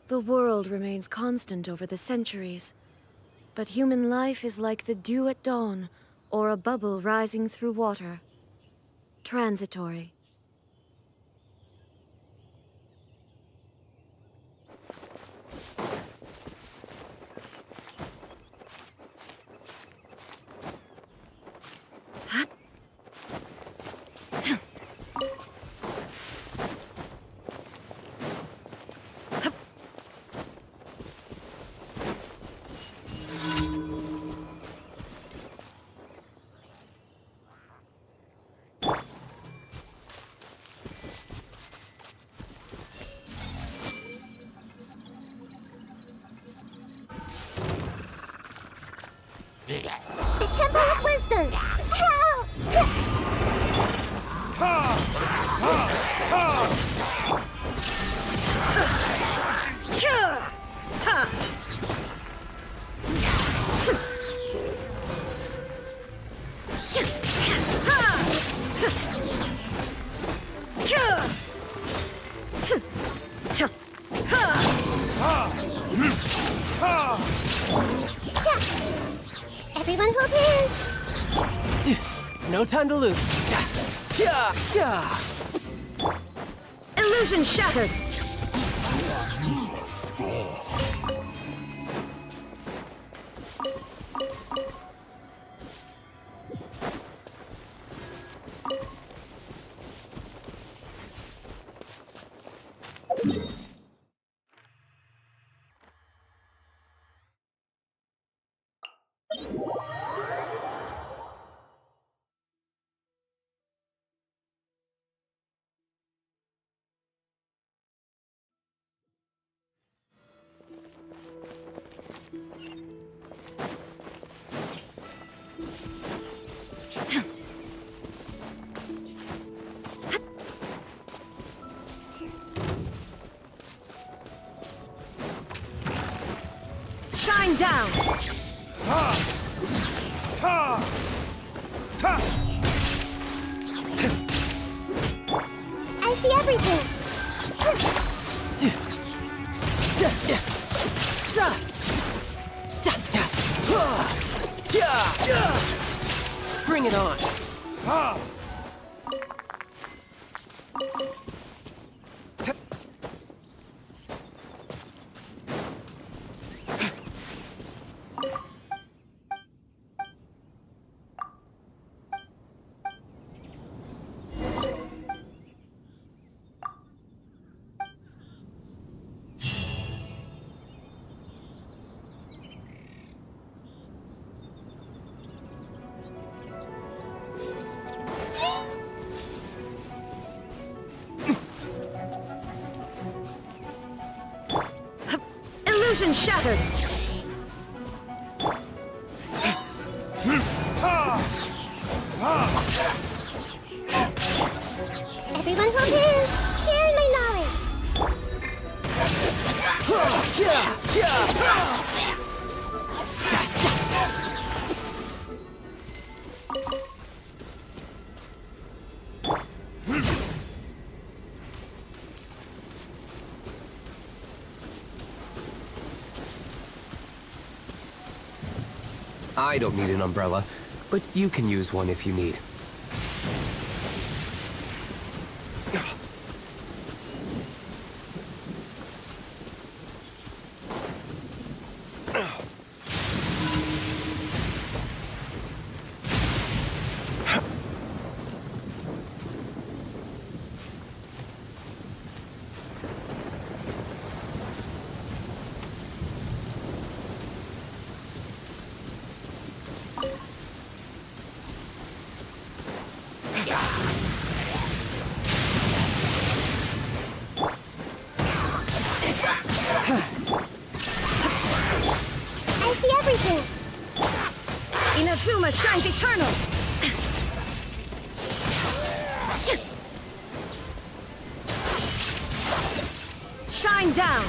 The world remains constant over the centuries, but human life is like the dew at dawn, or a bubble rising through water. Transitory, The Temple of Wisdom! Help! Everyone hold hands! No time to lose. Illusion shattered! Shine down! I see everything! Bring it on. Illusion shattered! Everyone hold hands! Share my knowledge! I don't need an umbrella, but you can use one if you need. I see everything! Inazuma shines eternal! Shine down!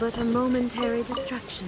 but a momentary distraction.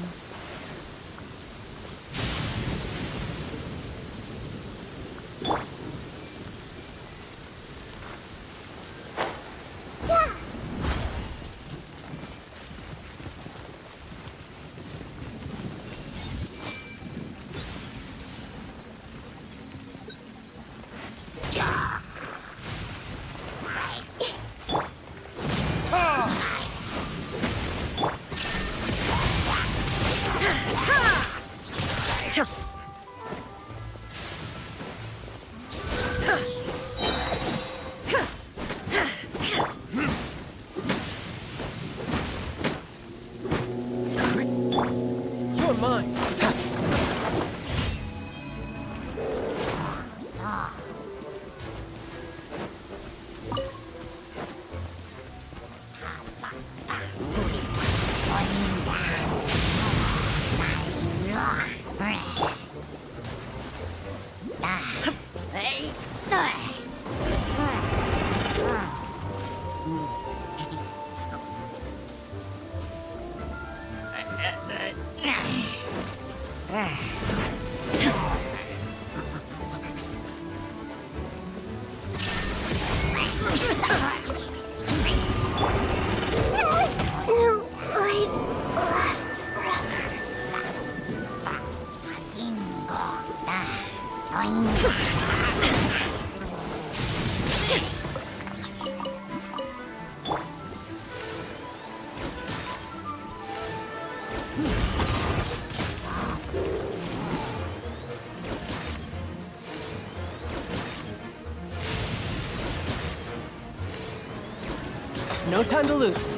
No time to lose.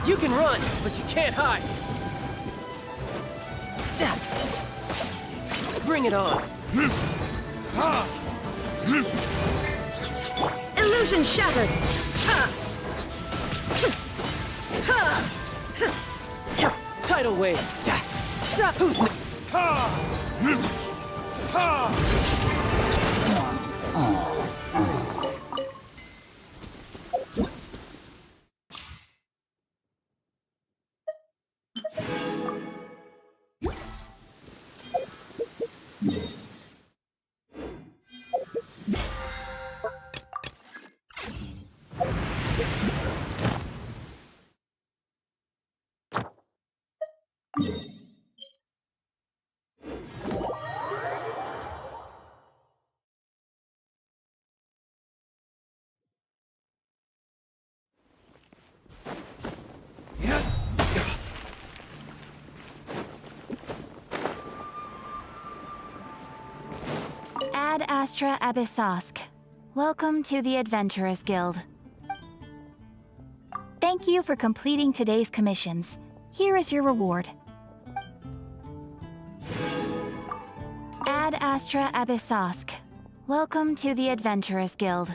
You can run, but you can't hide. Bring it on. Illusion shattered! Tidal wave. Who's Ad Astra Abyssosk. Welcome to the Adventurers Guild. Thank you for completing today's commissions. Here is your reward. Ad Astra Abyssosk. Welcome to the Adventurers Guild.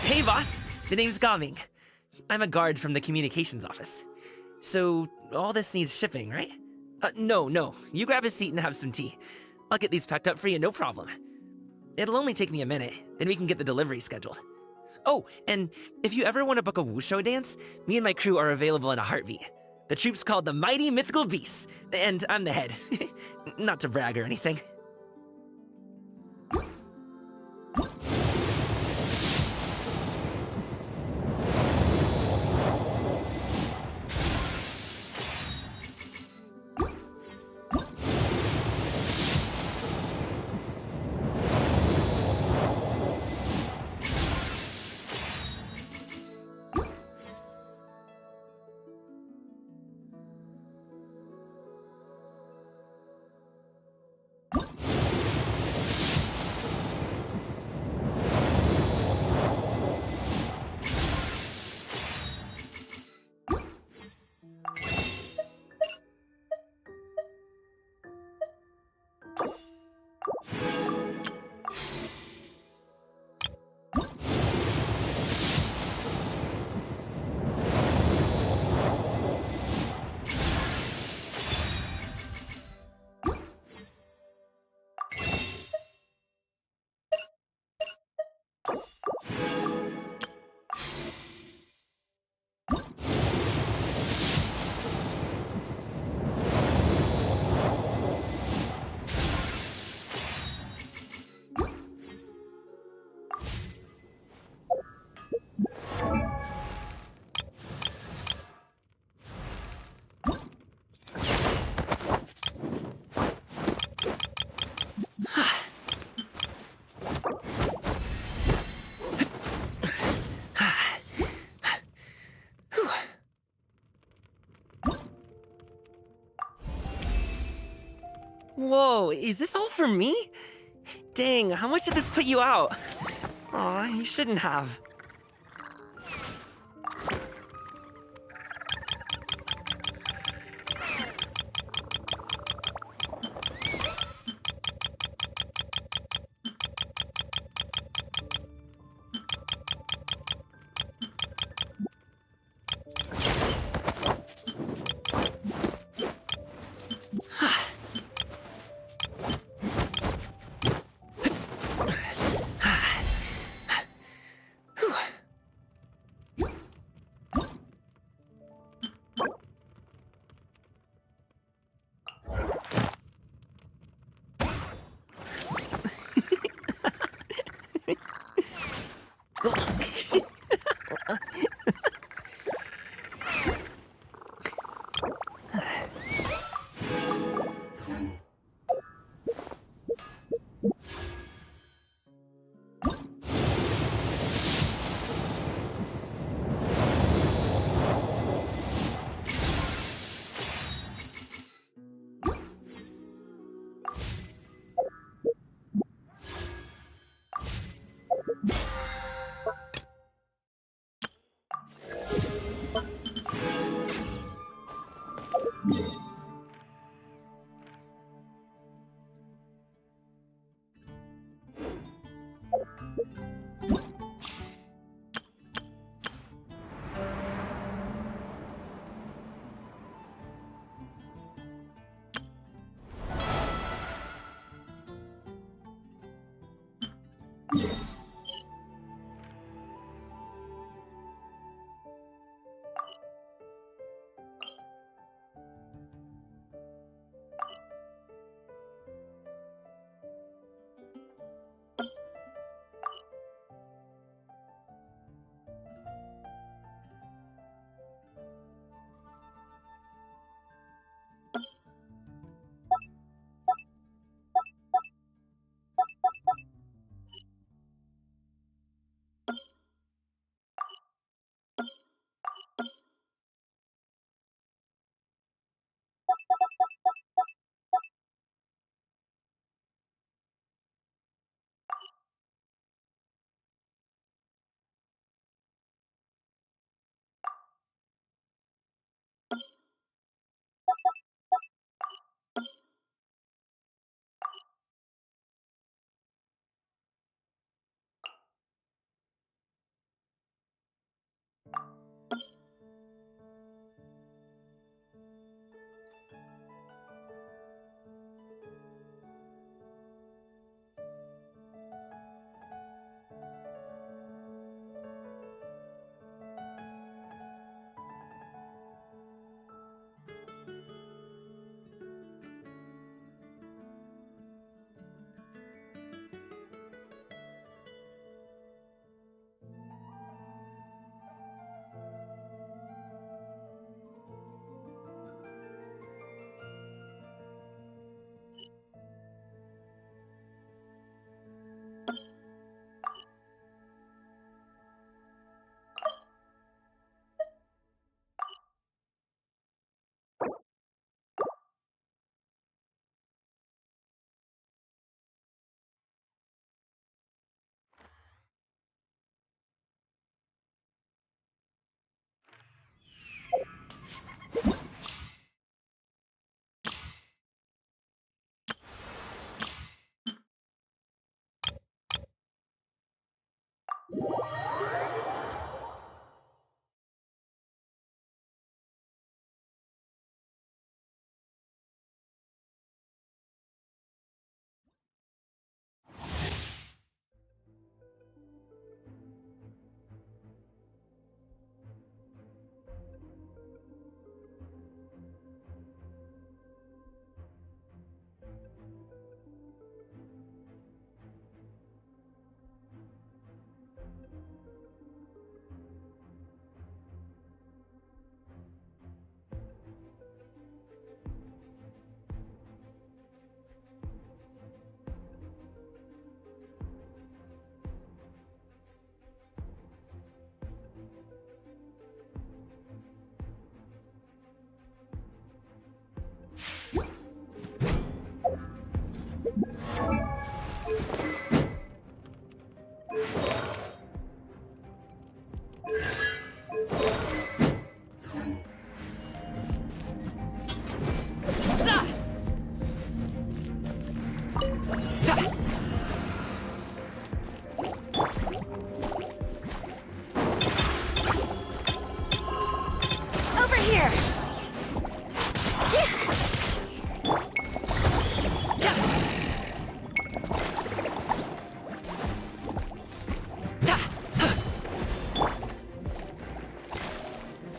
Hey, boss. The name's Gaming. I'm a guard from the communications office. So, all this needs shipping, right? No. You grab a seat and have some tea. I'll get these packed up for you, no problem. It'll only take me a minute, then we can get the delivery scheduled. Oh, and if you ever want to book a wushu dance, me and my crew are available in a heartbeat. The troupe's called the Mighty Mythical Beasts, and I'm the head. Not to brag or anything. Whoa, is this all for me? Dang, how much did this put you out? Aw, you shouldn't have.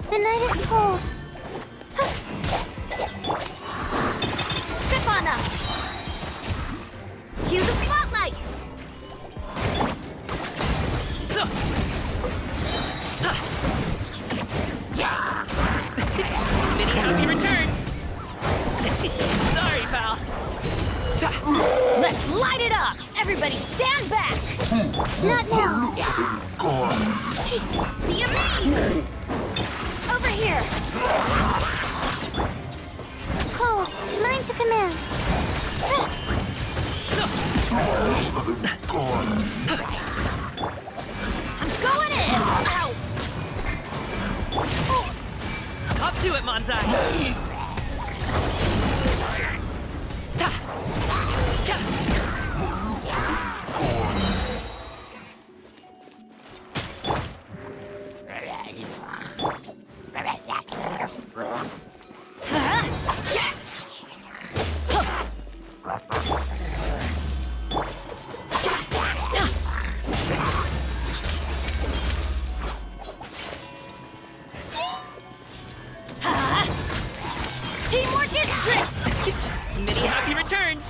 The night is cold. Step on up. Cue the spotlight. Many happy returns! Sorry, pal. Let's light it up! Everybody stand back! Not now. Be amazed! Over here! Cold. Mine to command. I'm going in! Ow! Up to it, Monzai! Teamwork is strength! Many happy returns!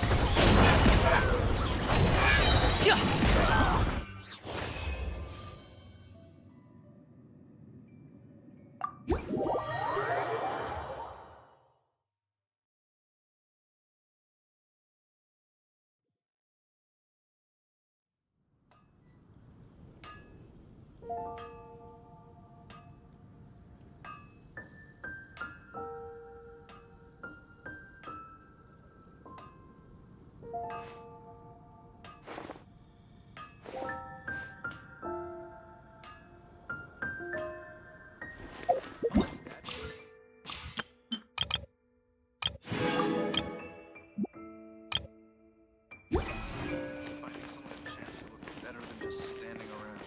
Finding someone in chat to look better than just standing around.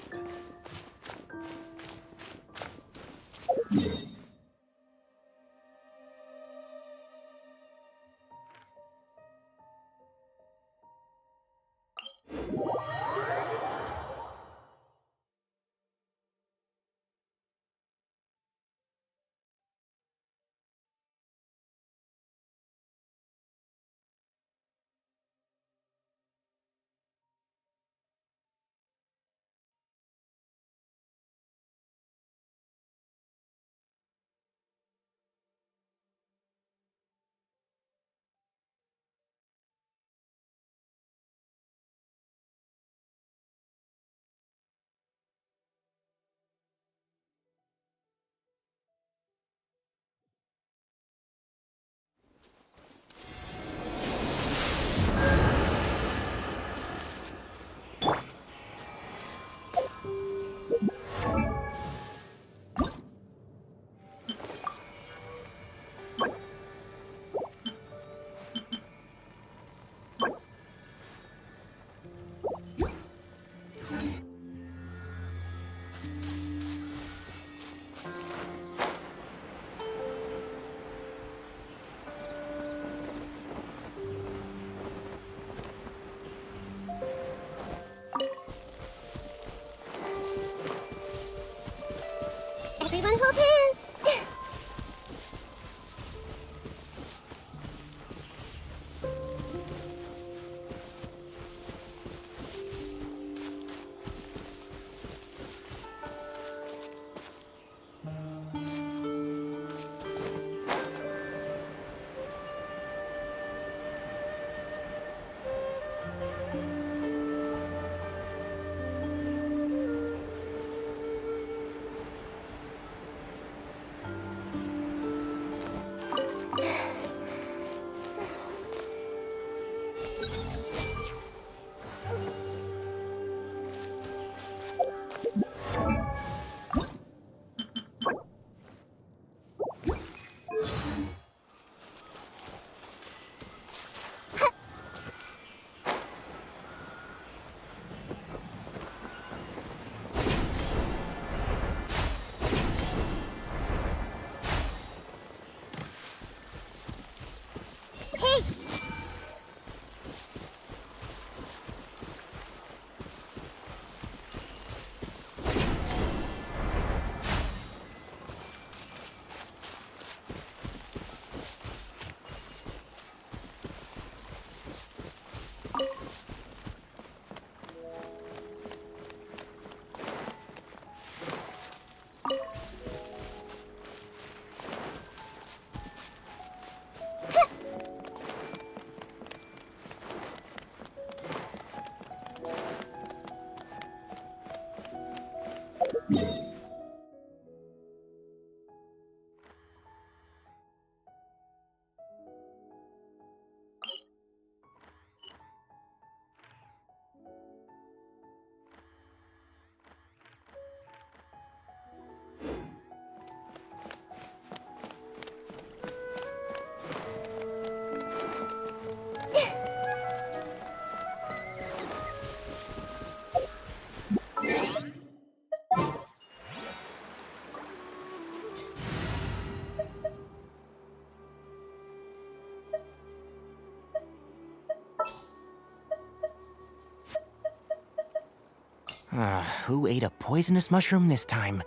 Who ate a poisonous mushroom this time?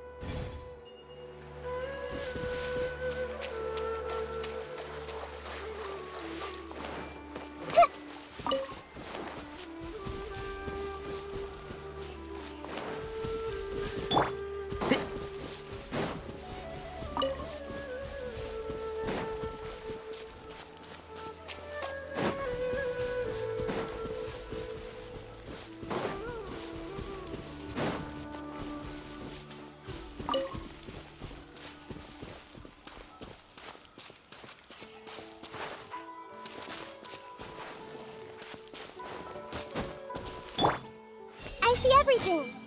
I see everything.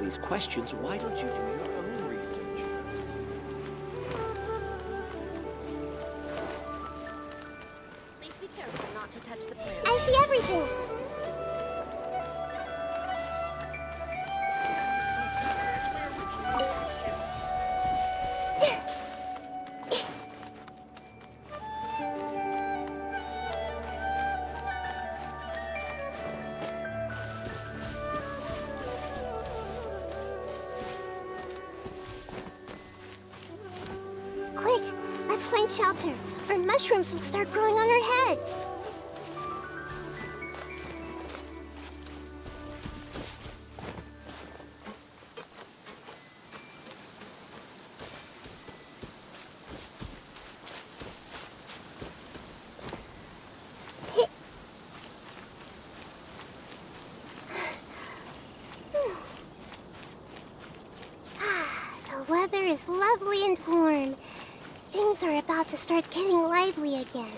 these questions, why don't you do your own research first? Please be careful not to touch the plant. I see everything! Quick, let's find shelter, or mushrooms will start growing on our heads. The weather is lovely and warm. Things are about to start getting lively again.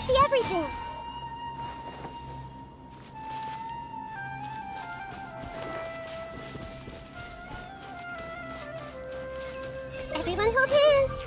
see everything. Everyone hold hands.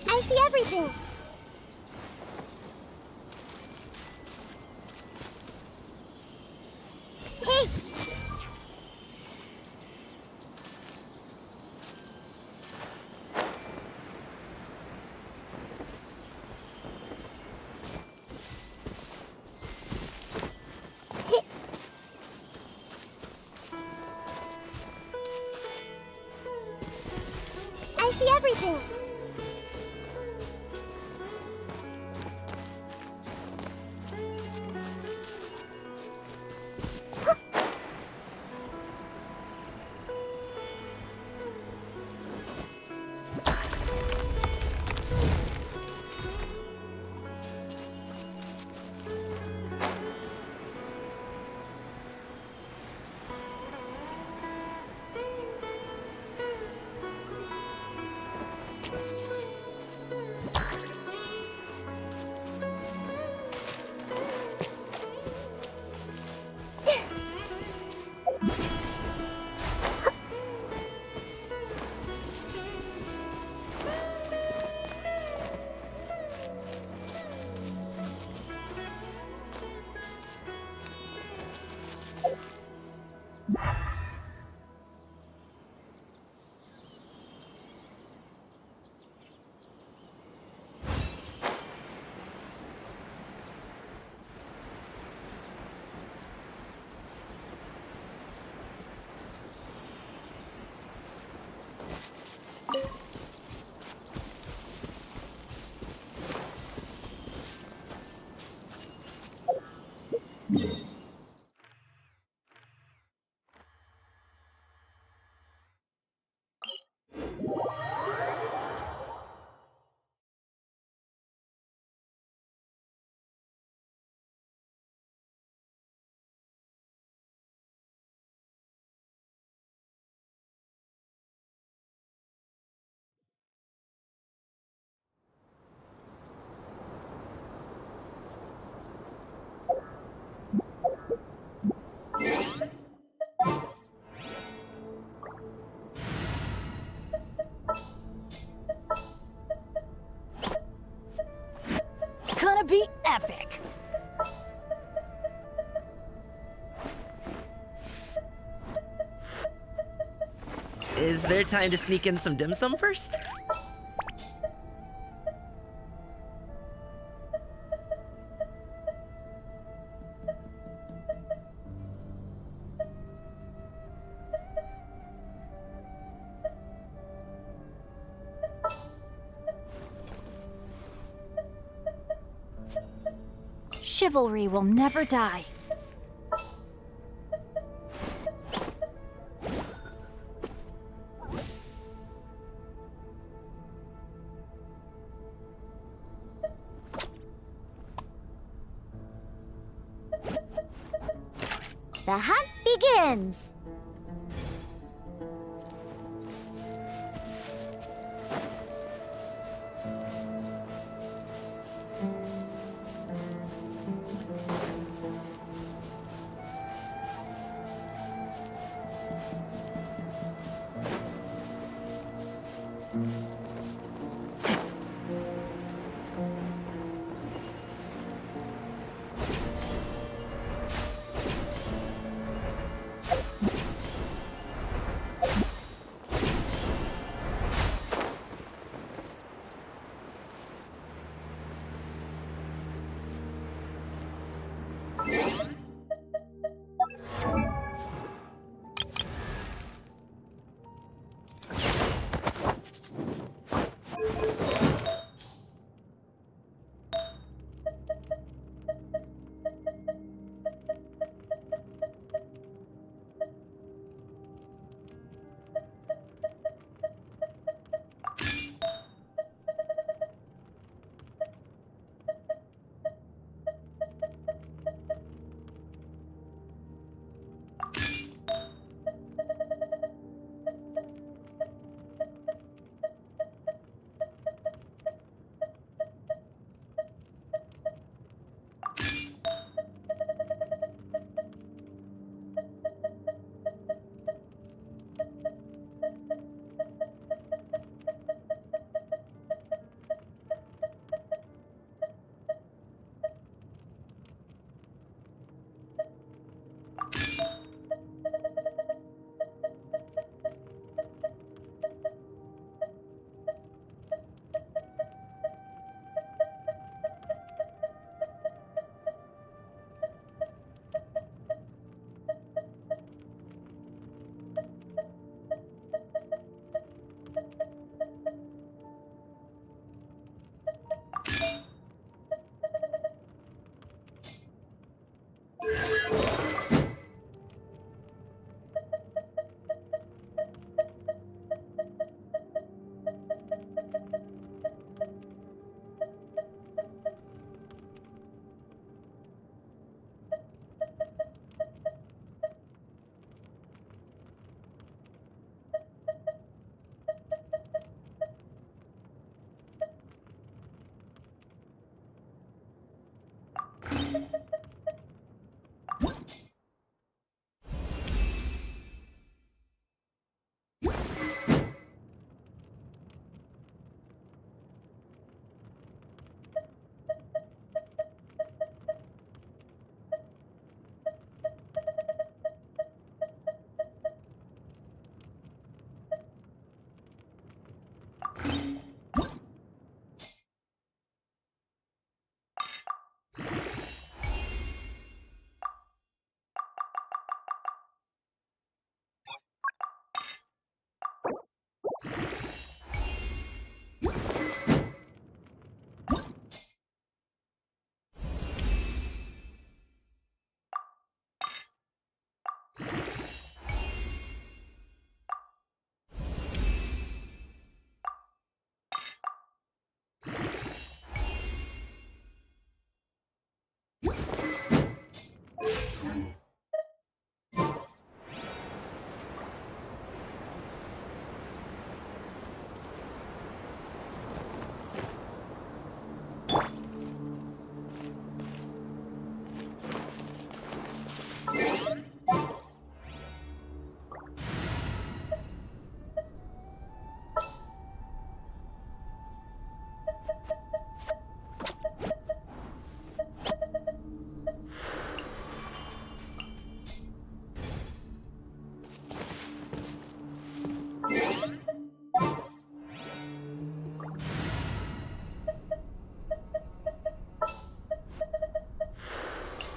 I see everything. Hey! I see everything. Gonna be epic! Is there time to sneak in some dim sum first? chivalry will never die. The hunt begins!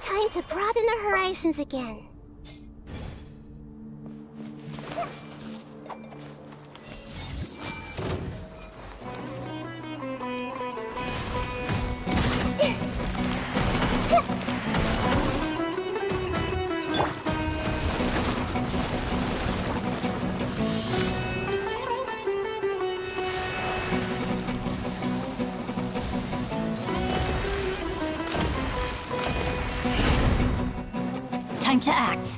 Time to broaden the horizons again. Time to act.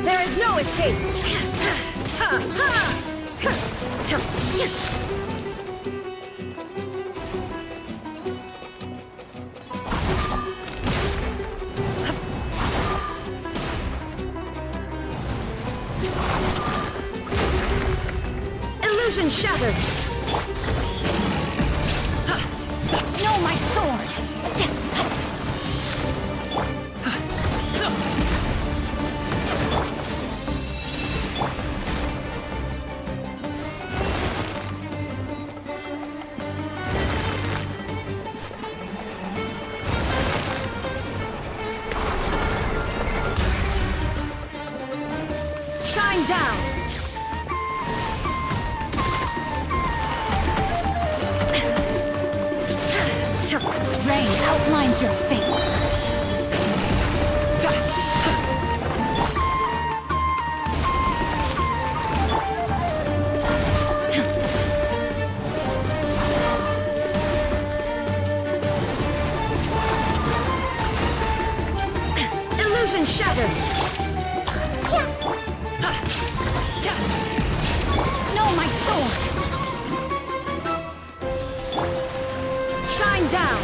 There is no escape! Illusion shattered! No, my sword! Shine down! Rain outlines your fate. Illusion shattered! No, my sword! Shine down!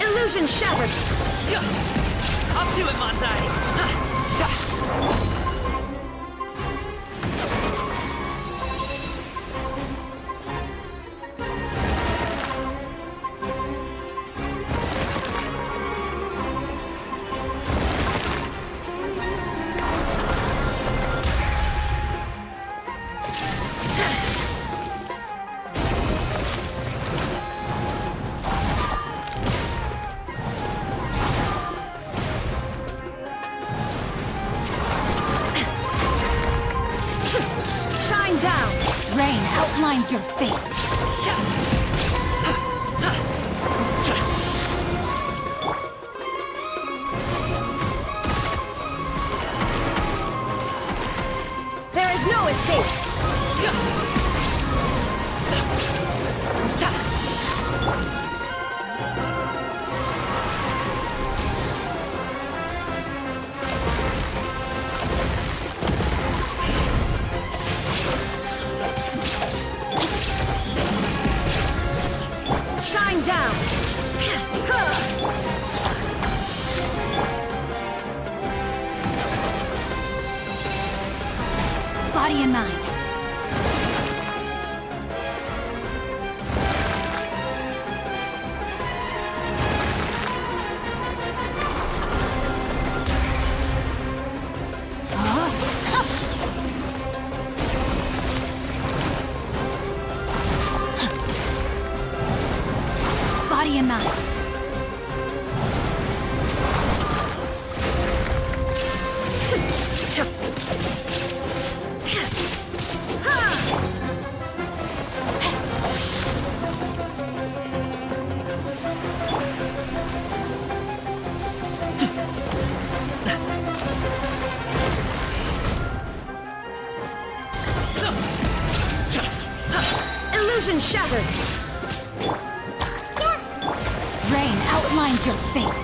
Illusion shattered! Up to it, Manzai! Shine down! Rain outlines your fate. There is no escape! Shine down! Body and mind. Body and mind. Illusion shattered! Rain outlines your fate.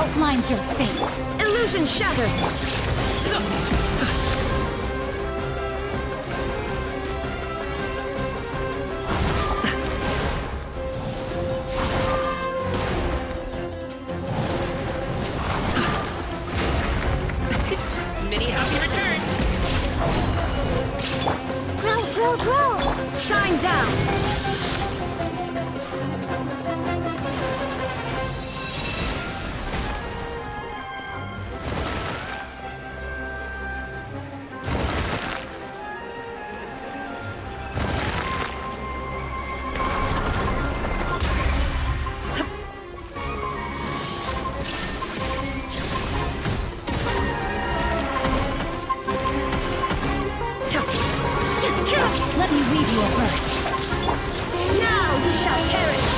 outlines your fate. Illusion shattered! Many happy returns! Grow! Shine down! Let me read you a verse. Now you shall perish!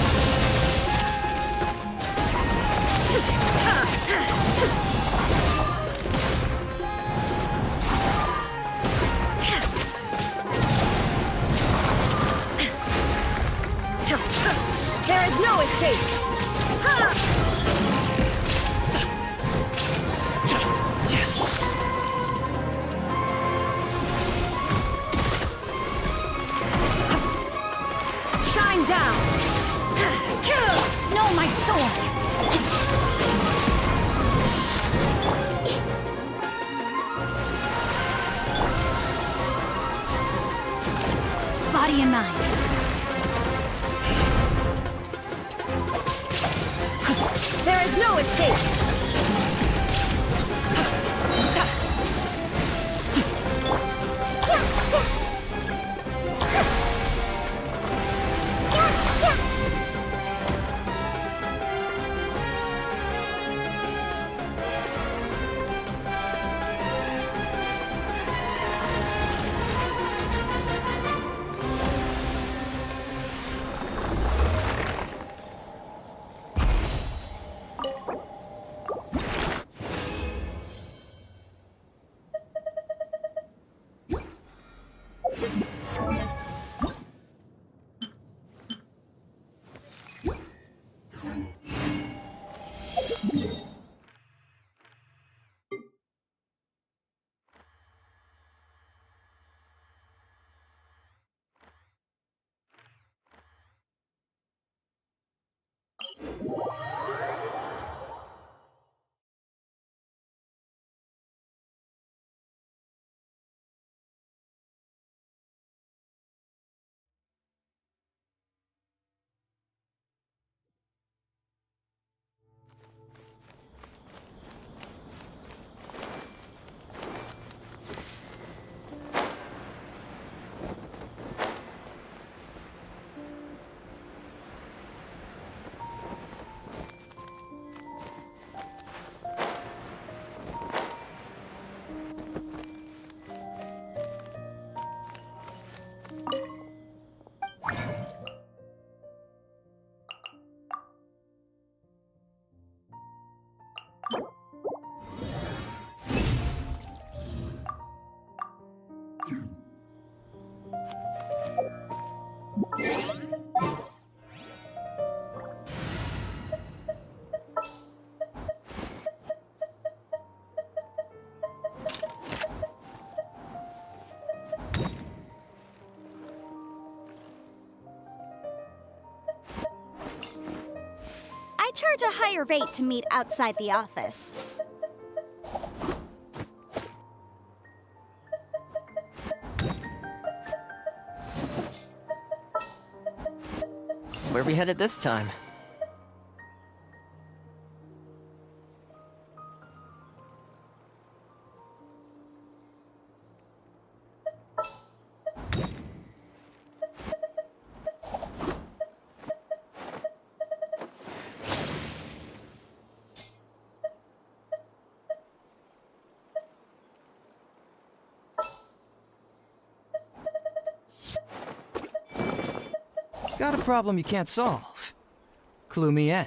There is no escape! Shine down! No, my sword! Body and mind. There is no escape! I charge a higher rate to meet outside the office. Where are we headed this time? Got a problem you can't solve. Clue me in.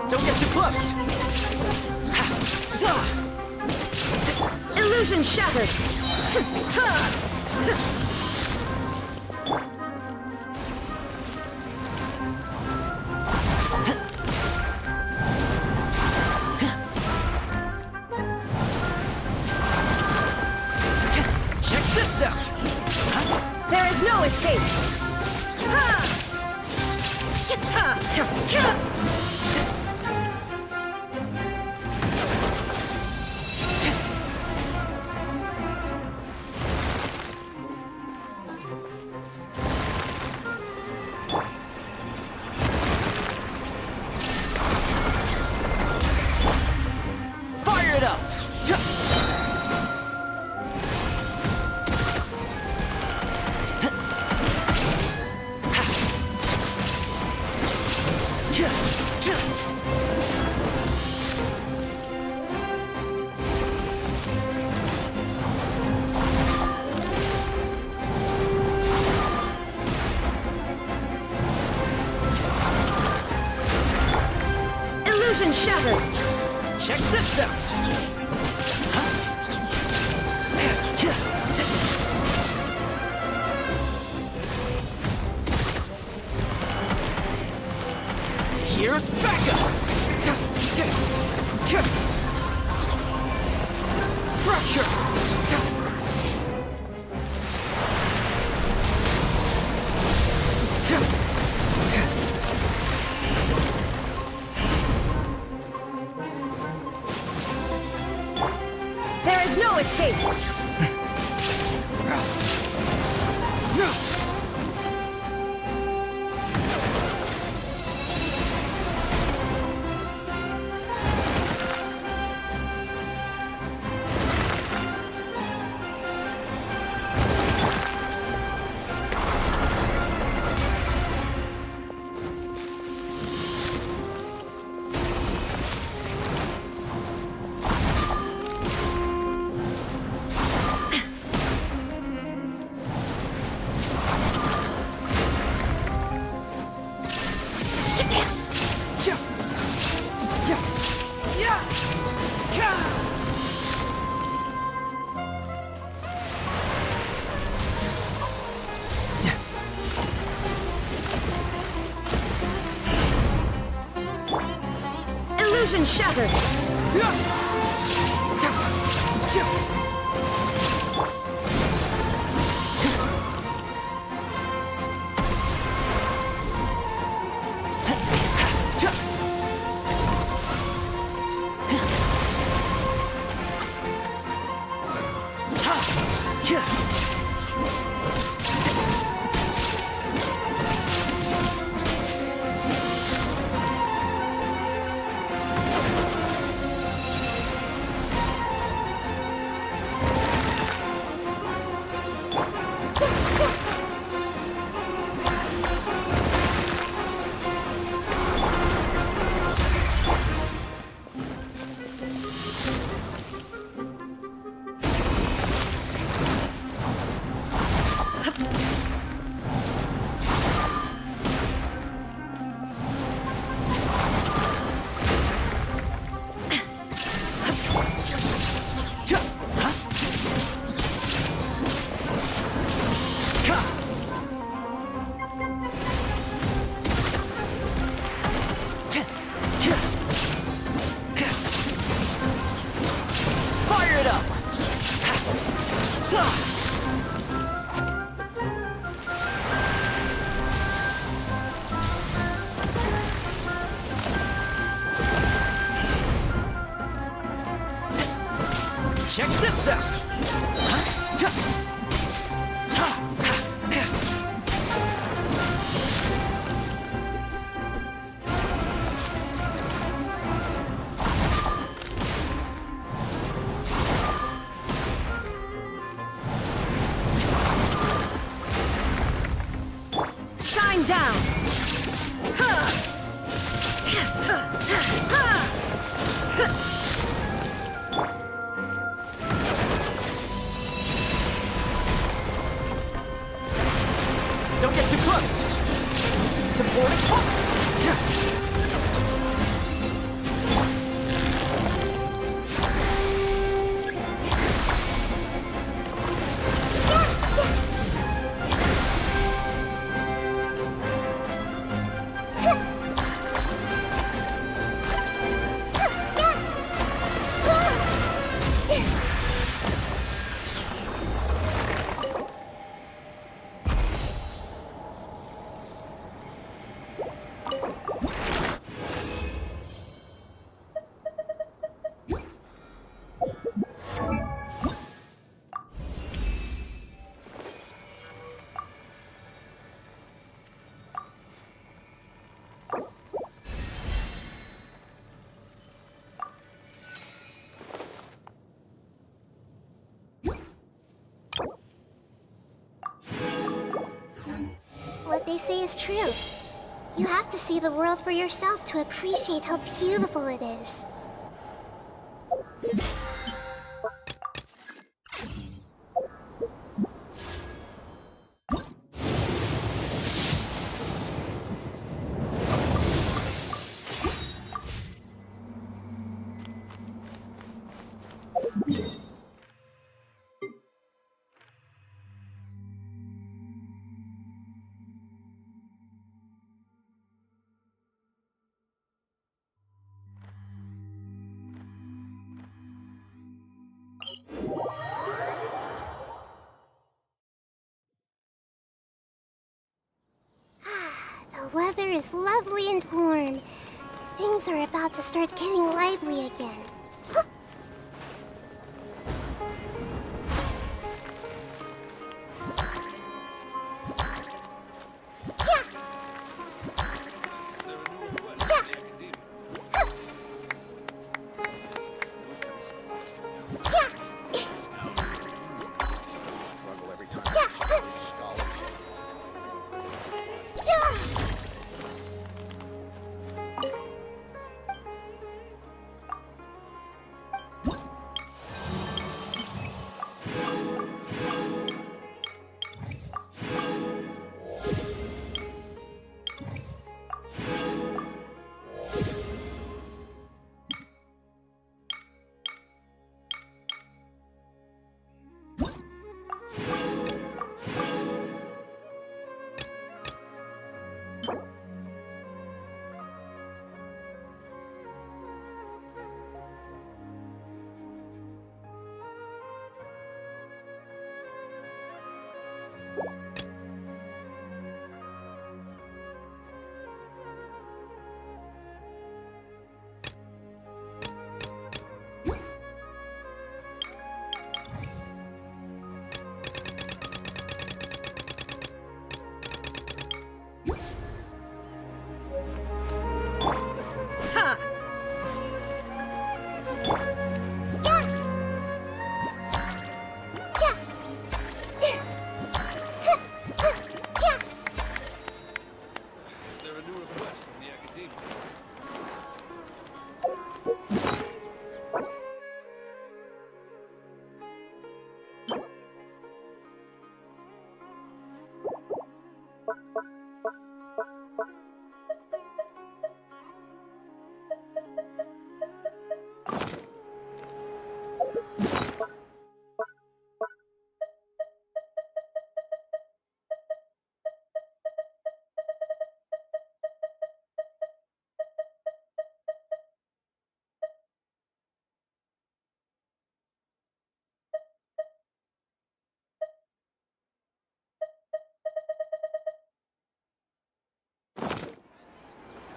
Don't get too close! Illusion shattered! Check this out! There is no escape! Fire it up! Illusion shattered! Check this out! Here's backup! Fracture! There is no escape! Illusion shattered! Fire it up! Check this out! Shine down! they say is true. You have to see the world for yourself to appreciate how beautiful it is. The weather is lovely and warm. Things are about to start getting lively again. Huh?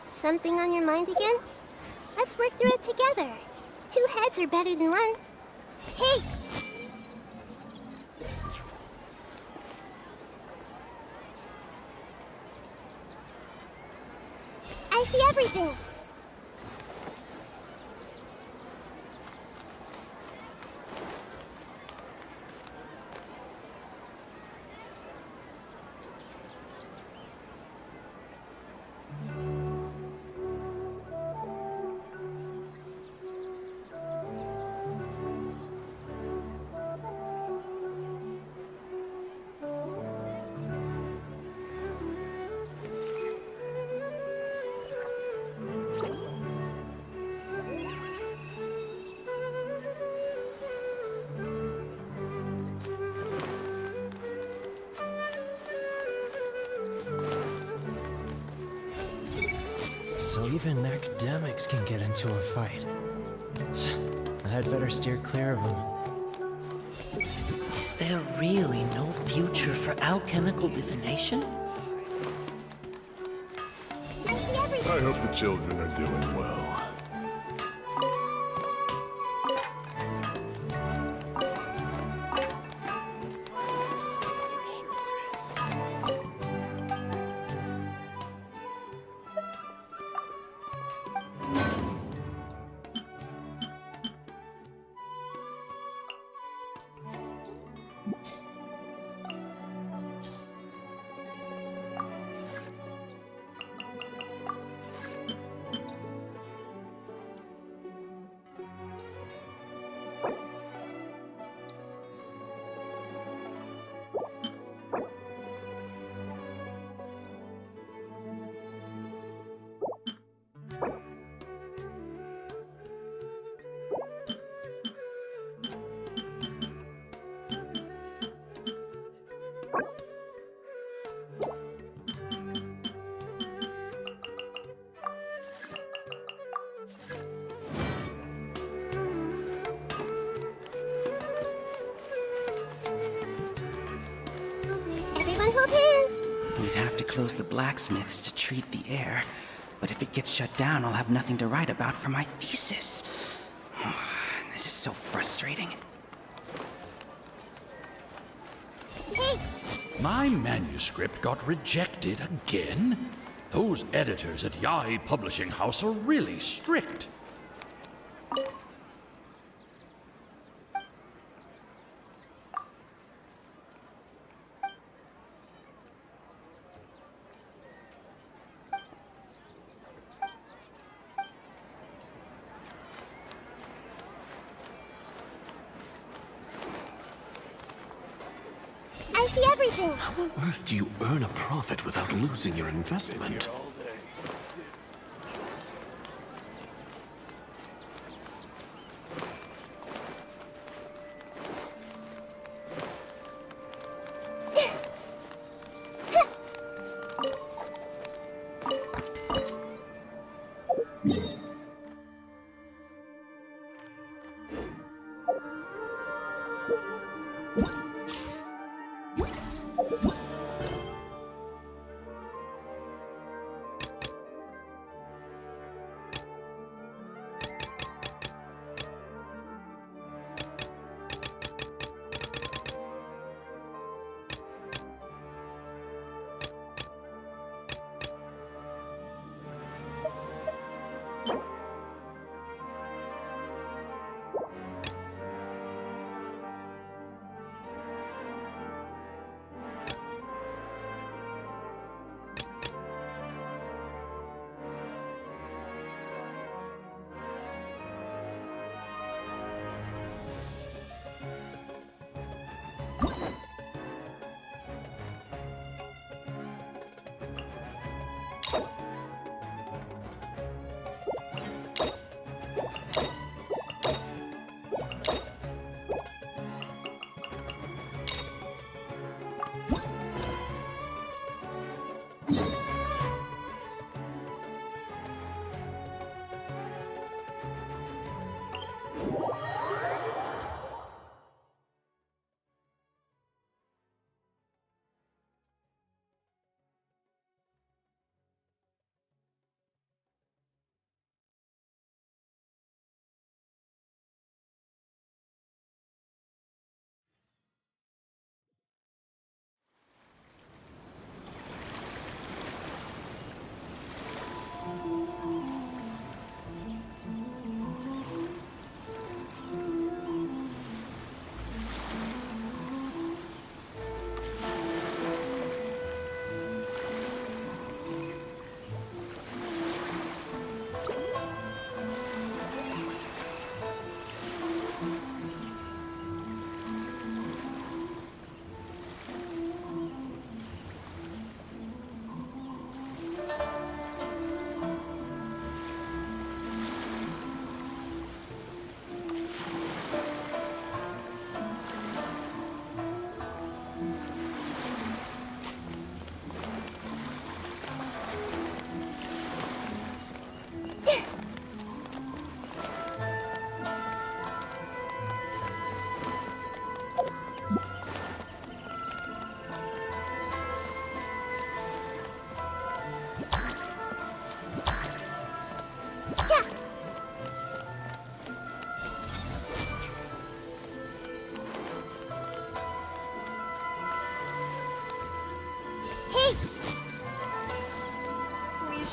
Something on your mind again? Let's work through it together. 2 heads are better than 1. Hey! I see everything! So even academics can get into a fight. I had better steer clear of them. Is there really no future for alchemical divination? I see everything! I hope the children are doing well. close the blacksmiths to treat the air. But if it gets shut down, I'll have nothing to write about for my thesis. This is so frustrating. Hey! My manuscript got rejected again? Those editors at Yai Publishing House are really strict. I see everything! How on earth do you earn a profit without losing your investment?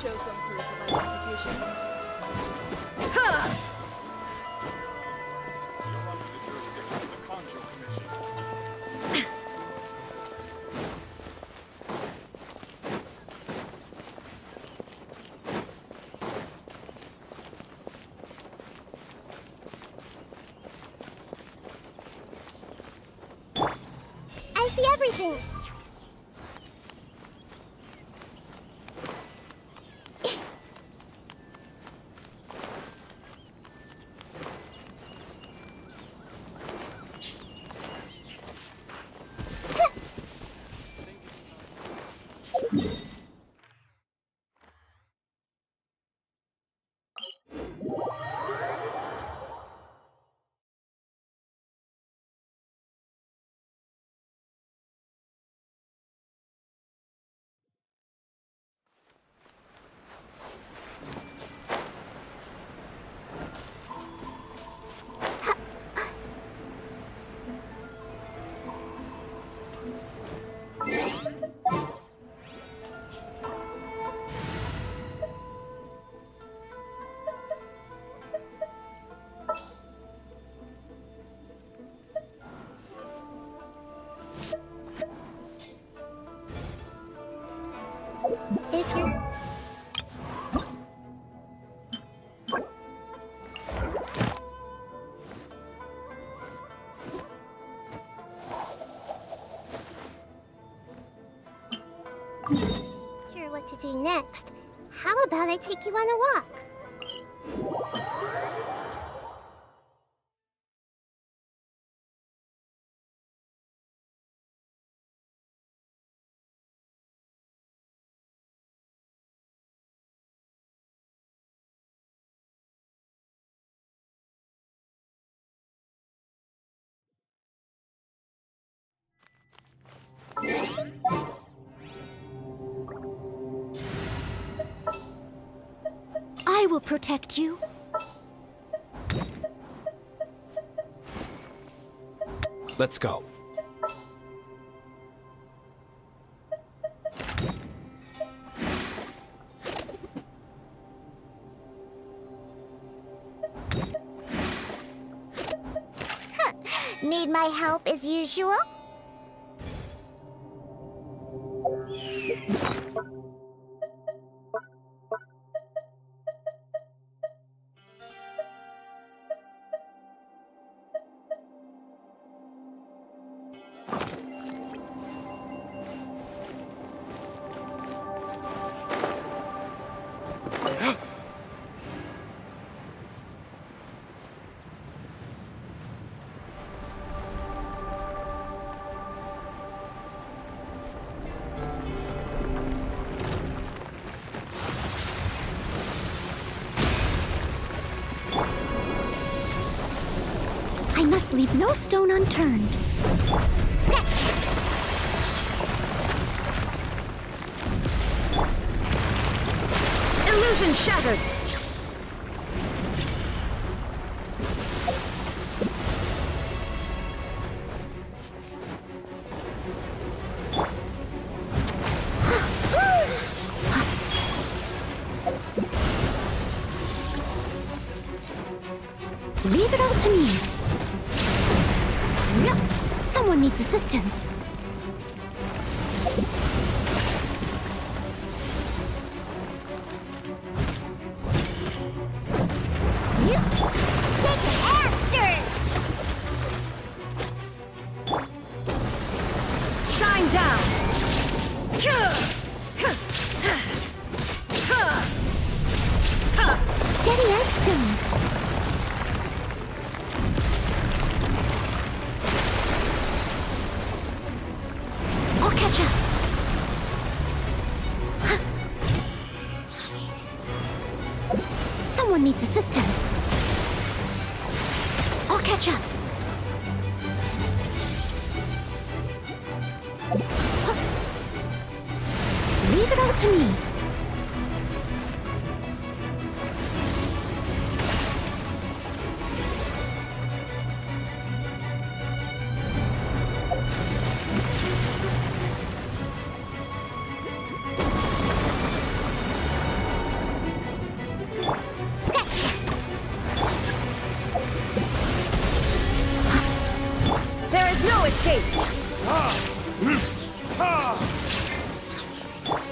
show some proof of identification. Ha! You're under the jurisdiction of the Conjo Commission. I see everything! do next, how about I take you on a walk? I will protect you. Let's go. Need my help as usual? I must leave no stone unturned. Sketch! Illusion shattered! Leave it all to me. Someone needs assistance. Shake it and stir it. Shine down! Steady as stone. I'll catch up. Someone needs assistance. I'll catch up. Leave it all to me. There is no escape!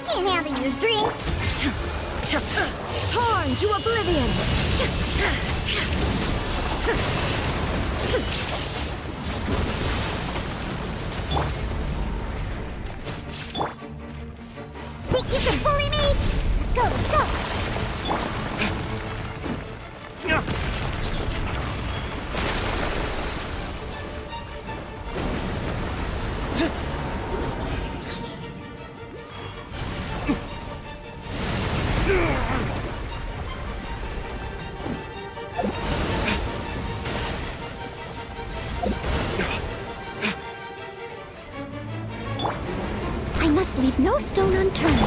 Can't handle your drink. Torn to oblivion! Think you can bully me? Let's go, let's go. I must leave no stone unturned.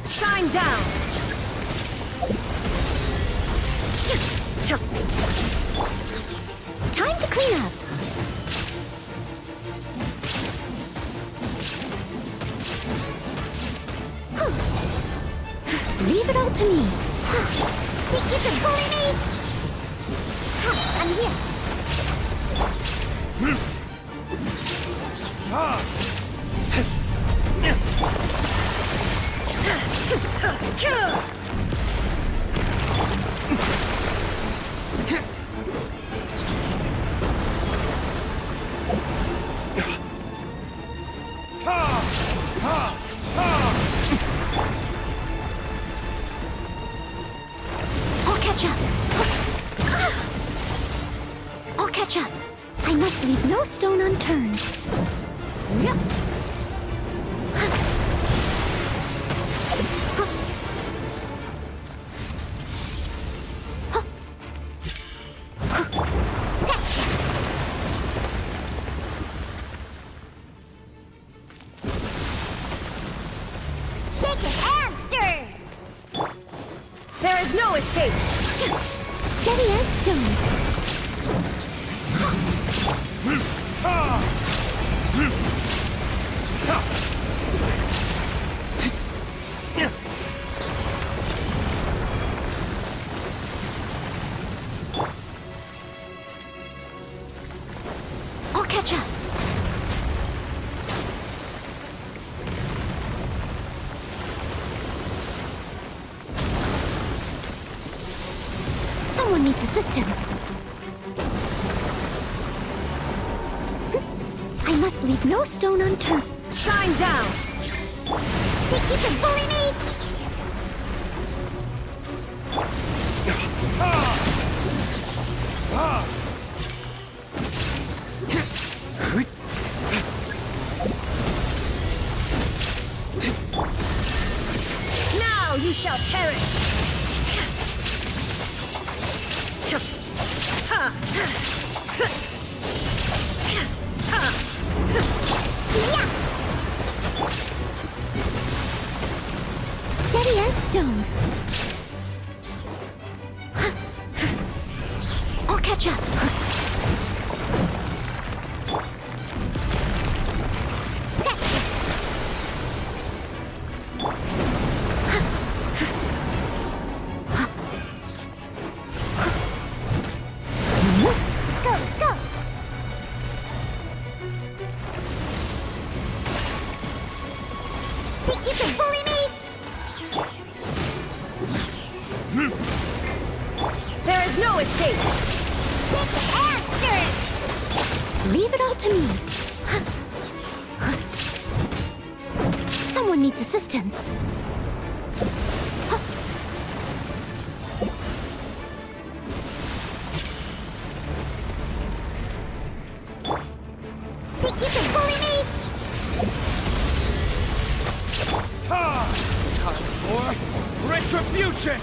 Shine down! Time to clean up. Leave it all to me. Think you can bully me? I'm here. I'll catch up. I'll catch up. I must leave no stone unturned. Shake it and stir! There is no escape! Steady as stone. I'll catch up. Someone needs assistance. I must leave no stone unturned. Shine down! Think you can bully me? Now you shall perish! Steady as stone. I'll catch up. Let's go! Think you can bully me? There is no escape! Shake it and stir it. Leave it all to me. Someone needs assistance. Think you can bully me? Time for retribution!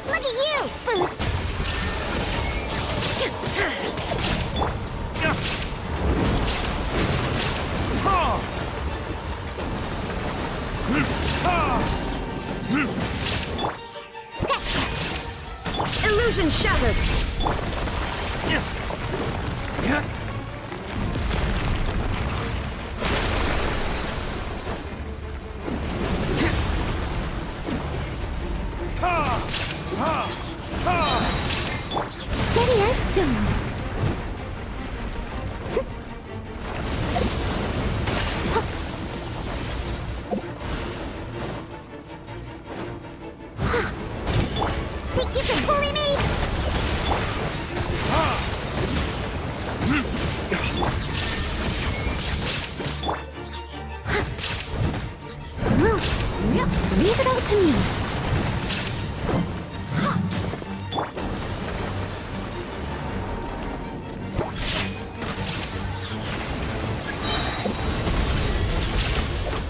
Look at you, Booth. Sketch. Illusion shattered! Steady as stone. Think you can bully me? Leave it all to me.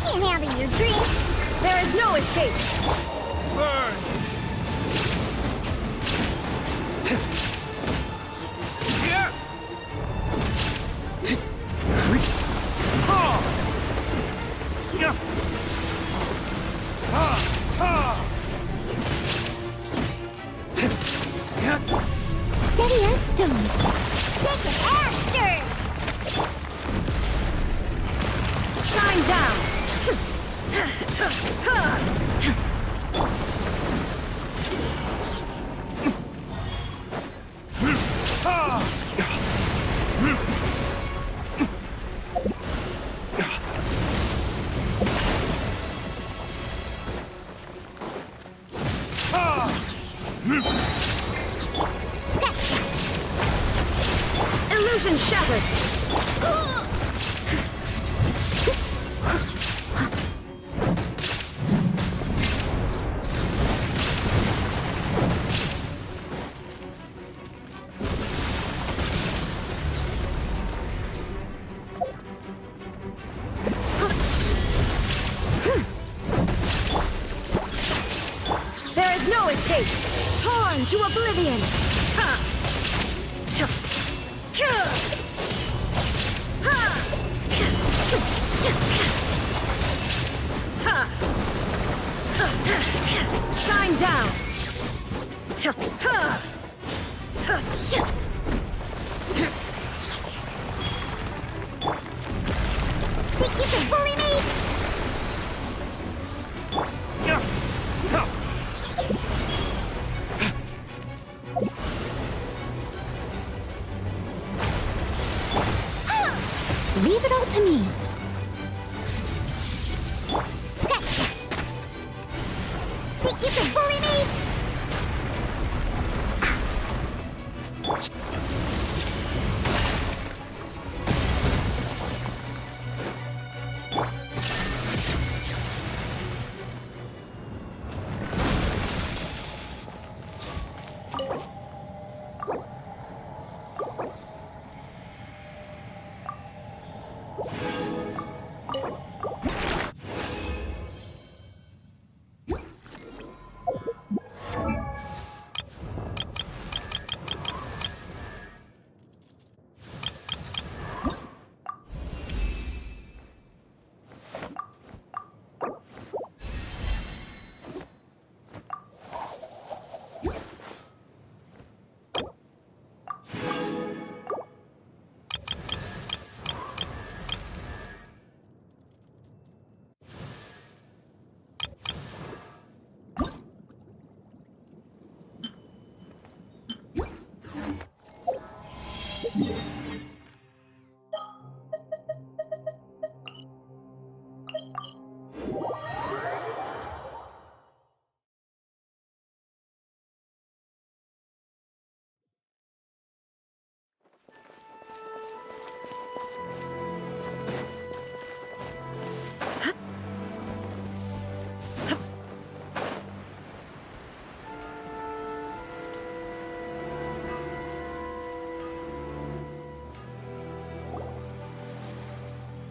Can't handle your drink. There is no escape! Burn! Steady as stone. Shake it and stir! Shine down! Illusion shattered! Torn to oblivion! Ha! Shine down! Think you can bully me? Leave it all to me. Scratch that. Think you can bully me?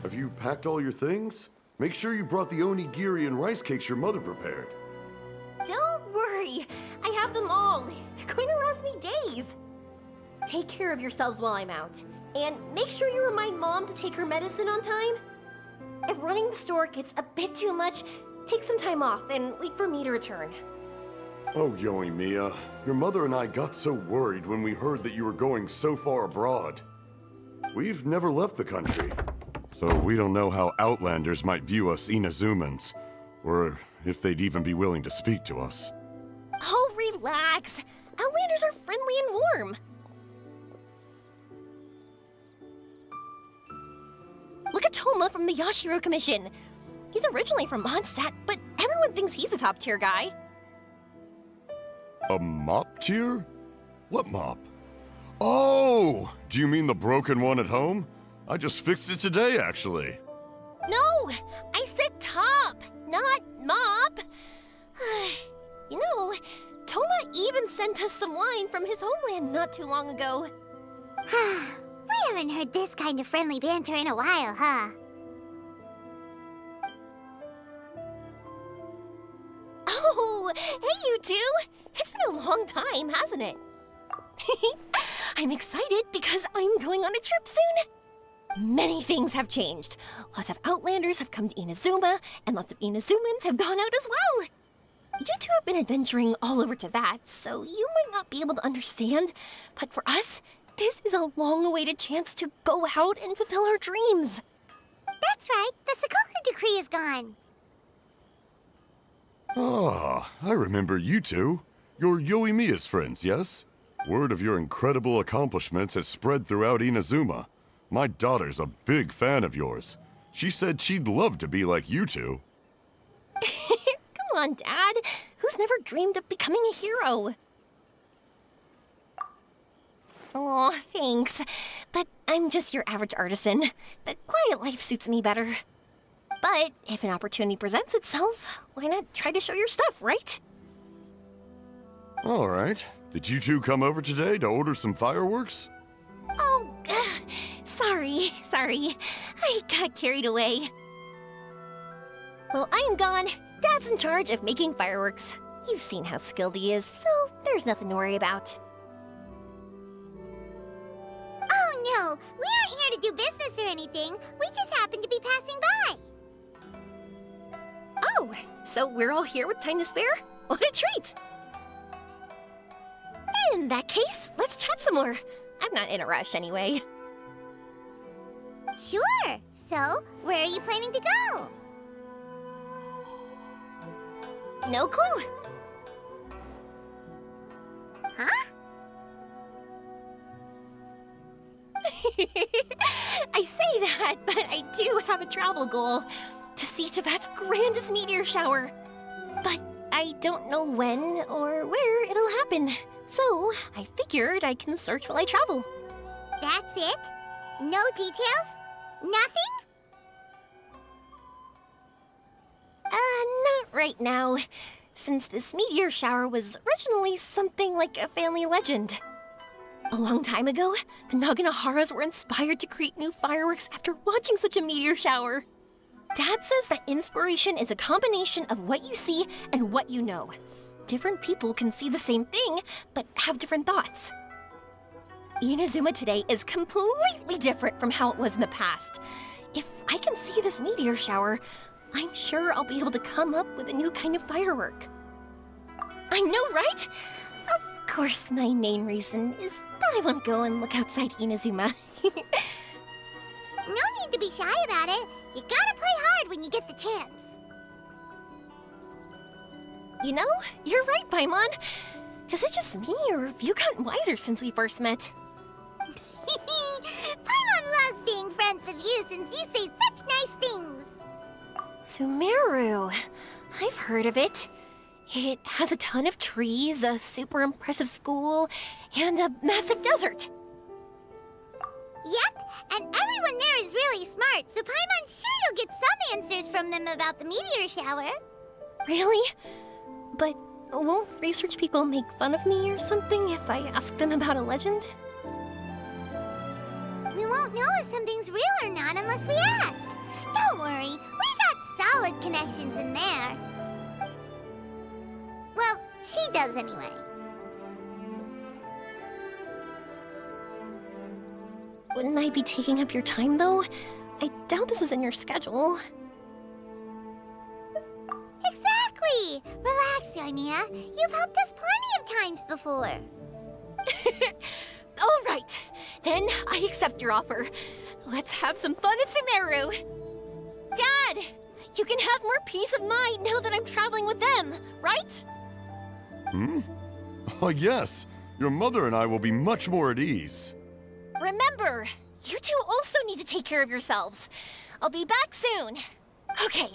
Have you packed all your things? Make sure you brought the onigiri and rice cakes your mother prepared. Don't worry. I have them all. They're going to last me days. Take care of yourselves while I'm out. And make sure you remind Mom to take her medicine on time. If running the store gets a bit too much, take some time off and wait for me to return. Oh, Yoimiya, your mother and I got so worried when we heard that you were going so far abroad. We've never left the country, so we don't know how Outlanders might view us Inazumans, or if they'd even be willing to speak to us. Oh, relax. Outlanders are friendly and warm. Look at Toma from the Yashiro Commission. He's originally from Mondstadt, but everyone thinks he's a top-tier guy. A mop tier? What mop? Oh! Do you mean the broken one at home? I just fixed it today, actually. No! I said top, not mop. You know, Toma even sent us some wine from his homeland not too long ago. We haven't heard this kind of friendly banter in a while, huh? Oh, hey you two! It's been a long time, hasn't it? I'm excited because I'm going on a trip soon. Many things have changed. Lots of Outlanders have come to Inazuma, and lots of Inazumans have gone out as well. You two have been adventuring all over Teyvat, so you might not be able to understand, but for us, this is a long-awaited chance to go out and fulfill our dreams. That's right, the Sakoku decree is gone. Ah, I remember you two. You're Yoimiya's friends, yes? Word of your incredible accomplishments has spread throughout Inazuma. My daughter's a big fan of yours. She said she'd love to be like you two. Come on, Dad. Who's never dreamed of becoming a hero? Aw, thanks. But I'm just your average artisan. The quiet life suits me better. But if an opportunity presents itself, why not try to show your stuff, right? All right. Did you two come over today to order some fireworks? Oh, sorry. I got carried away. Well, I'm gone. Dad's in charge of making fireworks. You've seen how skilled he is, so there's nothing to worry about. Oh no, we aren't here to do business or anything. We just happen to be passing by. Oh, so we're all here with time to spare? What a treat! In that case, let's chat some more. I'm not in a rush anyway. Sure. So, where are you planning to go? No clue. Huh? I say that, but I do have a travel goal. To see Tibet's grandest meteor shower. But I don't know when or where it'll happen. So, I figured I can search while I travel. That's it? No details? Nothing? Not right now. Since this meteor shower was originally something like a family legend. A long time ago, the Naganaharas were inspired to create new fireworks after watching such a meteor shower. Dad says that inspiration is a combination of what you see and what you know. Different people can see the same thing, but have different thoughts. Inazuma today is completely different from how it was in the past. If I can see this meteor shower, I'm sure I'll be able to come up with a new kind of firework. I know, right? Of course, my main reason is that I won't go and look outside Inazuma. No need to be shy about it. You gotta play hard when you get the chance. You know, you're right, Paimon. Is it just me, or have you gotten wiser since we first met? Paimon loves being friends with you since you say such nice things. Sumeru. I've heard of it. It has a ton of trees, a super impressive school, and a massive desert. Yep, and everyone there is really smart, so Paimon's sure you'll get some answers from them about the meteor shower. Really? But won't research people make fun of me or something if I ask them about a legend? We won't know if something's real or not unless we ask. Don't worry, we got solid connections in there. Well, she does anyway. Wouldn't I be taking up your time, though? I doubt this is in your schedule. Exactly! Relax, Yoimiya. You've helped us plenty of times before. All right, then I accept your offer. Let's have some fun at Sumeru. Dad, you can have more peace of mind now that I'm traveling with them, right? Oh, yes. Your mother and I will be much more at ease. Remember, you two also need to take care of yourselves. I'll be back soon. Okay,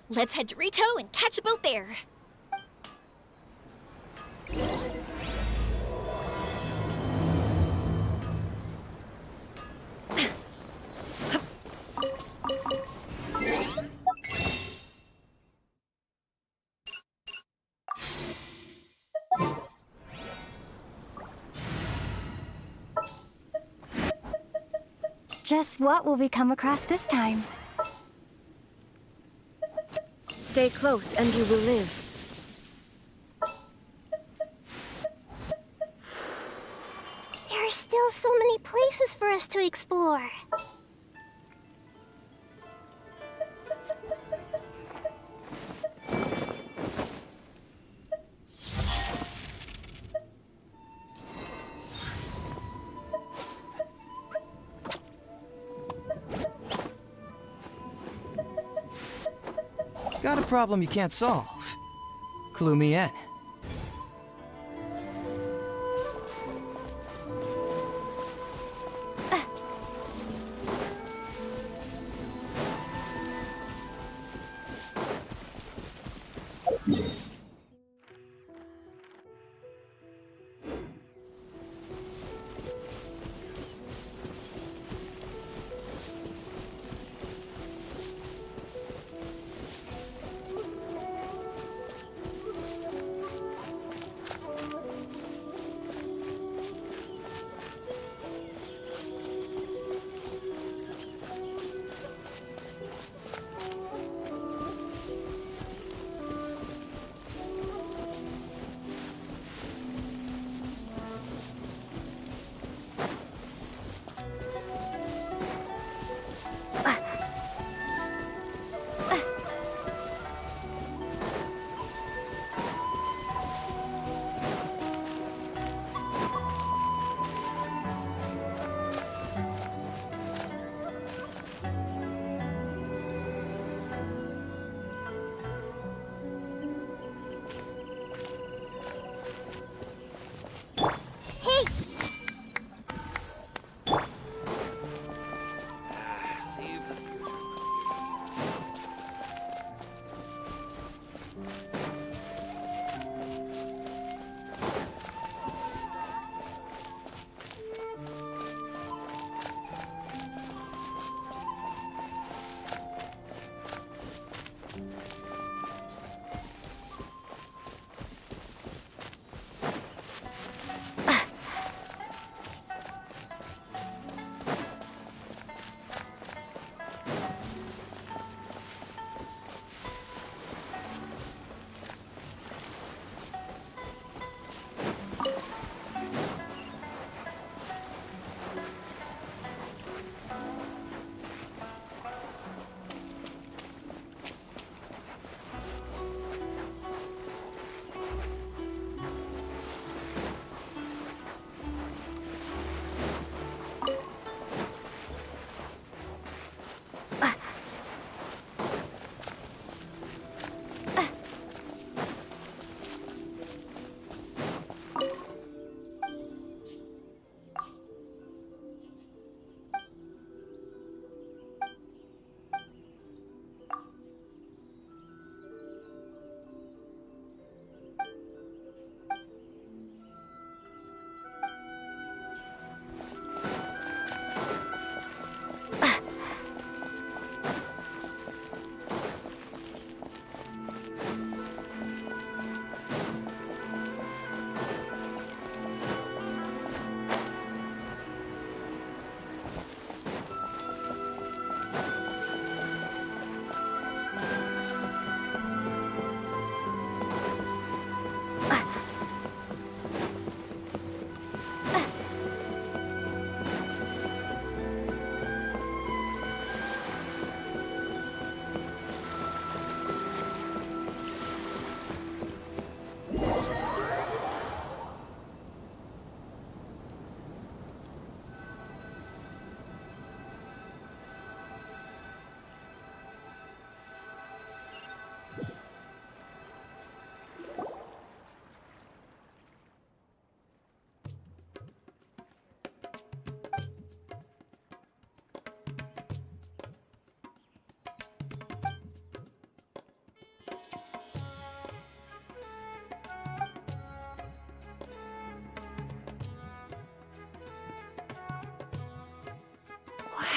let's head to Rito and catch a boat there. Just what will we come across this time? Stay close and you will live. There are still so many places for us to explore. Got a problem you can't solve? Clue me in.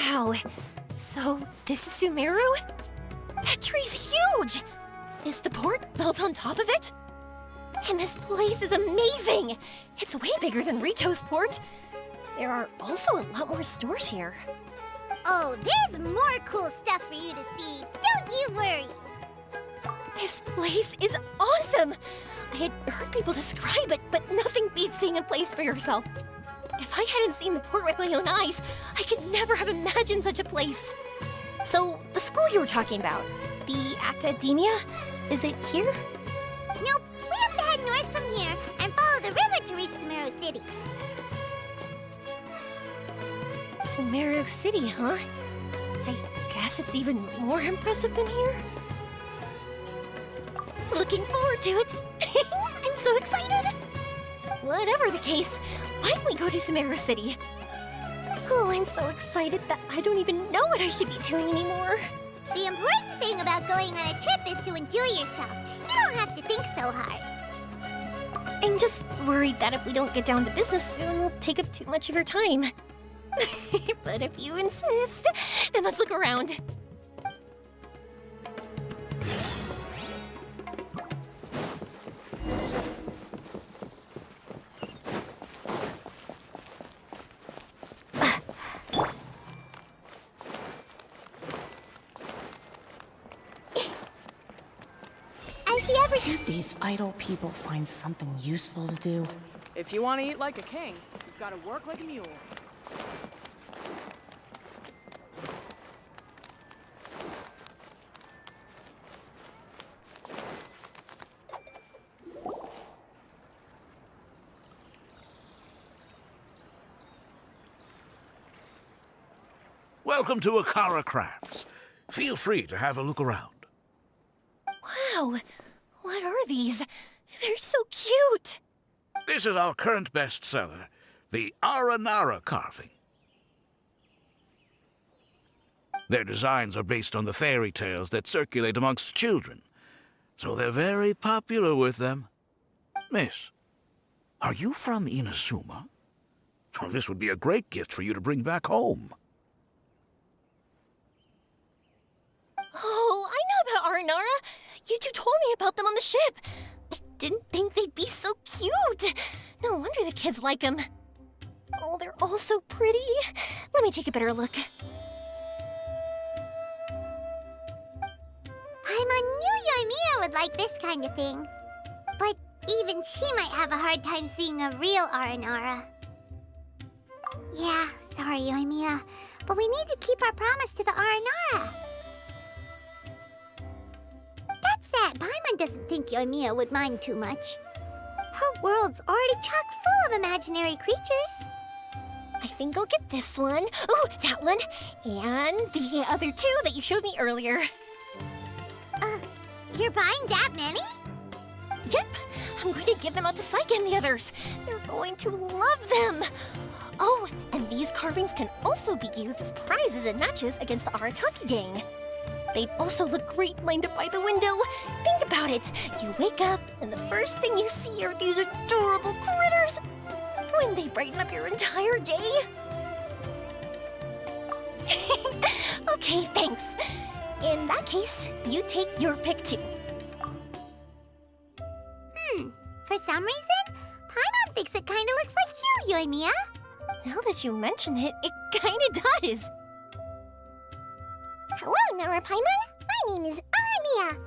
Wow. So, this is Sumeru? That tree's huge! Is the port built on top of it? And this place is amazing! It's way bigger than Rito's port. There are also a lot more stores here. Oh, there's more cool stuff for you to see. Don't you worry. This place is awesome! I had heard people describe it, but nothing beats seeing a place for yourself. If I hadn't seen the port with my own eyes, I could never have imagined such a place. So, the school you were talking about, the academia, is it here? Nope, we have to head north from here and follow the river to reach Sumeru City. Sumeru City, huh? I guess it's even more impressive than here. Looking forward to it. I'm so excited. Whatever the case, why don't we go to Sumeru City? Oh, I'm so excited that I don't even know what I should be doing anymore. The important thing about going on a trip is to enjoy yourself. You don't have to think so hard. I'm just worried that if we don't get down to business soon, we'll take up too much of your time. But if you insist, then let's look around. Can't these idle people find something useful to do? If you want to eat like a king, you've got to work like a mule. Welcome to Akara Crafts. Feel free to have a look around. Wow! What are these? They're so cute! This is our current bestseller, the Aranara carving. Their designs are based on the fairy tales that circulate amongst children, so they're very popular with them. Miss, are you from Inazuma? Well, this would be a great gift for you to bring back home. Oh, I know about Aranara. You two told me about them on the ship. I didn't think they'd be so cute. No wonder the kids like them. Oh, they're all so pretty. Let me take a better look. Paimon knew Yoimiya would like this kind of thing. But even she might have a hard time seeing a real Aranara. Yeah, sorry, Yoimiya, but we need to keep our promise to the Aranara. That said, Paimon doesn't think Yoimiya would mind too much. Her world's already chock full of imaginary creatures. I think I'll get this one. Ooh, that one. And the other two that you showed me earlier. You're buying that many? Yep. I'm going to give them out to Saika and the others. They're going to love them. Oh, and these carvings can also be used as prizes and matches against the Arataki gang. They'd also look great lined up by the window. Think about it. You wake up, and the first thing you see are these adorable critters. Wouldn't they brighten up your entire day? Okay, thanks. In that case, you take your pick too. For some reason, Paimon thinks it kinda looks like you, Yoimiya. Now that you mention it, it kinda does. Hello, Nara Paimon. My name is Aramiya.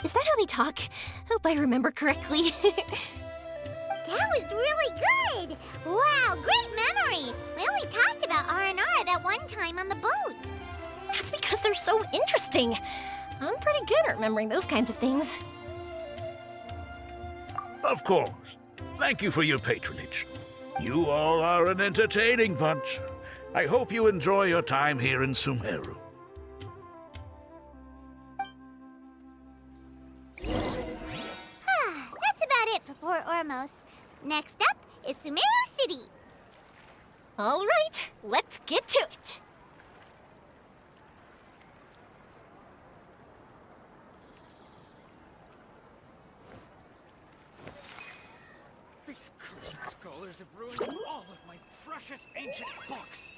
Is that how they talk? Hope I remember correctly. That was really good! Wow, great memory! We only talked about Aranara that one time on the boat. That's because they're so interesting. I'm pretty good at remembering those kinds of things. Of course. Thank you for your patronage. You all are an entertaining bunch. I hope you enjoy your time here in Sumeru. That's about it for Port Ormos. Next up is Sumeru City. All right, let's get to it. These cursed scholars have ruined all of my precious ancient books.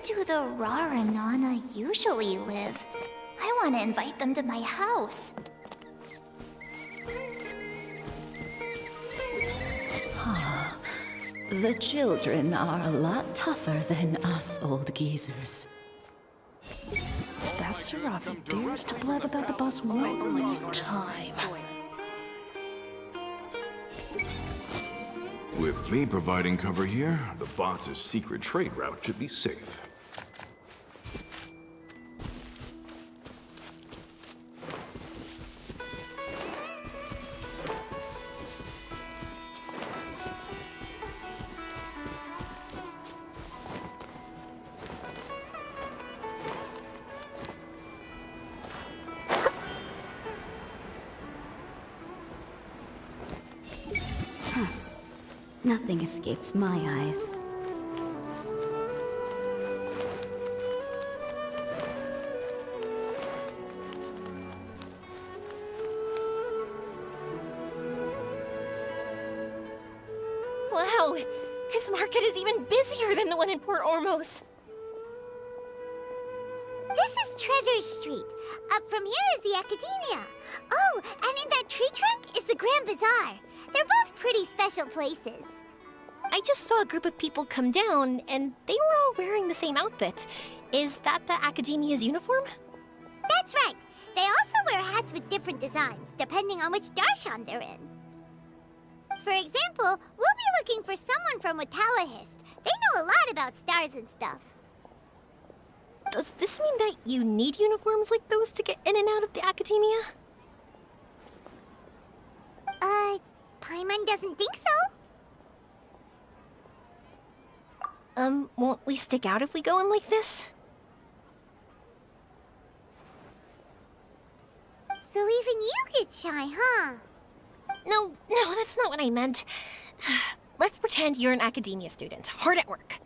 do the Rara Nana usually live? I want to invite them to my house. The children are a lot tougher than us old geezers. That Seraphim dares to blab about the boss one more time. With me providing cover here, the boss's secret trade route should be safe. Nothing escapes my eyes. Wow, this market is even busier than the one in Port Ormos. This is Treasure Street. Up from here is the Academia. Oh, and in that tree trunk is the Grand Bazaar. They're both pretty special places. I just saw a group of people come down, and they were all wearing the same outfit. Is that the Academia's uniform? That's right. They also wear hats with different designs, depending on which darshan they're in. For example, we'll be looking for someone from Watawahist. They know a lot about stars and stuff. Does this mean that you need uniforms like those to get in and out of the Academia? Paimon doesn't think so. Won't we stick out if we go in like this? So even you get shy, huh? No, that's not what I meant. Let's pretend you're an Academia student, hard at work.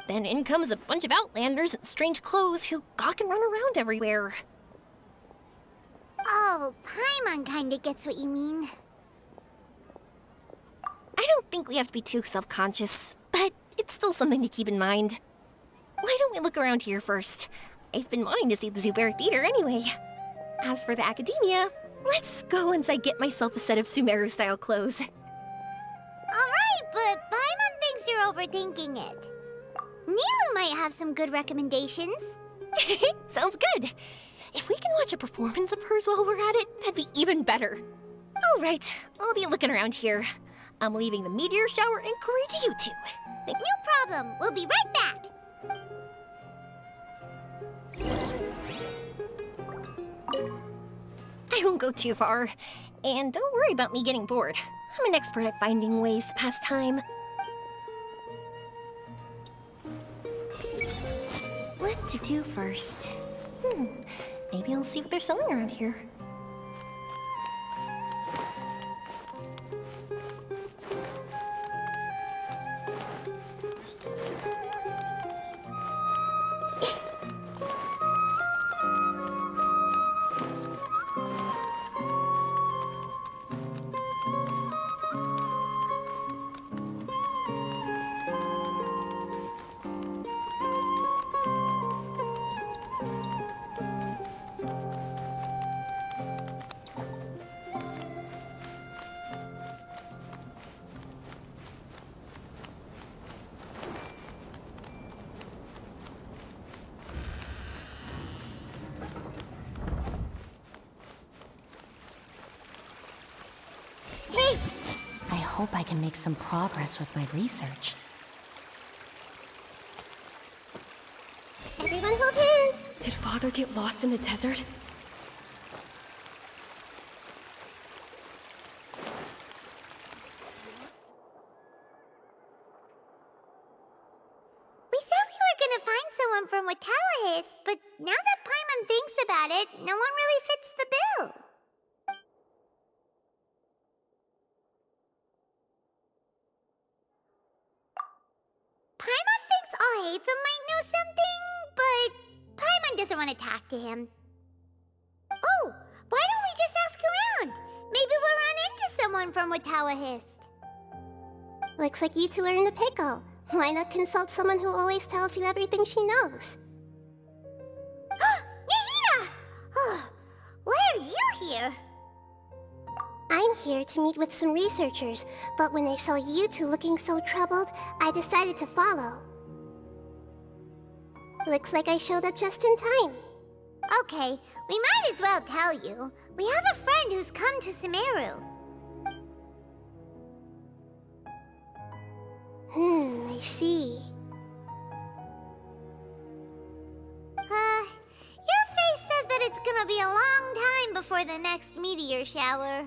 Then in comes a bunch of Outlanders in strange clothes who gawk and run around everywhere. Oh, Paimon kinda gets what you mean. I don't think we have to be too self-conscious, but it's still something to keep in mind. Why don't we look around here first? I've been wanting to see the Zubair Theater anyway. As for the Academia, let's go once I get myself a set of Sumeru-style clothes. Alright, but Paimon thinks you're overthinking it. Nilu might have some good recommendations. Sounds good. If we can watch a performance of hers while we're at it, that'd be even better. Alright, I'll be looking around here. I'm leaving the meteor shower inquiry to you two. No problem. We'll be right back. I won't go too far. And don't worry about me getting bored. I'm an expert at finding ways to pass time. What to do first? Maybe I'll see what they're selling around here. I hope I can make some progress with my research. Everyone hold hands! Did Father get lost in the desert? We said we were gonna find someone from Watawahist, but now that Paimon thinks about it, no one really fits the bill. Paimon thinks Alhaitham might know something, but Paimon doesn't want to talk to him. Oh, why don't we just ask around? Maybe we'll run into someone from Watawahist. Looks like you two are in the pickle. Why not consult someone who always tells you everything she knows? Nahida! Why are you here? I'm here to meet with some researchers, but when I saw you two looking so troubled, I decided to follow. Looks like I showed up just in time. Okay, we might as well tell you. We have a friend who's come to Sumeru. I see. Your face says that it's gonna be a long time before the next meteor shower.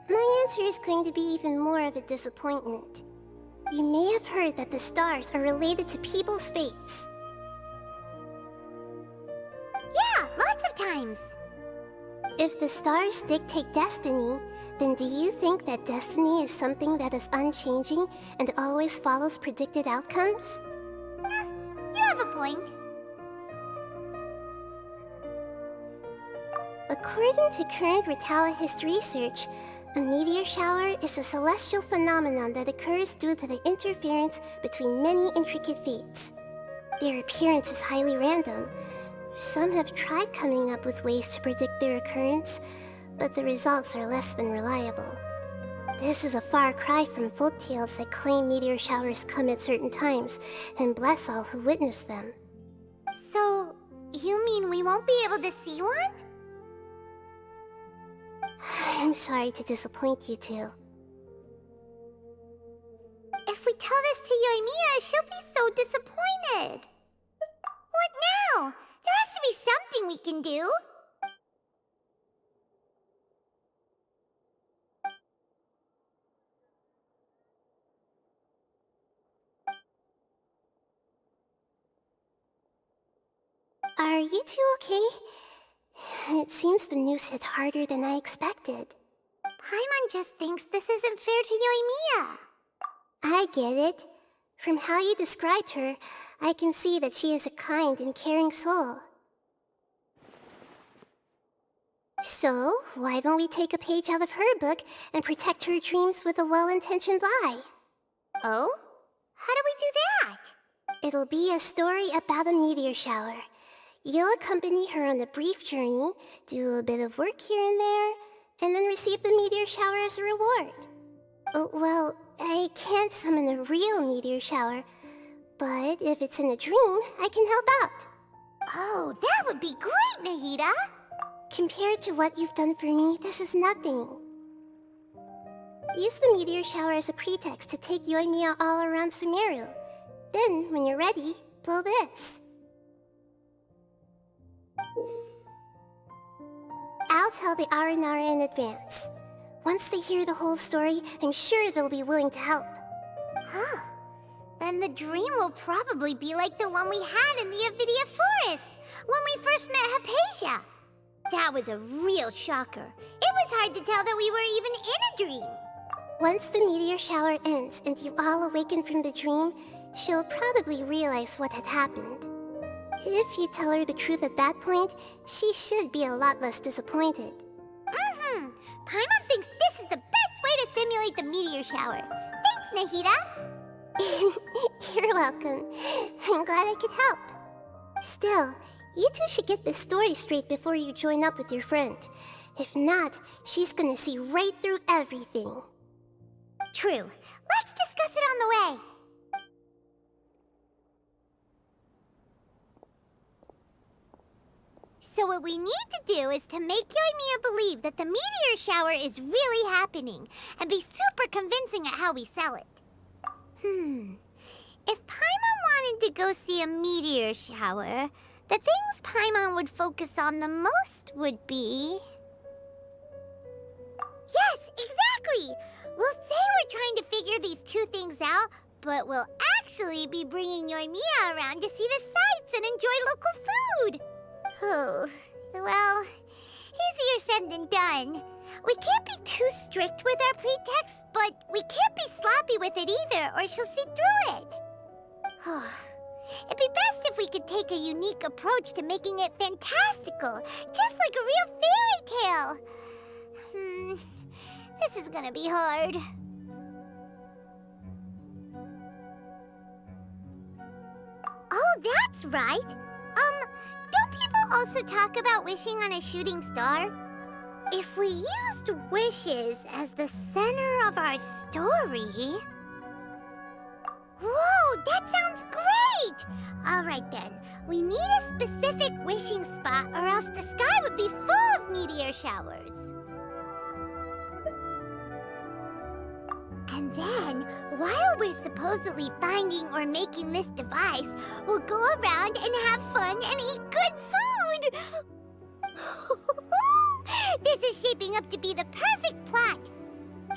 My answer is going to be even more of a disappointment. You may have heard that the stars are related to people's fates. Yeah, lots of times. If the stars dictate destiny, then do you think that destiny is something that is unchanging and always follows predicted outcomes? You have a point. According to current Ritalohist research, a meteor shower is a celestial phenomenon that occurs due to the interference between many intricate fates. Their appearance is highly random. Some have tried coming up with ways to predict their occurrence, but the results are less than reliable. This is a far cry from folktales that claim meteor showers come at certain times, and bless all who witness them. So, you mean we won't be able to see one? I'm sorry to disappoint you two. If we tell this to Yoimiya, she'll be so disappointed. What now? There has to be something we can do. Are you two okay? It seems the news hit harder than I expected. Paimon just thinks this isn't fair to Yoimiya. I get it. From how you described her, I can see that she is a kind and caring soul. So, why don't we take a page out of her book and protect her dreams with a well-intentioned lie? Oh? How do we do that? It'll be a story about a meteor shower. You'll accompany her on a brief journey, do a bit of work here and there, and then receive the meteor shower as a reward. Oh, well, I can't summon a real meteor shower, but if it's in a dream, I can help out. Oh, that would be great, Nahida! Compared to what you've done for me, this is nothing. Use the meteor shower as a pretext to take Yoimiya all around Sumeru. Then, when you're ready, blow this. I'll tell the Aranara in advance. Once they hear the whole story, I'm sure they'll be willing to help. Huh. Then the dream will probably be like the one we had in the Avidia Forest, when we first met Hypatia. That was a real shocker. It was hard to tell that we were even in a dream. Once the meteor shower ends and you all awaken from the dream, she'll probably realize what had happened. If you tell her the truth at that point, she should be a lot less disappointed. Paimon thinks this is the best way to simulate the meteor shower. Thanks, Nahida. You're welcome. I'm glad I could help. Still, you two should get this story straight before you join up with your friend. If not, she's gonna see right through everything. True. Let's discuss it on the way. So what we need to do is to make Yoimiya believe that the meteor shower is really happening, and be super convincing at how we sell it. If Paimon wanted to go see a meteor shower, the things Paimon would focus on the most would be... Yes, exactly! We'll say we're trying to figure these two things out, but we'll actually be bringing Yoimiya around to see the sights and enjoy local food! Oh, well, easier said than done. We can't be too strict with our pretext, but we can't be sloppy with it either, or she'll see through it. It'd be best if we could take a unique approach to making it fantastical, just like a real fairy tale. This is gonna be hard. that's right. Don't people also talk about wishing on a shooting star? If we used wishes as the center of our story... Whoa, that sounds great! Alright then, we need a specific wishing spot or else the sky would be full of meteor showers. And then, while we're supposedly finding or making this device, we'll go around and have fun and eat good food! This is shaping up to be the perfect plot!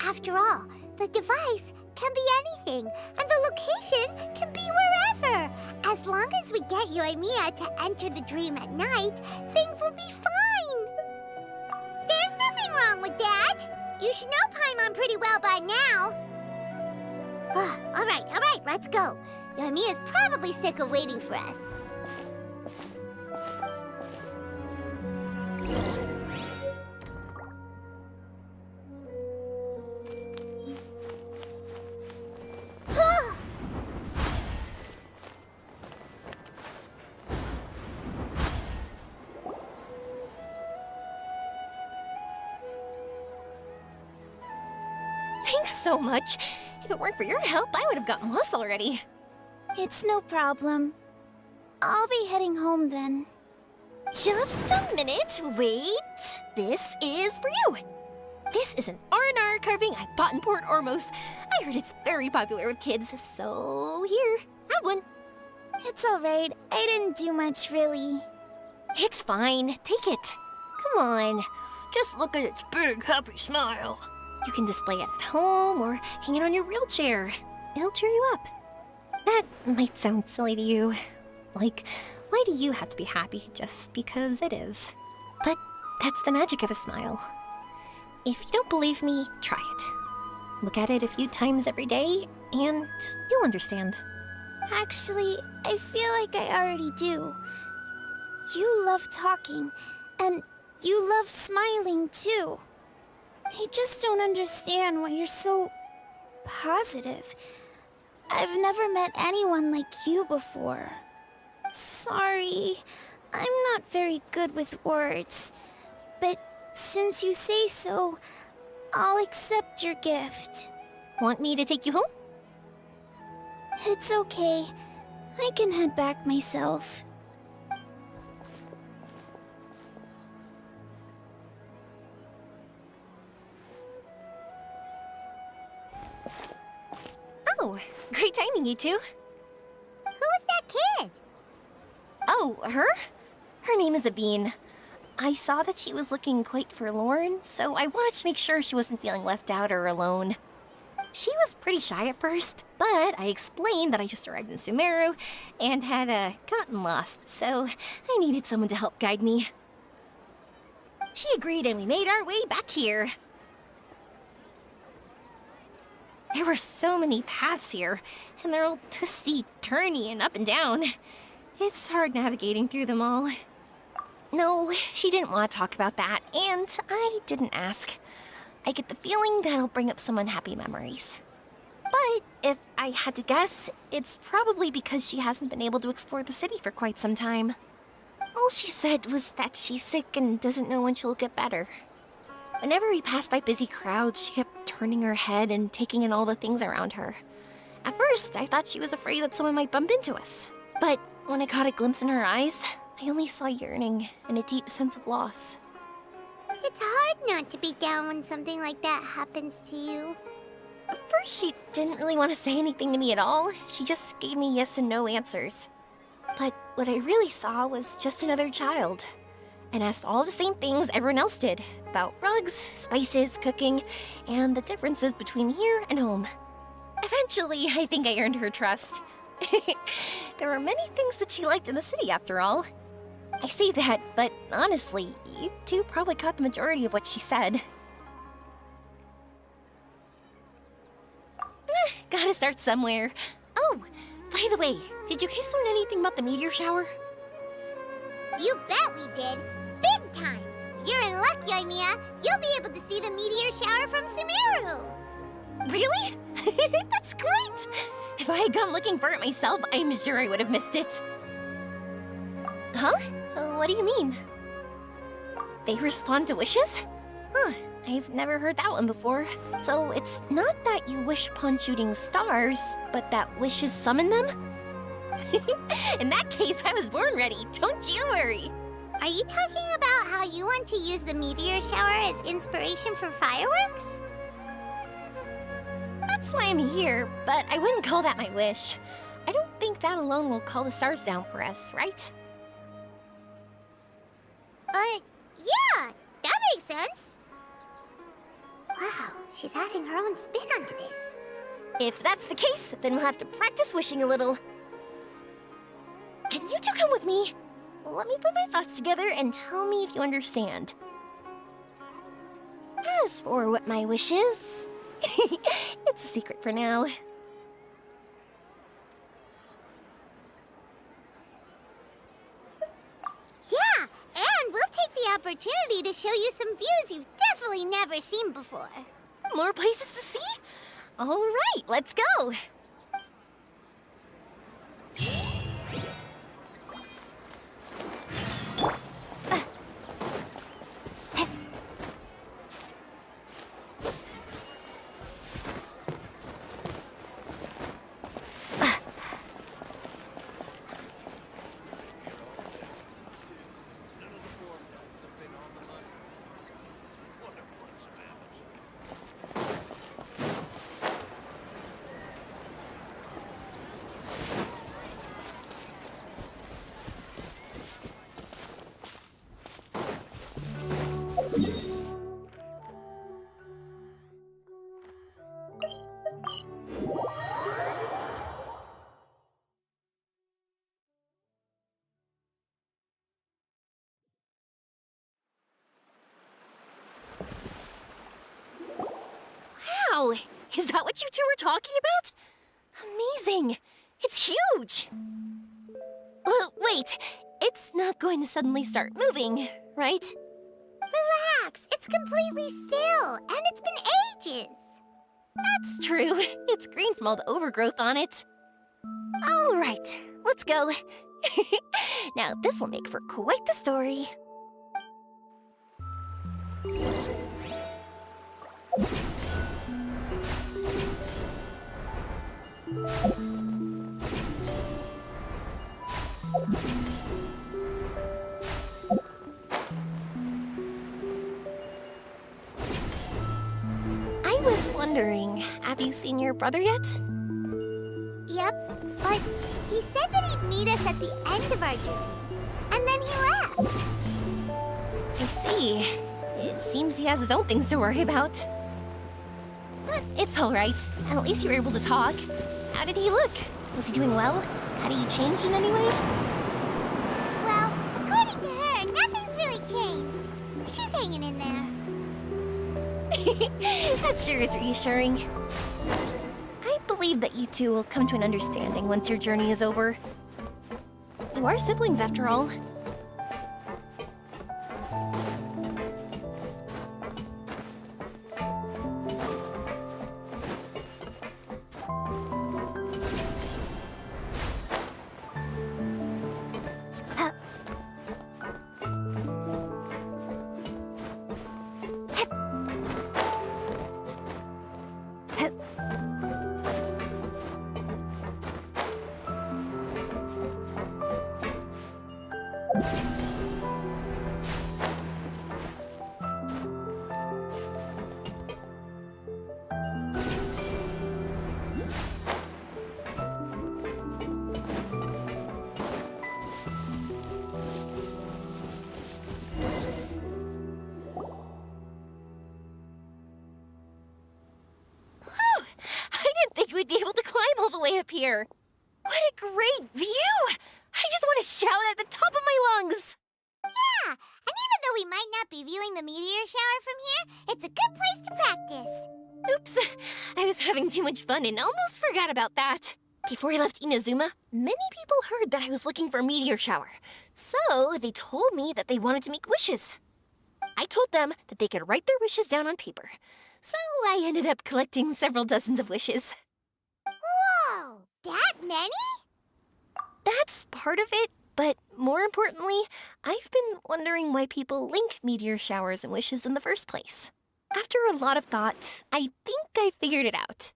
After all, the device can be anything, and the location can be wherever! As long as we get Yoimiya to enter the dream at night, things will be fine! There's nothing wrong with that! You should know Paimon pretty well by now! Alright, let's go. Yoimiya's probably sick of waiting for us. Thanks so much. If it weren't for your help, I would have gotten lost already. It's no problem. I'll be heading home then. Just a minute, wait. This is for you. This is an R&R carving I bought in Port Ormos. I heard it's very popular with kids, so here, have one. It's alright. I didn't do much, really. It's fine. Take it. Come on. Just look at its big, happy smile. You can display it at home or hang it on your wheelchair. It'll cheer you up. That might sound silly to you. Like, why do you have to be happy just because it is? But that's the magic of a smile. If you don't believe me, try it. Look at it a few times every day, and you'll understand. Actually, I feel like I already do. You love talking, and you love smiling too. I just don't understand why you're so positive. I've never met anyone like you before. Sorry, I'm not very good with words. But since you say so, I'll accept your gift. Want me to take you home? It's okay. I can head back myself. Oh, great timing, you two. Who was that kid? Oh, her? Her name is Abine. I saw that she was looking quite forlorn, so I wanted to make sure she wasn't feeling left out or alone. She was pretty shy at first, but I explained that I just arrived in Sumeru and had gotten lost, so I needed someone to help guide me. She agreed and we made our way back here. There were so many paths here, and they're all twisty, turny, and up and down. It's hard navigating through them all. No, she didn't want to talk about that, and I didn't ask. I get the feeling that'll bring up some unhappy memories. But if I had to guess, it's probably because she hasn't been able to explore the city for quite some time. All she said was that she's sick and doesn't know when she'll get better. Whenever we passed by busy crowds, she kept turning her head and taking in all the things around her. At first, I thought she was afraid that someone might bump into us. But when I caught a glimpse in her eyes, I only saw yearning and a deep sense of loss. It's hard not to be down when something like that happens to you. At first, she didn't really want to say anything to me at all. She just gave me yes and no answers. But what I really saw was just another child. And asked all the same things everyone else did, about rugs, spices, cooking, and the differences between here and home. Eventually, I think I earned her trust. There were many things that she liked in the city, after all. I say that, but honestly, you two probably caught the majority of what she said. Gotta start somewhere. Oh, by the way, did you guys learn anything about the meteor shower? You bet we did. Big time. You're in luck, Yoimiya. You'll be able to see the meteor shower from Sumeru. Really? That's great! If I had gone looking for it myself, I'm sure I would have missed it. Huh? What do you mean? They respond to wishes? Huh, I've never heard that one before. So it's not that you wish upon shooting stars, but that wishes summon them? In that case, I was born ready, don't you worry. Are you talking about how you want to use the meteor shower as inspiration for fireworks? That's why I'm here, but I wouldn't call that my wish. I don't think that alone will call the stars down for us, right? Yeah, that makes sense. Wow, she's adding her own spin onto this. If that's the case, then we'll have to practice wishing a little. Can you two come with me? Let me put my thoughts together and tell me if you understand. As for what my wish is, it's a secret for now. Yeah, and we'll take the opportunity to show you some views you've definitely never seen before. More places to see? All right, let's go. Wow! Is that what you two were talking about? Amazing! It's huge! Wait, it's not going to suddenly start moving, right? Relax, it's completely still, and it's been ages. That's true. It's green from all the overgrowth on it. All right, let's go. Now this will make for quite the story. I was wondering, have you seen your brother yet? Yep, but he said that he'd meet us at the end of our journey, and then he left. I see. It seems he has his own things to worry about. But it's all right. At least you were able to talk. How did he look? Was he doing well? Had he changed in any way? Well, according to her, nothing's really changed. She's hanging in there. That sure is reassuring. I believe that you two will come to an understanding once your journey is over. You are siblings, after all. We'd be able to climb all the way up here. What a great view! I just want to shout at the top of my lungs! Yeah, and even though we might not be viewing the meteor shower from here, it's a good place to practice. Oops, I was having too much fun and almost forgot about that. Before I left Inazuma, many people heard that I was looking for a meteor shower. So they told me that they wanted to make wishes. I told them that they could write their wishes down on paper. So I ended up collecting several dozens of wishes. Whoa, that many? That's part of it, But more importantly, I've been wondering why people link meteor showers and wishes in the first place. After a lot of thought, I think I figured it out.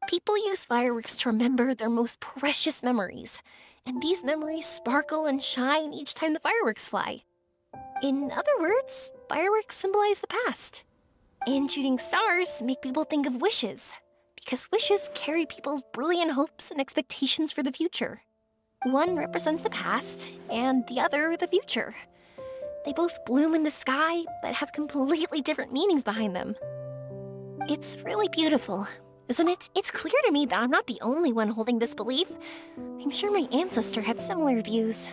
People use fireworks to remember their most precious memories, and these memories sparkle and shine each time the fireworks fly. In other words, fireworks symbolize the past. And shooting stars make people think of wishes, because wishes carry people's brilliant hopes and expectations for the future. One represents the past, and the other the future. They both bloom in the sky, but have completely different meanings behind them. It's really beautiful, isn't it? It's clear to me that I'm not the only one holding this belief. I'm sure my ancestor had similar views.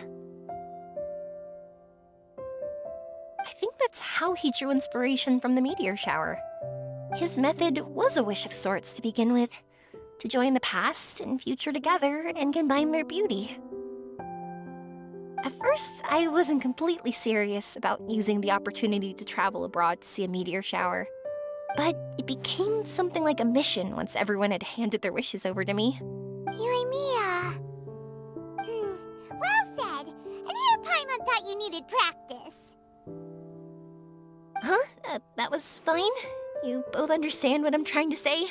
I think that's how he drew inspiration from the meteor shower. His method was a wish of sorts to begin with, to join the past and future together and combine their beauty. At first, I wasn't completely serious about using the opportunity to travel abroad to see a meteor shower. But it became something like a mission once everyone had handed their wishes over to me. Yu-Peng. Well said. And here Paimon thought you needed practice. Huh? That was fine? You both understand what I'm trying to say?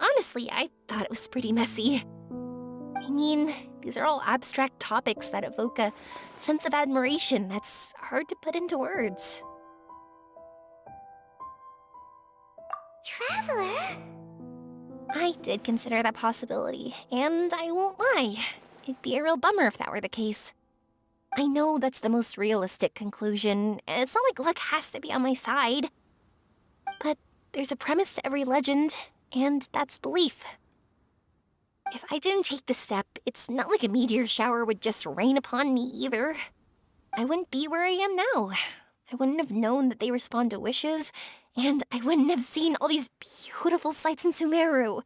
Honestly, I thought it was pretty messy. I mean, these are all abstract topics that evoke a sense of admiration that's hard to put into words. Traveler? I did consider that possibility, and I won't lie. It'd be a real bummer if that were the case. I know that's the most realistic conclusion, and it's not like luck has to be on my side. But there's a premise to every legend, and that's belief. If I didn't take this step, it's not like a meteor shower would just rain upon me either. I wouldn't be where I am now. I wouldn't have known that they respond to wishes, and I wouldn't have seen all these beautiful sights in Sumeru.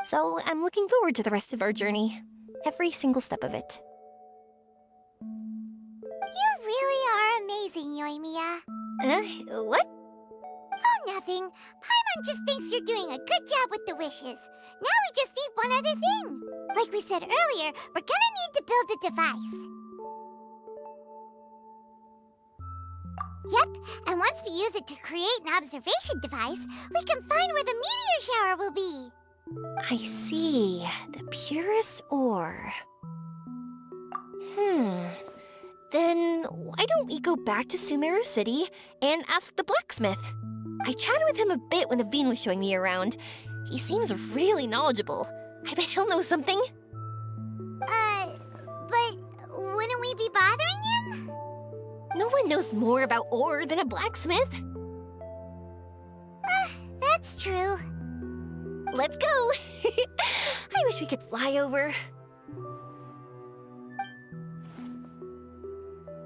So I'm looking forward to the rest of our journey. Every single step of it. You really are amazing, Yoimiya. What? Oh, nothing. Paimon just thinks you're doing a good job with the wishes. Now we just need one other thing. Like we said earlier, we're gonna need to build a device. Yep, and once we use it to create an observation device, we can find where the meteor shower will be. I see. The purest ore. Then why don't we go back to Sumeru City and ask the blacksmith? I chatted with him a bit when Aveen was showing me around. He seems really knowledgeable. I bet he'll know something. But wouldn't we be bothering him? No one knows more about ore than a blacksmith. That's true. Let's go! I wish we could fly over.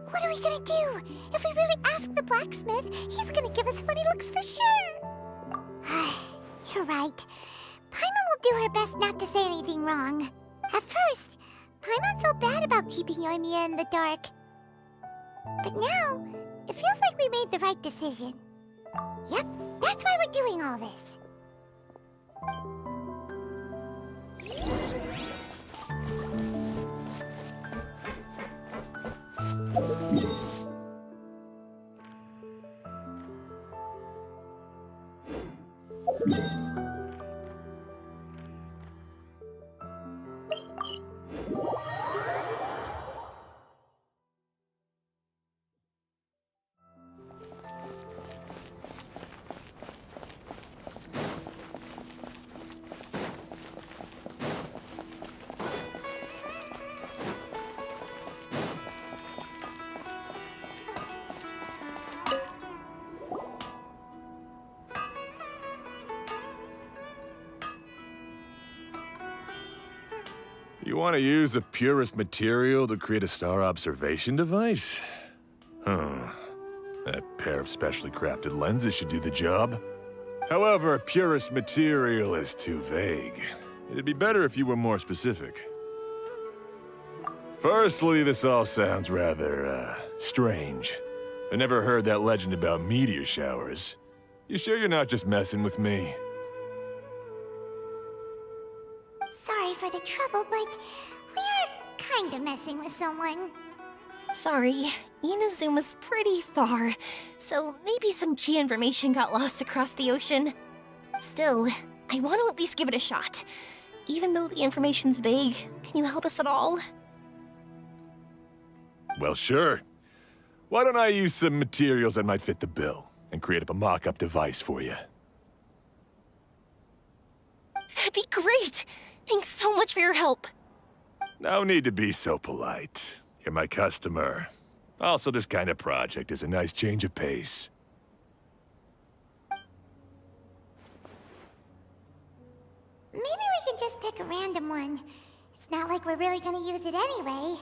What are we gonna do? If we really ask the blacksmith, he's gonna give us funny looks for sure. You're right. Paimon will do her best not to say anything wrong. At first, Paimon felt bad about keeping Yoimiya in the dark. But now, it feels like we made the right decision. Yep, that's why we're doing all this. You want to use the purest material to create a star observation device? That pair of specially crafted lenses should do the job. However, purest material is too vague. It'd be better if you were more specific. Firstly, this all sounds rather, strange. I never heard that legend about meteor showers. You sure you're not just messing with me? Sorry for the trouble, but we are kinda messing with someone. Sorry, Inazuma's pretty far, so maybe some key information got lost across the ocean. Still, I want to at least give it a shot. Even though the information's vague, can you help us at all? Well, sure. Why don't I use some materials that might fit the bill and create up a mock-up device for you? That'd be great! Thanks so much for your help. No need to be so polite. You're my customer. Also, this kind of project is a nice change of pace. Maybe we can just pick a random one. It's not like we're really gonna use it anyway.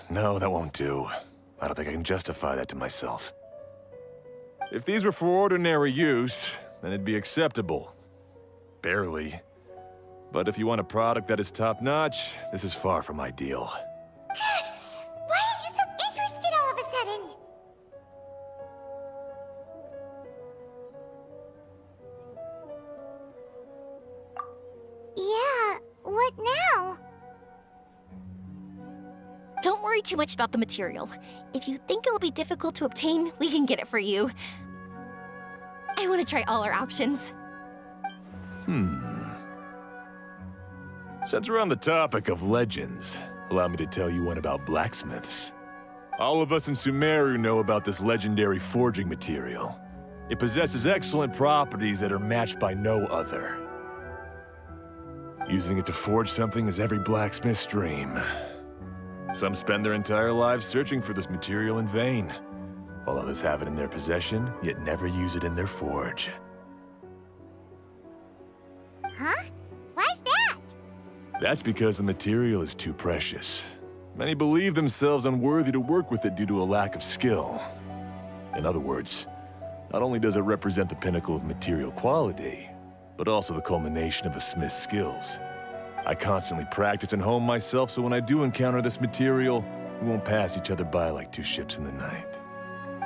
No, that won't do. I don't think I can justify that to myself. If these were for ordinary use, then it'd be acceptable. Barely. But if you want a product that is top-notch, this is far from ideal. Why are you so interested all of a sudden? Yeah, what now? Don't worry too much about the material. If you think it'll be difficult to obtain, we can get it for you. I want to try all our options. Since we're on the topic of legends, allow me to tell you one about blacksmiths. All of us in Sumeru know about this legendary forging material. It possesses excellent properties that are matched by no other. Using it to forge something is every blacksmith's dream. Some spend their entire lives searching for this material in vain, while others have it in their possession, yet never use it in their forge. Huh? Why's that? That's because the material is too precious. Many believe themselves unworthy to work with it due to a lack of skill. In other words, not only does it represent the pinnacle of material quality, but also the culmination of a smith's skills. I constantly practice and hone myself, so when I do encounter this material, we won't pass each other by like two ships in the night.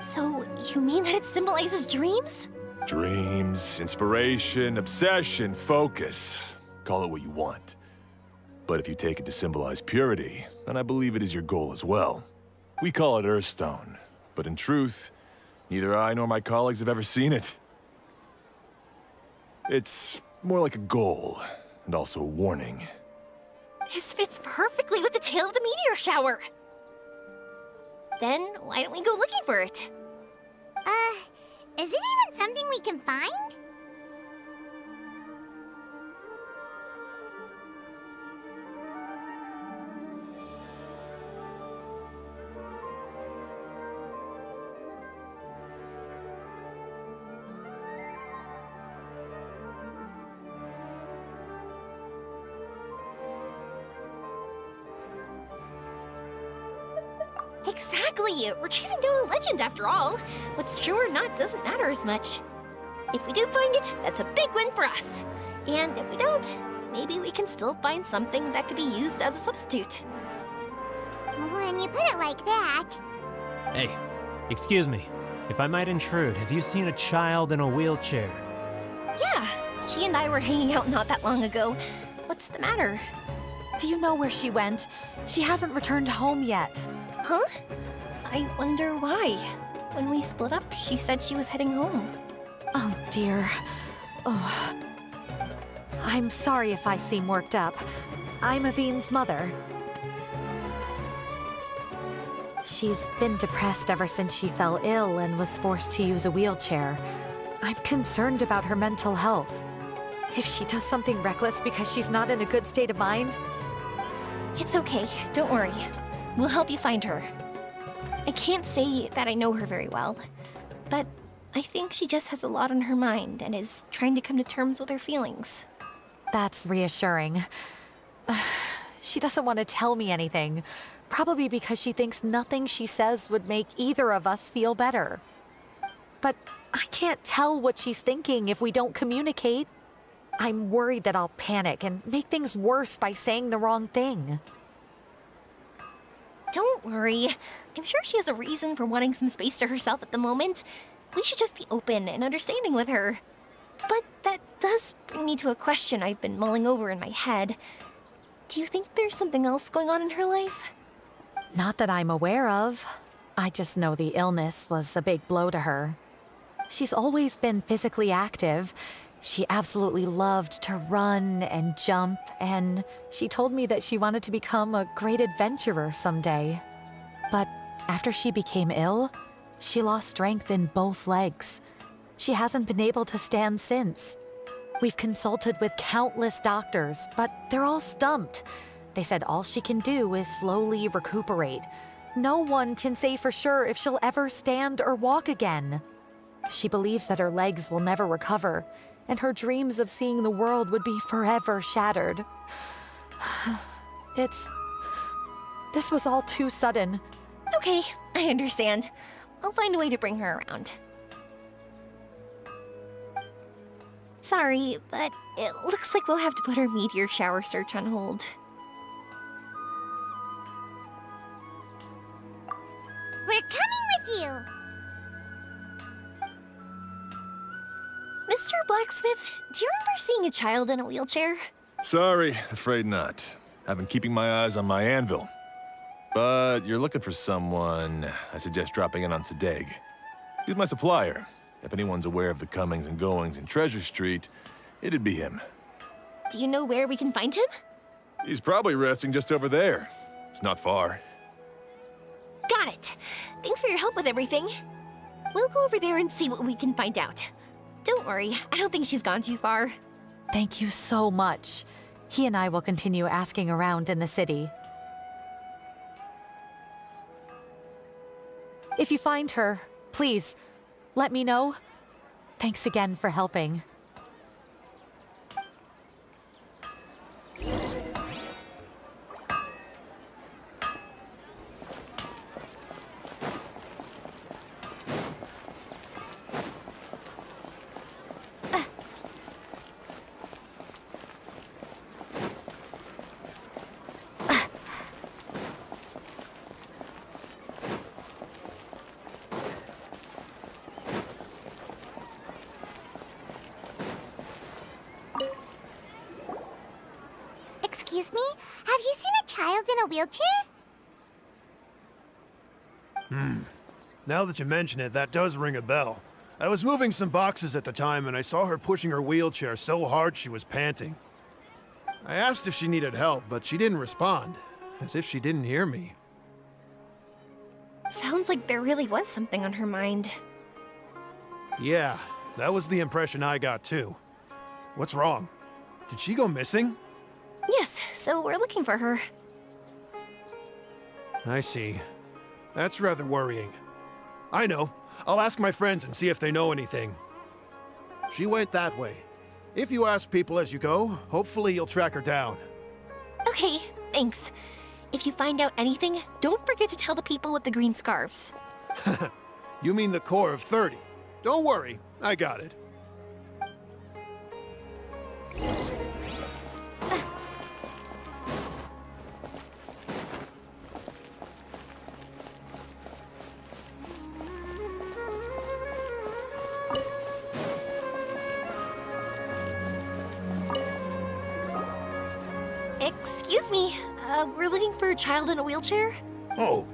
So, you mean that it symbolizes dreams? Dreams, inspiration, obsession, focus. Call it what you want. But if you take it to symbolize purity, then I believe it is your goal as well. We call it Earthstone, but in truth, neither I nor my colleagues have ever seen it. It's more like a goal, and also a warning. This fits perfectly with the tale of the meteor shower. Then, why don't we go looking for it? Is it even something we can find? Exactly! We're chasing down a legend after all. What's true or not doesn't matter as much. If we do find it, that's a big win for us. And if we don't, maybe we can still find something that could be used as a substitute. When you put it like that... Hey, excuse me. If I might intrude, have you seen a child in a wheelchair? Yeah, she and I were hanging out not that long ago. What's the matter? Do you know where she went? She hasn't returned home yet. Huh? I wonder why. When we split up, she said she was heading home. Oh, dear. Oh. I'm sorry if I seem worked up. I'm Avine's mother. She's been depressed ever since she fell ill and was forced to use a wheelchair. I'm concerned about her mental health. If she does something reckless because she's not in a good state of mind... It's okay, don't worry. We'll help you find her. I can't say that I know her very well, but I think she just has a lot on her mind and is trying to come to terms with her feelings. That's reassuring. She doesn't want to tell me anything, probably because she thinks nothing she says would make either of us feel better. But I can't tell what she's thinking if we don't communicate. I'm worried that I'll panic and make things worse by saying the wrong thing. Don't worry. I'm sure she has a reason for wanting some space to herself at the moment. We should just be open and understanding with her. But that does bring me to a question I've been mulling over in my head. Do you think there's something else going on in her life? Not that I'm aware of. I just know the illness was a big blow to her. She's always been physically active. She absolutely loved to run and jump, and she told me that she wanted to become a great adventurer someday. But after she became ill, she lost strength in both legs. She hasn't been able to stand since. We've consulted with countless doctors, but they're all stumped. They said all she can do is slowly recuperate. No one can say for sure if she'll ever stand or walk again. She believes that her legs will never recover, and her dreams of seeing the world would be forever shattered. This was all too sudden. Okay, I understand. I'll find a way to bring her around. Sorry, but it looks like we'll have to put our meteor shower search on hold. We're coming with you! Mr. Blacksmith, do you remember seeing a child in a wheelchair? Sorry, afraid not. I've been keeping my eyes on my anvil. But you're looking for someone, I suggest dropping in on Sadeg. He's my supplier. If anyone's aware of the comings and goings in Treasure Street, it'd be him. Do you know where we can find him? He's probably resting just over there. It's not far. Got it. Thanks for your help with everything. We'll go over there and see what we can find out. Don't worry, I don't think she's gone too far. Thank you so much. He and I will continue asking around in the city. If you find her, please, let me know. Thanks again for helping. Excuse me? Have you seen a child in a wheelchair? Now that you mention it, that does ring a bell. I was moving some boxes at the time and I saw her pushing her wheelchair so hard she was panting. I asked if she needed help, but she didn't respond, as if she didn't hear me. Sounds like there really was something on her mind. Yeah, that was the impression I got too. What's wrong? Did she go missing? Yes, so we're looking for her. I see. That's rather worrying. I know. I'll ask my friends and see if they know anything. She went that way. If you ask people as you go, hopefully you'll track her down. Okay, thanks. If you find out anything, don't forget to tell the people with the green scarves. You mean the core of 30. Don't worry, I got it. Excuse me, we're looking for a child in a wheelchair? Oh,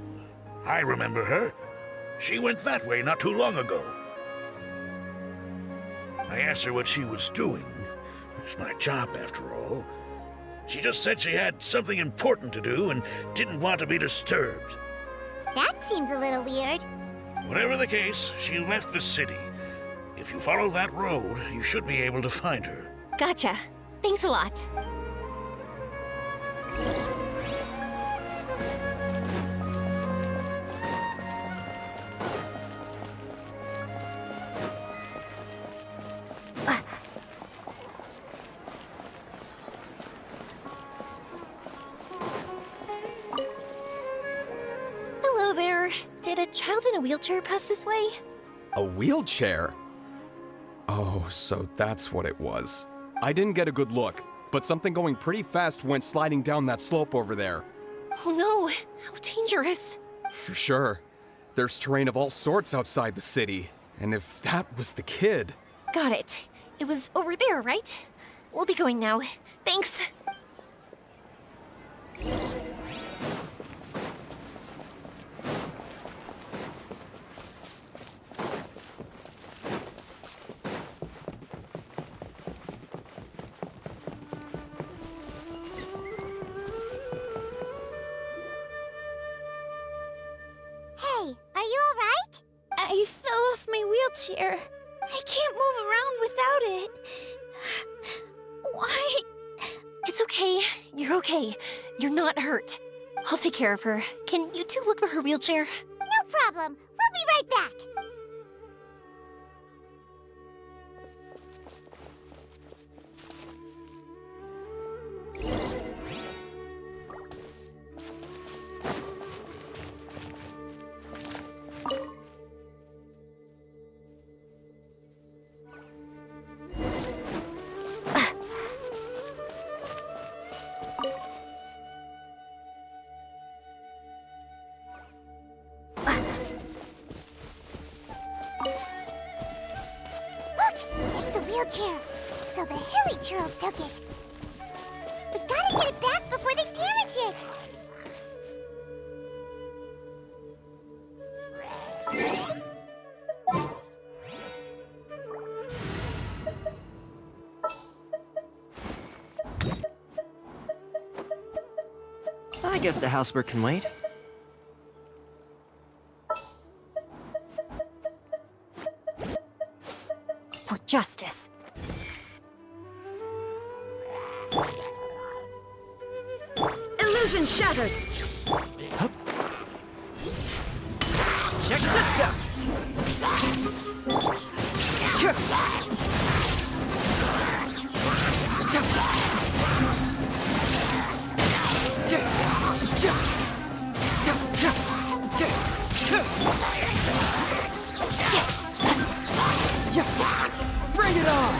I remember her. She went that way not too long ago. I asked her what she was doing. It's my job, after all. She just said she had something important to do and didn't want to be disturbed. That seems a little weird. Whatever the case, she left the city. If you follow that road, you should be able to find her. Gotcha. Thanks a lot. Hello there. Did a child in a wheelchair pass this way? A wheelchair? Oh, so that's what it was. I didn't get a good look, but something going pretty fast went sliding down that slope over there. Oh no, how dangerous. For sure. There's terrain of all sorts outside the city, and if that was the kid... Got it. It was over there, right? We'll be going now. Thanks. Hey, are you alright? I fell off my wheelchair. I can't move around without it. Why? It's okay. You're okay. You're not hurt. I'll take care of her. Can you two look for her wheelchair? No problem. We'll be right back. Wheelchair. So the hilly churls took it. We gotta get it back before they damage it. I guess the housework can wait. For justice. Illusion shattered! Hup. Check this out! Bring it on!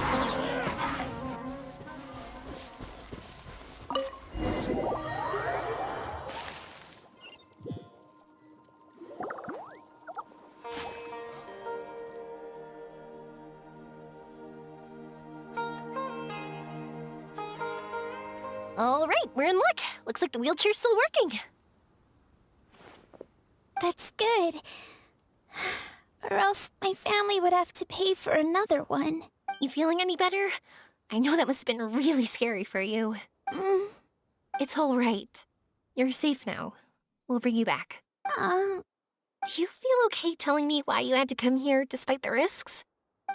All right, we're in luck. Looks like the wheelchair's still working. That's good. Or else my family would have to pay for another one. You feeling any better? I know that must have been really scary for you. It's all right. You're safe now. We'll bring you back. Do you feel okay telling me why you had to come here despite the risks?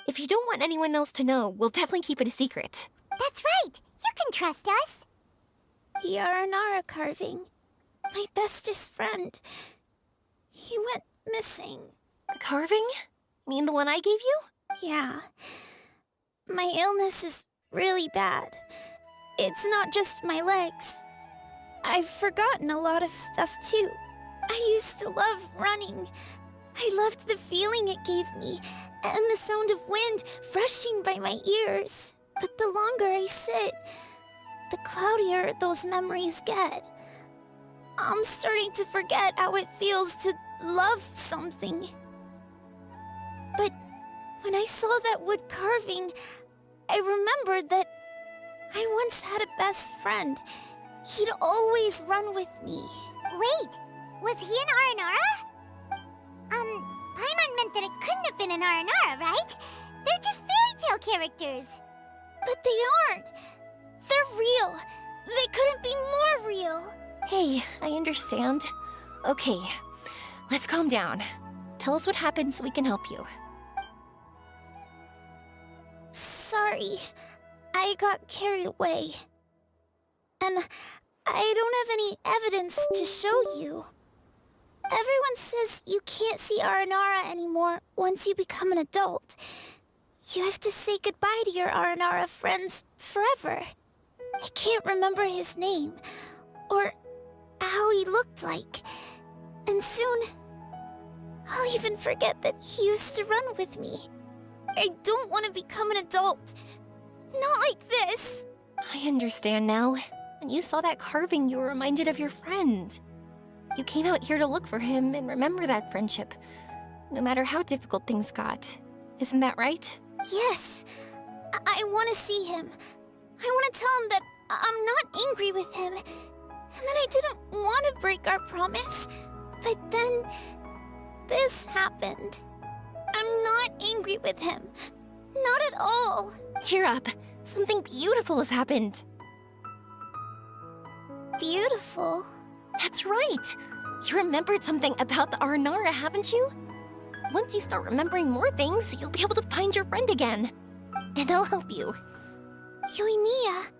If you don't want anyone else to know, we'll definitely keep it a secret. That's right. You can trust us. The Aranara carving. My bestest friend. He went missing. The carving? You mean the one I gave you? Yeah. My illness is really bad. It's not just my legs. I've forgotten a lot of stuff too. I used to love running. I loved the feeling it gave me, and the sound of wind rushing by my ears. But the longer I sit, the cloudier those memories get. I'm starting to forget how it feels to love something. But when I saw that wood carving, I remembered that I once had a best friend. He'd always run with me. Wait, was he an Aranara? Paimon meant that it couldn't have been an Aranara, right? They're just fairy tale characters. But they aren't. They're real. They couldn't be more real. Hey, I understand. Okay, let's calm down. Tell us what happened so we can help you. Sorry, I got carried away. And I don't have any evidence to show you. Everyone says you can't see Aranara anymore once you become an adult. You have to say goodbye to your Aranara friends forever. I can't remember his name, or how he looked like. And soon, I'll even forget that he used to run with me. I don't want to become an adult. Not like this. I understand now. When you saw that carving, you were reminded of your friend. You came out here to look for him and remember that friendship, no matter how difficult things got. Isn't that right? Yes. I want to see him. I want to tell him that I'm not angry with him, and that I didn't want to break our promise. But then this happened. I'm not angry with him. Not at all. Cheer up. Something beautiful has happened. Beautiful? That's right. You remembered something about the Aranara, haven't you? Once you start remembering more things, you'll be able to find your friend again. And I'll help you. Yoimiya,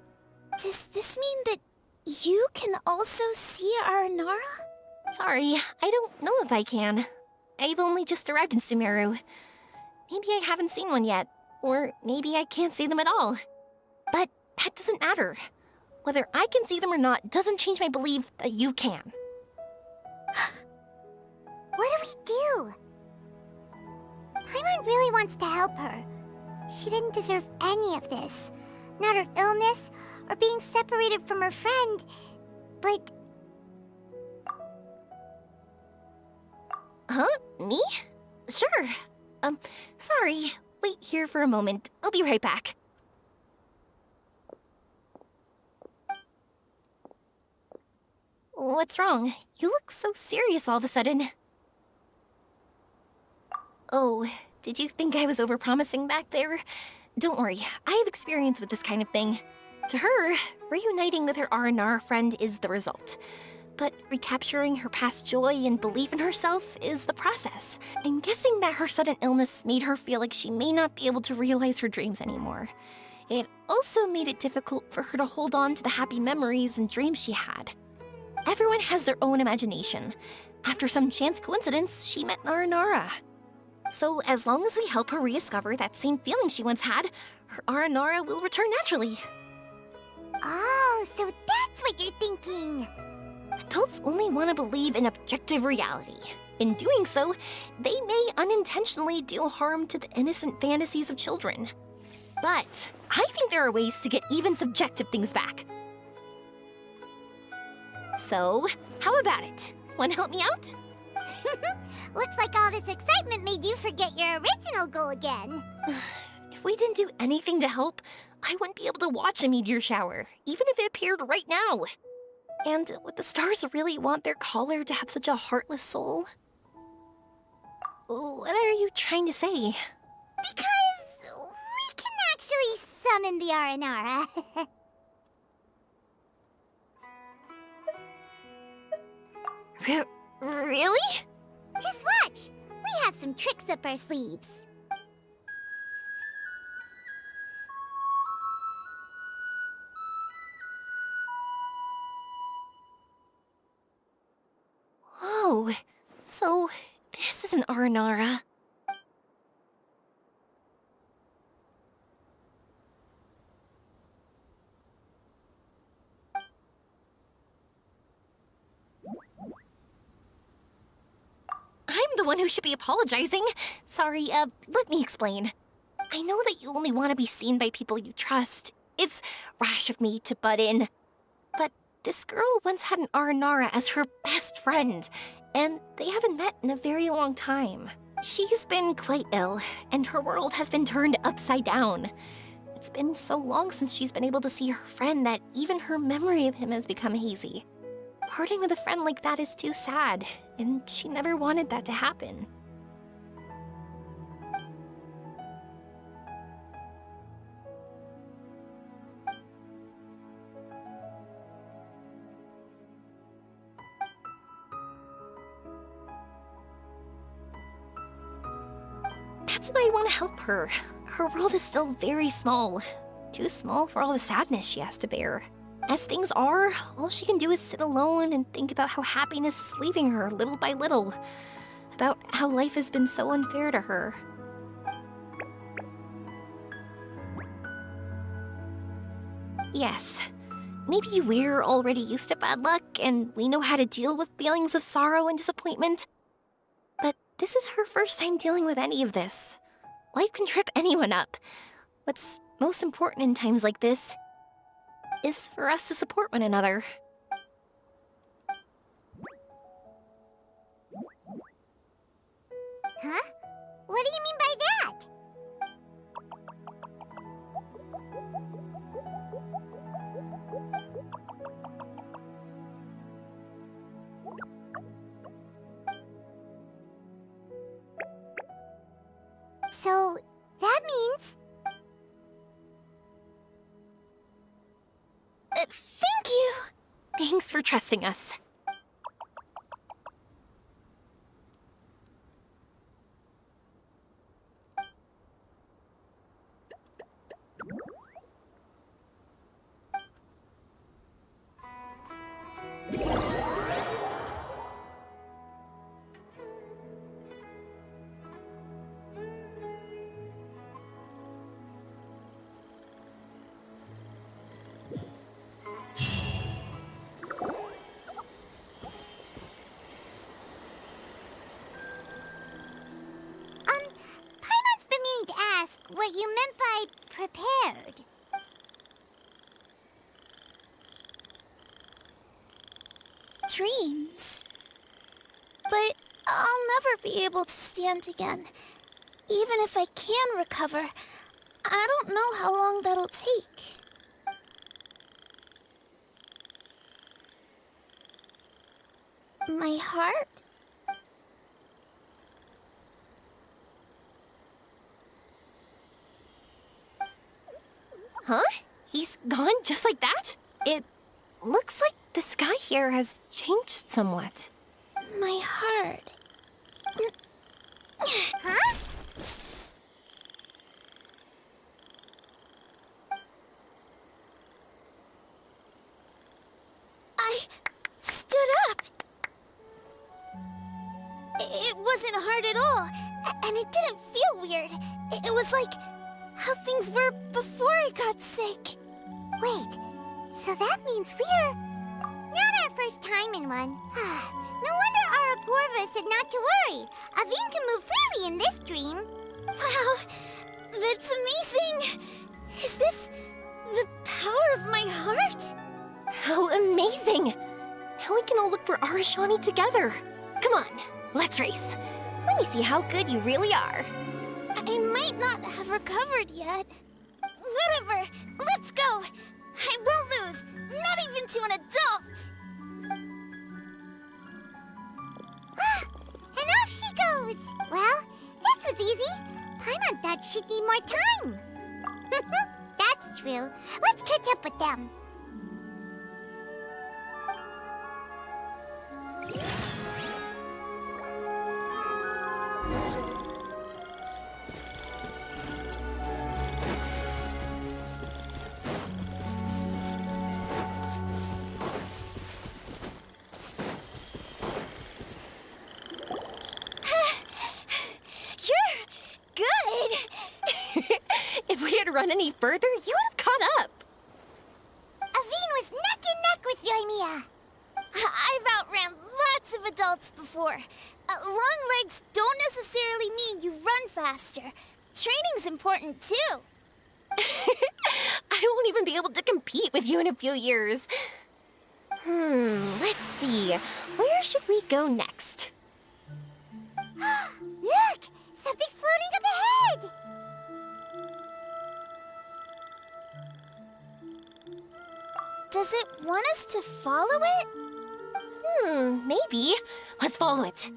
does this mean that you can also see Aranara? Sorry, I don't know if I can. I've only just arrived in Sumeru. Maybe I haven't seen one yet, or maybe I can't see them at all. But that doesn't matter. Whether I can see them or not doesn't change my belief that you can. What do we do? Paimon really wants to help her. She didn't deserve any of this. Not her illness, or being separated from her friend, but... Huh? Me? Sure. Sorry. Wait here for a moment. I'll be right back. What's wrong? You look so serious all of a sudden. Oh, did you think I was overpromising back there? Don't worry, I have experience with this kind of thing. To her, reuniting with her Aranara friend is the result. But recapturing her past joy and belief in herself is the process. I'm guessing that her sudden illness made her feel like she may not be able to realize her dreams anymore. It also made it difficult for her to hold on to the happy memories and dreams she had. Everyone has their own imagination. After some chance coincidence, she met Aranara. So as long as we help her rediscover that same feeling she once had, her Aranara will return naturally. Oh, so that's what you're thinking! Adults only want to believe in objective reality. In doing so, they may unintentionally do harm to the innocent fantasies of children. But I think there are ways to get even subjective things back. So, how about it? Want to help me out? Looks like all this excitement made you forget your original goal again. If we didn't do anything to help, I wouldn't be able to watch a meteor shower, even if it appeared right now. And would the stars really want their caller to have such a heartless soul? What are you trying to say? Because we can actually summon the Aranara. Really? Just watch! We have some tricks up our sleeves. Whoa, so this is an Aranara. I'm the one who should be apologizing. Sorry, let me explain. I know that you only want to be seen by people you trust. It's rash of me to butt in. But this girl once had an Aranara as her best friend, and they haven't met in a very long time. She's been quite ill, and her world has been turned upside down. It's been so long since she's been able to see her friend that even her memory of him has become hazy. Parting with a friend like that is too sad, and she never wanted that to happen. That's why I want to help her. Her world is still very small. Too small for all the sadness she has to bear. As things are, all she can do is sit alone and think about how happiness is leaving her little by little. About how life has been so unfair to her. Yes, maybe we're already used to bad luck and we know how to deal with feelings of sorrow and disappointment. But this is her first time dealing with any of this. Life can trip anyone up. What's most important in times like this is for us to support one another. Huh? What do you mean by that? So, that means... Thank you! Thanks for trusting us. Paimon's been meaning to ask what you meant by prepared. Dreams. But I'll never be able to stand again. Even if I can recover, I don't know how long that'll take. My heart? Huh? He's gone just like that? It looks like the sky here has changed somewhat. My heart. Huh? I stood up. It wasn't hard at all, and it didn't feel weird. It was like how things were before I got sick. Wait, so that means we're... not our first time in one. No wonder Araporva said not to worry. Aveen can move freely in this dream. Wow, that's amazing. Is this the power of my heart? How amazing! Now we can all look for Arashani together. Come on, let's race. Let me see how good you really are. I might not have recovered yet. Whatever, let's go. I won't lose, not even to an adult. And off she goes. Well, this was easy. Paimon thought she'd need more time. That's true. Let's catch up with them. If we had run any further, you would have caught up. Aveen was neck and neck with Yoimiya. I've outran lots of adults before. Long legs don't necessarily mean you run faster. Training's important too. I won't even be able to compete with you in a few years. Let's see. Where should we go next? Look! Something's floating up ahead! Does it want us to follow it? Maybe. Let's follow it.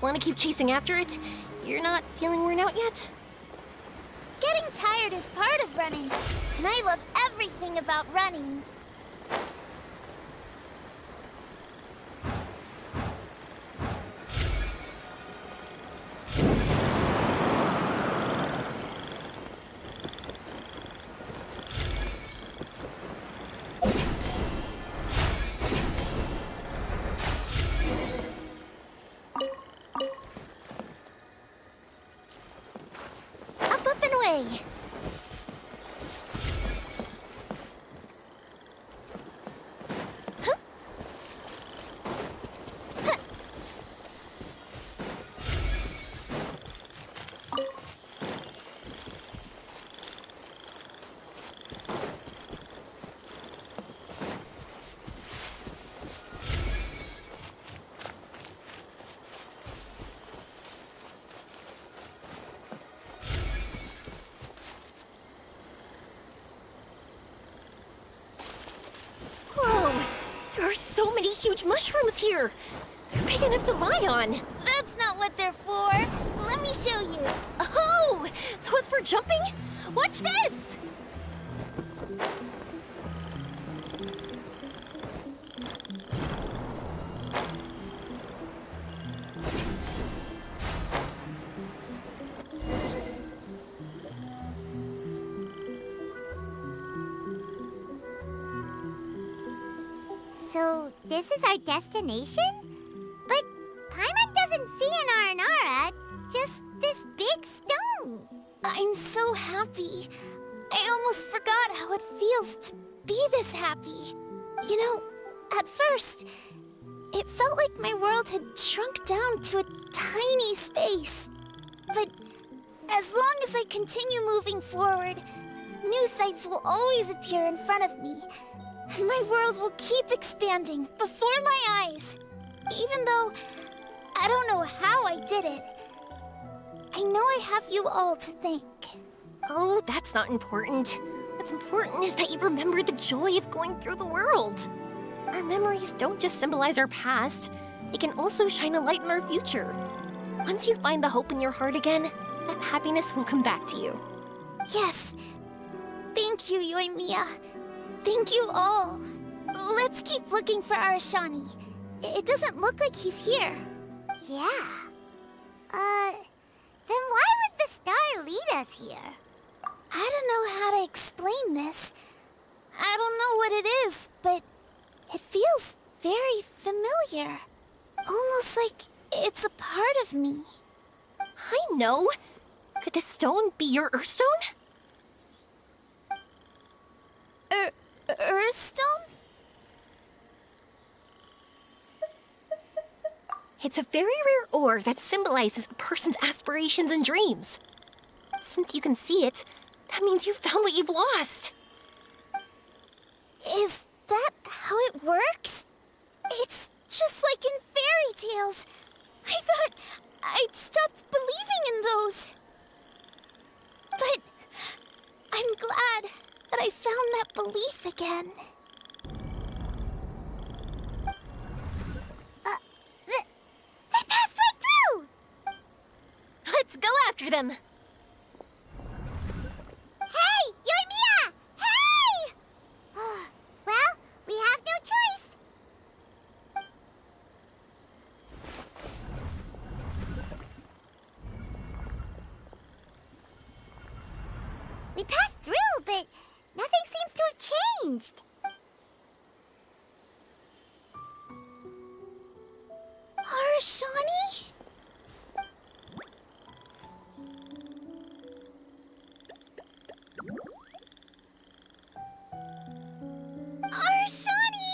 Want to keep chasing after it? You're not feeling worn out yet? Getting tired is part of running, and I love everything about running. Up way. So many huge mushrooms here! They're big enough to lie on! That's not what they're for! Let me show you! Oh! So it's for jumping? Watch this! So, this is our destination? But Paimon doesn't see an Aranara, just this big stone. I'm so happy. I almost forgot how it feels to be this happy. You know, at first, it felt like my world had shrunk down to a tiny space. But as long as I continue moving forward, new sights will always appear in front of me. And my world will keep expanding before my eyes. Even though I don't know how I did it, I know I have you all to thank. Oh, that's not important. What's important is that you remember the joy of going through the world. Our memories don't just symbolize our past, they can also shine a light in our future. Once you find the hope in your heart again, that happiness will come back to you. Yes. Thank you, Yoimiya. Thank you all. Let's keep looking for Arashani. It doesn't look like he's here. Yeah. Then why would the star lead us here? I don't know how to explain this. I don't know what it is, but it feels very familiar. Almost like it's a part of me. I know. Could this stone be your Earthstone? Earthstone? It's a very rare ore that symbolizes a person's aspirations and dreams. Since you can see it, that means you found what you've lost. Is that how it works? It's just like in fairy tales. I thought I'd stopped believing in those. But I'm glad that I found that belief again. They passed right through! Let's go after them! Hey! Yoimiya! Hey! Well, we have no choice. We passed through, but nothing seems to have changed. Arashani? Arashani!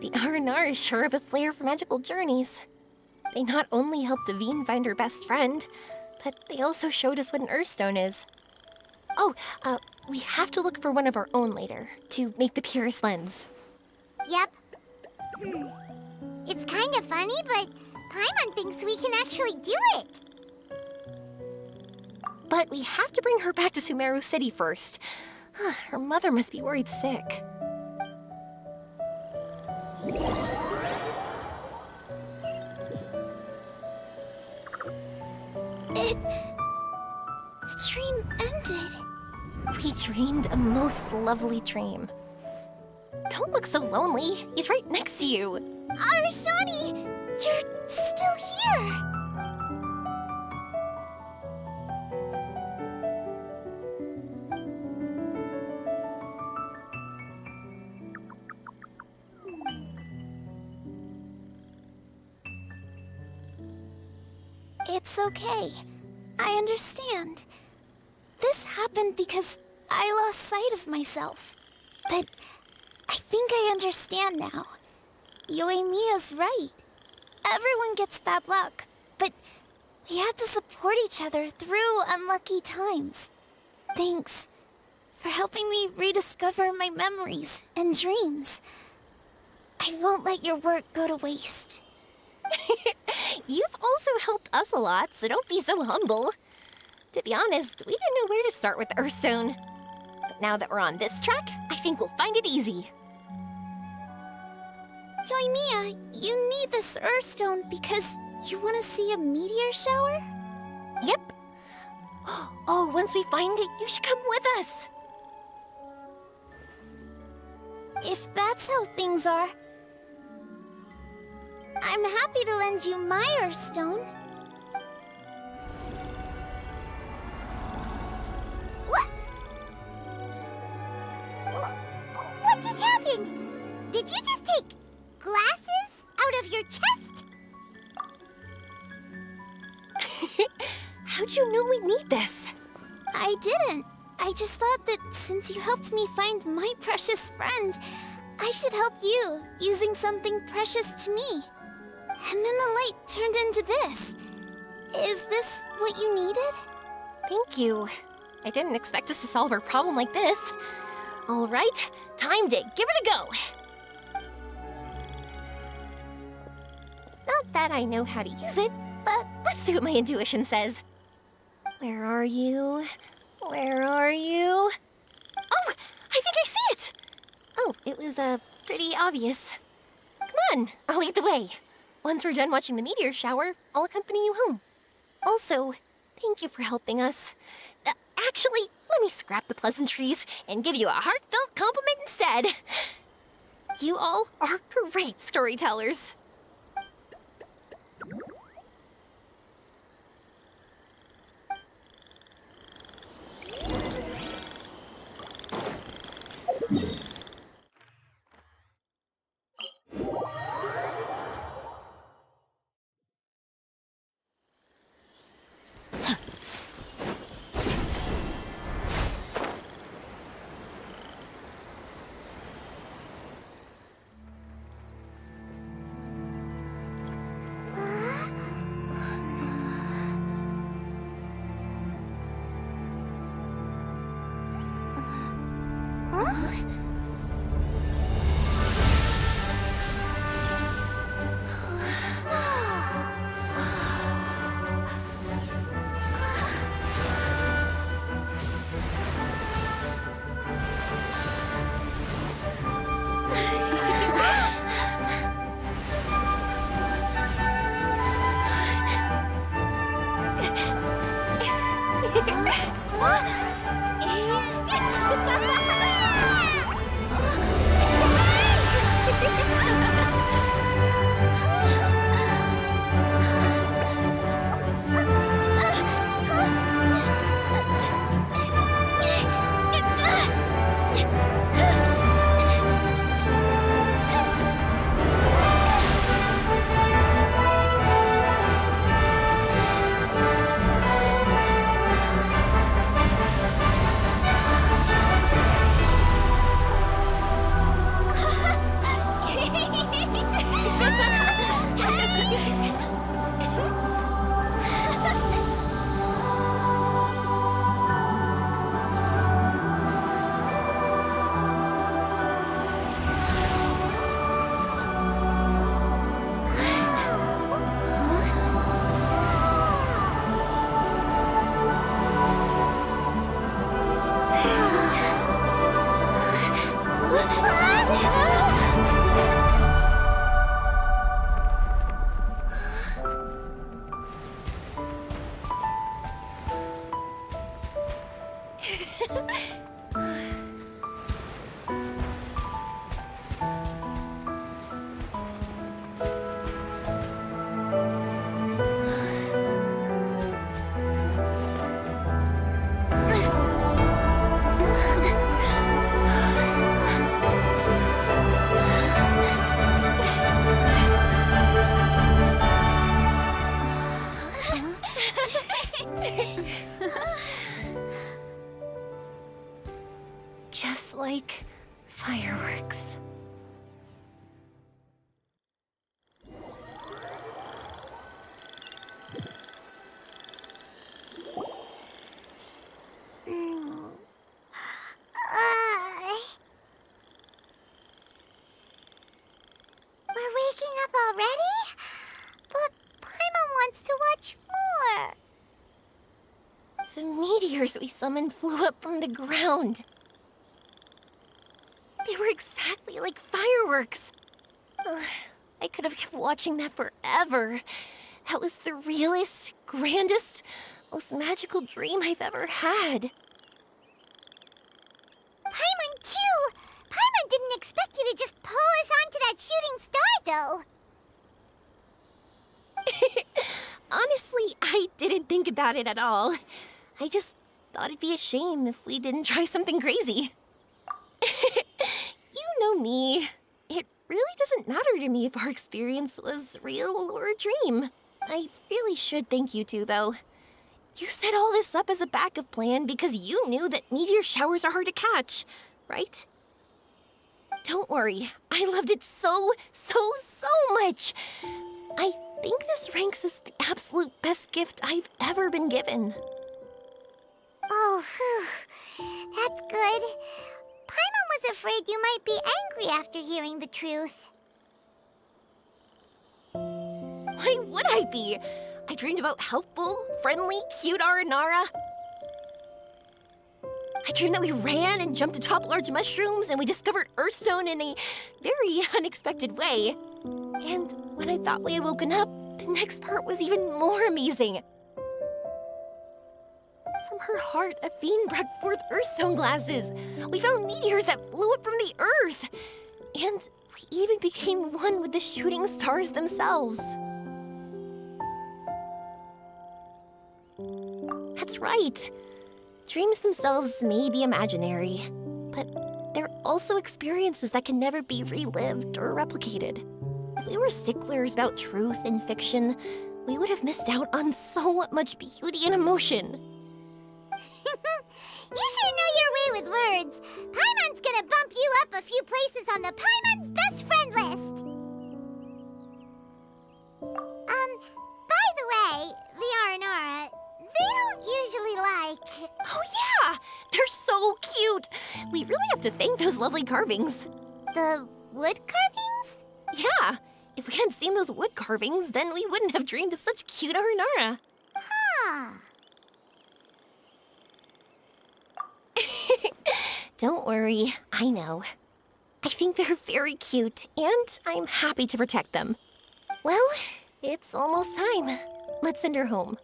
The Aranara is sure of a flair for magical journeys. They not only helped Davine find her best friend, but they also showed us what an Earthstone is. Oh, we have to look for one of our own later, to make the purest lens. Yep. It's kind of funny, but Paimon thinks we can actually do it. But we have to bring her back to Sumeru City first. Her mother must be worried sick. The dream ended. We dreamed a most lovely dream. Don't look so lonely. He's right next to you. Arashani! You're still here! It's okay. I understand. This happened because I lost sight of myself. But I think I understand now. Yoimiya's right. Everyone gets bad luck, but we have to support each other through unlucky times. Thanks for helping me rediscover my memories and dreams. I won't let your work go to waste. You've also helped us a lot, so don't be so humble. To be honest, we didn't know where to start with the Earthstone. But now that we're on this track, I think we'll find it easy. Yoimiya, you need this Earthstone because you want to see a meteor shower? Yep. Oh, once we find it, you should come with us. If that's how things are, I'm happy to lend you my Earthstone. What just happened? Did you just take glasses out of your chest? How'd you know we'd need this? I didn't. I just thought that since you helped me find my precious friend, I should help you using something precious to me. And then the light turned into this. Is this what you needed? Thank you. I didn't expect us to solve our problem like this. All right, time to give it a go. Not that I know how to use it, but let's see what my intuition says. Where are you? Where are you? Oh, I think I see it! Oh, it was, pretty obvious. Come on, I'll lead the way. Once we're done watching the meteor shower, I'll accompany you home. Also, thank you for helping us. Actually, let me scrap the pleasantries and give you a heartfelt compliment instead. You all are great storytellers. Just like fireworks. We're waking up already? But Paimon wants to watch more. The meteors we summoned flew up from the ground. They were exactly like fireworks. Ugh, I could have kept watching that forever. That was the realest, grandest, most magical dream I've ever had. Paimon, too! Paimon didn't expect you to just pull us onto that shooting star, though. Honestly, I didn't think about it at all. I just thought it'd be a shame if we didn't try something crazy. You know me. It really doesn't matter to me if our experience was real or a dream. I really should thank you two, though. You set all this up as a backup plan because you knew that meteor showers are hard to catch, right? Don't worry, I loved it so much. I think this ranks as the absolute best gift I've ever been given. Oh, whew. That's good. Paimon was afraid you might be angry after hearing the truth. Why would I be? I dreamed about helpful, friendly, cute Aranara. I dreamed that we ran and jumped atop large mushrooms and we discovered Earthstone in a very unexpected way. And when I thought we had woken up, the next part was even more amazing. From her heart, a fiend brought forth Earthstone glasses. We found meteors that flew up from the Earth. And we even became one with the shooting stars themselves. That's right. Dreams themselves may be imaginary, but they're also experiences that can never be relived or replicated. If we were sticklers about truth in fiction, we would have missed out on so much beauty and emotion. You sure know your way with words. Paimon's gonna bump you up a few places on the Paimon's best friend list. By the way, the Aranara, they don't usually like... Oh yeah! They're so cute! We really have to thank those lovely carvings. The wood carvings? Yeah! If we hadn't seen those wood carvings, then we wouldn't have dreamed of such cute Aranara. Huh. Don't worry, I know. I think they're very cute, and I'm happy to protect them. Well, it's almost time. Let's send her home.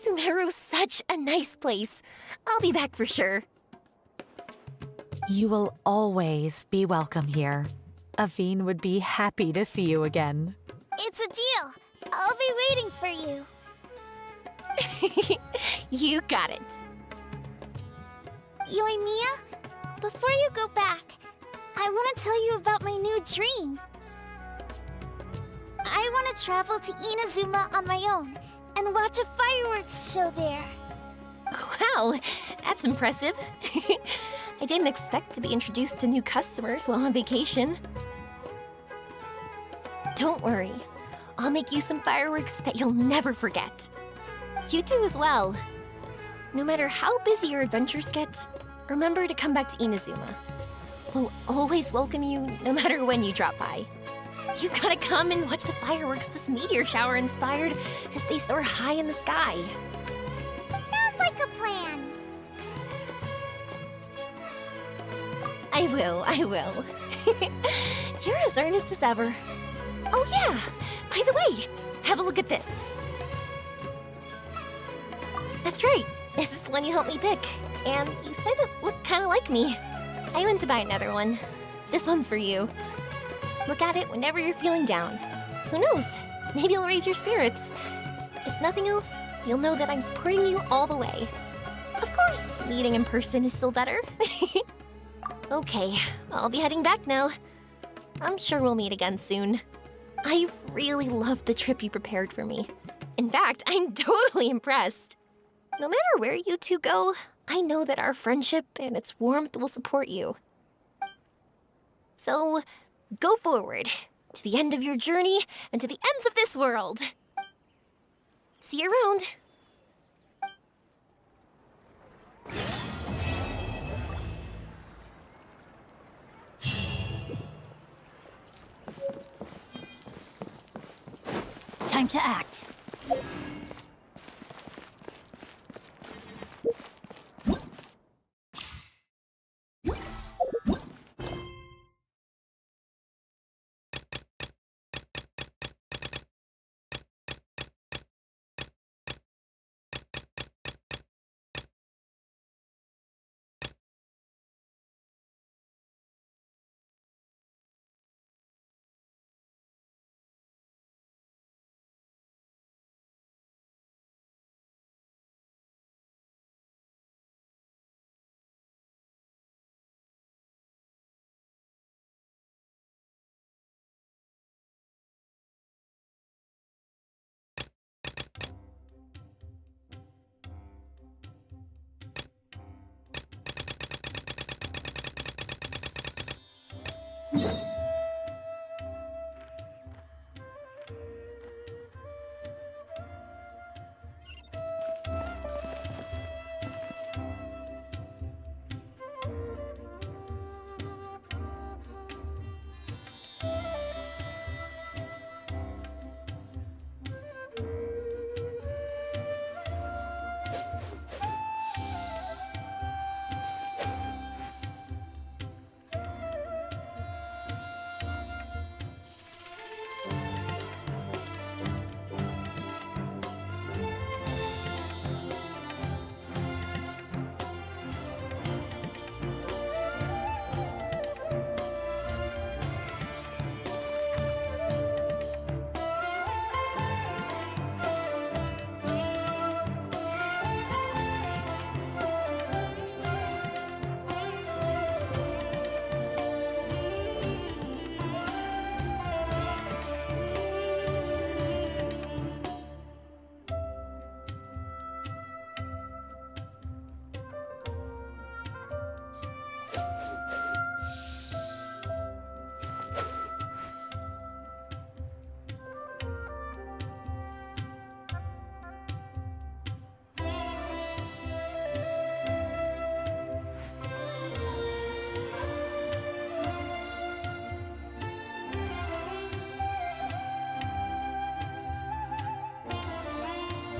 Sumeru's such a nice place. I'll be back for sure. You will always be welcome here. Aveen would be happy to see you again. It's a deal. I'll be waiting for you. You got it. Yoimiya, before you go back, I want to tell you about my new dream. I want to travel to Inazuma on my own and watch a fireworks show there. Wow, that's impressive. I didn't expect to be introduced to new customers while on vacation. Don't worry, I'll make you some fireworks that you'll never forget. You do as well. No matter how busy your adventures get, remember to come back to Inazuma. We'll always welcome you no matter when you drop by. You gotta come and watch the fireworks this meteor shower inspired as they soar high in the sky. Sounds like a plan. I will. You're as earnest as ever. Oh yeah, by the way, have a look at this. That's right, this is the one you helped me pick. And you said it looked kinda like me. I went to buy another one. This one's for you. Look at it whenever you're feeling down. Who knows? Maybe it'll raise your spirits. If nothing else, you'll know that I'm supporting you all the way. Of course, meeting in person is still better. Okay, I'll be heading back now. I'm sure we'll meet again soon. I really loved the trip you prepared for me. In fact, I'm totally impressed. No matter where you two go, I know that our friendship and its warmth will support you. So, go forward, to the end of your journey and to the ends of this world. See you around. Time to act.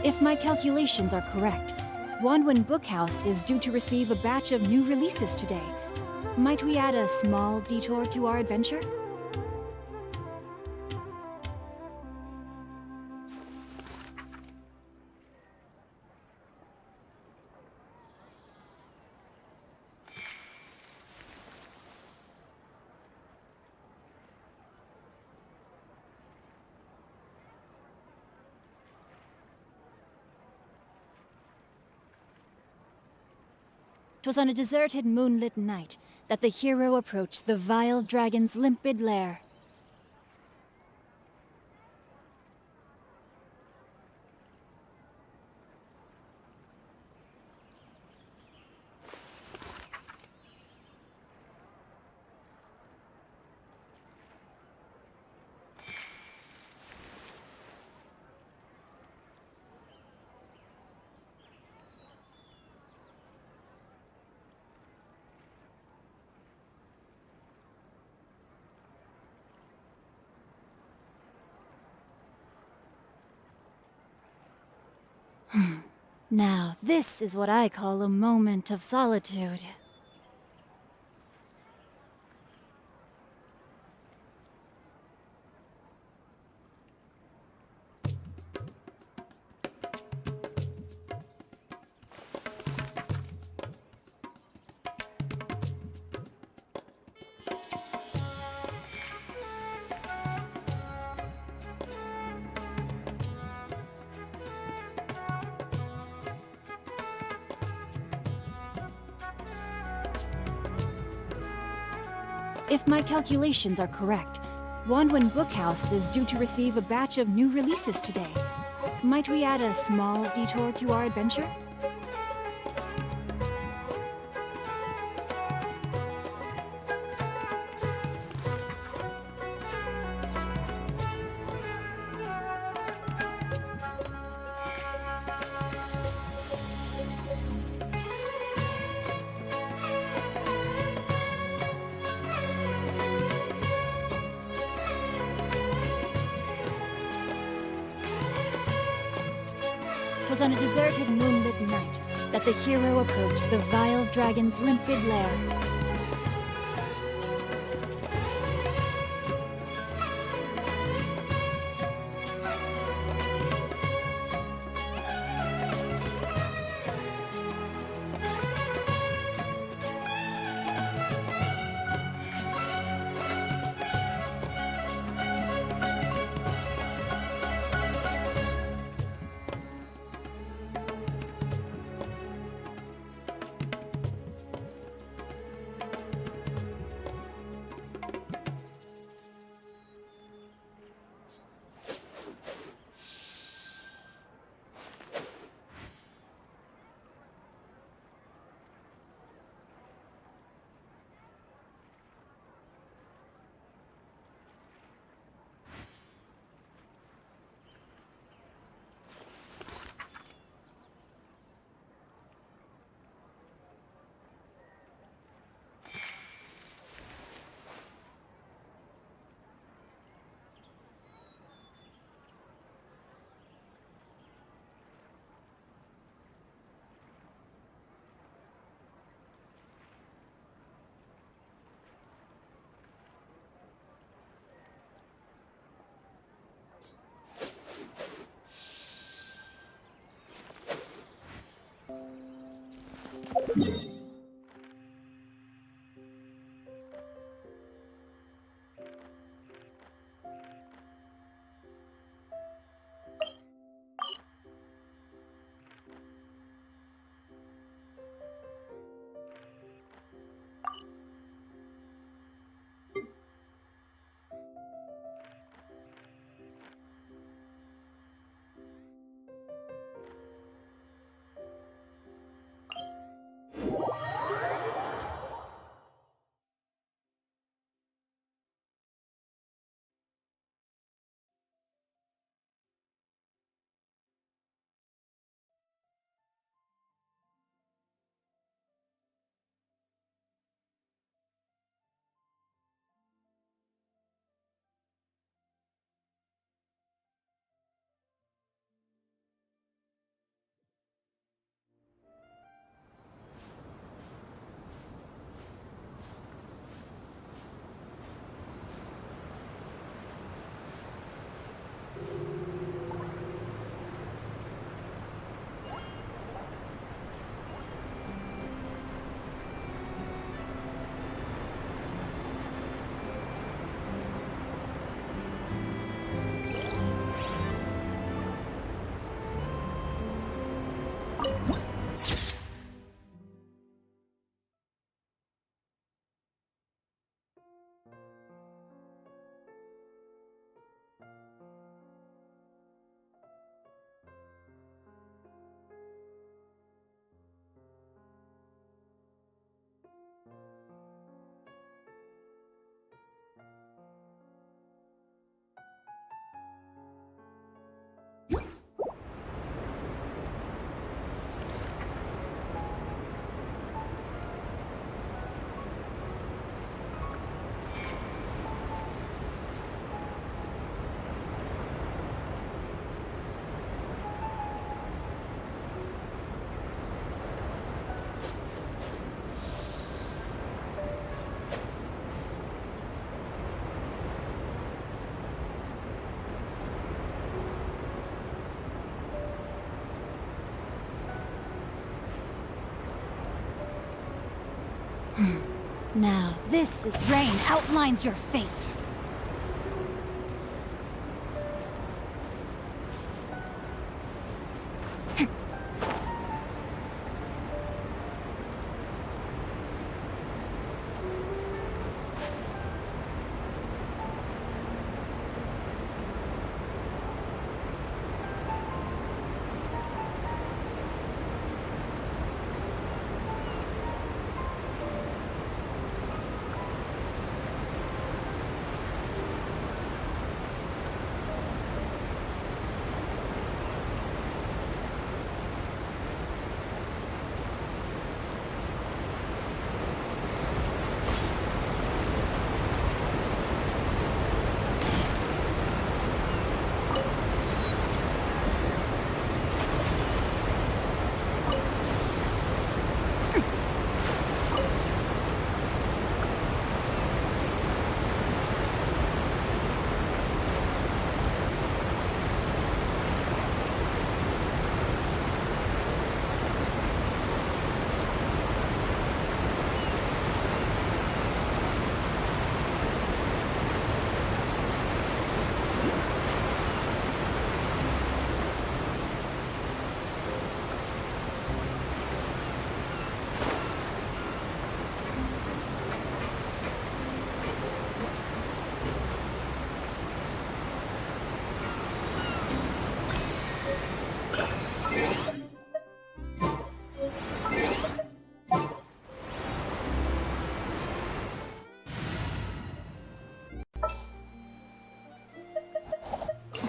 If my calculations are correct, Wanwan Bookhouse is due to receive a batch of new releases today. Might we add a small detour to our adventure? Twas on a deserted moonlit night that the hero approached the vile dragon's limpid lair. Now, this is what I call a moment of solitude. If my calculations are correct, Wanwan Bookhouse is due to receive a batch of new releases today. Might we add a small detour to our adventure? It was on a deserted moonlit night that the hero approached the vile dragon's limpid lair. Now, this rain outlines your fate.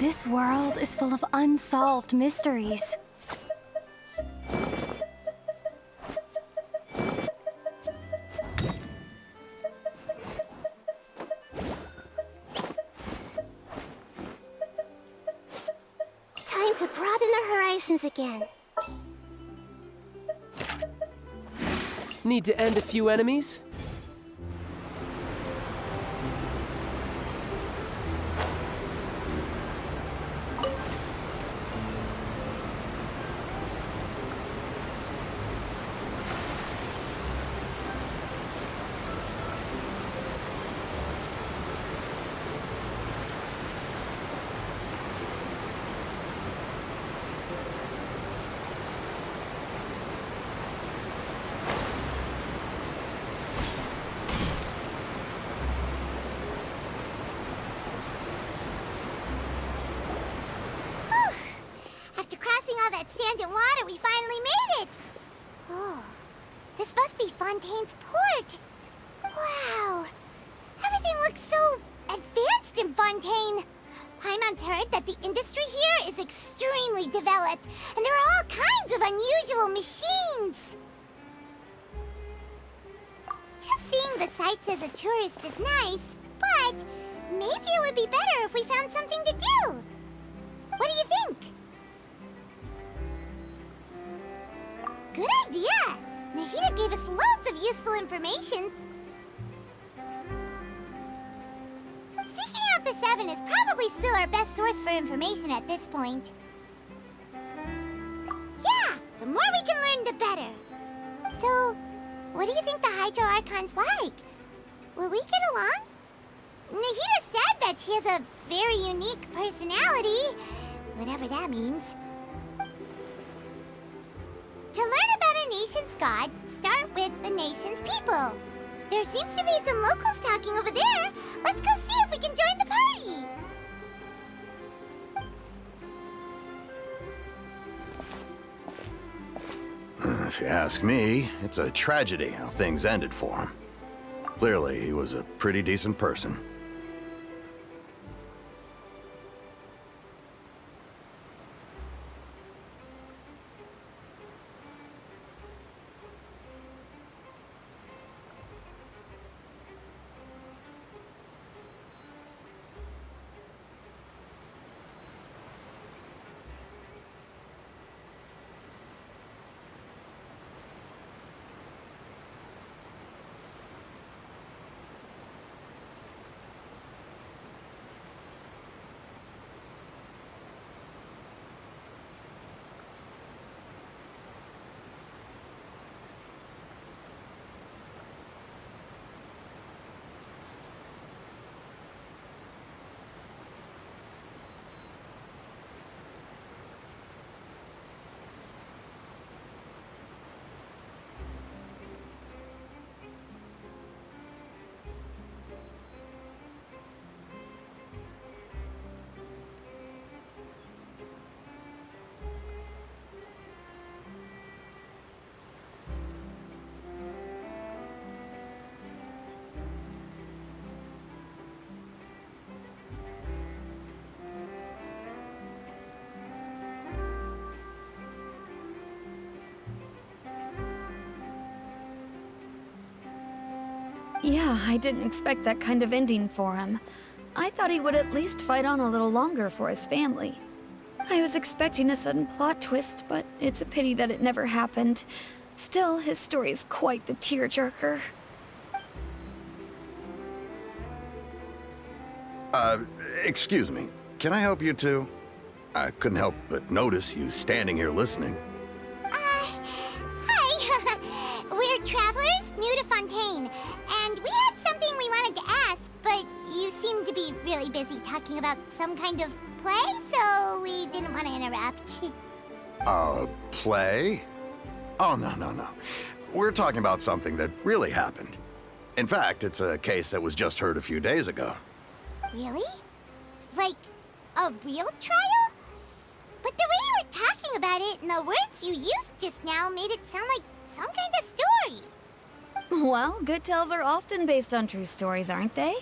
This world is full of unsolved mysteries. Time to broaden our horizons again. Need to end a few enemies? After crossing all that sand and water, we finally made it! Oh, this must be Fontaine's port! Wow! Everything looks so advanced in Fontaine! Paimon's heard that the industry here is extremely developed, and there are all kinds of unusual machines! Just seeing the sights as a tourist is nice, but maybe it would be better if we found something to do! What do you think? Good idea! Nahida gave us loads of useful information. Seeking out the Seven is probably still our best source for information at this point. Yeah, the more we can learn, the better. So, what do you think the Hydro Archon's like? Will we get along? Nahida said that she has a very unique personality, whatever that means. To learn about a nation's god, start with the nation's people. There seems to be some locals talking over there. Let's go see if we can join the party. If you ask me, it's a tragedy how things ended for him. Clearly, he was a pretty decent person. Yeah, I didn't expect that kind of ending for him. I thought he would at least fight on a little longer for his family. I was expecting a sudden plot twist, but it's a pity that it never happened. Still, his story is quite the tearjerker. Excuse me. Can I help you two? I couldn't help but notice you standing here listening. Hi! We're travelers new to Fontaine, and we had something we wanted to ask, but you seem to be really busy talking about some kind of play, so we didn't want to interrupt. Play? Oh, no. We're talking about something that really happened. In fact, it's a case that was just heard a few days ago. Really? Like, a real trial? But the way you were talking about it and the words you used just now made it sound like some kind of story. Well, good tales are often based on true stories, aren't they?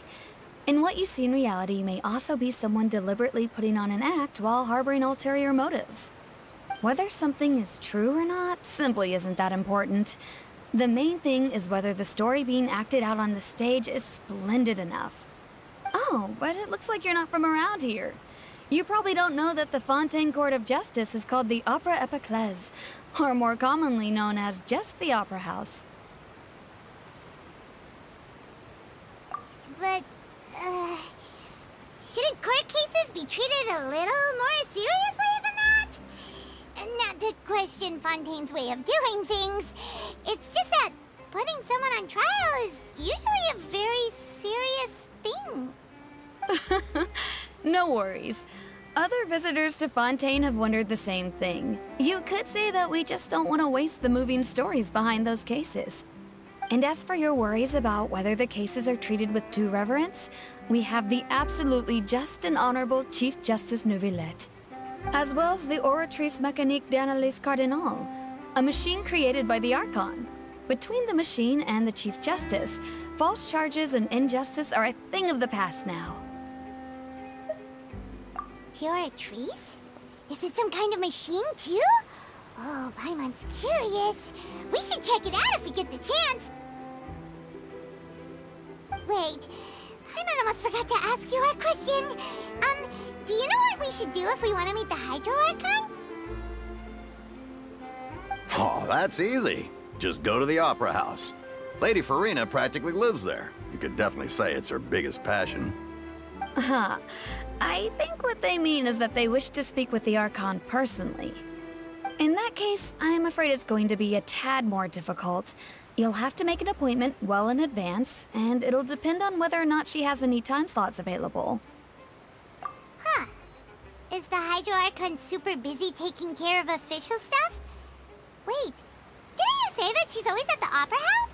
And what you see in reality may also be someone deliberately putting on an act while harboring ulterior motives. Whether something is true or not simply isn't that important. The main thing is whether the story being acted out on the stage is splendid enough. Oh, but it looks like you're not from around here. You probably don't know that the Fontaine Court of Justice is called the Opera Epiclese, or more commonly known as just the Opera House. But, shouldn't court cases be treated a little more seriously than that? Not to question Fontaine's way of doing things. It's just that putting someone on trial is usually a very serious thing. No worries. Other visitors to Fontaine have wondered the same thing. You could say that we just don't want to waste the moving stories behind those cases. And as for your worries about whether the cases are treated with due reverence, we have the absolutely just and honorable Chief Justice Neuvillette, as well as the Oratrice Mécanique d'Analyse Cardinal, a machine created by the Archon. Between the machine and the Chief Justice, false charges and injustice are a thing of the past now. Oratrice? Is it some kind of machine, too? Oh, Paimon's curious. We should check it out if we get the chance. Wait, Paimon almost forgot to ask you our question. Do you know what we should do if we want to meet the Hydro Archon? Oh, that's easy. Just go to the Opera House. Lady Farina practically lives there. You could definitely say it's her biggest passion. I think what they mean is that they wish to speak with the Archon personally. In that case, I'm afraid it's going to be a tad more difficult. You'll have to make an appointment well in advance, and it'll depend on whether or not she has any time slots available. Huh. Is the Hydro Archon super busy taking care of official stuff? Wait, didn't you say that she's always at the Opera House?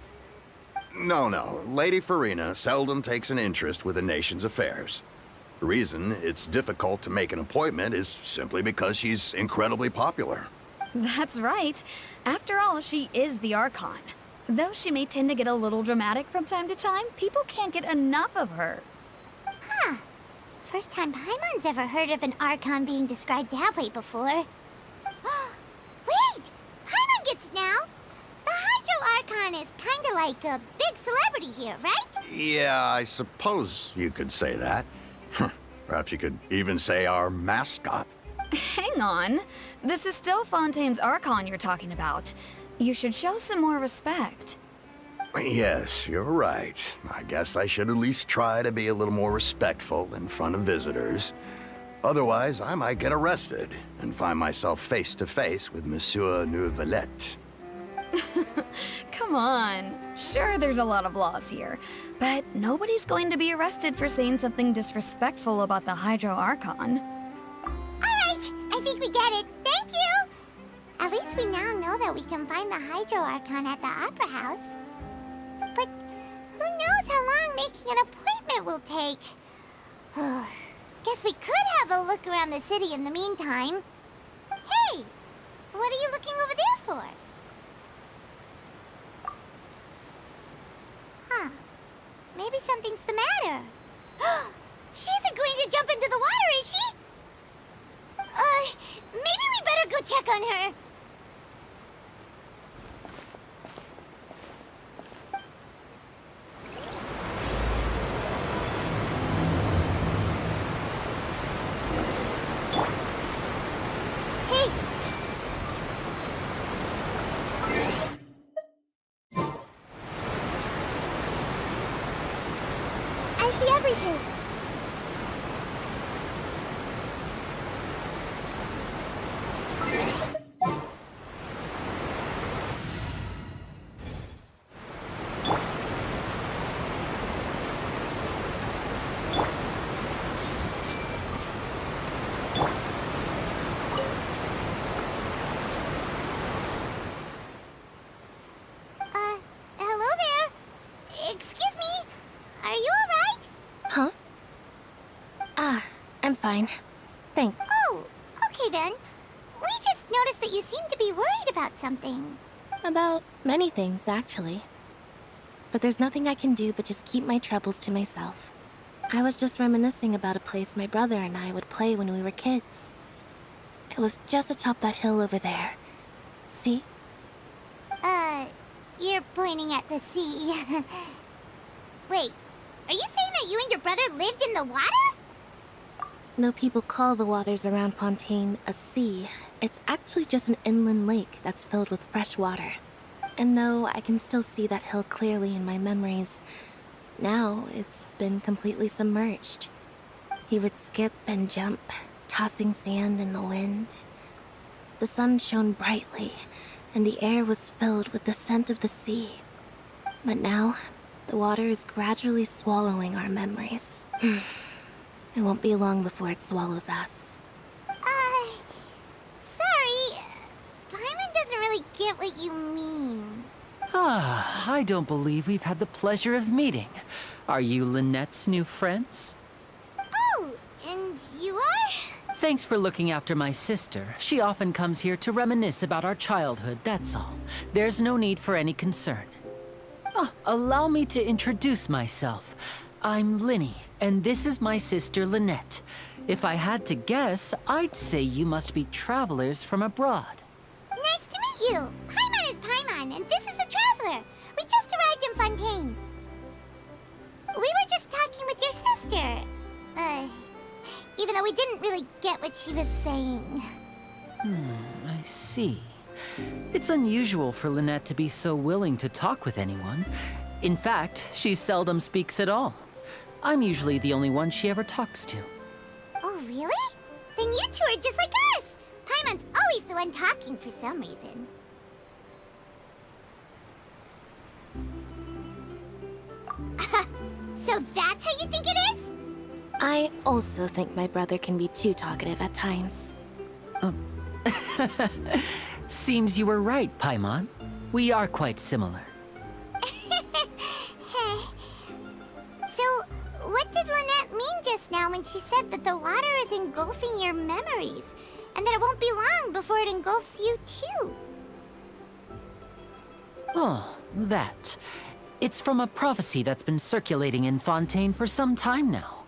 No. Lady Farina seldom takes an interest with the nation's affairs. The reason it's difficult to make an appointment is simply because she's incredibly popular. That's right. After all, she is the Archon. Though she may tend to get a little dramatic from time to time, people can't get enough of her. Huh. First time Paimon's ever heard of an Archon being described that way before. Wait! Paimon gets now! The Hydro Archon is kinda like a big celebrity here, right? Yeah, I suppose you could say that. Perhaps you could even say our mascot. Hang on. This is still Fontaine's Archon you're talking about. You should show some more respect. Yes, you're right. I guess I should at least try to be a little more respectful in front of visitors. Otherwise, I might get arrested and find myself face to face with Monsieur Neuvillette. Come on. Sure, there's a lot of laws here, but nobody's going to be arrested for saying something disrespectful about the Hydro Archon. Alright, I think we get it. Thank you! At least we now know that we can find the Hydro Archon at the Opera House. But who knows how long making an appointment will take? Guess we could have a look around the city in the meantime. Hey! What are you looking over there for? Huh. Maybe something's the matter. She isn't going to jump into the water, is she? Maybe we better go check on her. Hey! I see everything. Hello there. Excuse me. Are you alright? Huh? I'm fine. Thanks. Oh, okay then. We just noticed that you seem to be worried about something. About many things, actually. But there's nothing I can do but just keep my troubles to myself. I was just reminiscing about a place my brother and I would play when we were kids. It was just atop that hill over there. See? You're pointing at the sea. Wait, are you saying that you and your brother lived in the water? No, people call the waters around Fontaine a sea. It's actually just an inland lake that's filled with fresh water. And no, I can still see that hill clearly in my memories. Now, it's been completely submerged. He would skip and jump, tossing sand in the wind. The sun shone brightly, and the air was filled with the scent of the sea. But now, the water is gradually swallowing our memories. It won't be long before it swallows us. Sorry. Paimon doesn't really get what you mean. Ah, I don't believe we've had the pleasure of meeting. Are you Lynette's new friends? Oh, and you are? Thanks for looking after my sister. She often comes here to reminisce about our childhood, that's all. There's no need for any concern. Oh, allow me to introduce myself. I'm Linny, and this is my sister Lynette. If I had to guess, I'd say you must be travelers from abroad. Nice to meet you! Paimon is Paimon, and this is the Traveler. We just arrived in Fontaine. We were just talking with your sister. Even though we didn't really get what she was saying. I see. It's unusual for Lynette to be so willing to talk with anyone. In fact, she seldom speaks at all. I'm usually the only one she ever talks to. Oh, really? Then you two are just like us! Paimon's always the one talking for some reason. So that's how you think it is? I also think my brother can be too talkative at times. Seems you were right, Paimon. We are quite similar. So, what did Lynette mean just now when she said that the water is engulfing your memories, and that it won't be long before it engulfs you too? Oh, that. It's from a prophecy that's been circulating in Fontaine for some time now.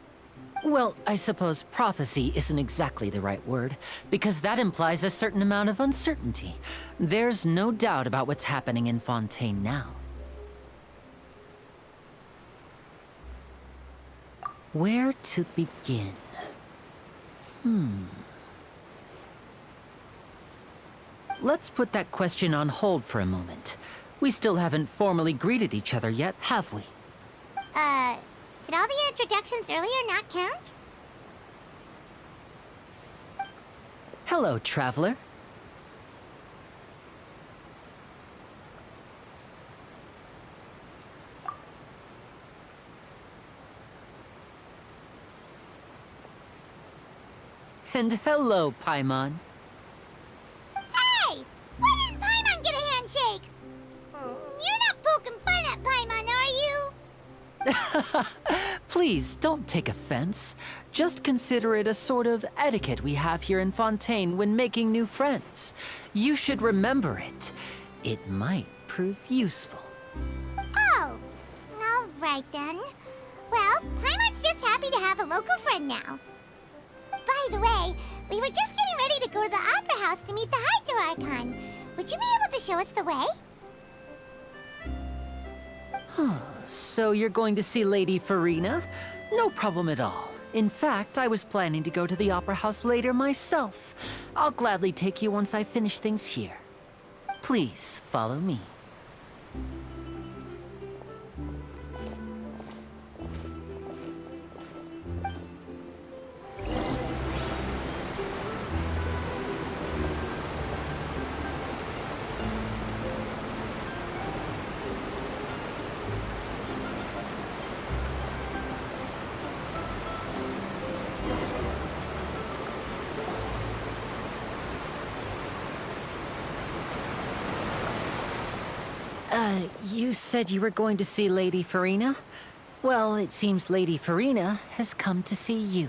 Well, I suppose prophecy isn't exactly the right word, because that implies a certain amount of uncertainty. There's no doubt about what's happening in Fontaine now. Where to begin? Let's put that question on hold for a moment. We still haven't formally greeted each other yet, have we? Did all the introductions earlier not count? Hello, Traveler. And hello, Paimon. Hey! Why didn't Paimon get a handshake? You're not poking fun at Paimon, are you? Please, don't take offense. Just consider it a sort of etiquette we have here in Fontaine when making new friends. You should remember it. It might prove useful. Oh! Alright then. Well, Paimon's just happy to have a local friend now. By the way, we were just getting ready to go to the Opera House to meet the Hydro Archon. Would you be able to show us the way? So you're going to see Lady Farina? No problem at all. In fact, I was planning to go to the Opera House later myself. I'll gladly take you once I finish things here. Please, follow me. You said you were going to see Lady Farina? Well, it seems Lady Farina has come to see you.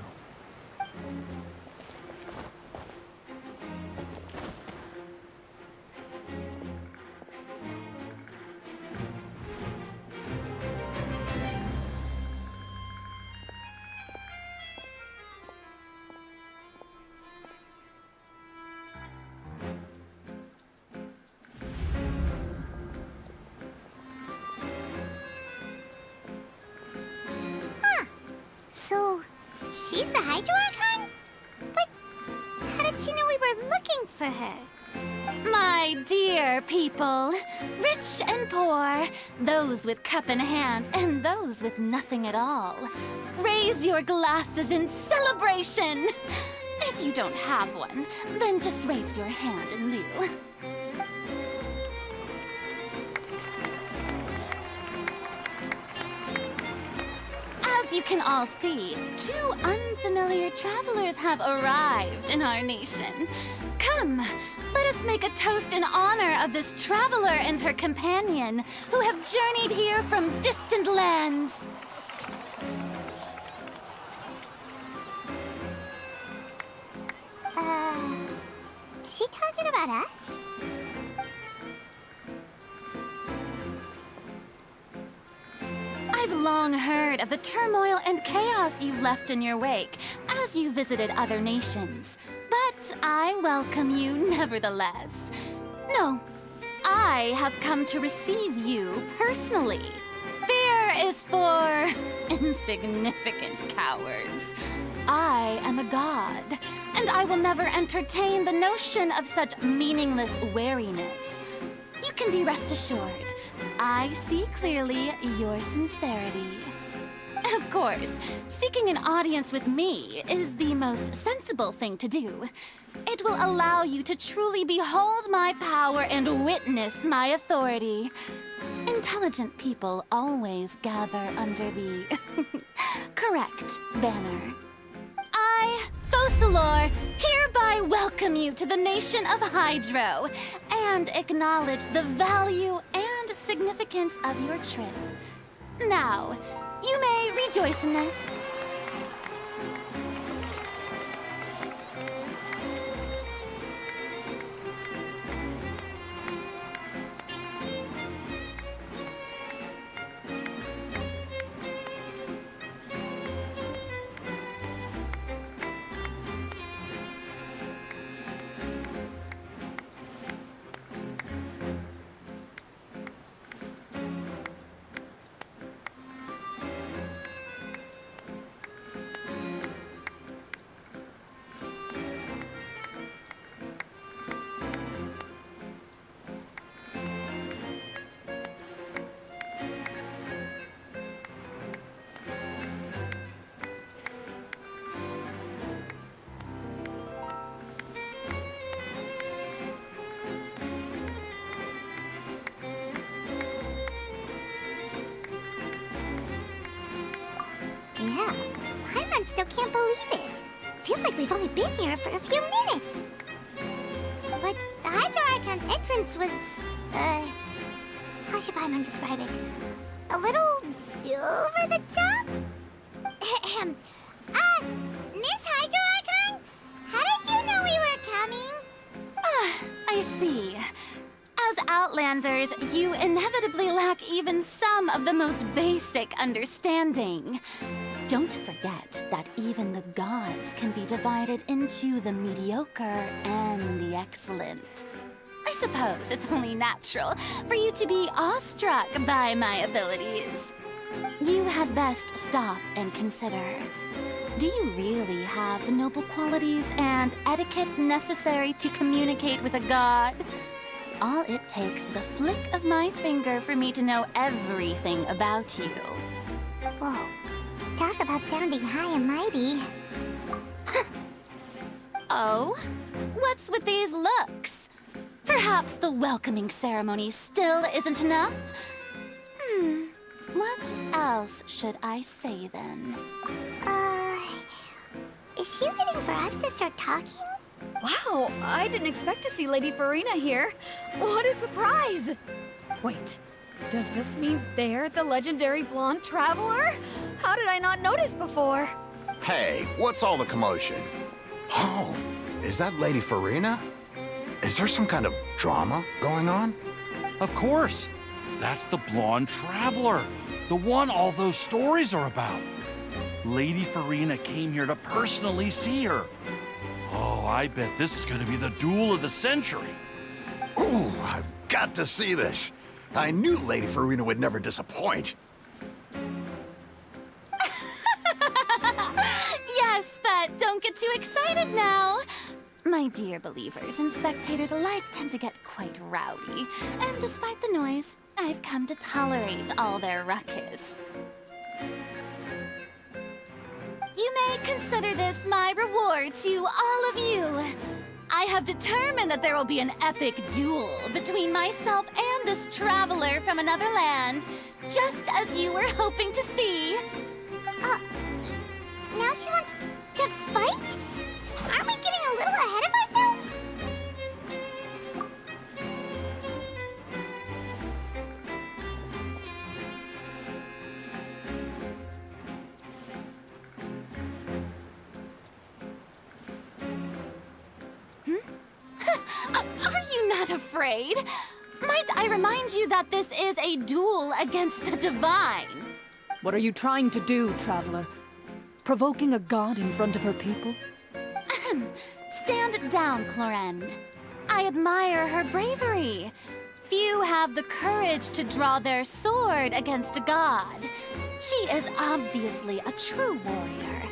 So, she's the Hydro Archon? But how did she know we were looking for her? My dear people, rich and poor, those with cup in hand and those with nothing at all, raise your glasses in celebration! If you don't have one, then just raise your hand in lieu. As you can all see, 2 unfamiliar travelers have arrived in our nation. Come, let us make a toast in honor of this traveler and her companion, who have journeyed here from distant lands. Is she talking about us? I've long heard of the turmoil and chaos you've left in your wake as you visited other nations. But I welcome you nevertheless. No, I have come to receive you personally. Fear is for insignificant cowards. I am a god, and I will never entertain the notion of such meaningless wariness. You can be rest assured, I see clearly your sincerity. Of course, seeking an audience with me is the most sensible thing to do. It will allow you to truly behold my power and witness my authority. Intelligent people always gather under the correct banner. I, Focalor, hereby welcome you to the nation of Hydro and acknowledge the value and significance of your trip. Now, you may rejoice in this. Yeah, Paimon still can't believe it. Feels like we've only been here for a few minutes. But the Hydro Archon's entrance was, how should Paimon describe it? A little over the top? Miss Hydro Archon? How did you know we were coming? I see. As Outlanders, you inevitably lack even some of the most basic understanding. Don't forget that even the gods can be divided into the mediocre and the excellent. I suppose it's only natural for you to be awestruck by my abilities. You had best stop and consider. Do you really have the noble qualities and etiquette necessary to communicate with a god? All it takes is a flick of my finger for me to know everything about you. Whoa. Talk about sounding high and mighty. Oh? What's with these looks? Perhaps the welcoming ceremony still isn't enough? What else should I say then? Is she waiting for us to start talking? Wow, I didn't expect to see Lady Farina here. What a surprise! Wait, does this mean they're the legendary blonde traveler? How did I not notice before? Hey, what's all the commotion? Oh, is that Lady Farina? Is there some kind of drama going on? Of course. That's the blonde traveler. The one all those stories are about. Lady Farina came here to personally see her. Oh, I bet this is going to be the duel of the century. Ooh, I've got to see this. I knew Lady Farina would never disappoint. too excited now. My dear believers and spectators alike tend to get quite rowdy, and despite the noise, I've come to tolerate all their ruckus. You may consider this my reward to all of you. I have determined that there will be an epic duel between myself and this traveler from another land, just as you were hoping to see. Now she wants to fight? Aren't we getting a little ahead of ourselves? Are you not afraid? Might I remind you that this is a duel against the divine? What are you trying to do, traveler? Provoking a god in front of her people? Stand down, Clorend. I admire her bravery. Few have the courage to draw their sword against a god. She is obviously a true warrior.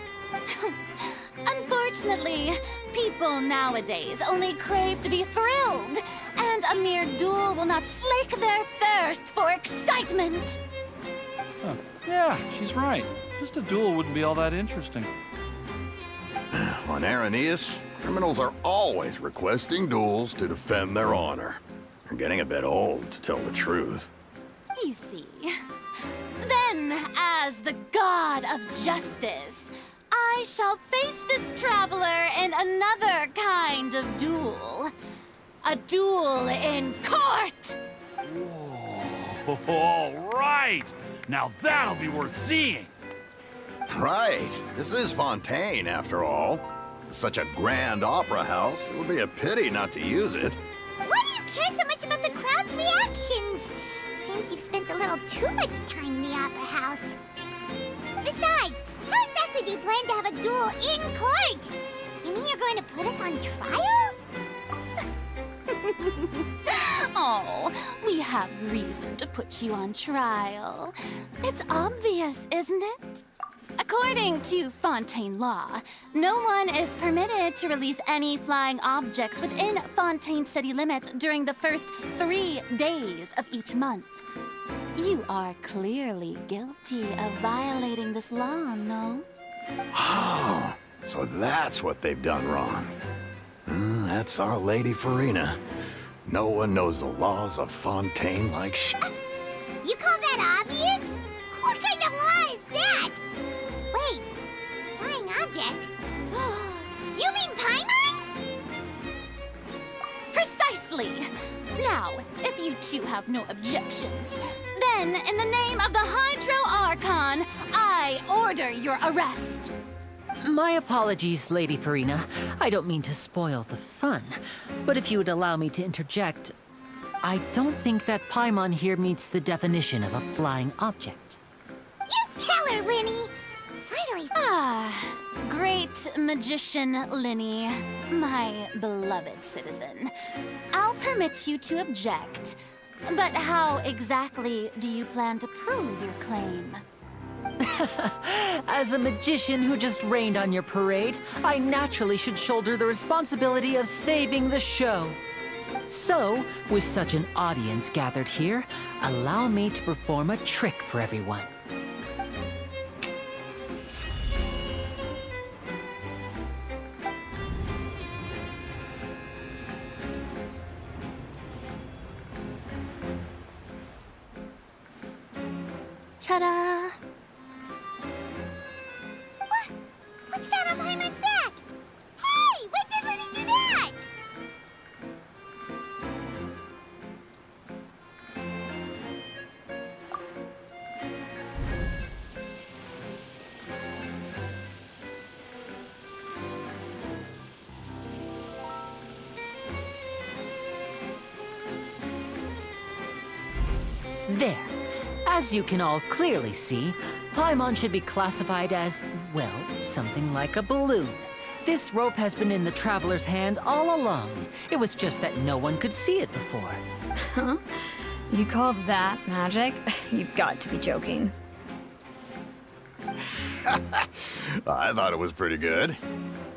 Unfortunately, people nowadays only crave to be thrilled, and a mere duel will not slake their thirst for excitement. Huh. Yeah, she's right. Just a duel wouldn't be all that interesting. On Araneus, criminals are always requesting duels to defend their honor. They're getting a bit old, to tell the truth. You see. Then, as the god of justice, I shall face this traveler in another kind of duel. A duel in court! Whoa, all right! Now that'll be worth seeing! Right. This is Fontaine, after all. Such a grand opera house, it would be a pity not to use it. Why do you care so much about the crowd's reactions? Seems you've spent a little too much time in the opera house. Besides, how exactly do you plan to have a duel in court? You mean you're going to put us on trial? Oh, we have reason to put you on trial. It's obvious, isn't it? According to Fontaine law, no one is permitted to release any flying objects within Fontaine city limits during the first 3 days of each month. You are clearly guilty of violating this law, no? Oh, so that's what they've done wrong. That's Our Lady Farina. No one knows the laws of Fontaine like You call that obvious? What kind of law is that? Wait, flying object? You mean Paimon? Precisely! Now, if you two have no objections, then in the name of the Hydro Archon, I order your arrest. My apologies, Lady Farina. I don't mean to spoil the fun, but if you would allow me to interject, I don't think that Paimon here meets the definition of a flying object. You tell her, Linny! Finally... Great magician Linny, my beloved citizen. I'll permit you to object, but how exactly do you plan to prove your claim? As a magician who just rained on your parade, I naturally should shoulder the responsibility of saving the show. So, with such an audience gathered here, allow me to perform a trick for everyone. Ta-da! What's that on Paimon's back? Hey, when did Linny do that? There. As you can all clearly see, Paimon should be classified as, well, something like a balloon. This rope has been in the traveler's hand all along. It was just that no one could see it before. Huh? You call that magic? You've got to be joking. I thought it was pretty good.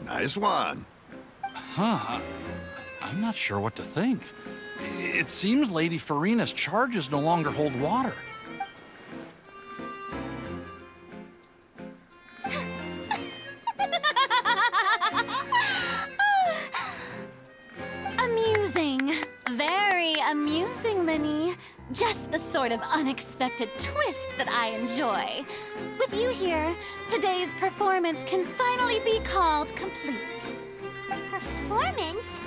Nice one. Huh. I'm not sure what to think. It seems Lady Farina's charges no longer hold water. Amusing. Very amusing, Linny. Just the sort of unexpected twist that I enjoy. With you here, today's performance can finally be called complete. Performance?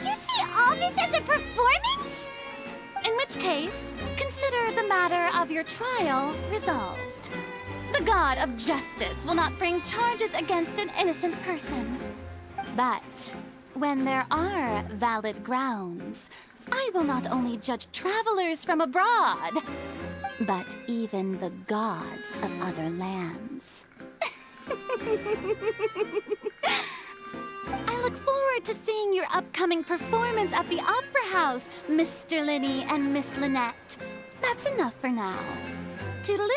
You see all this as a performance? In which case, consider the matter of your trial resolved. The god of justice will not bring charges against an innocent person. But when there are valid grounds, I will not only judge travelers from abroad, but even the gods of other lands. I look forward to seeing your upcoming performance at the Opera House, Mr. Linny and Miss Lynette. That's enough for now. Toodaloo!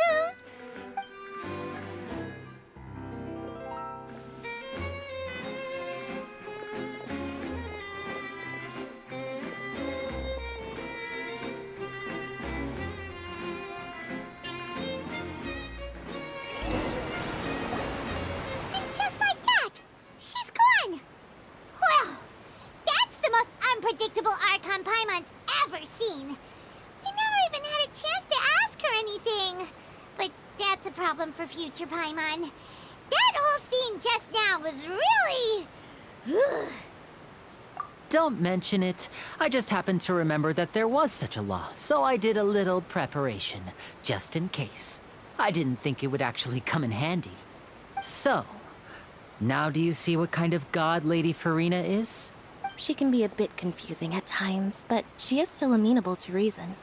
Unpredictable Archon Paimon's ever seen. You never even had a chance to ask her anything. But that's a problem for future Paimon. That whole scene just now was really... Don't mention it. I just happened to remember that there was such a law, so I did a little preparation, just in case. I didn't think it would actually come in handy. So, now do you see what kind of god Lady Farina is? She can be a bit confusing at times, but she is still amenable to reason.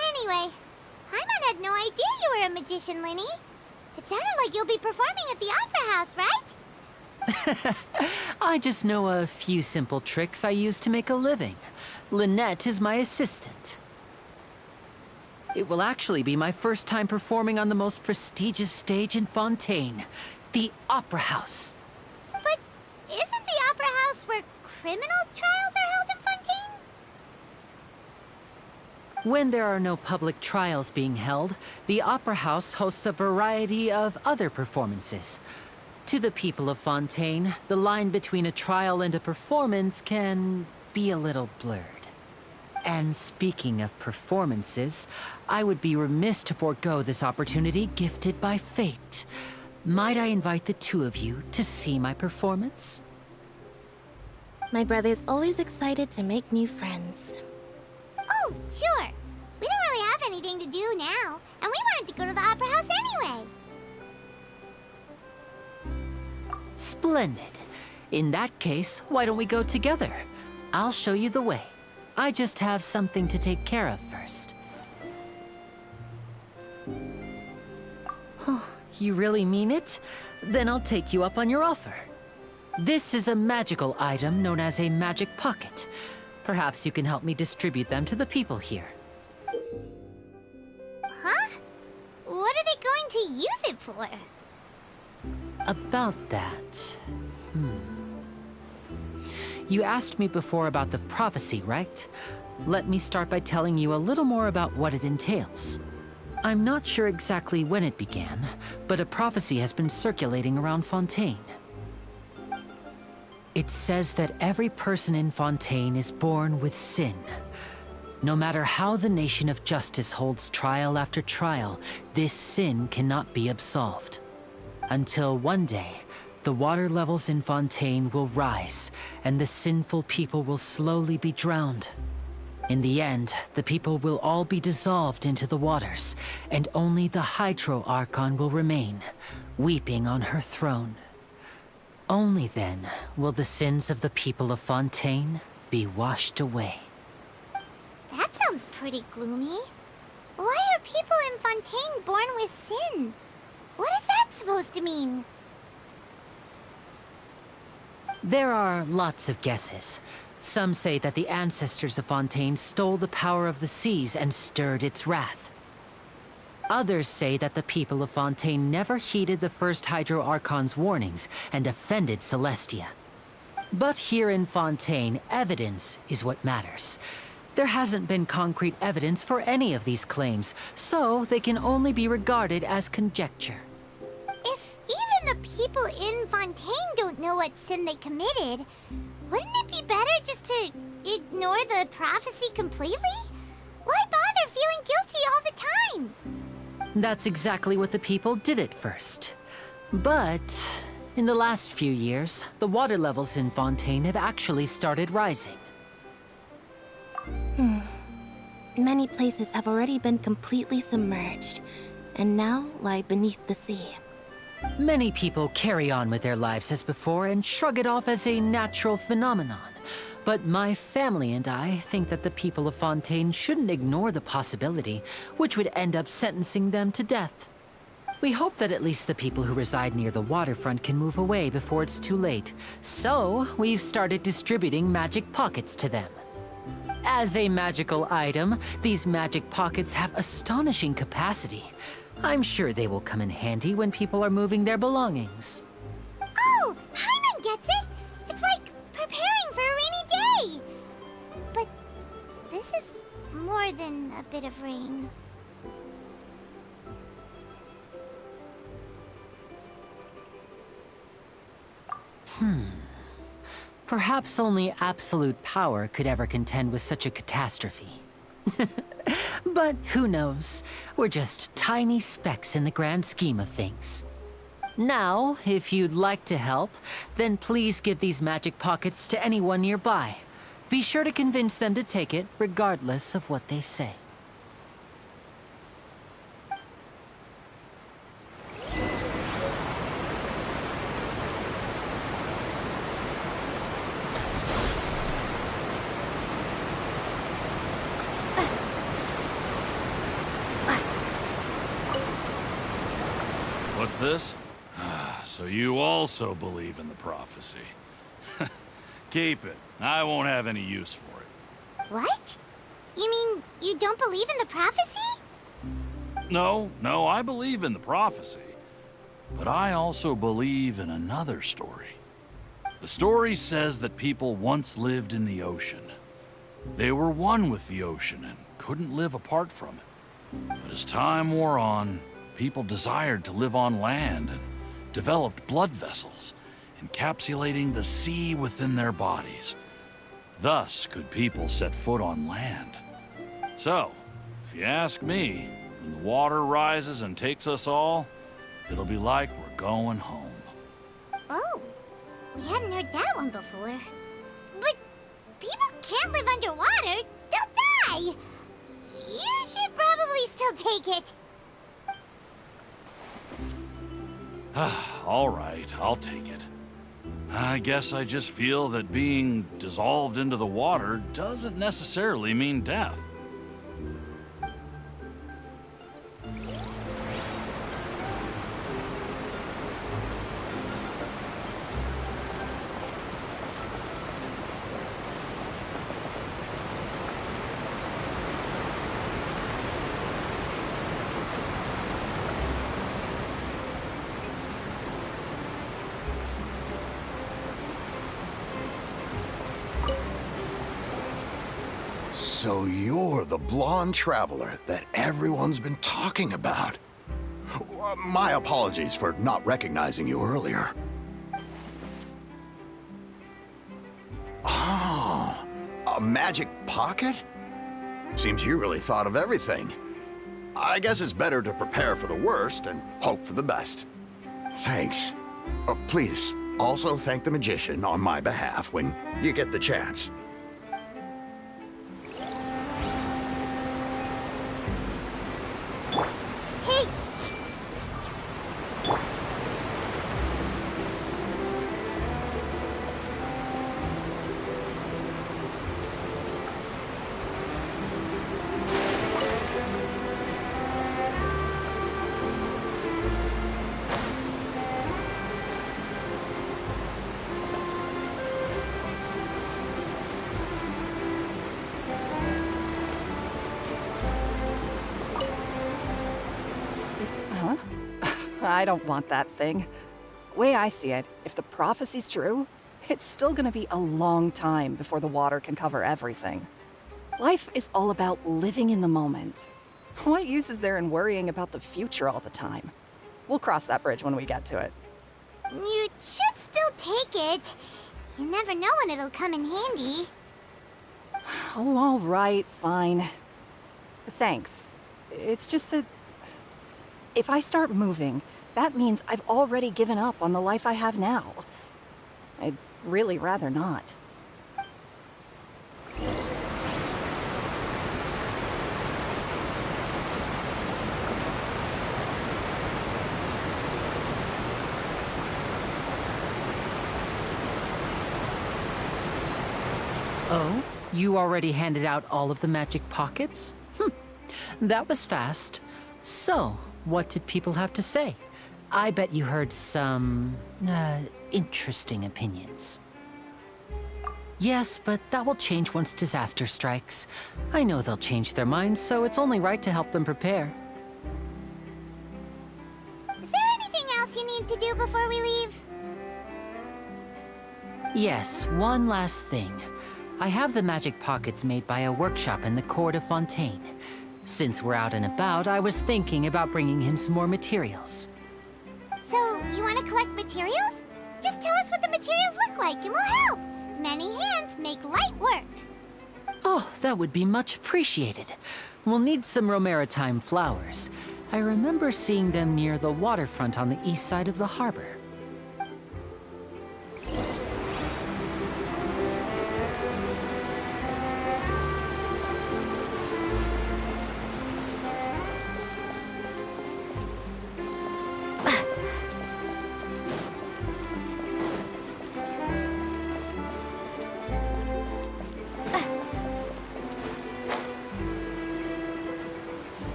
Anyway, Paimon had no idea you were a magician, Linny. It sounded like you'll be performing at the Opera House, right? I just know a few simple tricks I use to make a living. Lynette is my assistant. It will actually be my first time performing on the most prestigious stage in Fontaine, the Opera House. But isn't the Opera House where criminal trials are held in Fontaine? When there are no public trials being held, the Opera House hosts a variety of other performances. To the people of Fontaine, the line between a trial and a performance can be a little blurred. And speaking of performances, I would be remiss to forego this opportunity gifted by fate. Might I invite the two of you to see my performance? My brother's always excited to make new friends. Oh, sure. We don't really have anything to do now, and we wanted to go to the Opera House anyway. Splendid. In that case, why don't we go together? I'll show you the way. I just have something to take care of first. Oh, you really mean it? Then I'll take you up on your offer. This is a magical item known as a magic pocket. Perhaps you can help me distribute them to the people here. Huh? What are they going to use it for? About that... You asked me before about the prophecy, right? Let me start by telling you a little more about what it entails. I'm not sure exactly when it began, but a prophecy has been circulating around Fontaine. It says that every person in Fontaine is born with sin. No matter how the nation of justice holds trial after trial, this sin cannot be absolved. Until one day, the water levels in Fontaine will rise, and the sinful people will slowly be drowned. In the end, the people will all be dissolved into the waters, and only the Hydro Archon will remain, weeping on her throne. Only then will the sins of the people of Fontaine be washed away. That sounds pretty gloomy. Why are people in Fontaine born with sin? What is that supposed to mean? There are lots of guesses. Some say that the ancestors of Fontaine stole the power of the seas and stirred its wrath. Others say that the people of Fontaine never heeded the first Hydro Archon's warnings and offended Celestia. But here in Fontaine, evidence is what matters. There hasn't been concrete evidence for any of these claims, so they can only be regarded as conjecture. If even the people in Fontaine don't know what sin they committed, wouldn't it be better just to ignore the prophecy completely? Why bother feeling guilty all the time? That's exactly what the people did at first. But in the last few years, the water levels in Fontaine have actually started rising. Many places have already been completely submerged, and now lie beneath the sea. Many people carry on with their lives as before and shrug it off as a natural phenomenon. But my family and I think that the people of Fontaine shouldn't ignore the possibility, which would end up sentencing them to death. We hope that at least the people who reside near the waterfront can move away before it's too late. So, we've started distributing magic pockets to them. As a magical item, these magic pockets have astonishing capacity. I'm sure they will come in handy when people are moving their belongings. Oh, Paimon gets it! It's like preparing for a rainy day! But this is more than a bit of rain. Perhaps only absolute power could ever contend with such a catastrophe. But who knows? We're just tiny specks in the grand scheme of things. Now, if you'd like to help, then please give these magic pockets to anyone nearby. Be sure to convince them to take it, regardless of what they say. What's this? So you also believe in the prophecy. Keep it. I won't have any use for it. What? You mean you don't believe in the prophecy? No, I believe in the prophecy. But I also believe in another story. The story says that people once lived in the ocean. They were one with the ocean and couldn't live apart from it. But as time wore on, people desired to live on land and developed blood vessels, encapsulating the sea within their bodies. Thus could people set foot on land. So, if you ask me, when the water rises and takes us all, it'll be like we're going home. Oh, we hadn't heard that one before. But people can't live underwater. They'll die. You should probably still take it. All right, I'll take it. I guess I just feel that being dissolved into the water doesn't necessarily mean death. So you're the blonde traveler that everyone's been talking about. My apologies for not recognizing you earlier. Oh, a magic pocket? Seems you really thought of everything. I guess it's better to prepare for the worst and hope for the best. Thanks. Please, also thank the magician on my behalf when you get the chance. I don't want that thing. Way I see it, if the prophecy's true, it's still gonna be a long time before the water can cover everything. Life is all about living in the moment. What use is there in worrying about the future all the time? We'll cross that bridge when we get to it. You should still take it. You never know when it'll come in handy. Oh, all right, fine. Thanks. It's just that if I start moving, that means I've already given up on the life I have now. I'd really rather not. Oh? You already handed out all of the magic pockets? That was fast. So, what did people have to say? I bet you heard some, interesting opinions. Yes, but that will change once disaster strikes. I know they'll change their minds, so it's only right to help them prepare. Is there anything else you need to do before we leave? Yes, one last thing. I have the magic pockets made by a workshop in the court of Fontaine. Since we're out and about, I was thinking about bringing him some more materials. So, you want to collect materials? Just tell us what the materials look like and we'll help. Many hands make light work. Oh, that would be much appreciated. We'll need some Romaritime flowers. I remember seeing them near the waterfront on the east side of the harbor.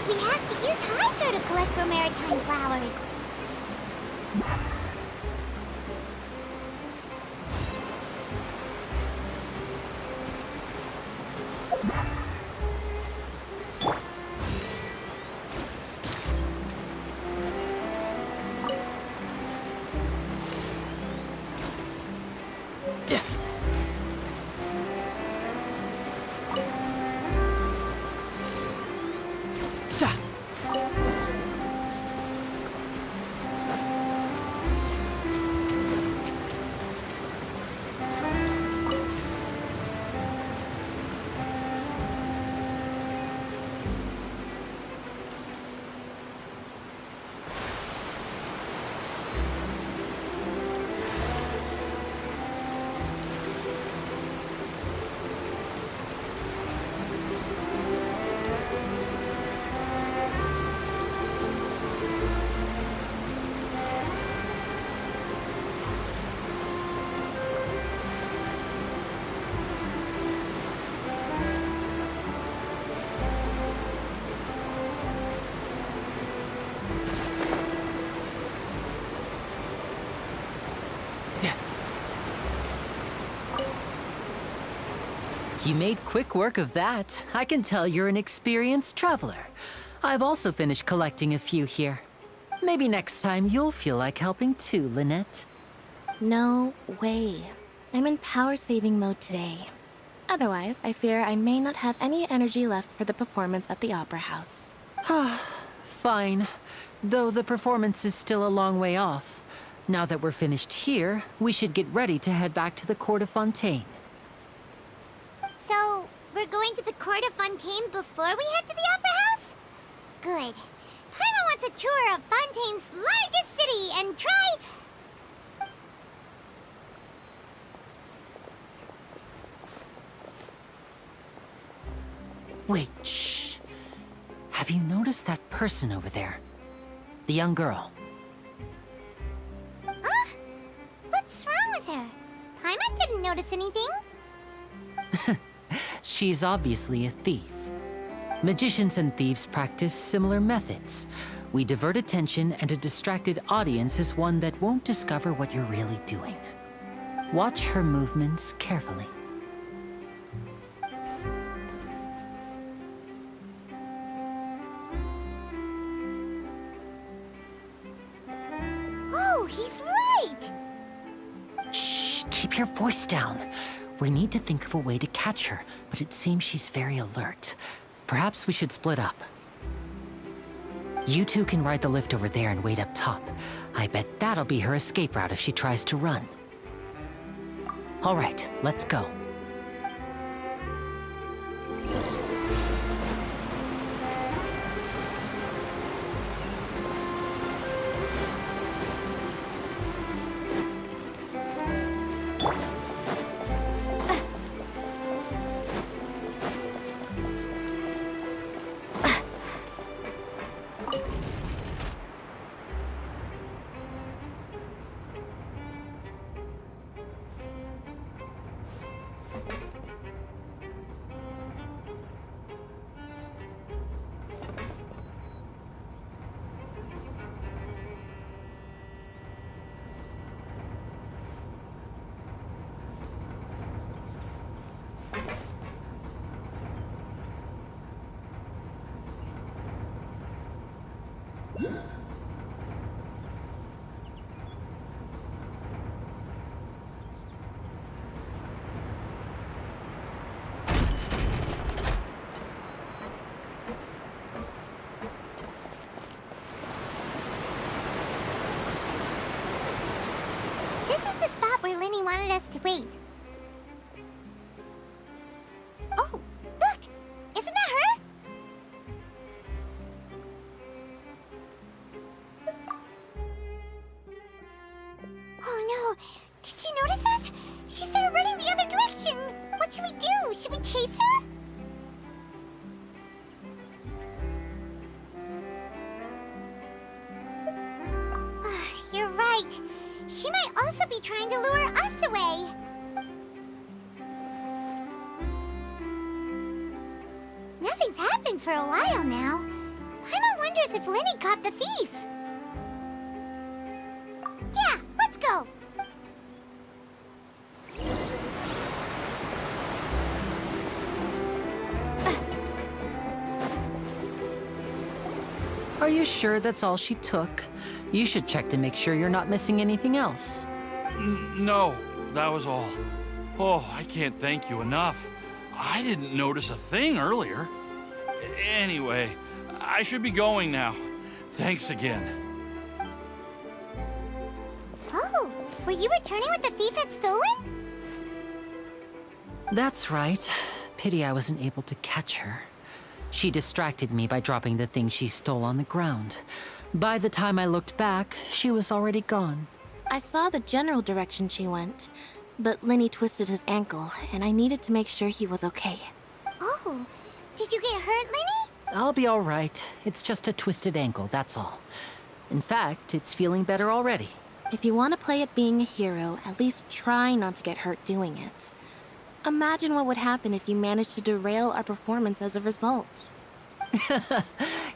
We have to use Hydro to collect Romaritime flowers. You made quick work of that. I can tell you're an experienced traveler. I've also finished collecting a few here. Maybe next time you'll feel like helping too, Lynette. No way. I'm in power-saving mode today. Otherwise, I fear I may not have any energy left for the performance at the Opera House. Fine. Though the performance is still a long way off. Now that we're finished here, we should get ready to head back to the Court of Fontaine. So, we're going to the Court of Fontaine before we head to the Opera House? Good. Paimon wants a tour of Fontaine's largest city and try... Wait, shh. Have you noticed that person over there? The young girl. Huh? What's wrong with her? Paimon didn't notice anything. She's obviously a thief. Magicians and thieves practice similar methods. We divert attention, and a distracted audience is one that won't discover what you're really doing. Watch her movements carefully. Oh, he's right! Shh, keep your voice down. We need to think of a way to catch her, but it seems she's very alert. Perhaps we should split up. You two can ride the lift over there and wait up top. I bet that'll be her escape route if she tries to run. All right, let's go. This is the spot where Linny wanted us to wait. Oh, look! Isn't that her? Oh no! Did she notice us? She started running the other direction! What should we do? Should we chase her? You're right. She might also be trying to lure us away. Nothing's happened for a while now. Paimon wonders if Linny caught the thief. Yeah, let's go. Are you sure that's all she took? You should check to make sure you're not missing anything else. No, that was all. Oh, I can't thank you enough. I didn't notice a thing earlier. Anyway, I should be going now. Thanks again. Oh, were you returning what the thief had stolen? That's right. Pity I wasn't able to catch her. She distracted me by dropping the thing she stole on the ground. By the time I looked back, she was already gone. I saw the general direction she went, but Linny twisted his ankle, and I needed to make sure he was okay. Oh, did you get hurt, Linny? I'll be all right. It's just a twisted ankle, that's all. In fact, it's feeling better already. If you want to play at being a hero, at least try not to get hurt doing it. Imagine what would happen if you managed to derail our performance as a result.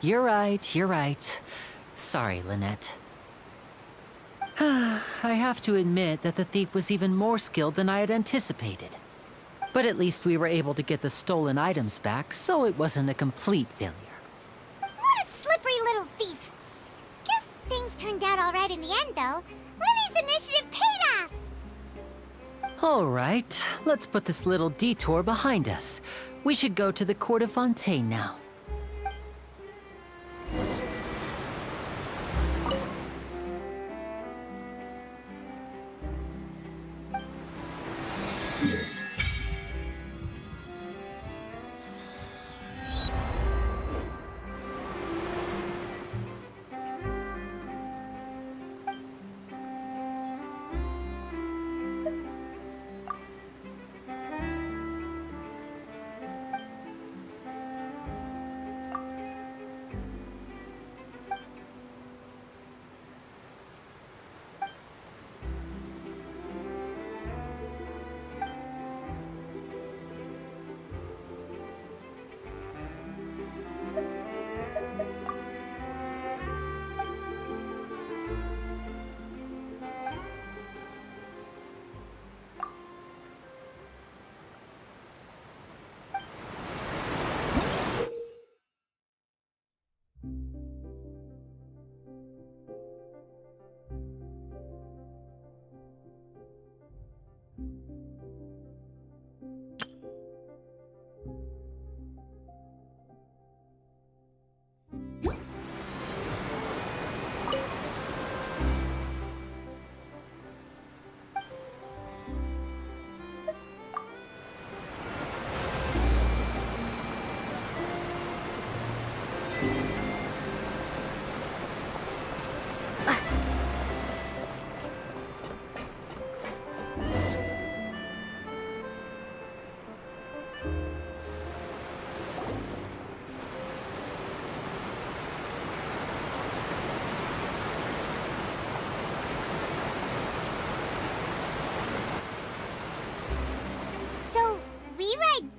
You're right, you're right. Sorry, Lynette. I have to admit that the thief was even more skilled than I had anticipated. But at least we were able to get the stolen items back, so it wasn't a complete failure. What a slippery little thief! Guess things turned out all right in the end, though. Linny's initiative paid off! All right, let's put this little detour behind us. We should go to the Court of Fontaine now.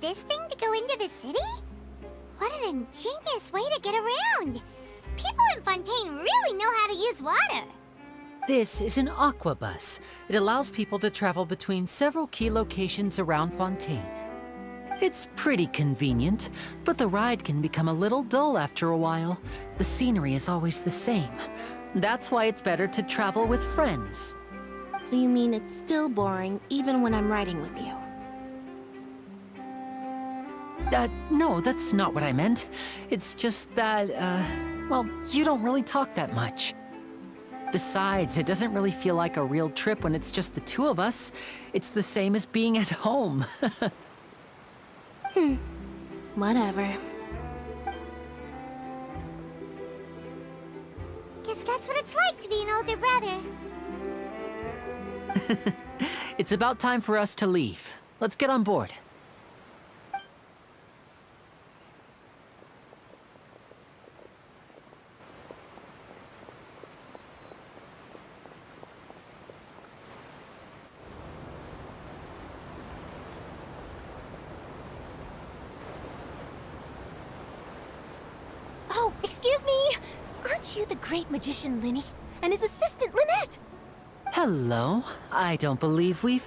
this thing to go into the city? What an ingenious way to get around! People in Fontaine really know how to use water! This is an aquabus. It allows people to travel between several key locations around Fontaine. It's pretty convenient, but the ride can become a little dull after a while. The scenery is always the same. That's why it's better to travel with friends. So you mean it's still boring even when I'm riding with you? No, that's not what I meant. It's just that, well, you don't really talk that much. Besides, it doesn't really feel like a real trip when it's just the two of us. It's the same as being at home. Whatever. Guess that's what it's like to be an older brother. It's about time for us to leave. Let's get on board. Oh, excuse me! Aren't you the great magician Linny? And his assistant Lynette? Hello. I don't believe we've...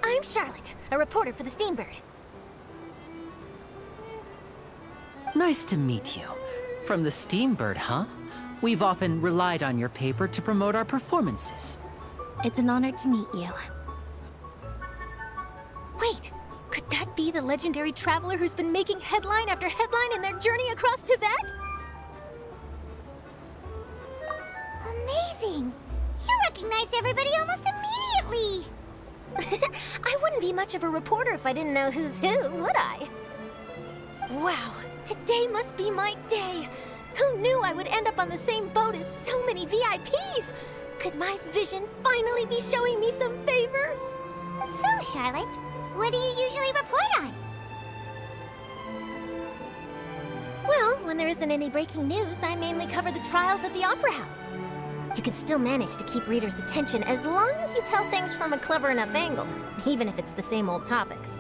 I'm Charlotte, a reporter for the Steambird. Nice to meet you. From the Steambird, huh? We've often relied on your paper to promote our performances. It's an honor to meet you. Wait, could that be the legendary traveler who's been making headline after headline in their journey across Tibet? Amazing! You recognize everybody almost immediately! I wouldn't be much of a reporter if I didn't know who's who, would I? Wow, today must be my day! Who knew I would end up on the same boat as so many VIPs? Could my vision finally be showing me some favor? So, Charlotte, what do you usually report on? Well, when there isn't any breaking news, I mainly cover the trials at the Opera House. You can still manage to keep readers' attention as long as you tell things from a clever enough angle, even if it's the same old topics.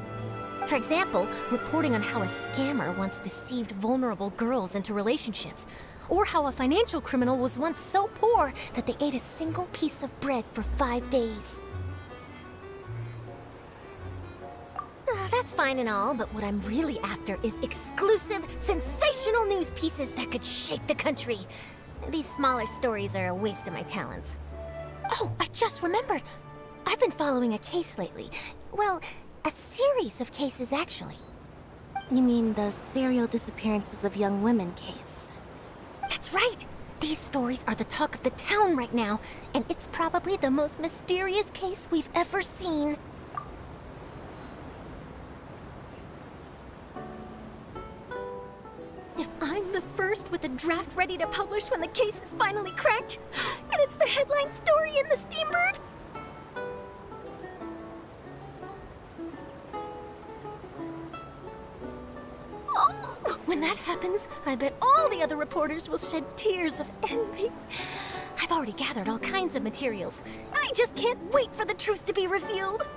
For example, reporting on how a scammer once deceived vulnerable girls into relationships, or how a financial criminal was once so poor that they ate a single piece of bread for 5 days. That's fine and all, but what I'm really after is exclusive, sensational news pieces that could shake the country. These smaller stories are a waste of my talents. Oh, I just remembered. I've been following a case lately. Well, a series of cases, actually. You mean the serial disappearances of young women case? That's right! These stories are the talk of the town right now, and it's probably the most mysterious case we've ever seen. If I'm the first with a draft ready to publish when the case is finally cracked, and it's the headline story in the Steambird, oh, when that happens, I bet all the other reporters will shed tears of envy. I've already gathered all kinds of materials. I just can't wait for the truth to be revealed.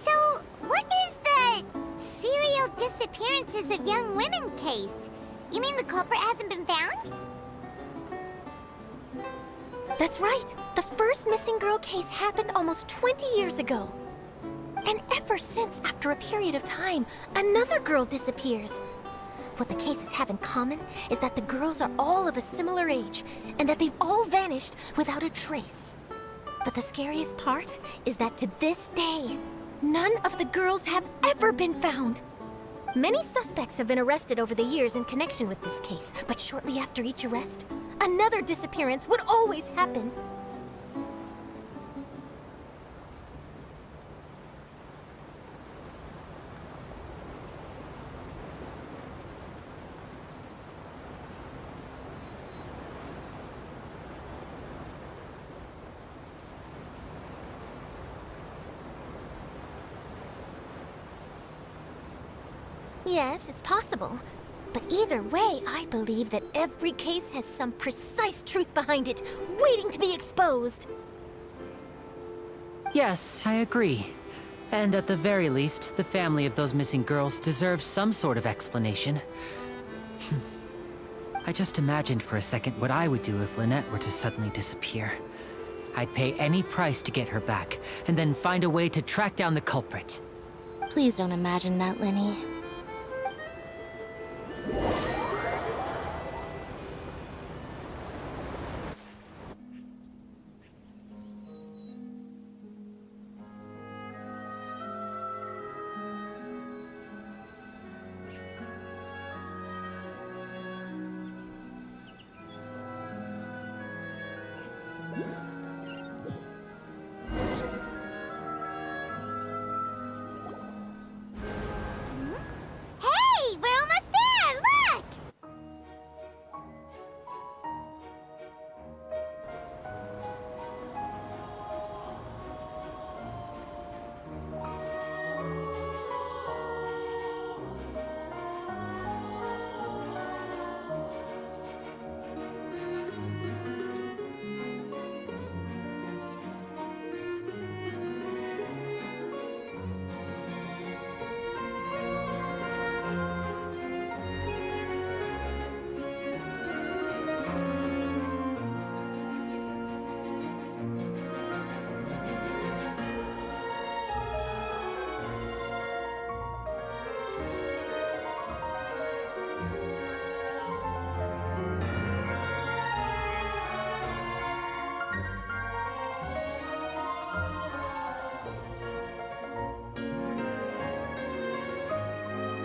So, what is the serial disappearances of young women case? You mean the culprit hasn't been found? That's right. The first missing girl case happened almost 20 years ago. And ever since, after a period of time, another girl disappears. What the cases have in common is that the girls are all of a similar age, and that they've all vanished without a trace. But the scariest part is that to this day, none of the girls have ever been found. Many suspects have been arrested over the years in connection with this case, but shortly after each arrest, another disappearance would always happen. Yes, it's possible. But either way, I believe that every case has some precise truth behind it, waiting to be exposed. Yes, I agree. And at the very least, the family of those missing girls deserves some sort of explanation. I just imagined for a second what I would do if Lynette were to suddenly disappear. I'd pay any price to get her back, and then find a way to track down the culprit. Please don't imagine that, Lenny.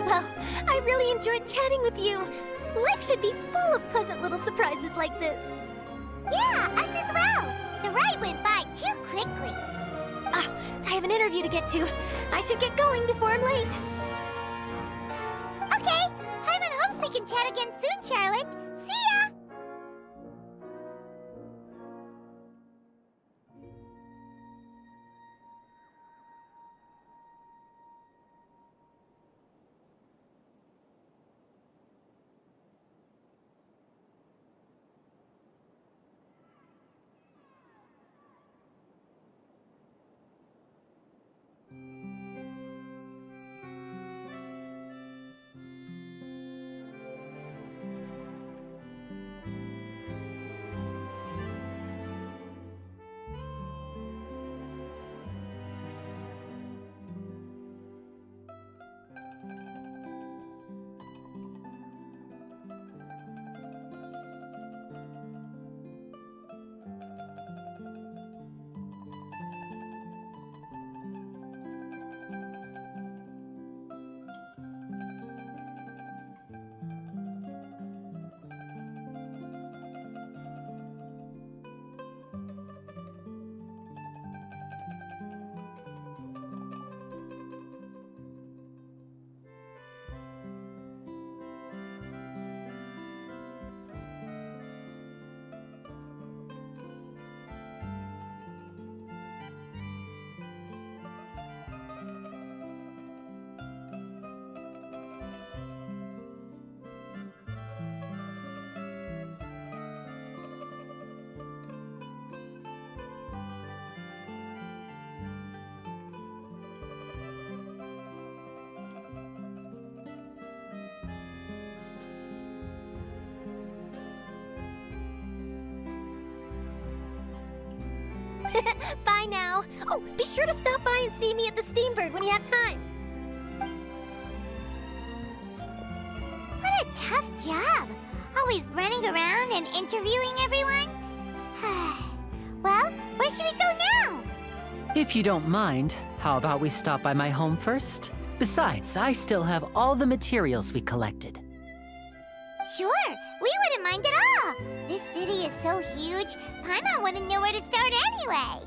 Well, I really enjoyed chatting with you. Life should be full of pleasant little surprises like this. Yeah, us as well. The ride went by too quickly. Ah, I have an interview to get to. I should get going before I'm late. Okay, Paimon hopes we can chat again soon, Charlotte. See ya! Bye now. Oh, be sure to stop by and see me at the Steambird when you have time. What a tough job. Always running around and interviewing everyone. Well, where should we go now? If you don't mind, how about we stop by my home first? Besides, I still have all the materials we collected. Sure, we wouldn't mind at all. This city is so huge, Paimon wouldn't know where to start anyway.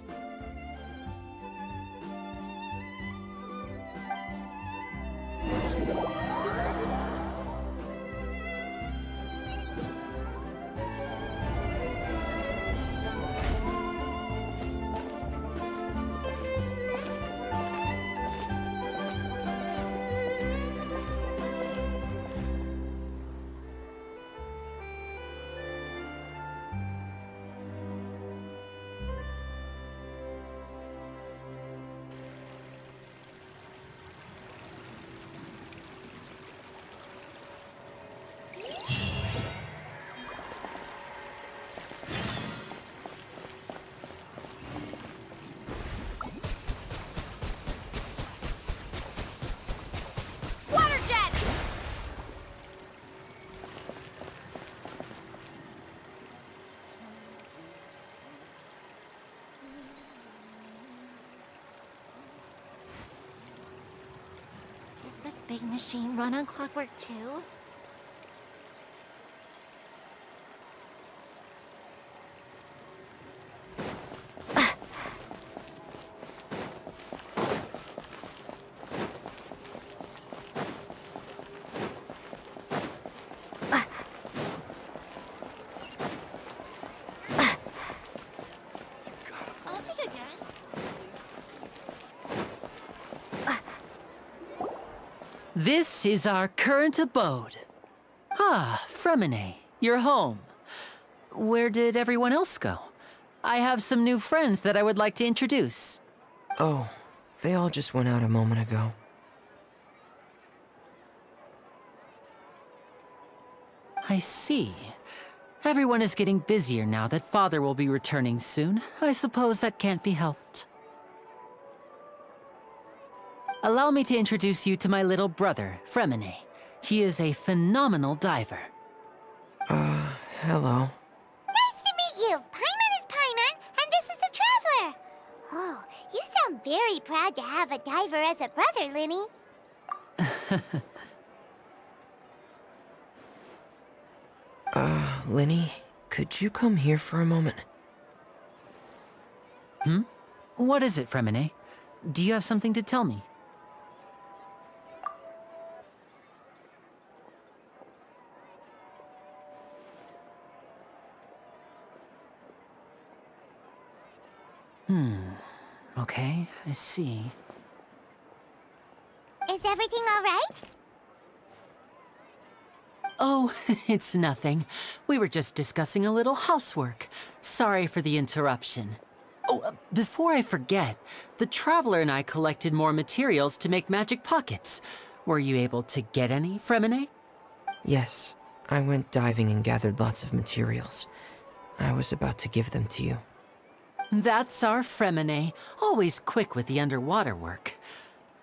big machine run on clockwork too? This is our current abode. Ah, Fremine, you're home. Where did everyone else go? I have some new friends that I would like to introduce. Oh, they all just went out a moment ago. I see. Everyone is getting busier now that Father will be returning soon. I suppose that can't be helped. Allow me to introduce you to my little brother, Fremine. He is a phenomenal diver. Hello. Nice to meet you! Paimon is Paimon, and this is the Traveler! Oh, you sound very proud to have a diver as a brother, Linny. Linny, could you come here for a moment? What is it, Fremine? Do you have something to tell me? Okay, I see. Is everything all right? Oh, it's nothing. We were just discussing a little housework. Sorry for the interruption. Oh, before I forget, the Traveler and I collected more materials to make magic pockets. Were you able to get any, Fremine? Yes, I went diving and gathered lots of materials. I was about to give them to you. That's our Fremine, always quick with the underwater work.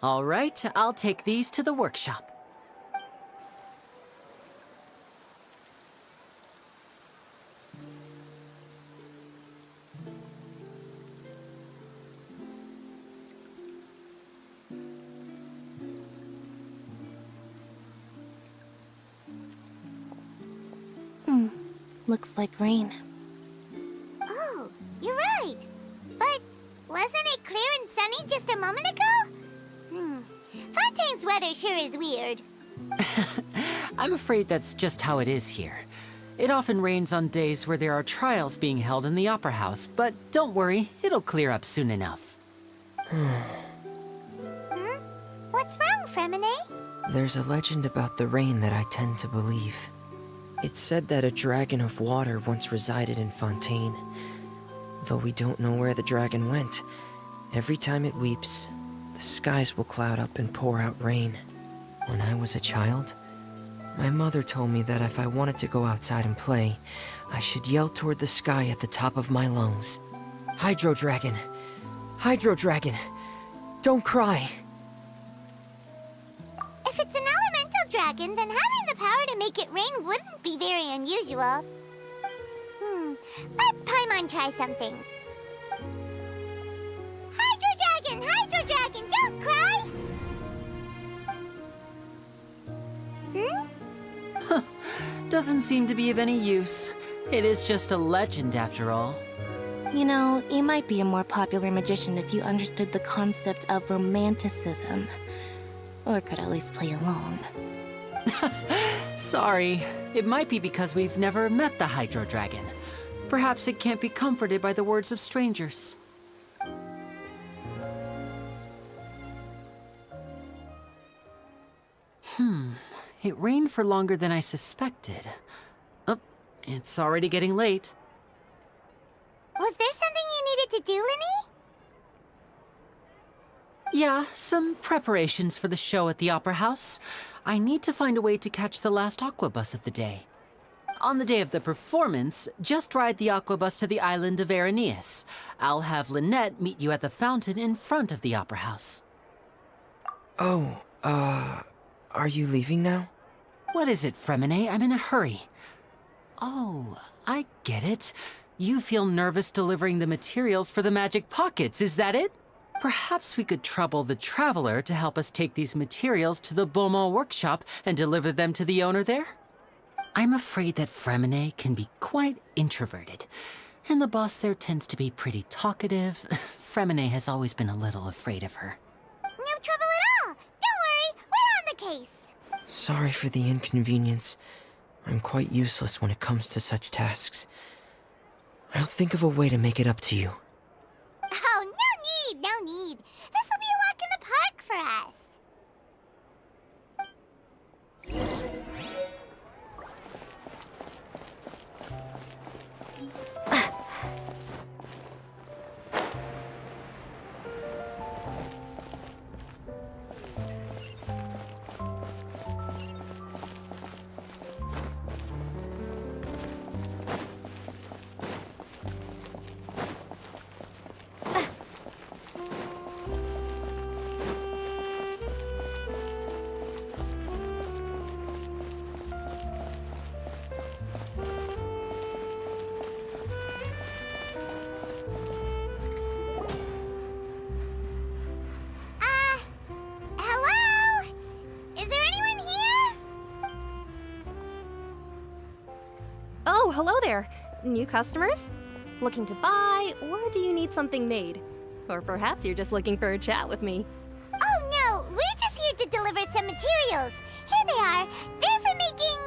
All right, I'll take these to the workshop. Looks like rain. Oh, you're right. But wasn't it clear and sunny just a moment ago? Fontaine's weather sure is weird. I'm afraid that's just how it is here. It often rains on days where there are trials being held in the Opera House, but don't worry, it'll clear up soon enough. What's wrong, Fremine? There's a legend about the rain that I tend to believe. It's said that a dragon of water once resided in Fontaine. Though we don't know where the dragon went, every time it weeps, the skies will cloud up and pour out rain. When I was a child, my mother told me that if I wanted to go outside and play, I should yell toward the sky at the top of my lungs. Hydro Dragon! Hydro Dragon! Don't cry! If it's an elemental dragon, then having the power to make it rain wouldn't be very unusual. Let Paimon try something. Hydro Dragon, don't cry! Doesn't seem to be of any use. It is just a legend after all. You know, you might be a more popular magician if you understood the concept of romanticism. Or could at least play along. Sorry. It might be because we've never met the Hydro Dragon. Perhaps it can't be comforted by the words of strangers. It rained for longer than I suspected. Oh, it's already getting late. Was there something you needed to do, Linny? Yeah, some preparations for the show at the Opera House. I need to find a way to catch the last aqua bus of the day. On the day of the performance, just ride the aqua bus to the island of Aeneas. I'll have Lynette meet you at the fountain in front of the Opera House. Oh, are you leaving now? What is it, Fremine? I'm in a hurry. Oh, I get it. You feel nervous delivering the materials for the magic pockets, is that it? Perhaps we could trouble the Traveler to help us take these materials to the Beaumont workshop and deliver them to the owner there? I'm afraid that Fremine can be quite introverted, and the boss there tends to be pretty talkative. Fremine has always been a little afraid of her. No trouble at all! Don't worry, we're on the case! Sorry for the inconvenience. I'm quite useless when it comes to such tasks. I'll think of a way to make it up to you. Oh, no need! This will be a walk in the park for us! Hello? Is there anyone here? Oh, hello there. New customers? Looking to buy, or do you need something made? Or perhaps you're just looking for a chat with me. Oh no, we're just here to deliver some materials. Here they are. They're for making...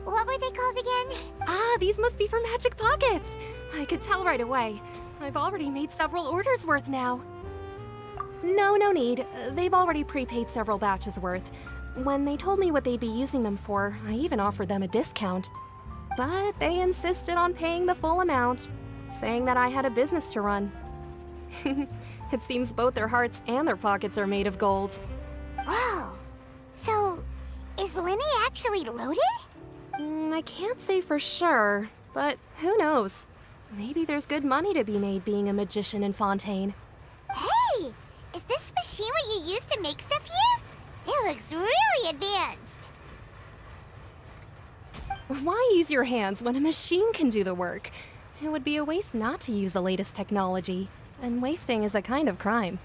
what were they called again? Ah, these must be for Magic Pockets. I could tell right away. I've already made several orders worth now. No need. They've already prepaid several batches worth. When they told me what they'd be using them for, I even offered them a discount. But they insisted on paying the full amount, saying that I had a business to run. It seems both their hearts and their pockets are made of gold. Whoa. So, is Linny actually loaded? I can't say for sure, but who knows? Maybe there's good money to be made being a magician in Fontaine. Hey! Is this machine what you use to make stuff here? It looks really advanced. Why use your hands when a machine can do the work? It would be a waste not to use the latest technology, and wasting is a kind of crime.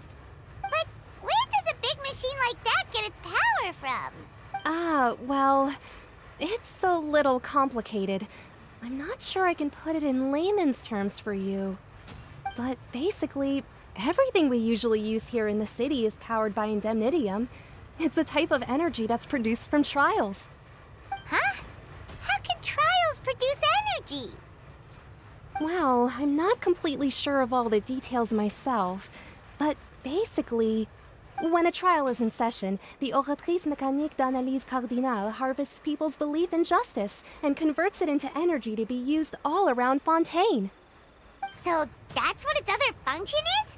But where does a big machine like that get its power from? Well, it's a little complicated. I'm not sure I can put it in layman's terms for you. But basically, everything we usually use here in the city is powered by indemnitium. It's a type of energy that's produced from trials. Huh? How can trials produce energy? Well, I'm not completely sure of all the details myself, but basically, when a trial is in session, the Oratrice Mécanique d'Analyse Cardinale harvests people's belief in justice and converts it into energy to be used all around Fontaine. So that's what its other function is?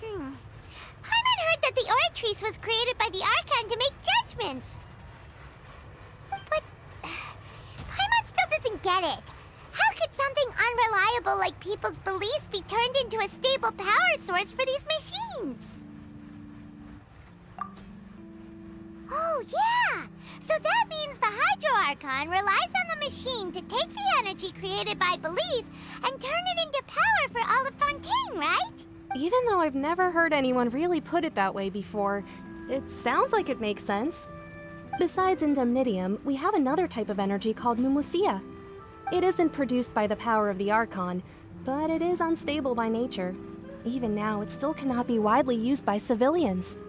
Paimon heard that the Oratrice was created by the Archon to make judgments. But Paimon still doesn't get it. How could something unreliable like people's beliefs be turned into a stable power source for these machines? Oh, yeah! So that means the Hydro Archon relies on the machine to take the energy created by belief and turn it into power for all of Fontaine, right? Even though I've never heard anyone really put it that way before, it sounds like it makes sense. Besides indemnitium, we have another type of energy called mumusia. It isn't produced by the power of the Archon, but it is unstable by nature. Even now, it still cannot be widely used by civilians.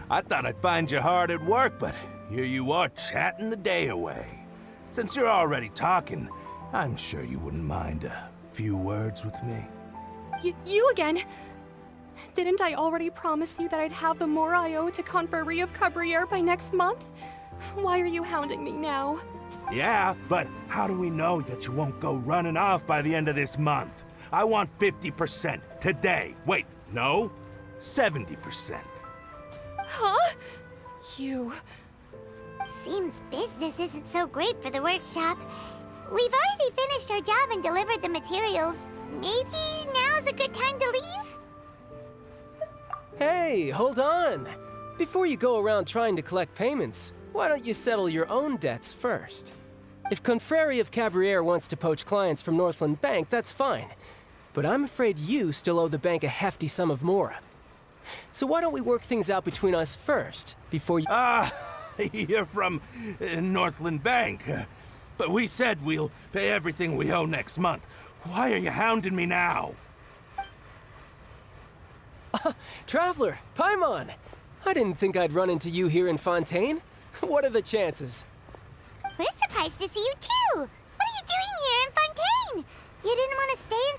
I thought I'd find you hard at work, but here you are chatting the day away. Since you're already talking, I'm sure you wouldn't mind a few words with me. You again? Didn't I already promise you that I'd have the more I owe to Confrérie of Cabriere by next month? Why are you hounding me now? Yeah, but how do we know that you won't go running off by the end of this month? I want 50% today. Wait, no, 70%. Huh? You... Seems business isn't so great for the workshop. We've already finished our job and delivered the materials. Maybe now's a good time to leave? Hey, hold on! Before you go around trying to collect payments, why don't you settle your own debts first? If Confrérie of Cabriere wants to poach clients from Northland Bank, that's fine. but I'm afraid you still owe the bank a hefty sum of mora. So why don't we work things out between us first, before you— You're from Northland Bank. But we said we'll pay everything we owe next month. Why are you hounding me now? Traveler, Paimon! I didn't think I'd run into you here in Fontaine. What are the chances? We're surprised to see you too! What are you doing here in Fontaine? You didn't want to stay in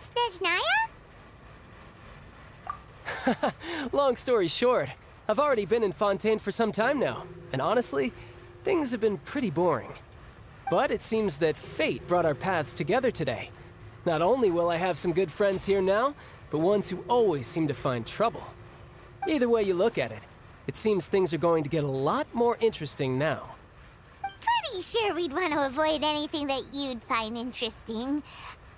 Snezhnaya? Long story short, I've already been in Fontaine for some time now, and honestly, things have been pretty boring. But it seems that fate brought our paths together today. Not only will I have some good friends here now, but ones who always seem to find trouble. Either way you look at it, it seems things are going to get a lot more interesting now. Pretty sure we'd want to avoid anything that you'd find interesting.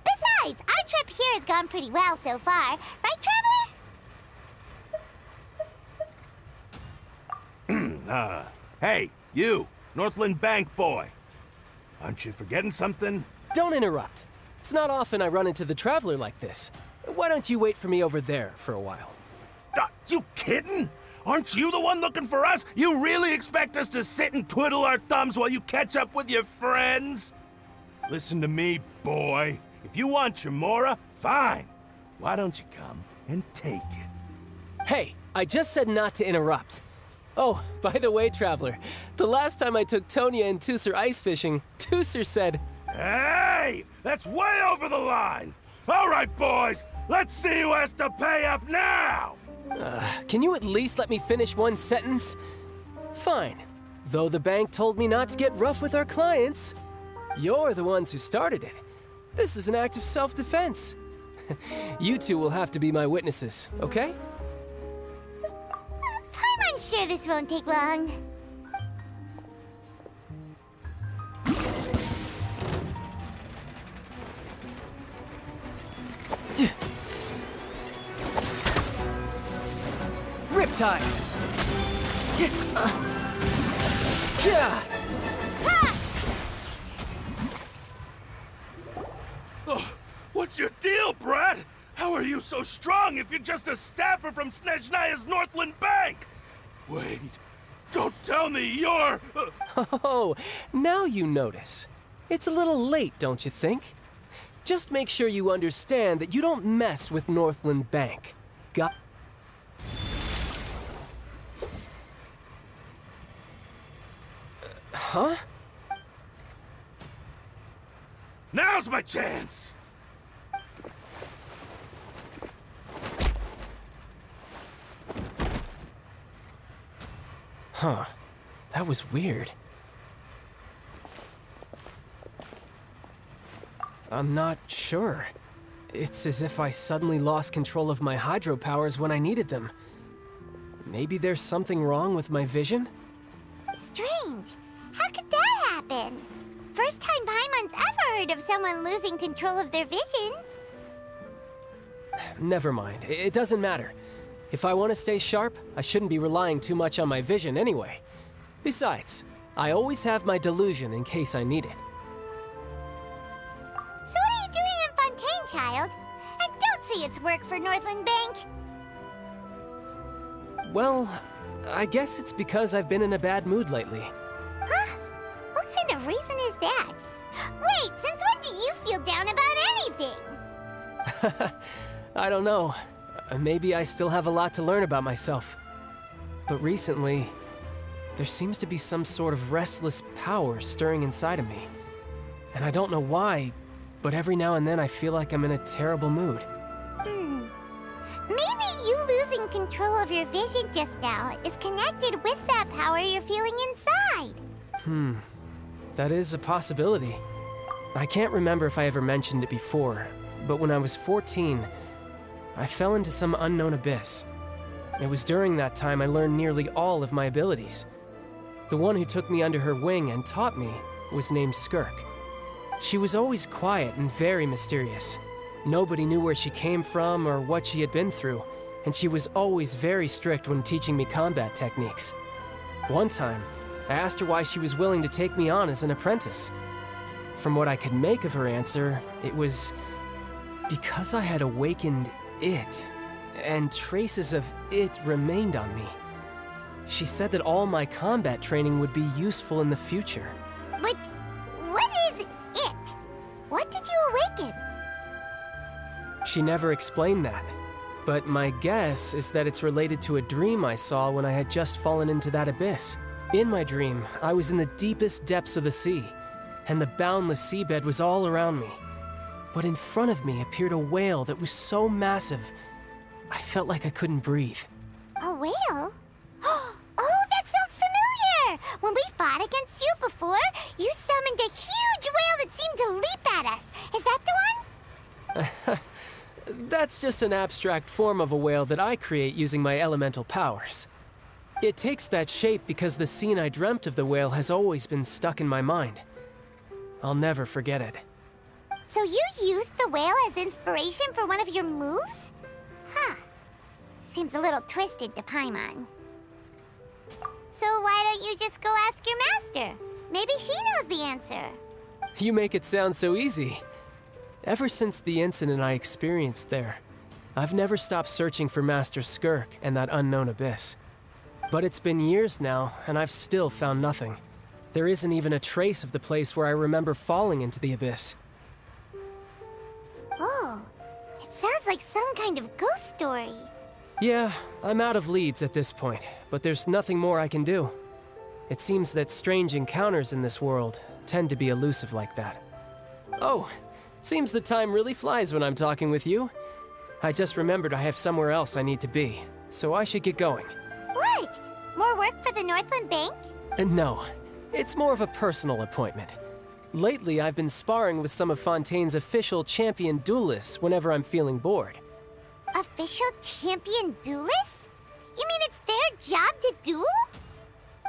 Besides, our trip here has gone pretty well so far. Right, Traveler? Hey, you, Northland Bank boy. Aren't you forgetting something? Don't interrupt. It's not often I run into the Traveler like this. Why don't you wait for me over there for a while? You kidding? Aren't you the one looking for us? You really expect us to sit and twiddle our thumbs while you catch up with your friends? Listen to me, boy. If you want your mora, fine. Why don't you come and take it? Hey, I just said not to interrupt. Oh, by the way, Traveler, the last time I took Tonya and Tusser ice fishing, Tusser said— Hey! That's way over the line! All right, boys, let's see who has to pay up now! Can you at least let me finish one sentence? Fine. Though the bank told me not to get rough with our clients, you're the ones who started it. This is an act of self-defense. You two will have to be my witnesses, okay? I'm sure this won't take long. Riptide! Oh, what's your deal, Brad? How are you so strong if you're just a staffer from Snezhnaya's Northland Bank? Wait, don't tell me you're— Oh, now you notice. It's a little late, don't you think? Just make sure you understand that you don't mess with Northland Bank. Got— Huh? Now's my chance! Huh. That was weird. I'm not sure. It's as if I suddenly lost control of my hydro powers when I needed them. Maybe there's something wrong with my vision? Strange. How could that happen? First time Paimon's ever heard of someone losing control of their vision. Never mind. It doesn't matter. If I want to stay sharp, I shouldn't be relying too much on my vision anyway. Besides, I always have my delusion in case I need it. So what are you doing in Fontaine, child? And don't say it's work for Northland Bank. Well, I guess it's because I've been in a bad mood lately. Huh? What kind of reason is that? Wait, since when do you feel down about anything? I don't know. Maybe I still have a lot to learn about myself. But recently, there seems to be some sort of restless power stirring inside of me. And I don't know why, but every now and then I feel like I'm in a terrible mood. Maybe you losing control of your vision just now is connected with that power you're feeling inside. That is a possibility. I can't remember if I ever mentioned it before, but when I was 14, I fell into some unknown abyss. It was during that time I learned nearly all of my abilities. The one who took me under her wing and taught me was named Skirk. She was always quiet and very mysterious. Nobody knew where she came from or what she had been through, and she was always very strict when teaching me combat techniques. One time, I asked her why she was willing to take me on as an apprentice. From what I could make of her answer, it was Because I had awakened it, and traces of it remained on me. She said that all my combat training would be useful in the future. But what is it? What did you awaken? She never explained that, but my guess is that it's related to a dream I saw when I had just fallen into that abyss. In my dream, I was in the deepest depths of the sea, and the boundless seabed was all around me. But in front of me appeared a whale that was so massive, I felt like I couldn't breathe. A whale? Oh, that sounds familiar! When we fought against you before, you summoned a huge whale that seemed to leap at us. Is that the one? That's just an abstract form of a whale that I create using my elemental powers. It takes that shape because the scene I dreamt of the whale has always been stuck in my mind. I'll never forget it. So you used the whale as inspiration for one of your moves? Huh. Seems a little twisted to Paimon. So why don't you just go ask your master? Maybe she knows the answer. You make it sound so easy. Ever since the incident I experienced there, I've never stopped searching for Master Skirk and that unknown abyss. But it's been years now, and I've still found nothing. There isn't even a trace of the place where I remember falling into the abyss. Oh, it sounds like some kind of ghost story. Yeah, I'm out of leads at this point, but there's nothing more I can do. It seems that strange encounters in this world tend to be elusive like that. Oh, seems the time really flies when I'm talking with you. I just remembered I have somewhere else I need to be, so I should get going. What? More work for the Northland Bank? No, it's more of a personal appointment. Lately, I've been sparring with some of Fontaine's official champion duelists whenever I'm feeling bored. Official champion duelists? You mean it's their job to duel?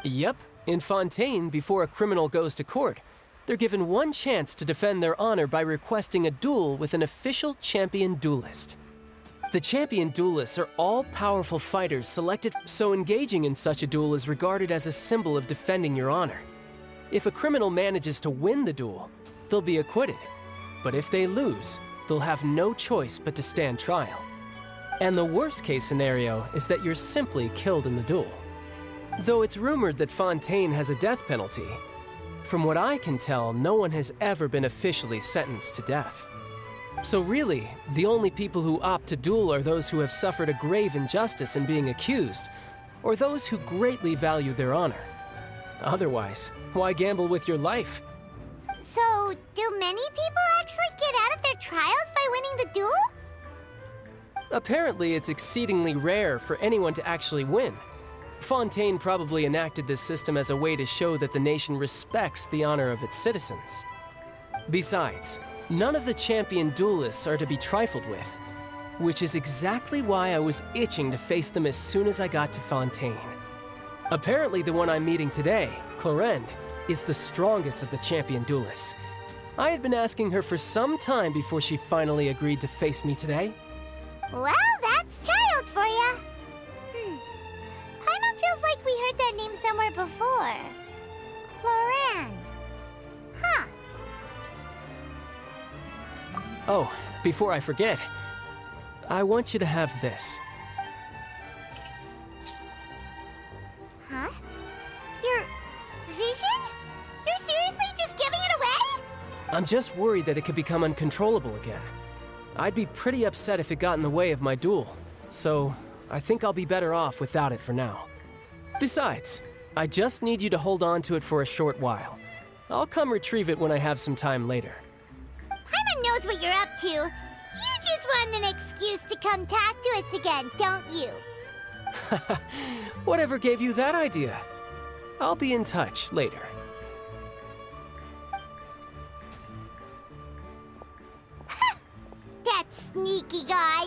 Yep. In Fontaine, before a criminal goes to court, they're given one chance to defend their honor by requesting a duel with an official champion duelist. The champion duelists are all powerful fighters selected, so engaging in such a duel is regarded as a symbol of defending your honor. If a criminal manages to win the duel, they'll be acquitted. But if they lose, they'll have no choice but to stand trial. And the worst case scenario is that you're simply killed in the duel. Though it's rumored that Fontaine has a death penalty, from what I can tell, no one has ever been officially sentenced to death. So really, the only people who opt to duel are those who have suffered a grave injustice in being accused, or those who greatly value their honor. Otherwise, why gamble with your life? So, do many people actually get out of their trials by winning the duel? Apparently, it's exceedingly rare for anyone to actually win. Fontaine probably enacted this system as a way to show that the nation respects the honor of its citizens. Besides, none of the champion duelists are to be trifled with, which is exactly why I was itching to face them as soon as I got to Fontaine. Apparently, the one I'm meeting today, Clorinde, is the strongest of the champion duelists. I had been asking her for some time before she finally agreed to face me today. Well, that's child for ya. Paimon feels like we heard that name somewhere before. Clorinde. Huh. Oh, before I forget, I want you to have this. Huh? Your vision? You're seriously just giving it away? I'm just worried that it could become uncontrollable again. I'd be pretty upset if it got in the way of my duel, so I think I'll be better off without it for now. Besides, I just need you to hold on to it for a short while. I'll come retrieve it when I have some time later. Paimon knows what you're up to. You just want an excuse to come talk to us again, don't you? Whatever gave you that idea? I'll be in touch later. That sneaky guy.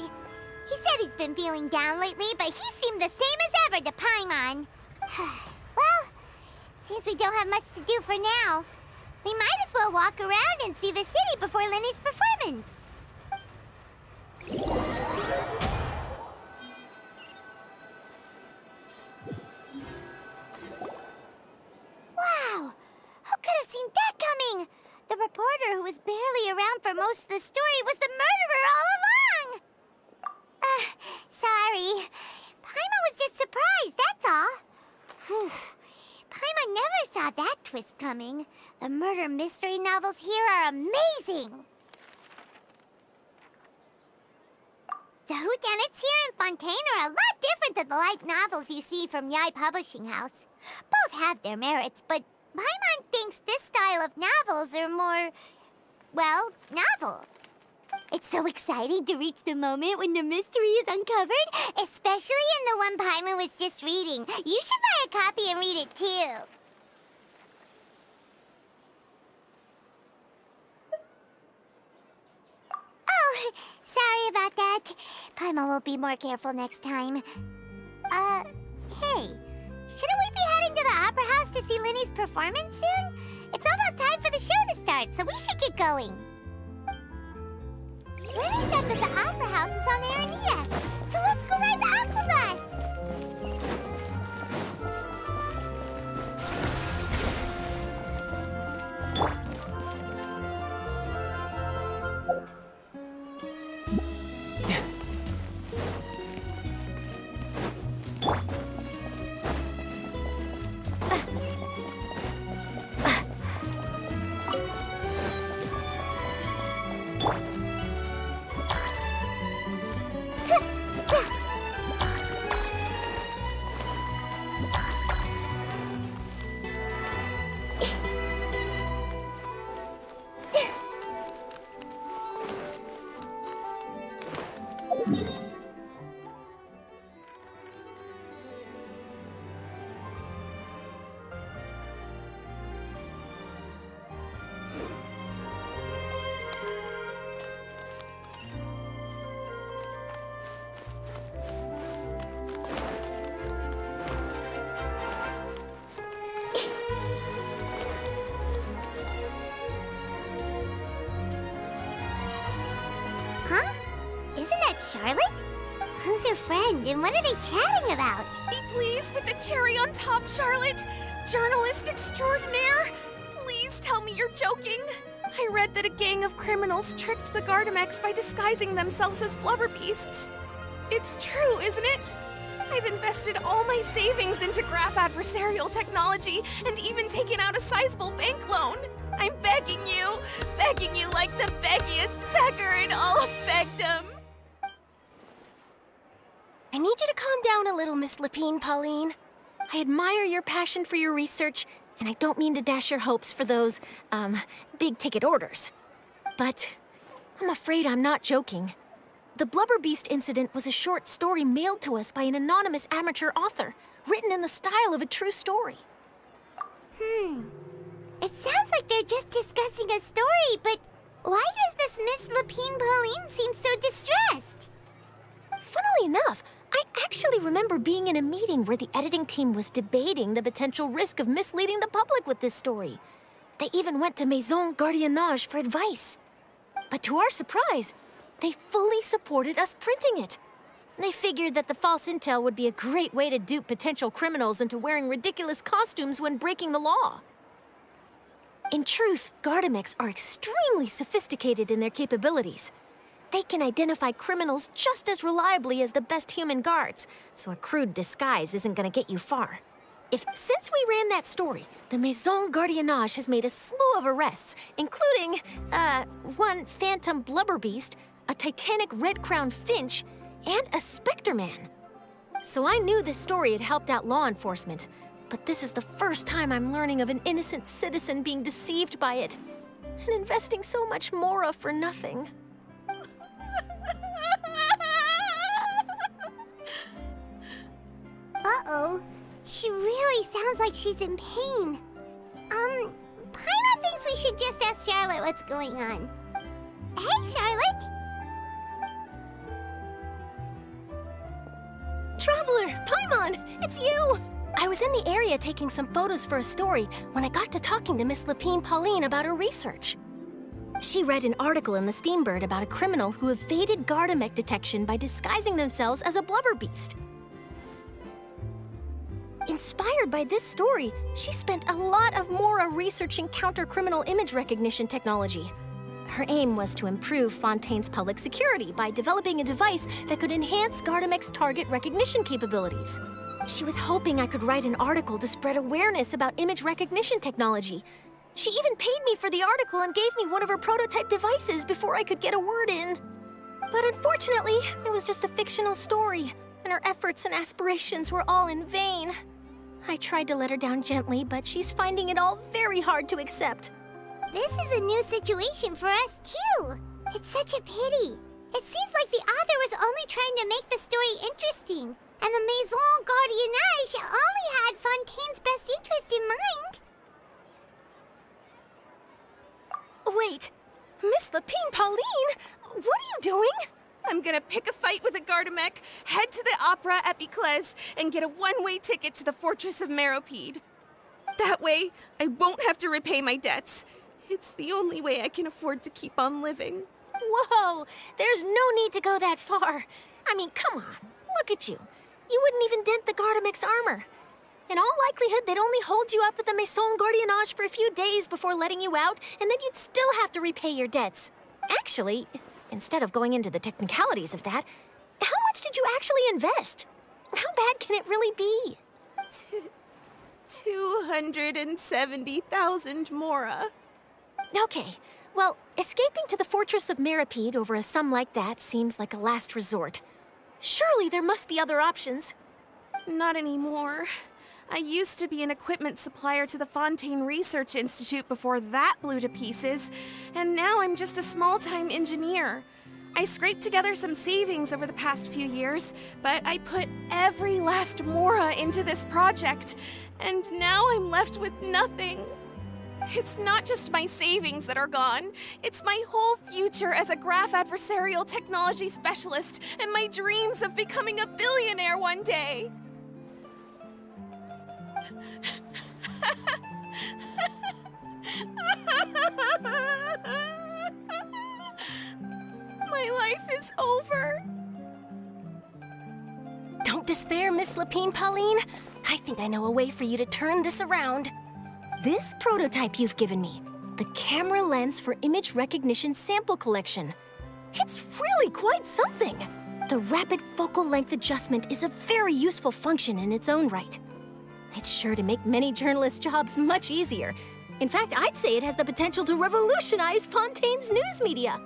He said he's been feeling down lately, but he seemed the same as ever to Paimon. Well, since we don't have much to do for now, we might as well walk around and see the city before Linny's performance. Wow! Who could have seen that coming? The reporter who was barely around for for most of the story was the murderer all along! Sorry. Paimon was just surprised, that's all. Whew. Paimon never saw that twist coming. The murder mystery novels here are amazing! The whodunits here in Fontaine are a lot different than the light novels you see from Yai Publishing House. Both have their merits, but Paimon thinks this style of novels are more, well, novel. It's so exciting to reach the moment when the mystery is uncovered, especially in the one Paimon was just reading. You should buy a copy and read it too. Oh, sorry about that. Paimon will be more careful next time. Hey, shouldn't we be heading to the Opera House to see Linny's performance soon? It's almost time for the show to start, so we should get going. Linny said that the Opera House is on Aranias, so let's go ride the Aquabus! Charlotte? Who's your friend, and what are they chatting about? Be pleased with the cherry on top, Charlotte! Journalist extraordinaire! Please tell me you're joking! I read that a gang of criminals tricked the Gardamex by disguising themselves as blubber beasts. It's true, isn't it? I've invested all my savings into graph adversarial technology and even taken out a sizable bank loan. I'm begging you like the beggiest beggar in all of begdom. I need you to calm down a little, Miss Lapine, Pauline. I admire your passion for your research, and I don't mean to dash your hopes for those, big-ticket orders. But I'm afraid I'm not joking. The Blubber Beast incident was a short story mailed to us by an anonymous amateur author, written in the style of a true story. It sounds like they're just discussing a story, but why does this Miss Lapine Pauline seem so distressed? Funnily enough, I actually remember being in a meeting where the editing team was debating the potential risk of misleading the public with this story. They even went to Maison Gardiennage for advice. But to our surprise, they fully supported us printing it. They figured that the false intel would be a great way to dupe potential criminals into wearing ridiculous costumes when breaking the law. In truth, Gardamex are extremely sophisticated in their capabilities. They can identify criminals just as reliably as the best human guards, so a crude disguise isn't gonna get you far. Since we ran that story, the Maison Gardiennage has made a slew of arrests, including, one phantom blubber beast, a titanic red-crowned finch, and a specter man. So I knew this story had helped out law enforcement, but this is the first time I'm learning of an innocent citizen being deceived by it, and investing so much Mora for nothing. Uh-oh. She really sounds like she's in pain. Paimon thinks we should just ask Charlotte what's going on. Hey, Charlotte! Traveler, Paimon, it's you! I was in the area taking some photos for a story when I got to talking to Miss Lapine Pauline about her research. She read an article in the Steambird about a criminal who evaded Gardamex detection by disguising themselves as a blubber beast. Inspired by this story, she spent a lot of Mora researching counter-criminal image recognition technology. Her aim was to improve Fontaine's public security by developing a device that could enhance Gardamek's target recognition capabilities. She was hoping I could write an article to spread awareness about image recognition technology. She even paid me for the article and gave me one of her prototype devices before I could get a word in. But unfortunately, it was just a fictional story, and her efforts and aspirations were all in vain. I tried to let her down gently, but she's finding it all very hard to accept. This is a new situation for us, too. It's such a pity. It seems like the author was only trying to make the story interesting, and the Maison Gardiennage only had Fontaine's best interest in mind. Wait, Miss Lapine Pauline, what are you doing? I'm gonna pick a fight with a Gardamek, head to the Opera at Biclez, and get a one-way ticket to the Fortress of Meropide. That way, I won't have to repay my debts. It's the only way I can afford to keep on living. Whoa, there's no need to go that far. I mean, come on, look at you. You wouldn't even dent the Gardamek's armor. In all likelihood, they'd only hold you up at the Maison Gardiennage for a few days before letting you out, and then you'd still have to repay your debts. Actually, instead of going into the technicalities of that, how much did you actually invest? How bad can it really be? 270,000 mora. Okay, well, escaping to the Fortress of Meropide over a sum like that seems like a last resort. Surely there must be other options. Not anymore. I used to be an equipment supplier to the Fontaine Research Institute before that blew to pieces, and now I'm just a small-time engineer. I scraped together some savings over the past few years, but I put every last mora into this project, and now I'm left with nothing. It's not just my savings that are gone. It's my whole future as a graph adversarial technology specialist and my dreams of becoming a billionaire one day. My life is over. Don't despair, Miss Lapine Pauline. I think I know a way for you to turn this around. This prototype you've given me, the camera lens for image recognition sample collection. It's really quite something. The rapid focal length adjustment is a very useful function in its own right. It's sure to make many journalists' jobs much easier. In fact, I'd say it has the potential to revolutionize Fontaine's news media.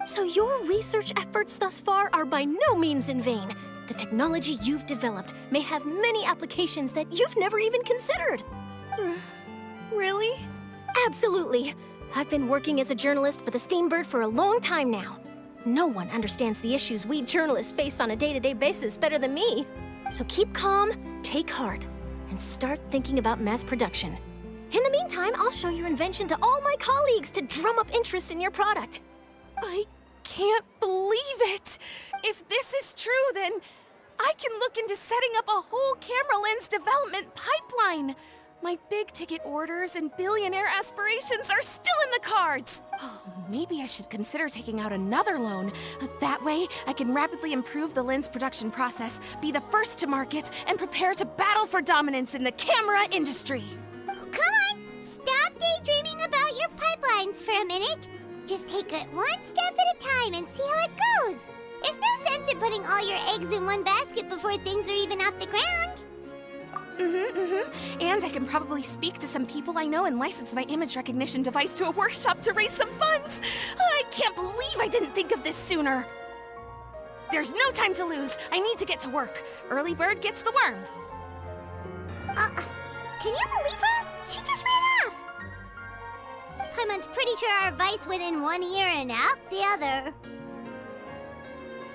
So your research efforts thus far are by no means in vain. The technology you've developed may have many applications that you've never even considered. Really? Absolutely. I've been working as a journalist for the Steambird for a long time now. No one understands the issues we journalists face on a day-to-day basis better than me. So keep calm, take heart, and start thinking about mass production. In the meantime, I'll show your invention to all my colleagues to drum up interest in your product. I can't believe it! If this is true, then I can look into setting up a whole camera lens development pipeline. My big-ticket orders and billionaire aspirations are still in the cards. Oh, maybe I should consider taking out another loan. That way, I can rapidly improve the lens production process, be the first to market, and prepare to battle for dominance in the camera industry. Come on! Stop daydreaming about your pipelines for a minute. Just take it one step at a time and see how it goes. There's no sense in putting all your eggs in one basket before things are even off the ground. And I can probably speak to some people I know and license my image recognition device to a workshop to raise some funds. I can't believe I didn't think of this sooner. There's no time to lose. I need to get to work. Early bird gets the worm. Can you believe her? She just ran off. Paimon's pretty sure our advice went in one ear and out the other.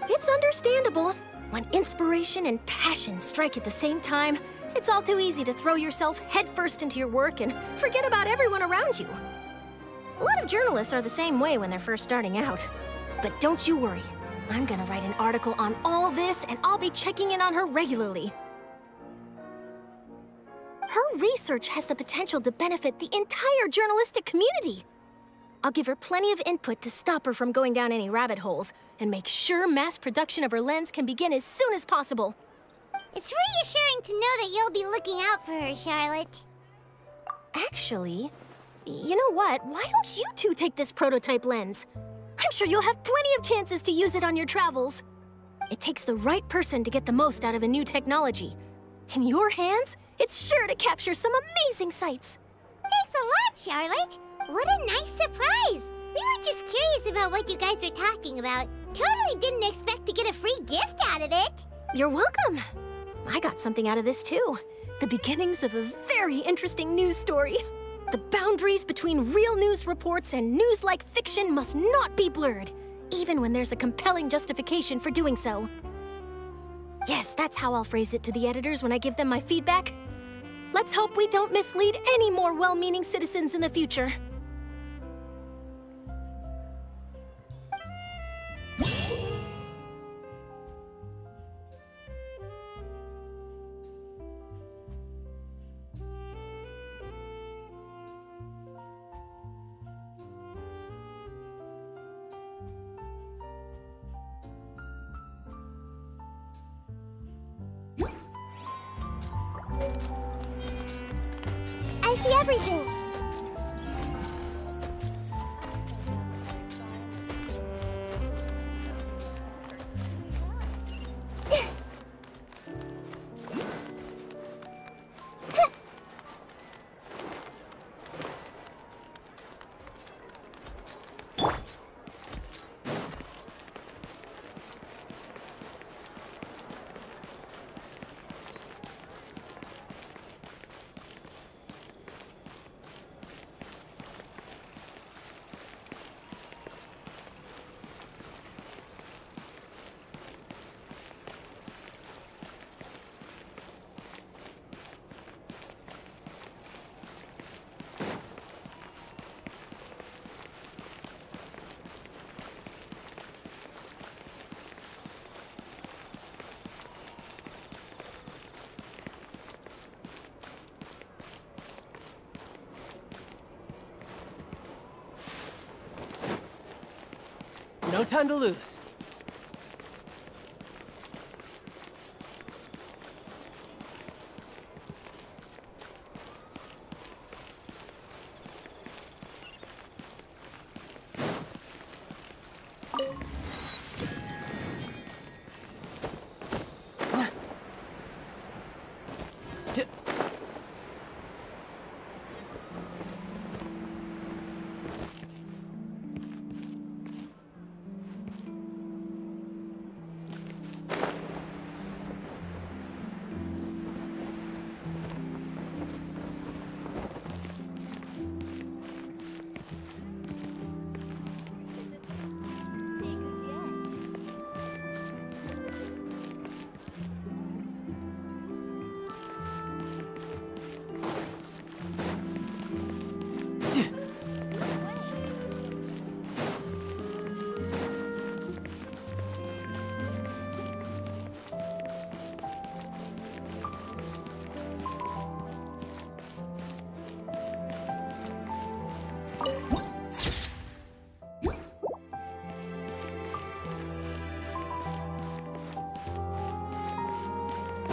It's understandable. When inspiration and passion strike at the same time, it's all too easy to throw yourself headfirst into your work and forget about everyone around you. A lot of journalists are the same way when they're first starting out. But don't you worry. I'm gonna write an article on all this, and I'll be checking in on her regularly. Her research has the potential to benefit the entire journalistic community. I'll give her plenty of input to stop her from going down any rabbit holes, and make sure mass production of her lens can begin as soon as possible. It's reassuring to know that you'll be looking out for her, Charlotte. Actually, You know what? Why don't you two take this prototype lens? I'm sure you'll have plenty of chances to use it on your travels. It takes the right person to get the most out of a new technology. In your hands, it's sure to capture some amazing sights. Thanks a lot, Charlotte. What a nice surprise. We were just curious about what you guys were talking about. Totally didn't expect to get a free gift out of it. You're welcome. I got something out of this too. The beginnings of a very interesting news story. The boundaries between real news reports and news-like fiction must not be blurred, even when there's a compelling justification for doing so. Yes, that's how I'll phrase it to the editors when I give them my feedback. Let's hope we don't mislead any more well-meaning citizens in the future. I see everything. No time to lose.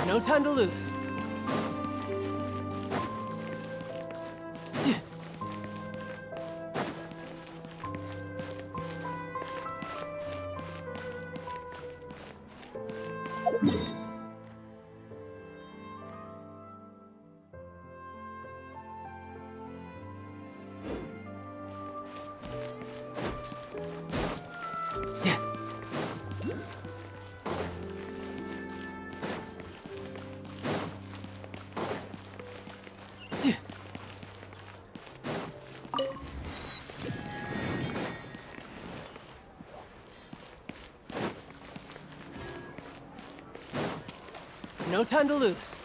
No time to lose. No time to lose.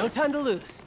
No time to lose.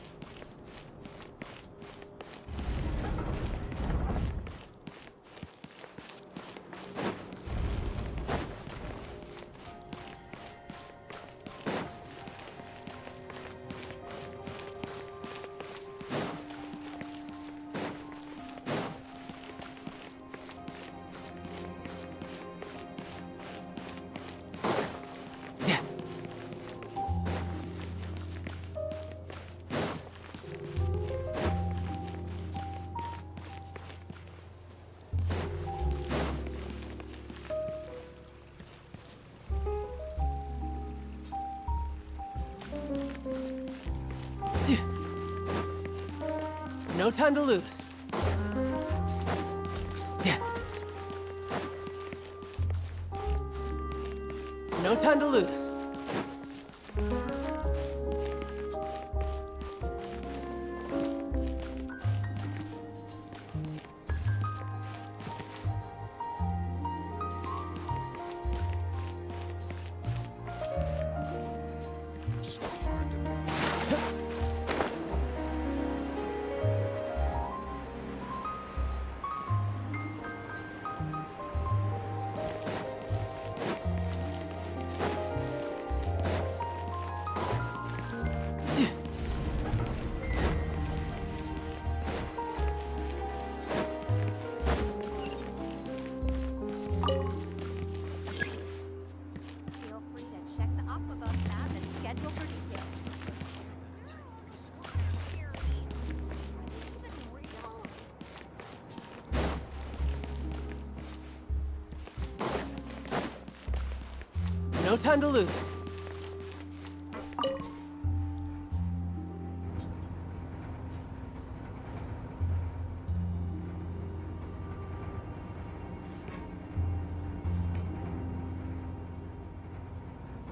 No time to lose. No time to lose. No time to lose.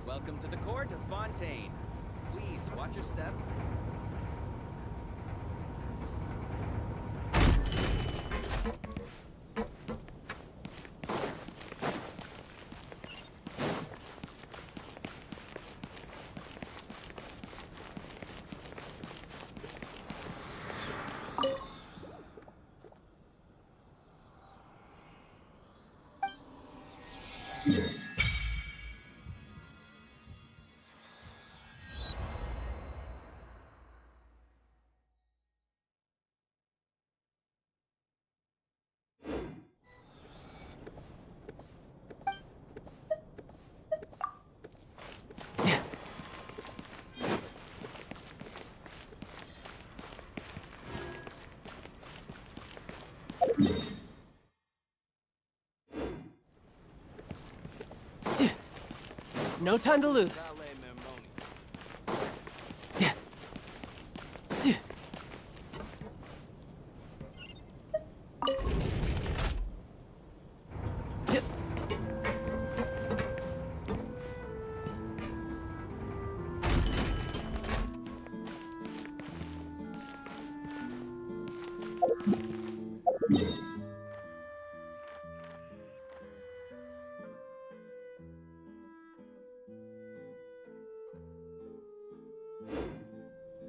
Welcome to the court of Fontaine. Please watch your step. No time to lose.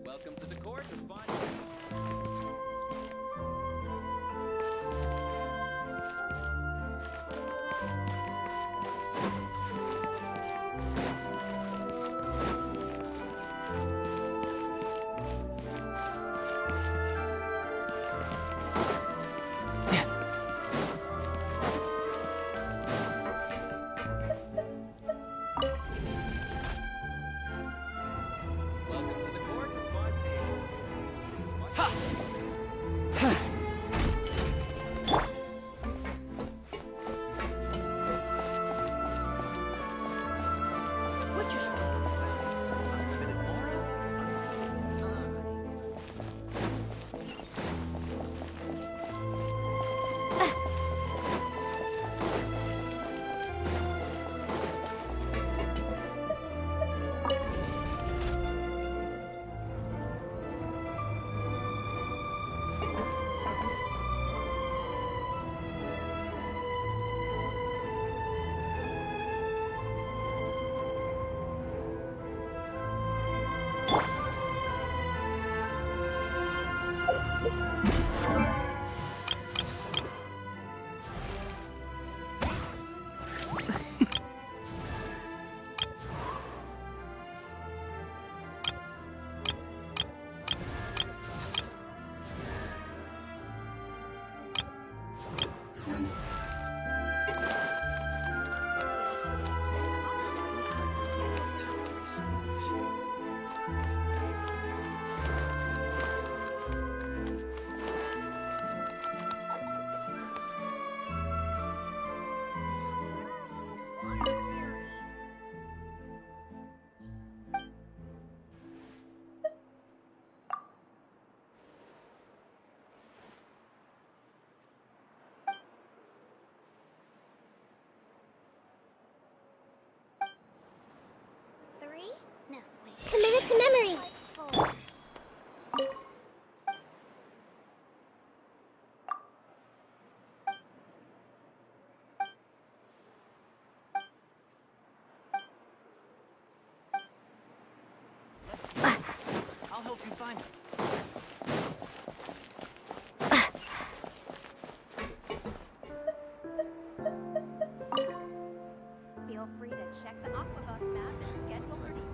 Welcome to the court of Fontaine. find them. Feel free to check the Aquabus map and schedule for details.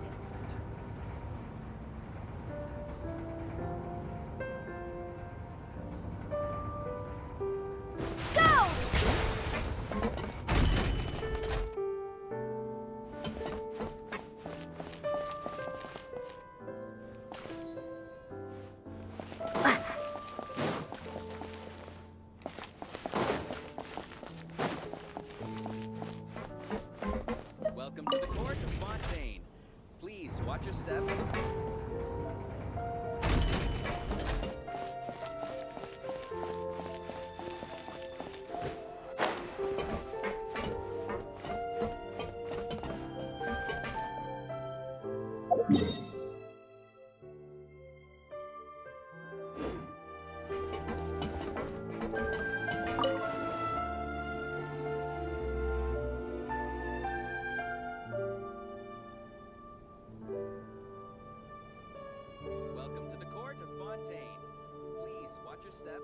Welcome to the court of Fontaine. Please watch your step. Welcome to the court of Fontaine. Please watch your step.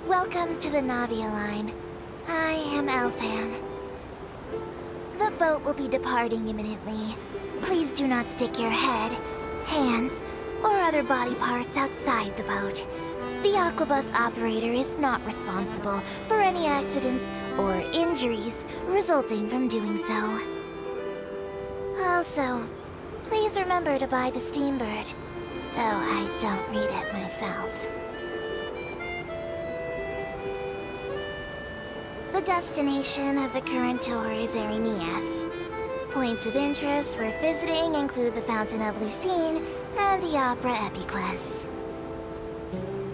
Welcome to the Navia line. I am Elfan. The boat will be departing imminently. Please do not stick your head, hands, or other body parts outside the boat. The Aquabus operator is not responsible for any accidents or injuries resulting from doing so. Also, please remember to buy the Steambird, though I don't read it myself. The destination of the current tour is Erinias. Points of interest worth visiting include the Fountain of Lucine and the Opera Epiclese.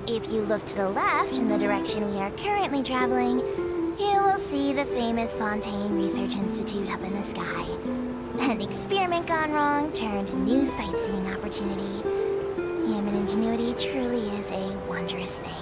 If you look to the left in the direction we are currently traveling, you will see the famous Fontaine Research Institute up in the sky. An experiment gone wrong turned new sightseeing opportunity. Human ingenuity truly is a wondrous thing.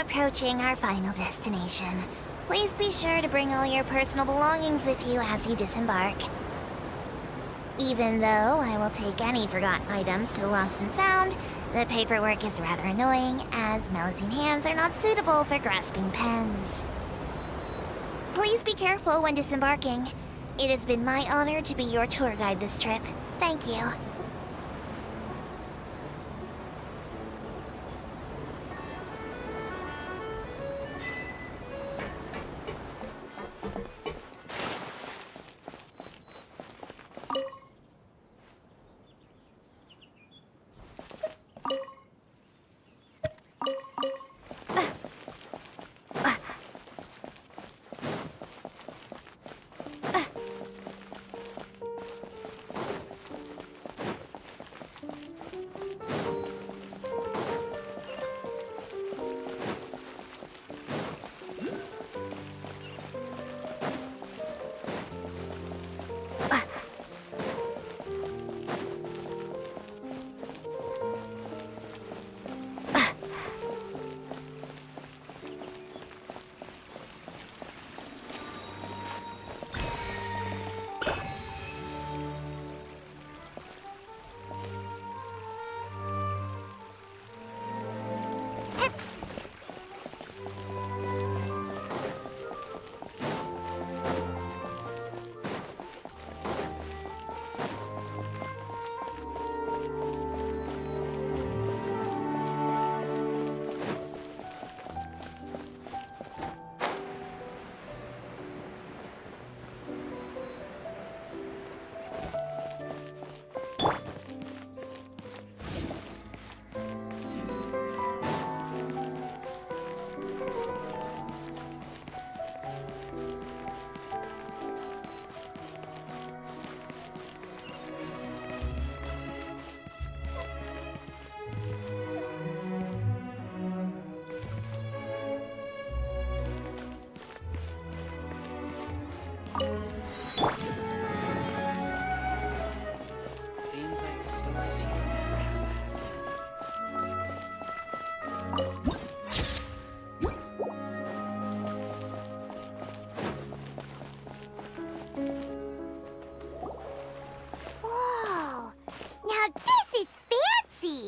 Approaching our final destination. Please be sure to bring all your personal belongings with you as you disembark. Even though I will take any forgotten items to the lost and found, the paperwork is rather annoying, as Melusine hands are not suitable for grasping pens. Please be careful when disembarking. It has been my honor to be your tour guide this trip. Thank you.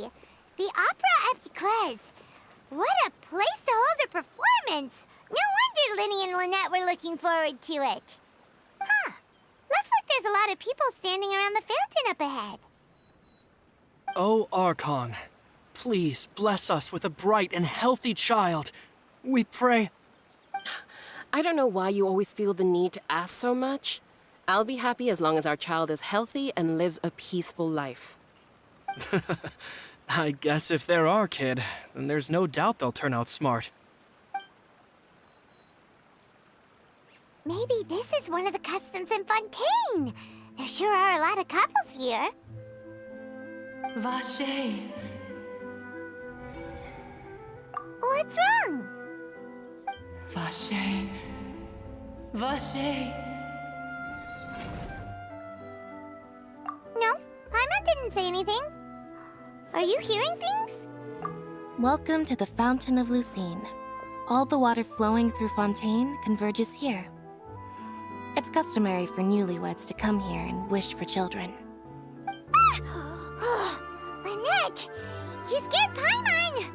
see. The opera at Eclairs. What a place to hold a performance. No wonder Linny and Lynette were looking forward to it. Huh. Looks like there's a lot of people standing around the fountain up ahead. Oh, Archon, please bless us with a bright and healthy child. We pray. I don't know why you always feel the need to ask so much. I'll be happy as long as our child is healthy and lives a peaceful life. I guess if they're our kid, then there's no doubt they'll turn out smart. Maybe this is one of the customs in Fontaine. There sure are a lot of couples here. Vache. What's wrong? Vache. Vache. No, Paimon didn't say anything. Are you hearing things? Welcome to the Fountain of Lucine. All the water flowing through Fontaine converges here. It's customary for newlyweds to come here and wish for children. Ah! Lynette! You scared Paimon!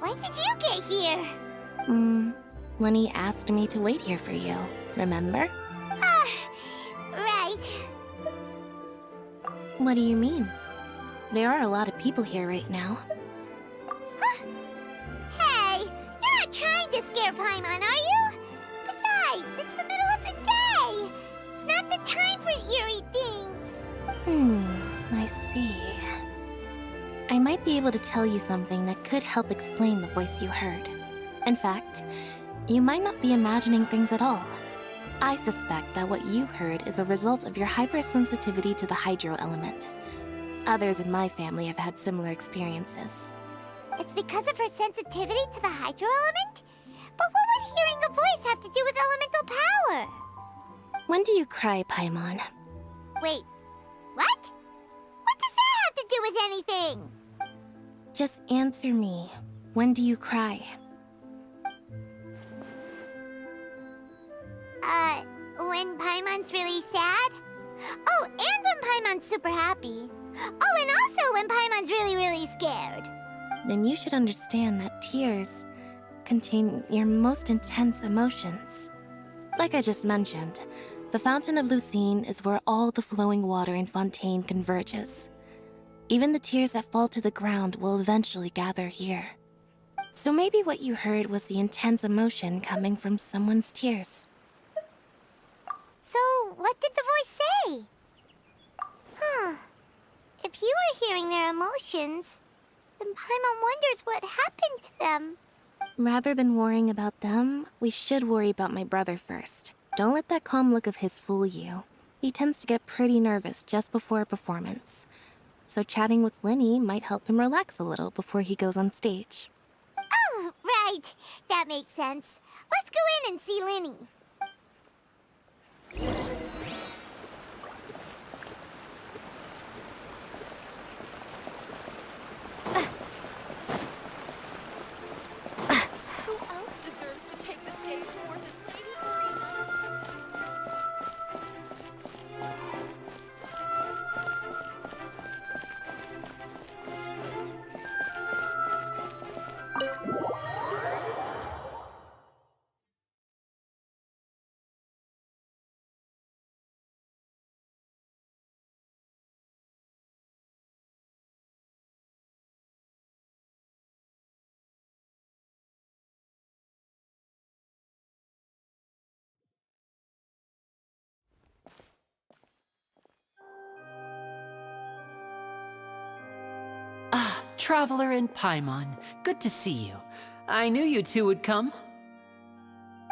When did you get here? Lenny asked me to wait here for you, remember? Right. What do you mean? There are a lot of people here right now. Huh? Hey, you're not trying to scare Paimon, are you? Besides, it's the middle of the day. It's not the time for eerie things. I see. I might be able to tell you something that could help explain the voice you heard. In fact, you might not be imagining things at all. I suspect that what you heard is a result of your hypersensitivity to the hydro element. Others in my family have had similar experiences. It's because of her sensitivity to the hydro element? But what would hearing a voice have to do with elemental power? When do you cry, Paimon? Wait, what? What does that have to do with anything? Just answer me. When do you cry? When Paimon's really sad? Oh, and when Paimon's super happy. Oh, and also when Paimon's really, really scared. Then you should understand that tears contain your most intense emotions. Like I just mentioned, the Fountain of Lucine is where all the flowing water in Fontaine converges. Even the tears that fall to the ground will eventually gather here. So maybe what you heard was the intense emotion coming from someone's tears. So, what did the voice say? Huh. If you were hearing their emotions, then Paimon wonders what happened to them. Rather than worrying about them, we should worry about my brother first. Don't let that calm look of his fool you. He tends to get pretty nervous just before a performance. So chatting with Linny might help him relax a little before he goes on stage. Oh, right. That makes sense. Let's go in and see Linny. Who else deserves to take the stage more than Lady Farina? Traveler and Paimon, good to see you. I knew you two would come.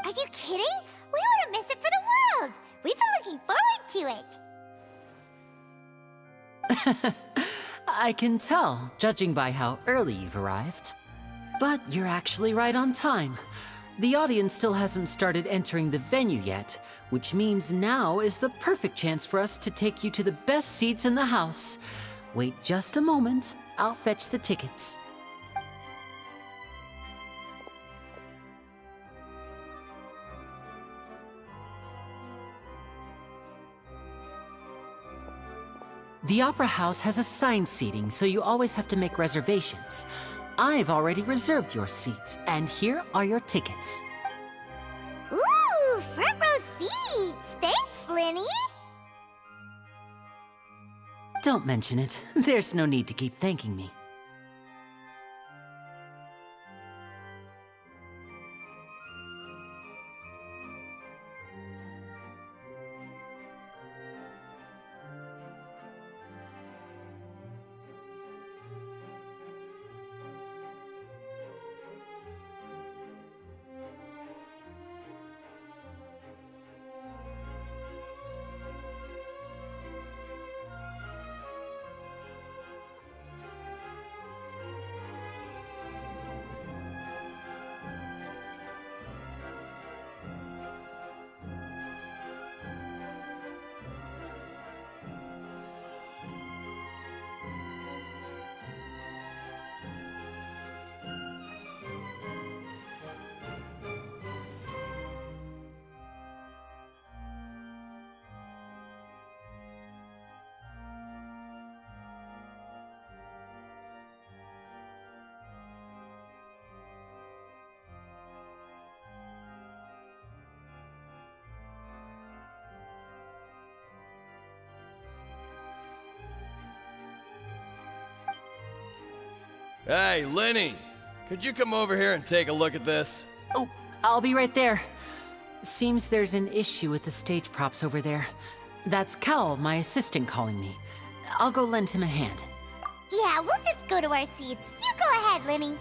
Are you kidding? We wouldn't miss it for the world. We've been looking forward to it. I can tell, judging by how early you've arrived. But you're actually right on time. The audience still hasn't started entering the venue yet, which means now is the perfect chance for us to take you to the best seats in the house. Wait just a moment. I'll fetch the tickets. The Opera House has assigned seating, so you always have to make reservations. I've already reserved your seats, and here are your tickets. Ooh, front row seats! Thanks, Linny! Don't mention it. There's no need to keep thanking me. Hey, Linny! Could you come over here and take a look at this? Oh, I'll be right there. Seems there's an issue with the stage props over there. That's Cal, my assistant, calling me. I'll go lend him a hand. Yeah, we'll just go to our seats. You go ahead, Linny.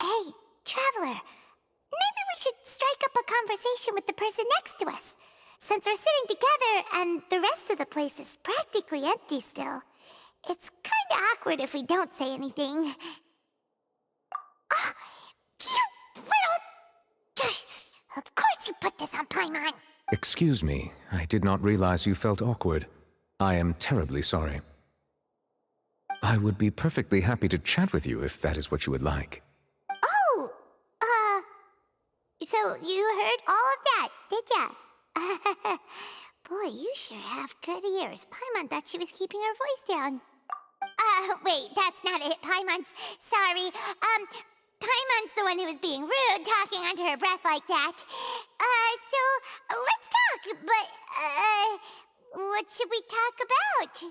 Hey, Traveler. Maybe we should strike up a conversation with the person next to us. Since we're sitting together and the rest of the place is practically empty still, it's kinda awkward if we don't say anything. Oh, you little... Of course you put this on Paimon. Excuse me, I did not realize you felt awkward. I am terribly sorry. I would be perfectly happy to chat with you if that is what you would like. Oh, so you heard all of that, did ya? Boy, you sure have good ears. Paimon thought she was keeping her voice down. Wait, that's not it, Paimon's... Sorry, Paimon's the one who was being rude, talking under her breath like that. So, let's talk, but, what should we talk about?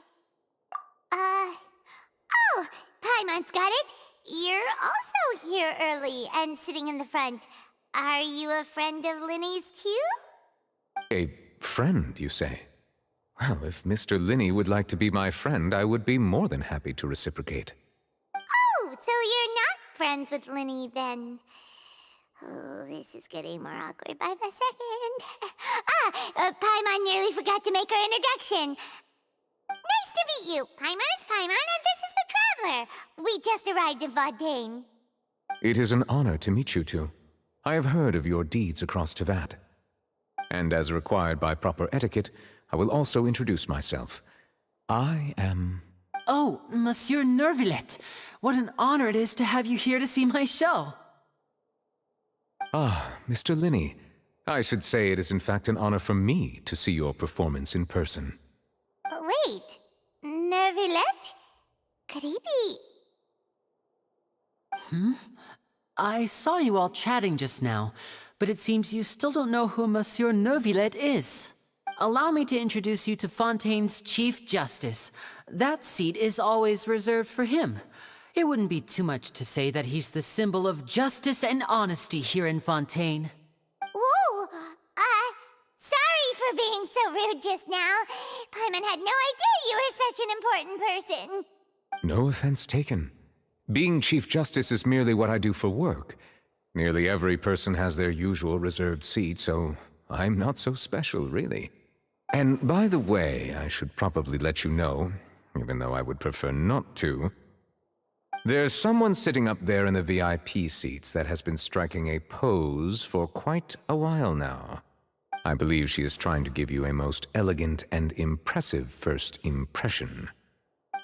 Oh, Paimon's got it. You're also here early and sitting in the front. Are you a friend of Linny's too? A friend, you say? Well, if Mr. Linny would like to be my friend, I would be more than happy to reciprocate. Oh, so you're not friends with Linny then? Oh, this is getting more awkward by the second. Paimon nearly forgot to make her introduction. Nice to meet you. Paimon is Paimon, and this is the Traveler. We just arrived in Fontaine. It is an honor to meet you two. I have heard of your deeds across Tevat. And as required by proper etiquette, I will also introduce myself. I am... Oh, Monsieur Nervillet. What an honor it is to have you here to see my show. Ah, Mr. Linny. I should say it is in fact an honor for me to see your performance in person. Wait, Neuvillette? Could he be... I saw you all chatting just now, but it seems you still don't know who Monsieur Neuvillette is. Allow me to introduce you to Fontaine's Chief Justice. That seat is always reserved for him. It wouldn't be too much to say that he's the symbol of justice and honesty here in Fontaine. Whoa! Sorry for being so rude just now. Paimon had no idea you were such an important person. No offense taken. Being Chief Justice is merely what I do for work. Nearly every person has their usual reserved seat, so I'm not so special, really. And by the way, I should probably let you know, even though I would prefer not to, there's someone sitting up there in the VIP seats that has been striking a pose for quite a while now. I believe she is trying to give you a most elegant and impressive first impression.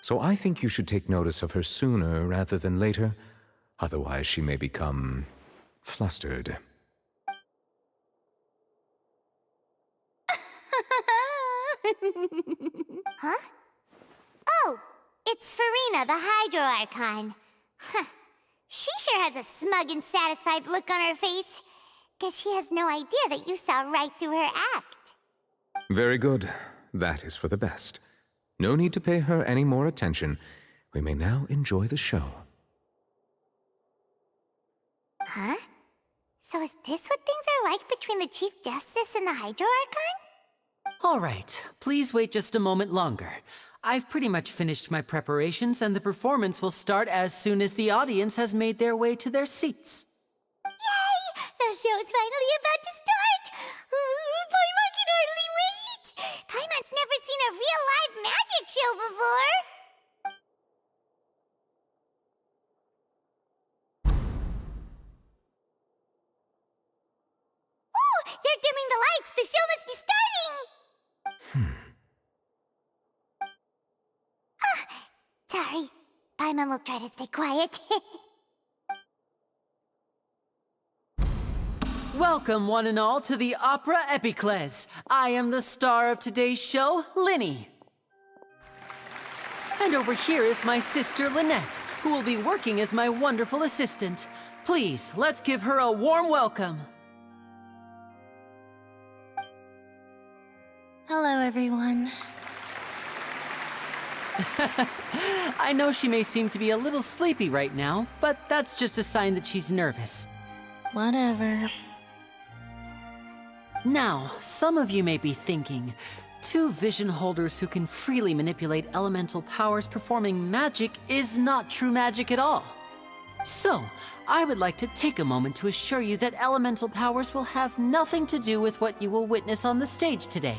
So I think you should take notice of her sooner rather than later, otherwise she may become flustered. Huh? Oh, it's Farina, the Hydro Archon. Huh. She sure has a smug and satisfied look on her face. Guess she has no idea that you saw right through her act. Very good. That is for the best. No need to pay her any more attention. We may now enjoy the show. Huh? So is this what things are like between the Chief Justice and the Hydro Archon? All right, please wait just a moment longer. I've pretty much finished my preparations, and the performance will start as soon as the audience has made their way to their seats. Yay! The show's finally about to start! Paimon can hardly wait! Paimon's never seen a real live magic show before! Oh! They're dimming the lights! The show must be starting! Sorry. Paimon will try to stay quiet. Welcome, one and all, to the Opera Epiclese. I am the star of today's show, Linny. And over here is my sister, Lynette, who will be working as my wonderful assistant. Please, let's give her a warm welcome. Hello, everyone. I know she may seem to be a little sleepy right now, but that's just a sign that she's nervous. Whatever. Now, some of you may be thinking, two vision holders who can freely manipulate elemental powers performing magic is not true magic at all. So, I would like to take a moment to assure you that elemental powers will have nothing to do with what you will witness on the stage today.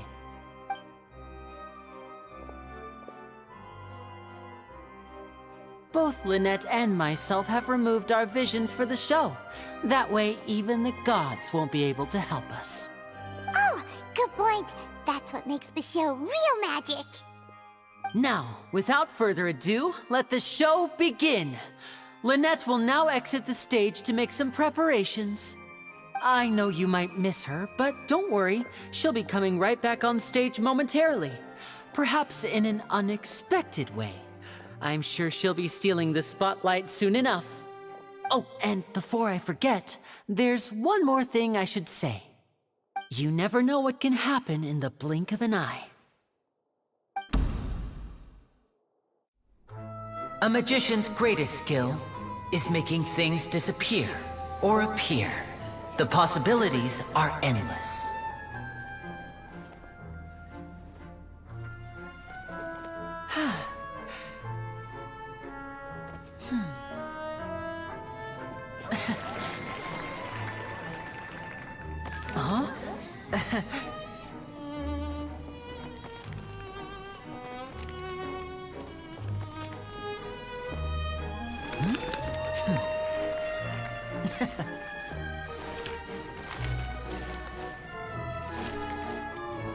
Both Lynette and myself have removed our visions for the show. That way, even the gods won't be able to help us. Oh, good point. That's what makes the show real magic. Now, without further ado, let the show begin. Lynette will now exit the stage to make some preparations. I know you might miss her, but don't worry. She'll be coming right back on stage momentarily. Perhaps in an unexpected way. I'm sure she'll be stealing the spotlight soon enough. Oh, and before I forget, there's one more thing I should say. You never know what can happen in the blink of an eye. A magician's greatest skill is making things disappear or appear. The possibilities are endless. Huh?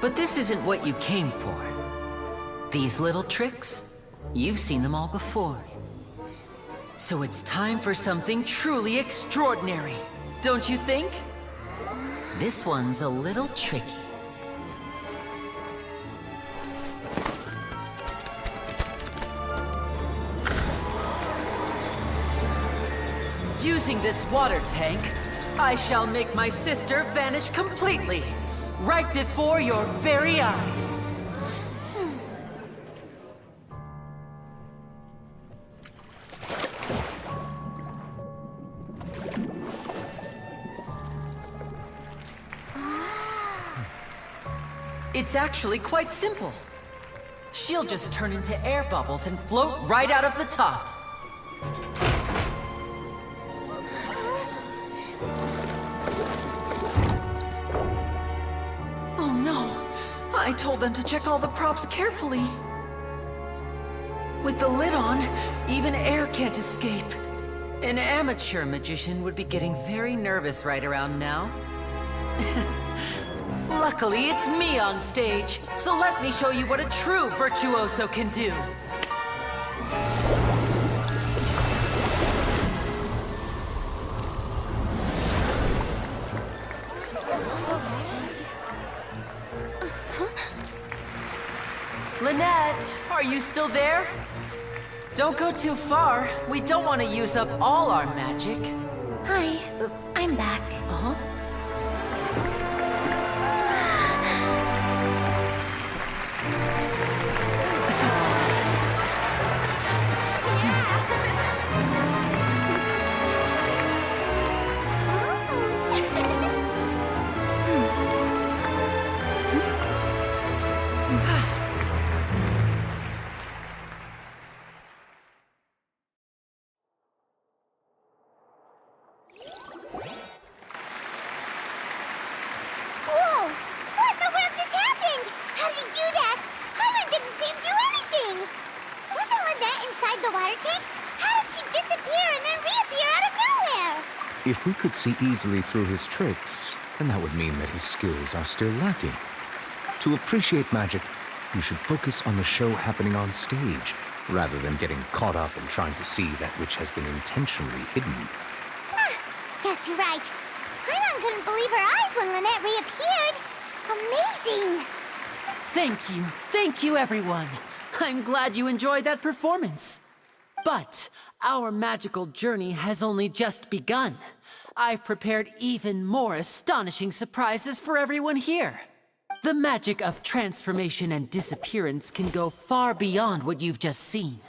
But this isn't what you came for. These little tricks, you've seen them all before. So it's time for something truly extraordinary, don't you think? This one's a little tricky. Using this water tank, I shall make my sister vanish completely, right before your very eyes. It's actually quite simple. She'll just turn into air bubbles and float right out of the top. Oh no! I told them to check all the props carefully. With the lid on, even air can't escape. An amateur magician would be getting very nervous right around now. Luckily, it's me on stage, so let me show you what a true virtuoso can do. Lynette, are you still there? Don't go too far. We don't want to use up all our magic. Hi, I'm back. Uh-huh. Whoa! What in the world just happened? How did he do that? Hyman didn't see him do anything! Wasn't Lynette inside the water tank? How did she disappear and then reappear out of nowhere? If we could see easily through his tricks, then that would mean that his skills are still lacking. To appreciate magic, you should focus on the show happening on stage, rather than getting caught up in trying to see that which has been intentionally hidden. Guess you're right. Hyman couldn't believe her eyes when Lynette reappeared. Amazing! Thank you everyone. I'm glad you enjoyed that performance. But our magical journey has only just begun. I've prepared even more astonishing surprises for everyone here. The magic of transformation and disappearance can go far beyond what you've just seen.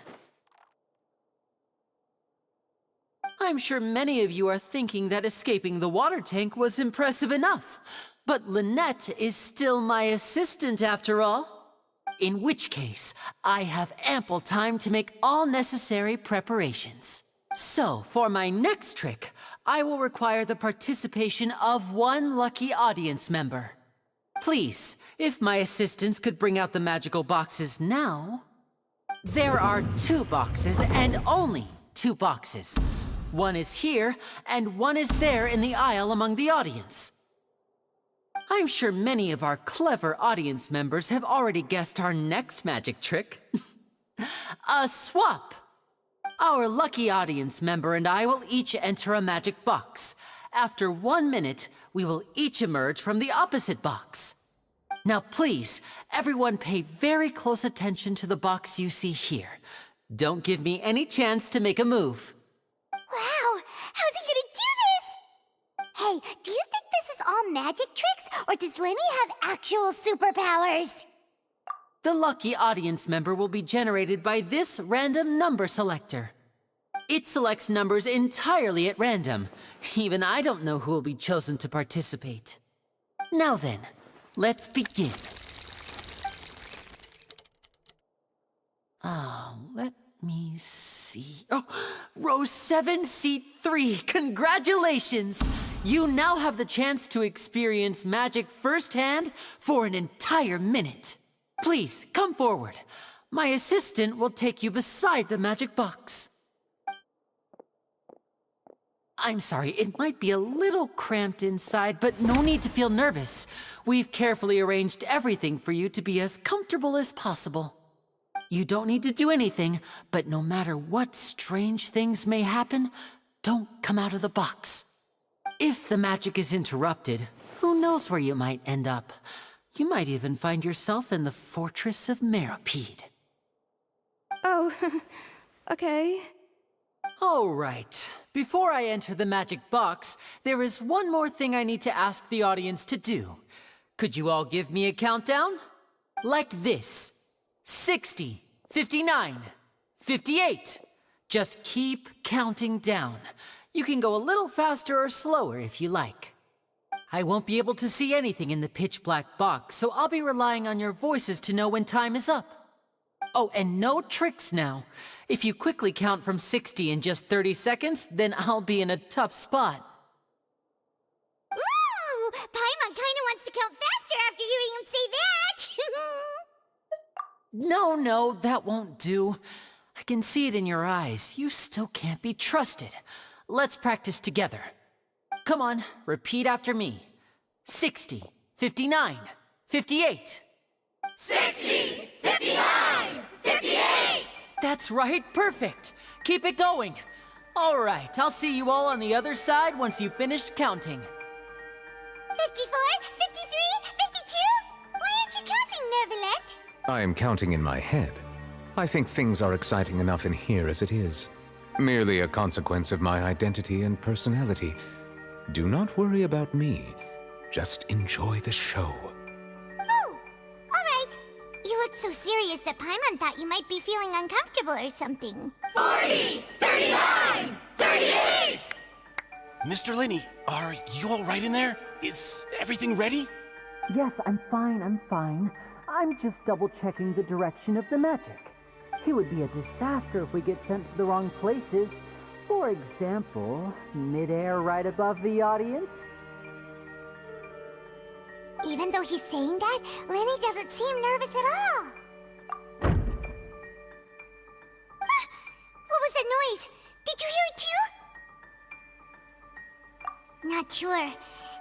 I'm sure many of you are thinking that escaping the water tank was impressive enough. But Lynette is still my assistant after all. In which case, I have ample time to make all necessary preparations. So, for my next trick, I will require the participation of one lucky audience member. Please, if my assistants could bring out the magical boxes now. There are 2 boxes and only 2 boxes. One is here, and one is there in the aisle among the audience. I'm sure many of our clever audience members have already guessed our next magic trick. A swap! Our lucky audience member and I will each enter a magic box. After 1 minute, we will each emerge from the opposite box. Now please, everyone pay very close attention to the box you see here. Don't give me any chance to make a move. Wow! How's he gonna do this? Hey, do you think this is all magic tricks, or does Lenny have actual superpowers? The lucky audience member will be generated by this random number selector. It selects numbers entirely at random. Even I don't know who will be chosen to participate. Now then, let's begin. Let me see. Oh, row 7, seat 3. Congratulations! You now have the chance to experience magic firsthand for an entire minute. Please, come forward. My assistant will take you beside the magic box. I'm sorry, it might be a little cramped inside, but no need to feel nervous. We've carefully arranged everything for you to be as comfortable as possible. You don't need to do anything, but no matter what strange things may happen, don't come out of the box. If the magic is interrupted, who knows where you might end up? You might even find yourself in the Fortress of Meropide. Oh, okay. All right. Before I enter the magic box, there is one more thing I need to ask the audience to do. Could you all give me a countdown? Like this. 60, 59, 58. Just keep counting down. You can go a little faster or slower if you like. I won't be able to see anything in the pitch black box, so I'll be relying on your voices to know when time is up. Oh, and no tricks now. If you quickly count from 60 in just 30 seconds, then I'll be in a tough spot. Ooh! Paimon kinda wants to count faster after hearing him say that! No, that won't do. I can see it in your eyes. You still can't be trusted. Let's practice together. Come on, repeat after me. 60, 59, 58. 60, 59, 58! That's right, perfect. Keep it going. All right, I'll see you all on the other side once you've finished counting. 54, 53, 52? Why aren't you counting, Nervalet? I am counting in my head. I think things are exciting enough in here as it is. Merely a consequence of my identity and personality. Do not worry about me. Just enjoy the show. Oh, alright. You look so serious that Paimon thought you might be feeling uncomfortable or something. 40, 39, 38! Mr. Linney, are you all right in there? Is everything ready? Yes, I'm fine. I'm just double-checking the direction of the magic. It would be a disaster if we get sent to the wrong places. For example, mid-air right above the audience. Even though he's saying that, Lenny doesn't seem nervous at all. What was that noise? Did you hear it too? Not sure.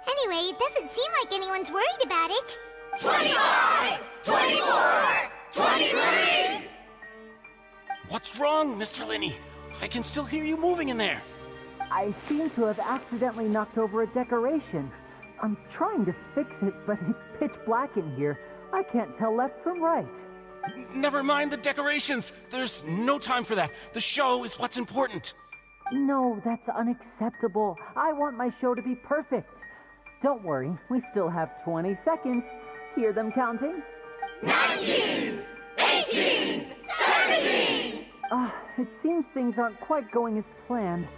Anyway, it doesn't seem like anyone's worried about it. 25, 24, 23! What's wrong, Mr. Linney? I can still hear you moving in there. I seem to have accidentally knocked over a decoration. I'm trying to fix it, but it's pitch black in here. I can't tell left from right. Never mind the decorations. There's no time for that. The show is what's important. No, that's unacceptable. I want my show to be perfect. Don't worry, we still have 20 seconds. Hear them counting? 19, 18, 17! It seems things aren't quite going as planned.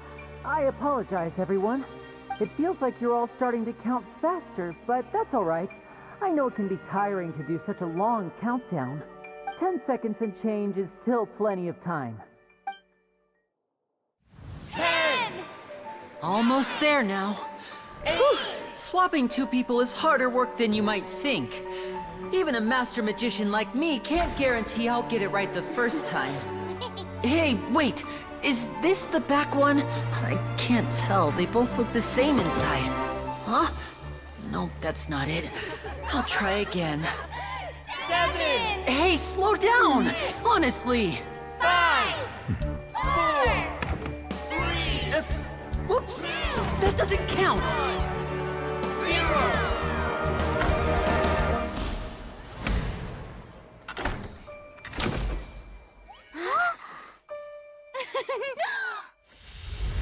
I apologize, everyone. It feels like you're all starting to count faster, but that's all right. I know it can be tiring to do such a long countdown. 10 seconds and change is still plenty of time. 10! Almost there now. 8! Whew. Swapping two people is harder work than you might think. Even a master magician like me can't guarantee I'll get it right the first time. Hey, wait! Is this the back one? I can't tell. They both look the same inside. Huh? No, that's not it. I'll try again. 7! Hey, slow down! Honestly! 5! 4! 3! Whoops! That doesn't count! 0!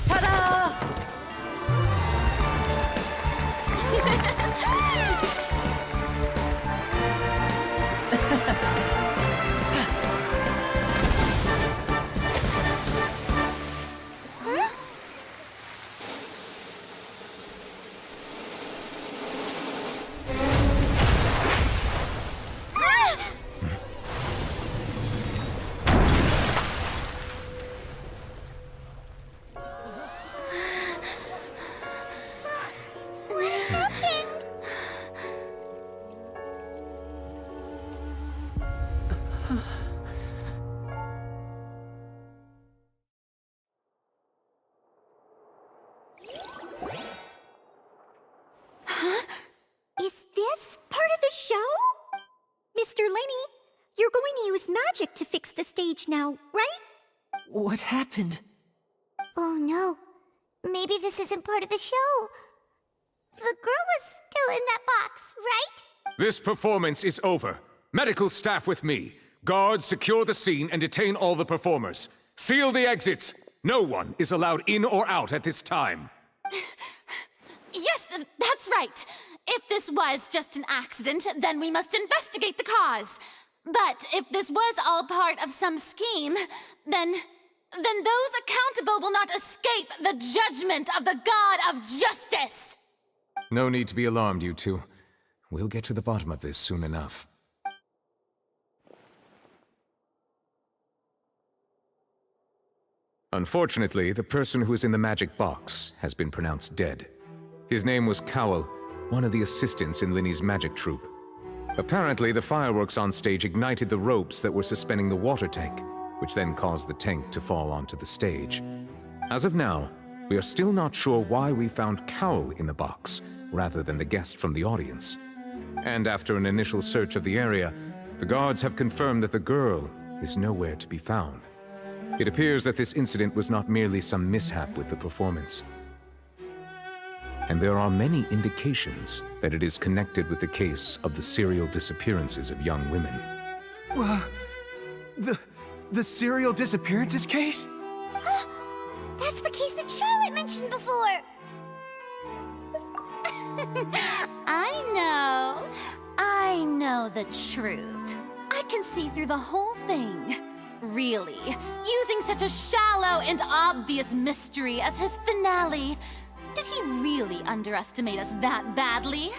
Ta-da! magic to fix the stage now, right? What happened? Oh no. Maybe this isn't part of the show. The girl was still in that box, right? This performance is over. Medical staff with me. Guards, secure the scene and detain all the performers. Seal the exits. No one is allowed in or out at this time. Yes, that's right. If this was just an accident, then we must investigate the cause. But if this was all part of some scheme, then those accountable will not escape the judgment of the God of Justice! No need to be alarmed, you two. We'll get to the bottom of this soon enough. Unfortunately, the person who is in the magic box has been pronounced dead. His name was Cowell, one of the assistants in Linny's magic troupe. Apparently, the fireworks on stage ignited the ropes that were suspending the water tank, which then caused the tank to fall onto the stage. As of now, we are still not sure why we found Cowell in the box, rather than the guest from the audience. And after an initial search of the area, the guards have confirmed that the girl is nowhere to be found. It appears that this incident was not merely some mishap with the performance. And there are many indications that it is connected with the case of the serial disappearances of young women. The serial disappearances case? That's the case that Charlotte mentioned before! I know the truth. I can see through the whole thing. Really, using such a shallow and obvious mystery as his finale. Did he really underestimate us that badly?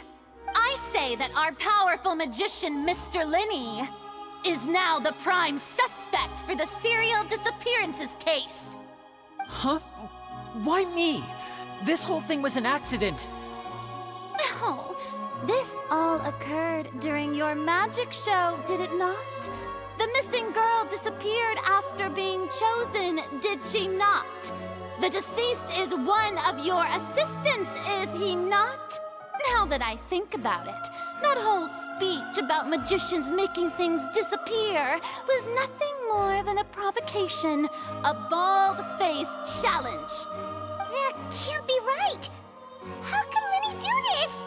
I say that our powerful magician, Mr. Linny, is now the prime suspect for the serial disappearances case. Huh? Why me? This whole thing was an accident. Oh, this all occurred during your magic show, did it not? The missing girl disappeared after being chosen, did she not? The deceased is one of your assistants, is he not? Now that I think about it, that whole speech about magicians making things disappear was nothing more than a provocation, a bald-faced challenge. That can't be right! How could Linny do this?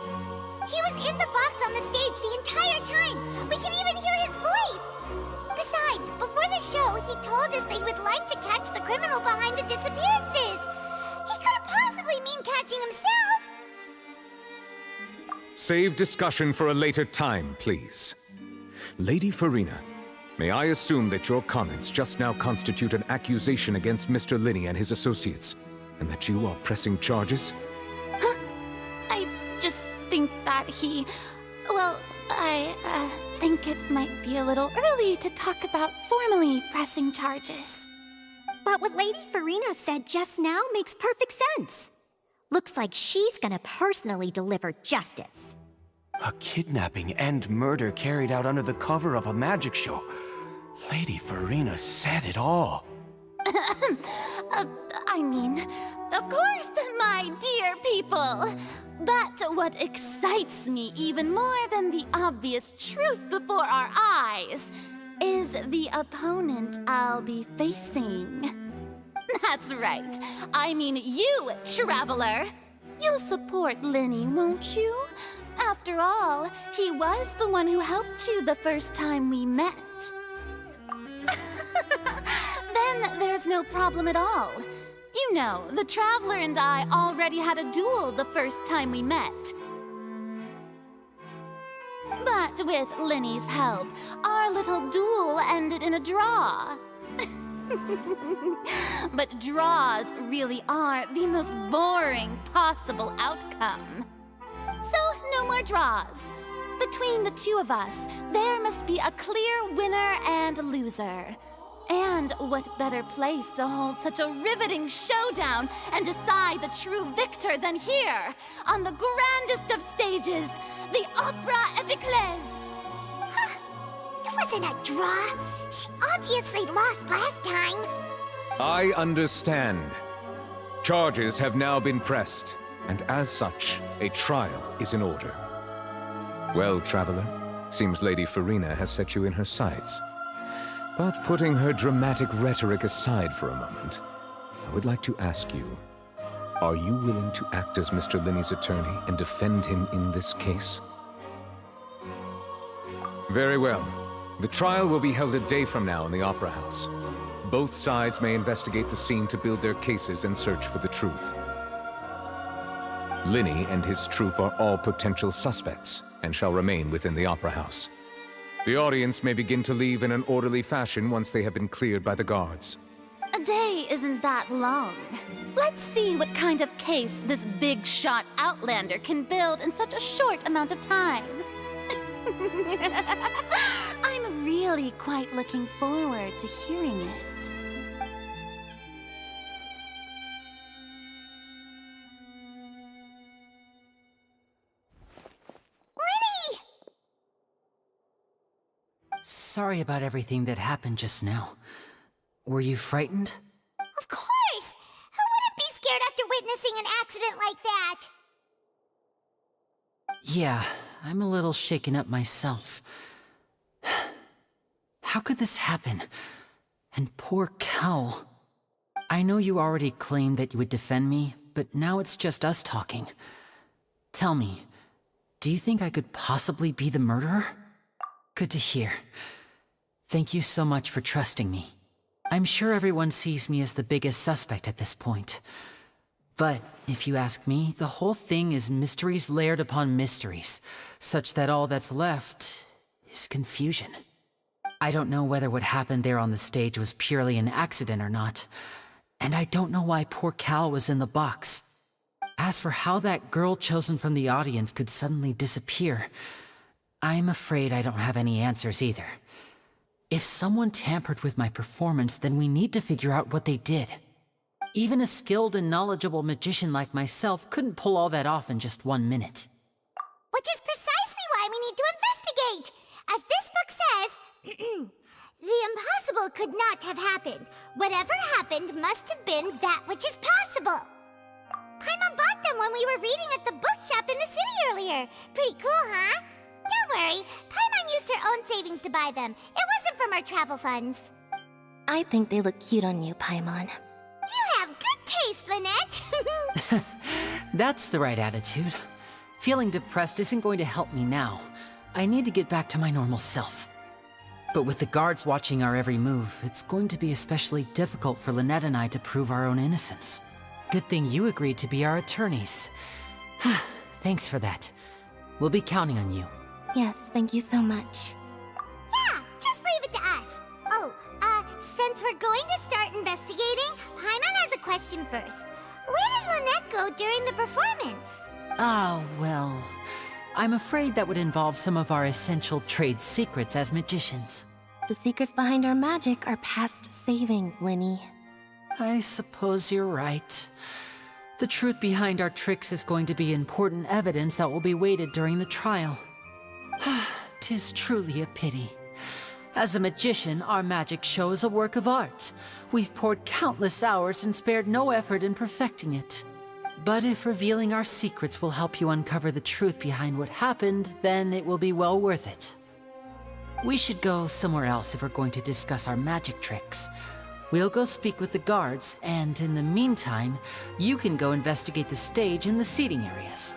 He was in the box on the stage the entire time! We can even hear his voice! Besides, before the show, he told us they would like to catch the criminal behind the disappearances! He couldn't possibly mean catching himself! Save discussion for a later time, please. Lady Farina, may I assume that your comments just now constitute an accusation against Mr. Linny and his associates, and that you are pressing charges? Huh? I just think that he... Well, I think it might be a little early to talk about formally pressing charges. But what Lady Farina said just now makes perfect sense. Looks like she's gonna personally deliver justice. A kidnapping and murder carried out under the cover of a magic show. Lady Farina said it all. I mean, of course, my dear people. But what excites me even more than the obvious truth before our eyes is the opponent I'll be facing. That's right. I mean you, Traveler. You'll support Linny, won't you? After all, he was the one who helped you the first time we met. Then there's no problem at all. You know, the Traveler and I already had a duel the first time we met. But with Linny's help, our little duel ended in a draw. But draws really are the most boring possible outcome. So, no more draws. Between the two of us, there must be a clear winner and loser. And what better place to hold such a riveting showdown and decide the true victor than here, on the grandest of stages, the Opera Epiclese. Huh? It wasn't a draw. She obviously lost last time. I understand. Charges have now been pressed, and as such, a trial is in order. Well, Traveler, seems Lady Farina has set you in her sights. But putting her dramatic rhetoric aside for a moment, I would like to ask you, Are you willing to act as Mr. Linney's attorney and defend him in this case? Very well. The trial will be held a day from now in the Opera House. Both sides may investigate the scene to build their cases and search for the truth. Linney and his troupe are all potential suspects and shall remain within the Opera House. The audience may begin to leave in an orderly fashion once they have been cleared by the guards. A day isn't that long. Let's see what kind of case this big-shot outlander can build in such a short amount of time. I'm really quite looking forward to hearing it. Lenny! Sorry about everything that happened just now. Were you frightened? Of course! Who wouldn't be scared after witnessing an accident like that? Yeah, I'm a little shaken up myself. How could this happen? And poor Cal. I know you already claimed that you would defend me, but now it's just us talking. Tell me, do you think I could possibly be the murderer? Good to hear. Thank you so much for trusting me. I'm sure everyone sees me as the biggest suspect at this point. But if you ask me, the whole thing is mysteries layered upon mysteries, such that all that's left is confusion. I don't know whether what happened there on the stage was purely an accident or not, and I don't know why poor Cal was in the box. As for how that girl chosen from the audience could suddenly disappear, I'm afraid I don't have any answers either. If someone tampered with my performance, then we need to figure out what they did. Even a skilled and knowledgeable magician like myself couldn't pull all that off in just 1 minute. Which is precisely why we need to investigate! As this book says, the impossible could not have happened. Whatever happened must have been that which is possible. Paimon bought them when we were reading at the bookshop in the city earlier. Pretty cool, huh? Don't worry, Paimon used her own savings to buy them. It wasn't from our travel funds. I think they look cute on you, Paimon. You have good taste, Lynette! That's the right attitude. Feeling depressed isn't going to help me now. I need to get back to my normal self. But with the guards watching our every move, it's going to be especially difficult for Lynette and I to prove our own innocence. Good thing you agreed to be our attorneys. Thanks for that. We'll be counting on you. Yes, thank you so much. Yeah, just leave it to us. Oh, since we're going to start investigating, Paimon has a question first. Where did Lynette go during the performance? Ah, well, I'm afraid that would involve some of our essential trade secrets as magicians. The secrets behind our magic are past saving, Linny. I suppose you're right. The truth behind our tricks is going to be important evidence that will be weighted during the trial. 'Tis truly a pity. As a magician, our magic show is a work of art. We've poured countless hours and spared no effort in perfecting it. But if revealing our secrets will help you uncover the truth behind what happened, then it will be well worth it. We should go somewhere else if we're going to discuss our magic tricks. We'll go speak with the guards, and in the meantime, you can go investigate the stage and the seating areas.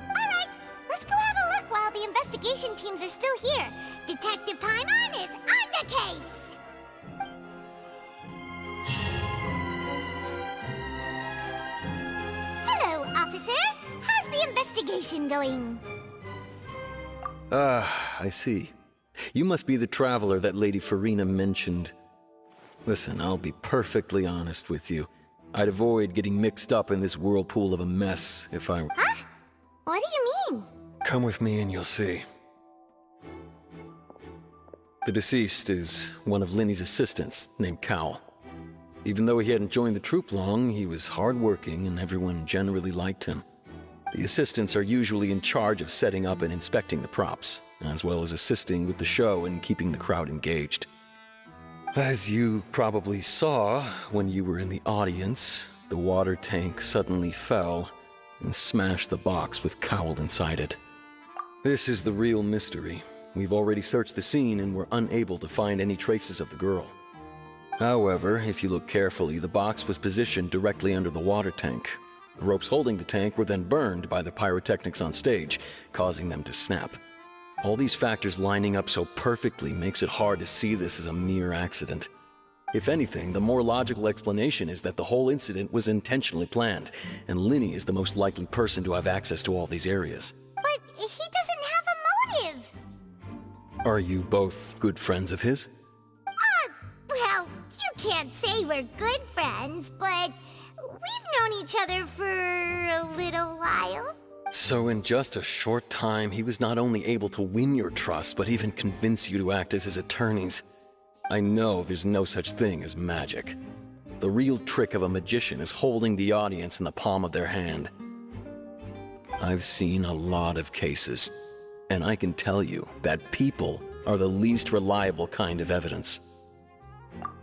Alright, let's go have a look while the investigation teams are still here. Detective Paimon is on the case! Hello, officer. How's the investigation going? I see. You must be the traveler that Lady Farina mentioned. Listen, I'll be perfectly honest with you. I'd avoid getting mixed up in this whirlpool of a mess if I... Huh? What do you mean? Come with me and you'll see. The deceased is one of Linny's assistants, named Cal. Even though he hadn't joined the troupe long, he was hardworking and everyone generally liked him. The assistants are usually in charge of setting up and inspecting the props, as well as assisting with the show and keeping the crowd engaged. As you probably saw when you were in the audience, the water tank suddenly fell and smashed the box with Cowl inside it. This is the real mystery. We've already searched the scene and were unable to find any traces of the girl. However, if you look carefully, the box was positioned directly under the water tank. The ropes holding the tank were then burned by the pyrotechnics on stage, causing them to snap. All these factors lining up so perfectly makes it hard to see this as a mere accident. If anything, the more logical explanation is that the whole incident was intentionally planned, and Linny is the most likely person to have access to all these areas. But he doesn't have a motive. Are you both good friends of his? Well, you can't say we're good friends, but we've known each other for a little while. So in just a short time, he was not only able to win your trust, but even convince you to act as his attorneys. I know there's no such thing as magic. The real trick of a magician is holding the audience in the palm of their hand. I've seen a lot of cases, and I can tell you that people are the least reliable kind of evidence.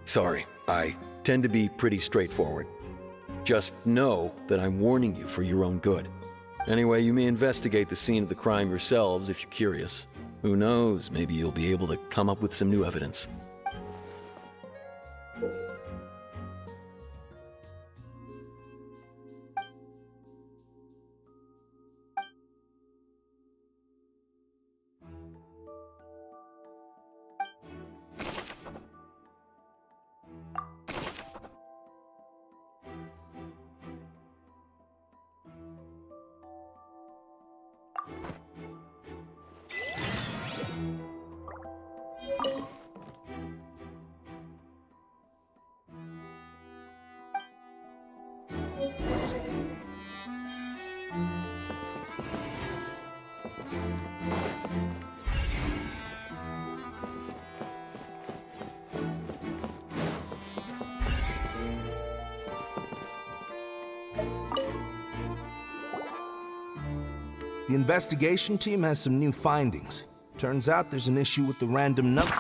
Sorry, I tend to be pretty straightforward. Just know that I'm warning you for your own good. Anyway, you may investigate the scene of the crime yourselves if you're curious. Who knows, maybe you'll be able to come up with some new evidence. The investigation team has some new findings. Turns out there's an issue with the random number.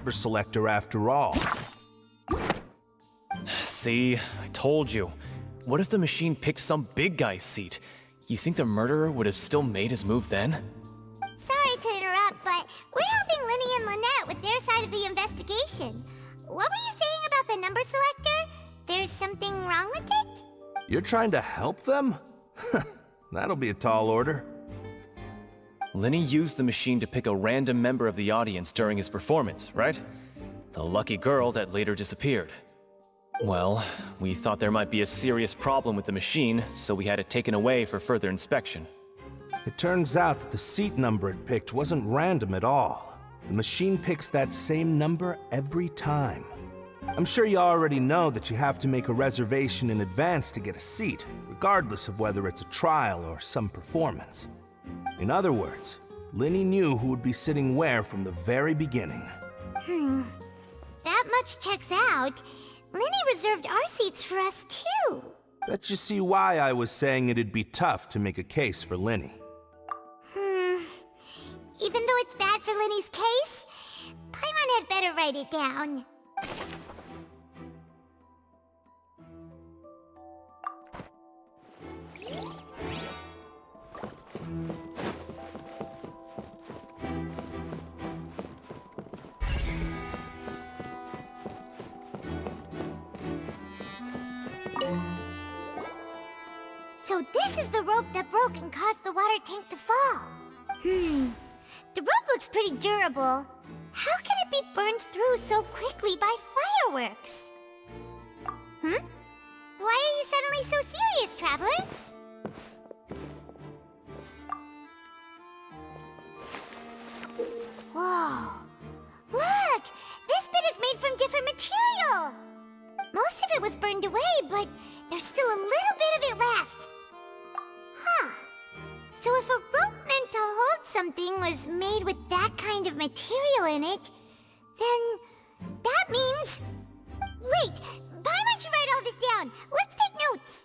Selector after all. See, I told you. What if the machine picked some big guy's seat? You think the murderer would have still made his move then? Sorry to interrupt, but we're helping Linny and Lynette with their side of the investigation. What were you saying about the number selector? There's something wrong with it? You're trying to help them? That'll be a tall order. Linny used the machine to pick a random member of the audience during his performance, right? The lucky girl that later disappeared. Well, we thought there might be a serious problem with the machine, so we had it taken away for further inspection. It turns out that the seat number it picked wasn't random at all. The machine picks that same number every time. I'm sure you already know that you have to make a reservation in advance to get a seat, regardless of whether it's a trial or some performance. In other words, Linny knew who would be sitting where from the very beginning. That much checks out. Linny reserved our seats for us, too. Bet you see why I was saying it'd be tough to make a case for Linny. Even though it's bad for Linny's case, Paimon had better write it down. So this is the rope that broke and caused the water tank to fall. The rope looks pretty durable. How can it be burned through so quickly by fireworks? Why are you suddenly so serious, Traveler? Whoa. Look! This bit is made from different material! Most of it was burned away, but there's still a little bit of it left. So if a rope meant to hold something was made with that kind of material in it, then that means... Wait! Paimon should write all this down! Let's take notes!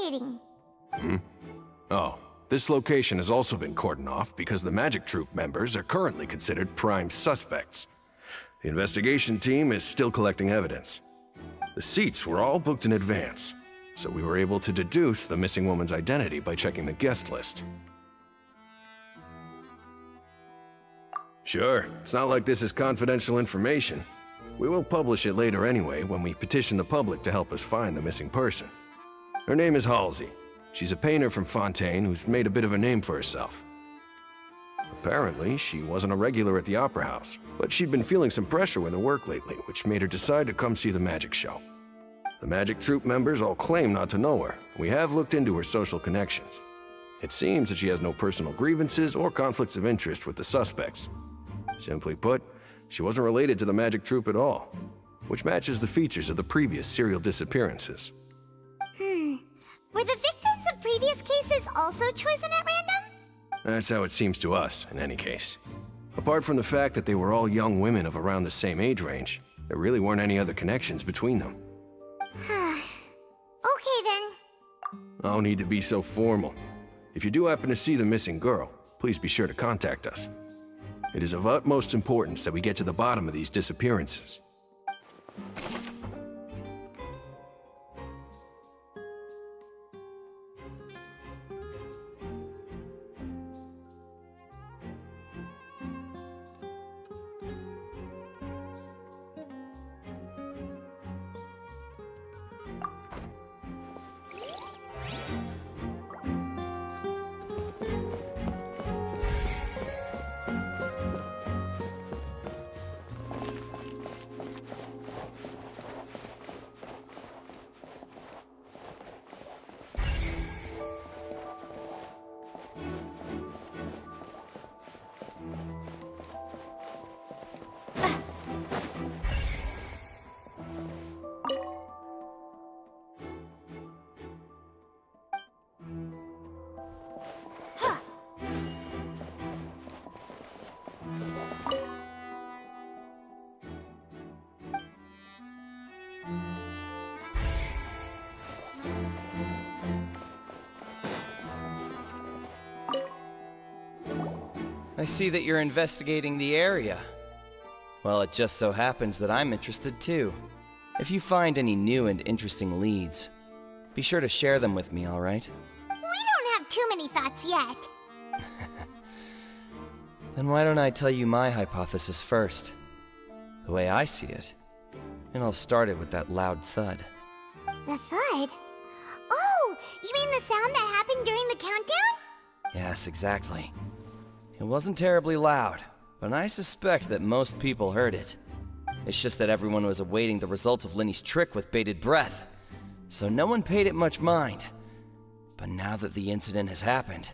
kidding. Oh, this location has also been cordoned off because the Magic Troop members are currently considered prime suspects. The investigation team is still collecting evidence. The seats were all booked in advance, so we were able to deduce the missing woman's identity by checking the guest list. Sure, it's not like this is confidential information. We will publish it later anyway when we petition the public to help us find the missing person. Her name is Halsey. She's a painter from Fontaine who's made a bit of a name for herself. Apparently, she wasn't a regular at the Opera House, but she'd been feeling some pressure with her work lately, which made her decide to come see the magic show. The Magic Troop members all claim not to know her. We have looked into her social connections. It seems that she has no personal grievances or conflicts of interest with the suspects. Simply put, she wasn't related to the Magic Troop at all, which matches the features of the previous serial disappearances. Were the victims of previous cases also chosen at random? That's how it seems to us, in any case. Apart from the fact that they were all young women of around the same age range, there really weren't any other connections between them. Okay then. No need to be so formal. If you do happen to see the missing girl, please be sure to contact us. It is of utmost importance that we get to the bottom of these disappearances. I see that you're investigating the area. Well, it just so happens that I'm interested too. If you find any new and interesting leads, be sure to share them with me, all right? We don't have too many thoughts yet. Then why don't I tell you my hypothesis first? The way I see it. And I'll start it with that loud thud. The thud? Oh, you mean the sound that happened during the countdown? Yes, exactly. It wasn't terribly loud, but I suspect that most people heard it. It's just that everyone was awaiting the results of Linny's trick with bated breath, so no one paid it much mind. But now that the incident has happened,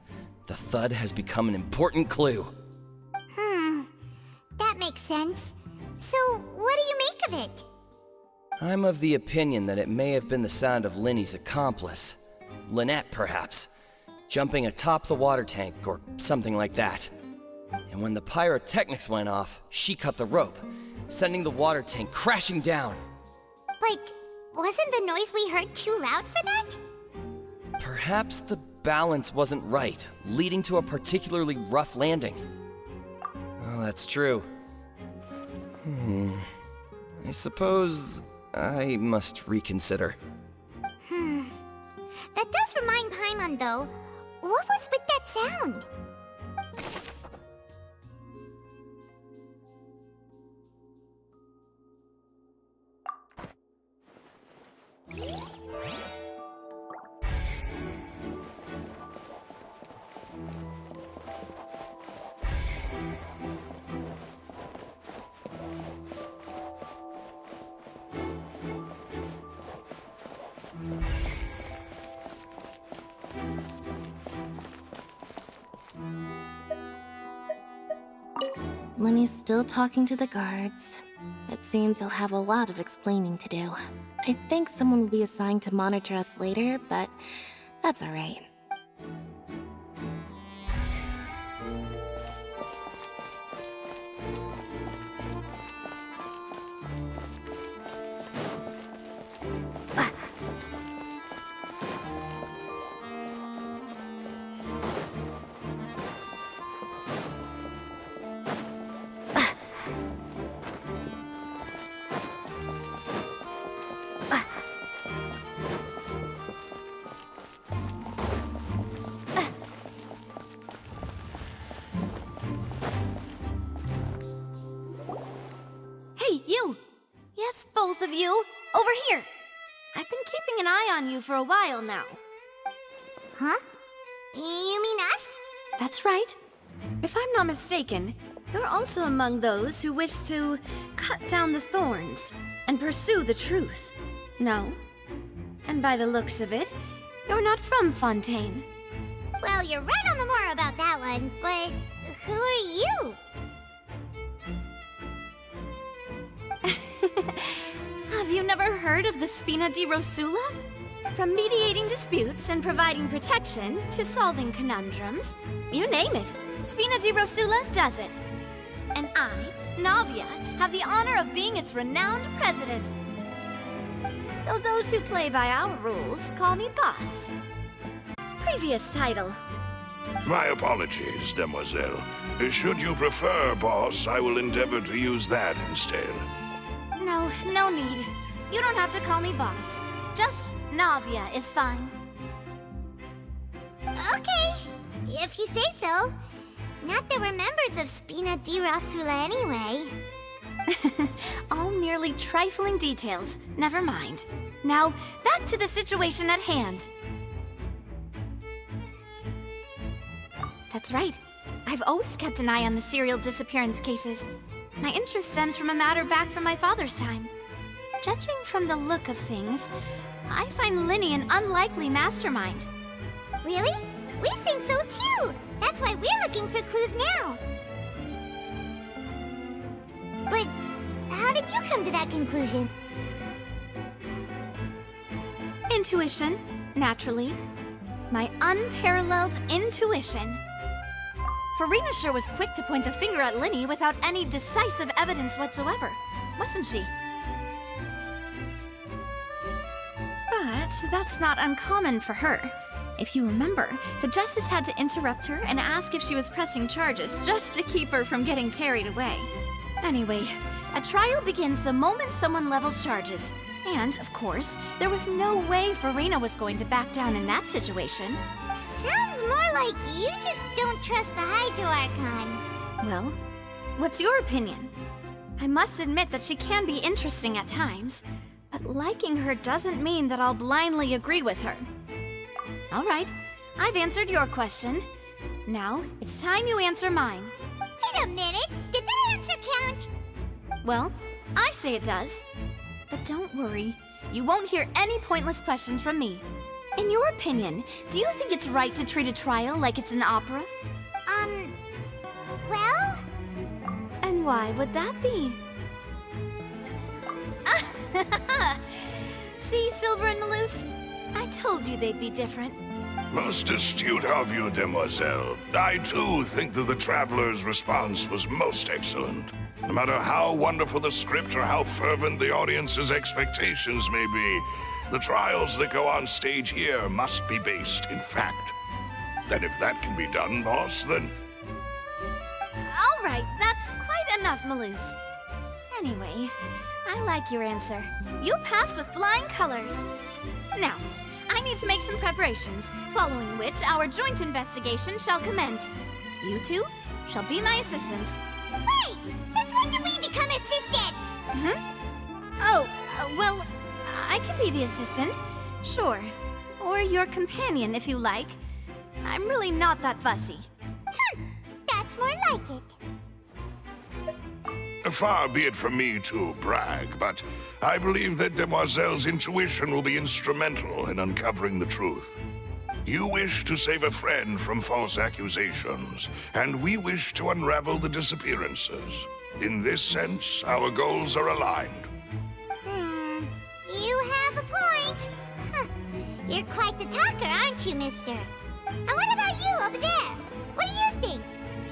the thud has become an important clue. That makes sense. So, what do you make of it? I'm of the opinion that it may have been the sound of Linny's accomplice. Lynette, perhaps. Jumping atop the water tank, or something like that. And when the pyrotechnics went off, she cut the rope, sending the water tank crashing down. But wasn't the noise we heard too loud for that? Perhaps the balance wasn't right, leading to a particularly rough landing. Oh, that's true. I suppose I must reconsider. That does remind Paimon, though. What was with that sound? Lenny's still talking to the guards. It seems he'll have a lot of explaining to do. I think someone will be assigned to monitor us later, but that's alright. I've been keeping an eye on you for a while now. Huh? You mean us? That's right. If I'm not mistaken, you're also among those who wish to cut down the thorns and pursue the truth. No? And by the looks of it, you're not from Fontaine. Well, you're right on the more about that one, but who are you? Have you never heard of the Spina di Rosula? From mediating disputes and providing protection to solving conundrums, you name it, Spina di Rosula does it. And I, Navia, have the honor of being its renowned president. Though those who play by our rules call me boss. Previous title. My apologies, demoiselle. Should you prefer boss, I will endeavor to use that instead. No need. You don't have to call me boss. Just Navia is fine. Okay, if you say so. Not that we're members of Spina di Rosula anyway. All merely trifling details. Never mind. Now, back to the situation at hand. That's right. I've always kept an eye on the serial disappearance cases. My interest stems from a matter back from my father's time. Judging from the look of things, I find Linny an unlikely mastermind. Really? We think so too! That's why we're looking for clues now. But how did you come to that conclusion? Intuition, naturally. My unparalleled intuition. Farina sure was quick to point the finger at Linny without any decisive evidence whatsoever, wasn't she? But that's not uncommon for her. If you remember, the Justice had to interrupt her and ask if she was pressing charges just to keep her from getting carried away. Anyway, a trial begins the moment someone levels charges. And, of course, there was no way Farina was going to back down in that situation. Sounds more like you just don't trust the Hydro Archon. Well, what's your opinion? I must admit that she can be interesting at times, but liking her doesn't mean that I'll blindly agree with her. All right, I've answered your question. Now, it's time you answer mine. Wait a minute, did that answer count? Well, I say it does. But don't worry, you won't hear any pointless questions from me. In your opinion, do you think it's right to treat a trial like it's an opera? Well? And why would that be? See, Silver and Malus? I told you they'd be different. Most astute of you, demoiselle. I too think that the traveler's response was most excellent. No matter how wonderful the script or how fervent the audience's expectations may be, the trials that go on stage here must be based in fact. And if that can be done, boss, then... All right, that's quite enough, Malus. Anyway, I like your answer. You passed with flying colors. Now, I need to make some preparations, following which our joint investigation shall commence. You two shall be my assistants. Wait! Since when did we become assistants? Oh, well, I can be the assistant, sure. Or your companion, if you like. I'm really not that fussy. That's more like it. Far be it from me to brag, but I believe that Demoiselle's intuition will be instrumental in uncovering the truth. You wish to save a friend from false accusations, and we wish to unravel the disappearances. In this sense, our goals are aligned. You have a point. You're quite the talker, aren't you, mister? And what about you over there? What do you think?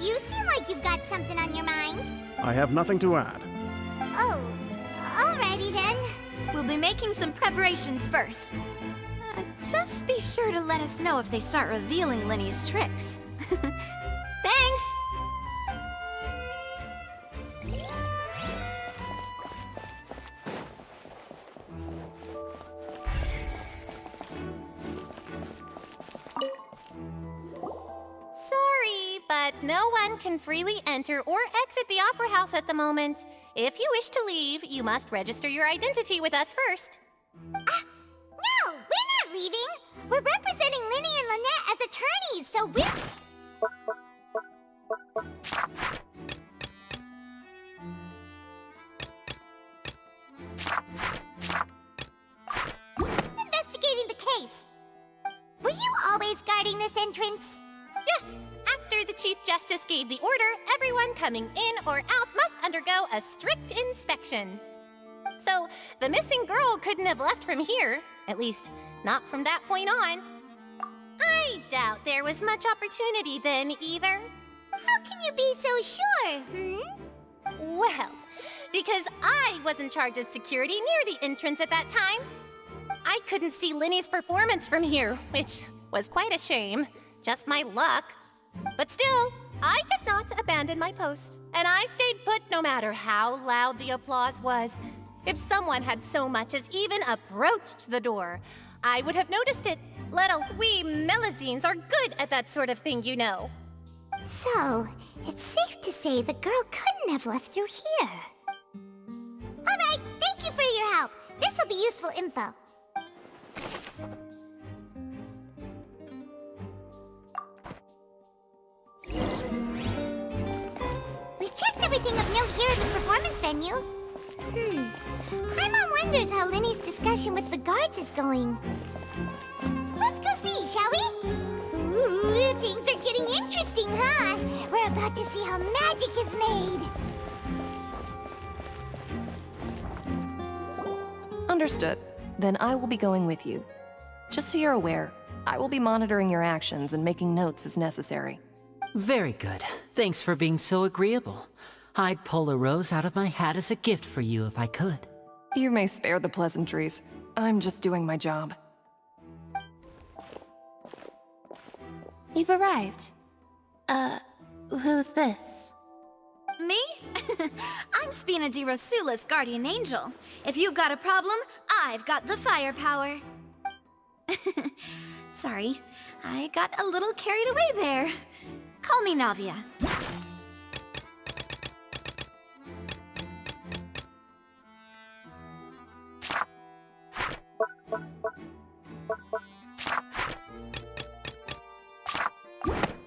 You seem like you've got something on your mind. I have nothing to add. Oh, alrighty then. We'll be making some preparations first. Just be sure to let us know if they start revealing Linny's tricks. Thanks! Sorry, but no one can freely enter or exit the Opera House at the moment. If you wish to leave, you must register your identity with us first. We're representing Linny and Lynette as attorneys, so we're... investigating the case. Were you always guarding this entrance? Yes. After the Chief Justice gave the order, everyone coming in or out must undergo a strict inspection. So, the missing girl couldn't have left from here. At least, not from that point on. I doubt there was much opportunity then, either. How can you be so sure, Well, because I was in charge of security near the entrance at that time. I couldn't see Linny's performance from here, which was quite a shame. Just my luck. But still, I did not abandon my post, and I stayed put no matter how loud the applause was. If someone had so much as even approached the door, I would have noticed it. We Melazines are good at that sort of thing, you know. So, it's safe to say the girl couldn't have left through here. Alright, thank you for your help. This will be useful info. We've checked everything of note here at the performance venue. Paimon wonders how Linny's discussion with the guards is going. Let's go see, shall we? Ooh, things are getting interesting, huh? We're about to see how magic is made. Understood. Then I will be going with you. Just so you're aware, I will be monitoring your actions and making notes as necessary. Very good. Thanks for being so agreeable. I'd pull a rose out of my hat as a gift for you if I could. You may spare the pleasantries. I'm just doing my job. You've arrived. Who's this? Me? I'm Spina di Rosula's guardian angel. If you've got a problem, I've got the firepower. Sorry, I got a little carried away there. Call me Navia.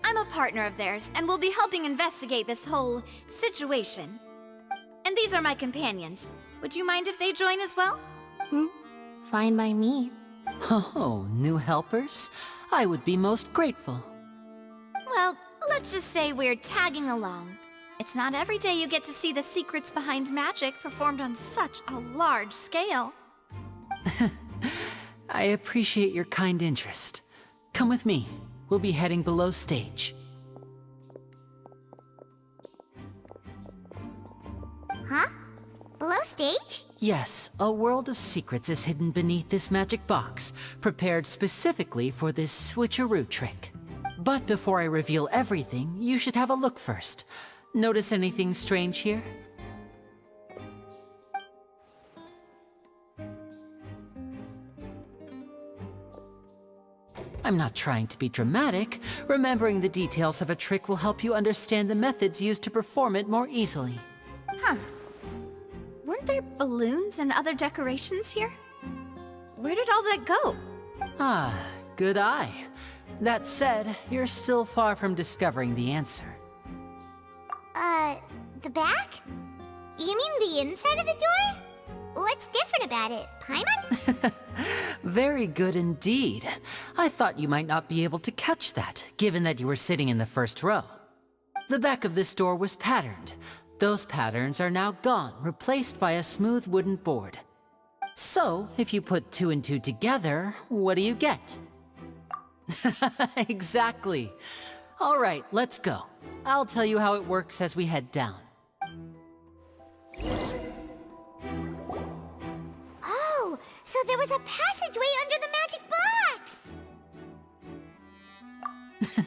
I'm a partner of theirs, and will be helping investigate this whole situation. And these are my companions. Would you mind if they join as well? Fine by me. Oh, new helpers? I would be most grateful. Well, let's just say we're tagging along. It's not every day you get to see the secrets behind magic performed on such a large scale. I appreciate your kind interest. Come with me. We'll be heading below stage. Huh? Below stage? Yes, a world of secrets is hidden beneath this magic box, prepared specifically for this switcheroo trick. But before I reveal everything, you should have a look first. Notice anything strange here? I'm not trying to be dramatic. Remembering the details of a trick will help you understand the methods used to perform it more easily. Huh. Weren't there balloons and other decorations here? Where did all that go? Ah, good eye. That said, you're still far from discovering the answer. The back? You mean the inside of the door? What's different about it, Paimon? Very good indeed. I thought you might not be able to catch that, given that you were sitting in the first row. The back of this door was patterned. Those patterns are now gone, replaced by a smooth wooden board. So, if you put 2 and 2 together, what do you get? Exactly. All right, let's go. I'll tell you how it works as we head down. Oh, so there was a passageway under the magic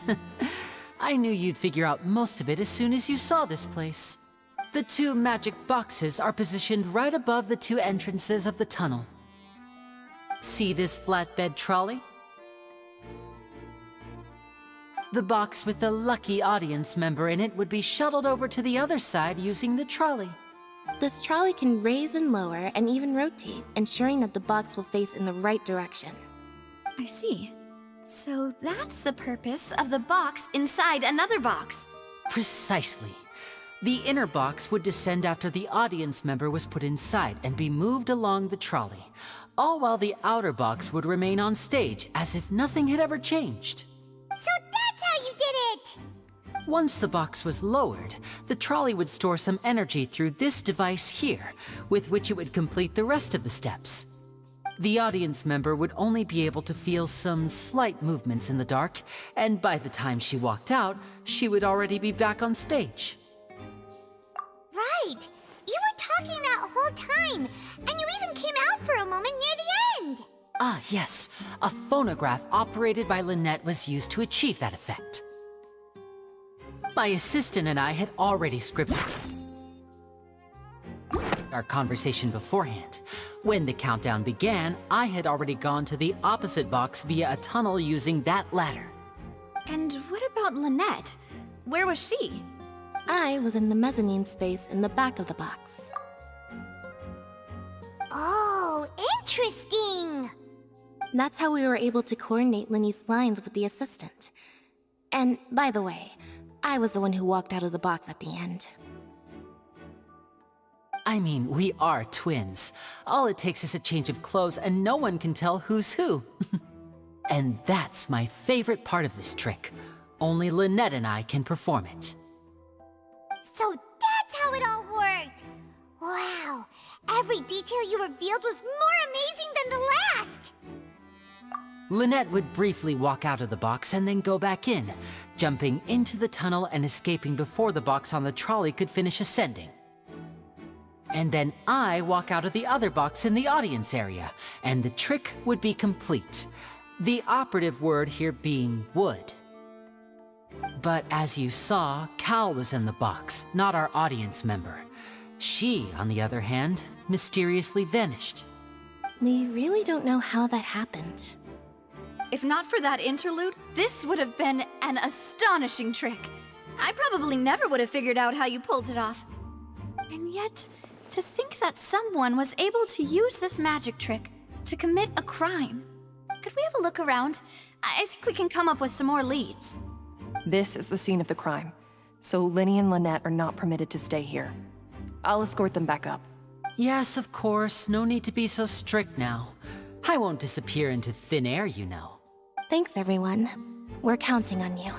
box! I knew you'd figure out most of it as soon as you saw this place. The 2 magic boxes are positioned right above the 2 entrances of the tunnel. See this flatbed trolley? The box with the lucky audience member in it would be shuttled over to the other side using the trolley. This trolley can raise and lower and even rotate, ensuring that the box will face in the right direction. I see. So that's the purpose of the box inside another box. Precisely. The inner box would descend after the audience member was put inside and be moved along the trolley, all while the outer box would remain on stage as if nothing had ever changed. So that's how you did it! Once the box was lowered, the trolley would store some energy through this device here, with which it would complete the rest of the steps. The audience member would only be able to feel some slight movements in the dark, and by the time she walked out, she would already be back on stage. Right! You were talking that whole time, and you even came out for a moment near the end! Ah, yes. A phonograph operated by Lynette was used to achieve that effect. My assistant and I had already scripted our conversation beforehand. When the countdown began, I had already gone to the opposite box via a tunnel using that ladder. And what about Lynette? Where was she? I was in the mezzanine space in the back of the box. Oh, interesting! That's how we were able to coordinate Linny's lines with the assistant. And, by the way, I was the one who walked out of the box at the end. I mean, we are twins. All it takes is a change of clothes and no one can tell who's who. And that's my favorite part of this trick. Only Lynette and I can perform it. So that's how it all worked! Wow! Every detail you revealed was more amazing than the last! Lynette would briefly walk out of the box and then go back in, jumping into the tunnel and escaping before the box on the trolley could finish ascending. And then I walk out of the other box in the audience area, and the trick would be complete. The operative word here being would. But as you saw, Cal was in the box, not our audience member. She, on the other hand, mysteriously vanished. We really don't know how that happened. If not for that interlude, this would have been an astonishing trick. I probably never would have figured out how you pulled it off. And yet, to think that someone was able to use this magic trick to commit a crime. Could we have a look around? I think we can come up with some more leads. This is the scene of the crime, so Linny and Lynette are not permitted to stay here. I'll escort them back up. Yes, of course. No need to be so strict now. I won't disappear into thin air, you know. Thanks, everyone. We're counting on you.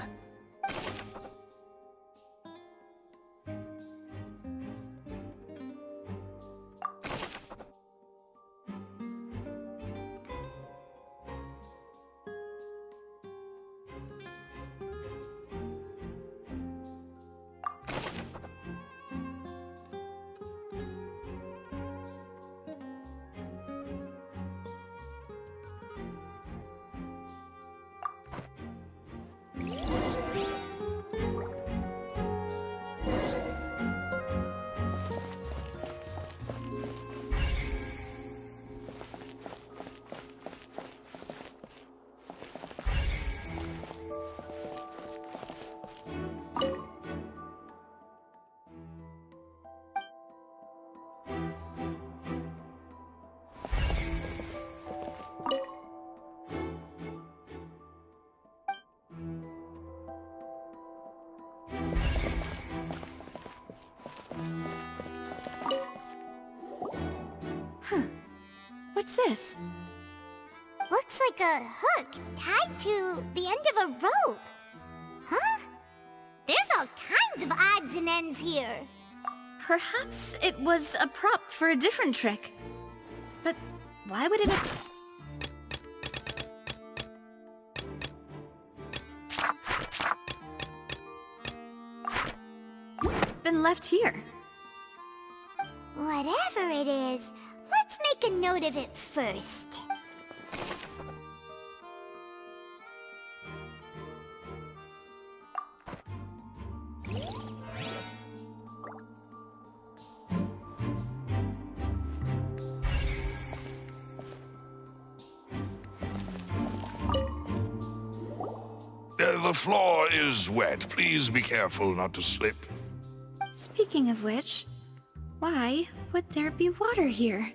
What's this? Looks like a hook tied to the end of a rope. Huh? There's all kinds of odds and ends here. Perhaps it was a prop for a different trick. But why would it have... been left here? Whatever it is, let's make a note of it first. The floor is wet. Please be careful not to slip. Speaking of which, why would there be water here?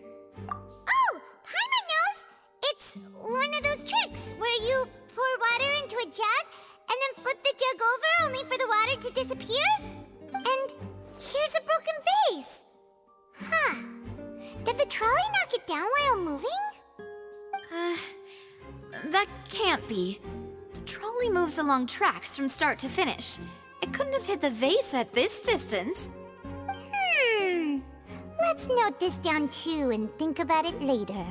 Oh! Paimon knows! It's one of those tricks where you pour water into a jug and then flip the jug over only for the water to disappear? And here's a broken vase. Huh. Did the trolley knock it down while moving? That can't be. The trolley moves along tracks from start to finish. It couldn't have hit the vase at this distance. Let's note this down too and think about it later.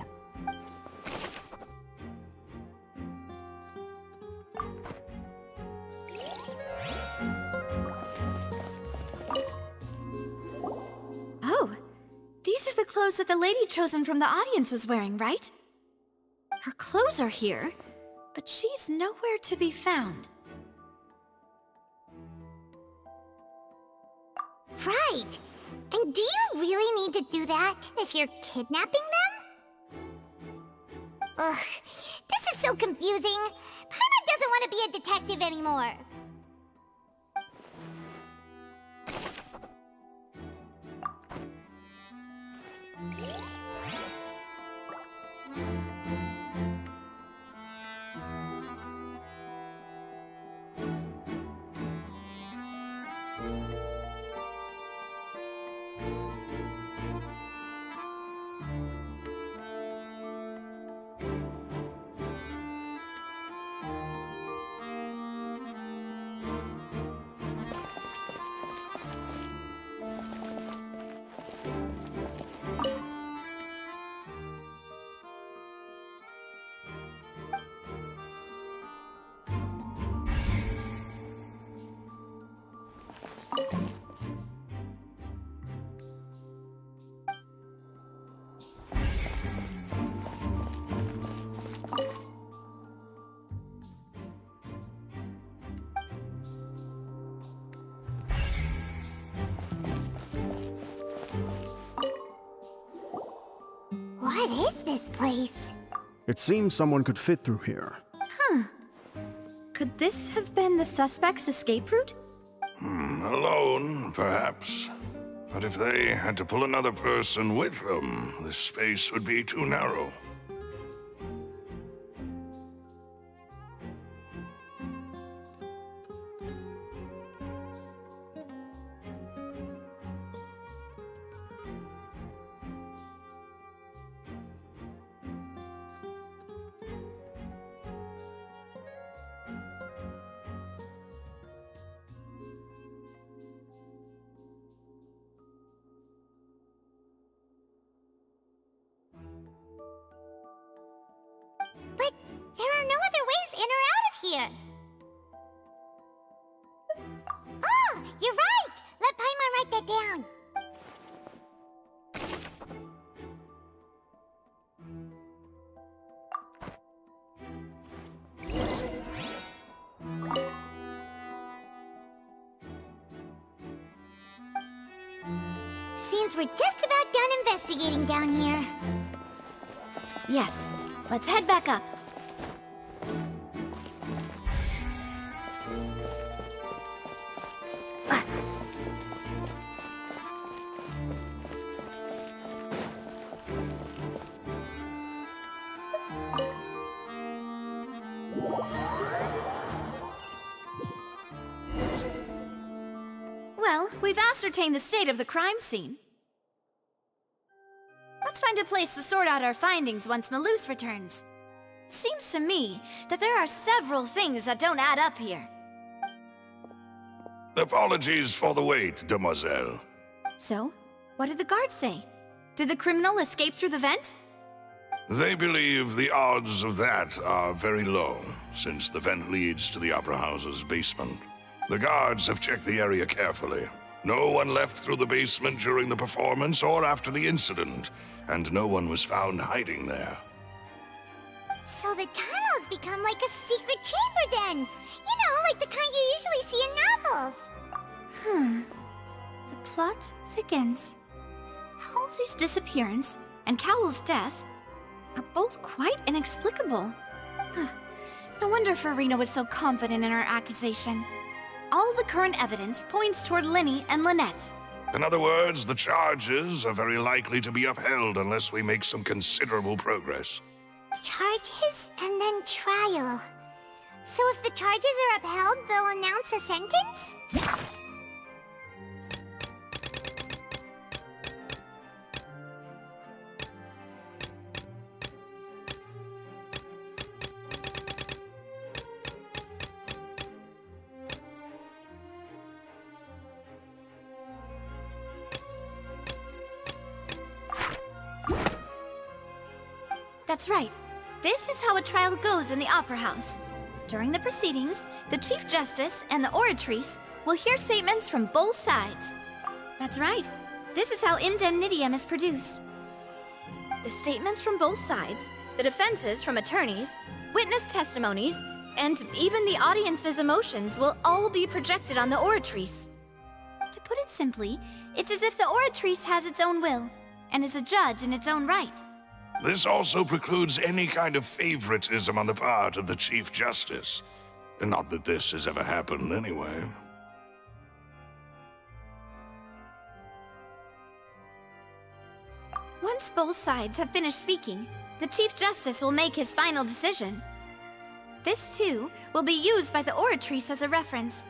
Oh, these are the clothes that the lady chosen from the audience was wearing, right? Her clothes are here, but she's nowhere to be found. Right. And do you really need to do that if you're kidnapping them? Ugh, this is so confusing. Paimon doesn't want to be a detective anymore. What is this place? It seems someone could fit through here. Huh. Could this have been the suspect's escape route? Alone, perhaps. But if they had to pull another person with them, the space would be too narrow. But there are no other ways in or out of here. Oh, you're right! Let Paimon write that down. Seems we're just about done investigating down here. Yes. Let's head back up. Well, we've ascertained the state of the crime scene. Let's find a place to sort out our findings once Malus returns. Seems to me that there are several things that don't add up here. Apologies for the wait, demoiselle. So, what did the guards say? Did the criminal escape through the vent? They believe the odds of that are very low, since the vent leads to the Opera House's basement. The guards have checked the area carefully. No one left through the basement during the performance or after the incident, and no one was found hiding there. So the tunnels become like a secret chamber then! You know, like the kind you usually see in novels! The plot thickens. Halsey's disappearance and Cowell's death are both quite inexplicable. No wonder Farina was so confident in her accusation. All the current evidence points toward Linny and Lynette. In other words, the charges are very likely to be upheld unless we make some considerable progress. Charges and then trial. So if the charges are upheld, they'll announce a sentence? That's right. This is how a trial goes in the Opera House. During the proceedings, the Chief Justice and the oratrice will hear statements from both sides. That's right. This is how indemnitium is produced. The statements from both sides, the defenses from attorneys, witness testimonies, and even the audience's emotions will all be projected on the oratrice. To put it simply, it's as if the oratrice has its own will, and is a judge in its own right. This also precludes any kind of favoritism on the part of the Chief Justice. Not that this has ever happened anyway. Once both sides have finished speaking, the Chief Justice will make his final decision. This, too, will be used by the oratrice as a reference.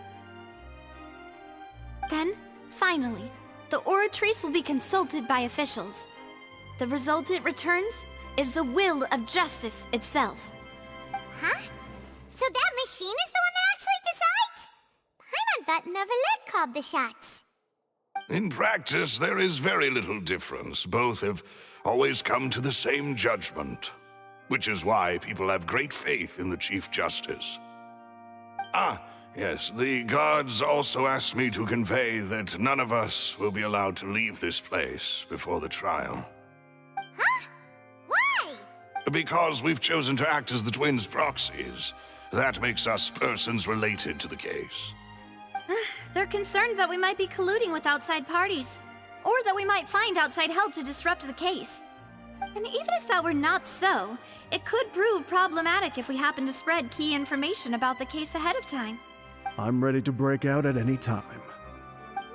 Then, finally, the oratrice will be consulted by officials. The result it returns is the will of justice itself. Huh? So that machine is the one that actually decides? Paimon thought Neverlet called the shots. In practice, there is very little difference. Both have always come to the same judgment, which is why people have great faith in the Chief Justice. Ah, yes, the guards also asked me to convey that none of us will be allowed to leave this place before the trial. Huh? Why? Because we've chosen to act as the twins' proxies. That makes us persons related to the case. They're concerned that we might be colluding with outside parties, or that we might find outside help to disrupt the case. And even if that were not so, it could prove problematic if we happen to spread key information about the case ahead of time. I'm ready to break out at any time.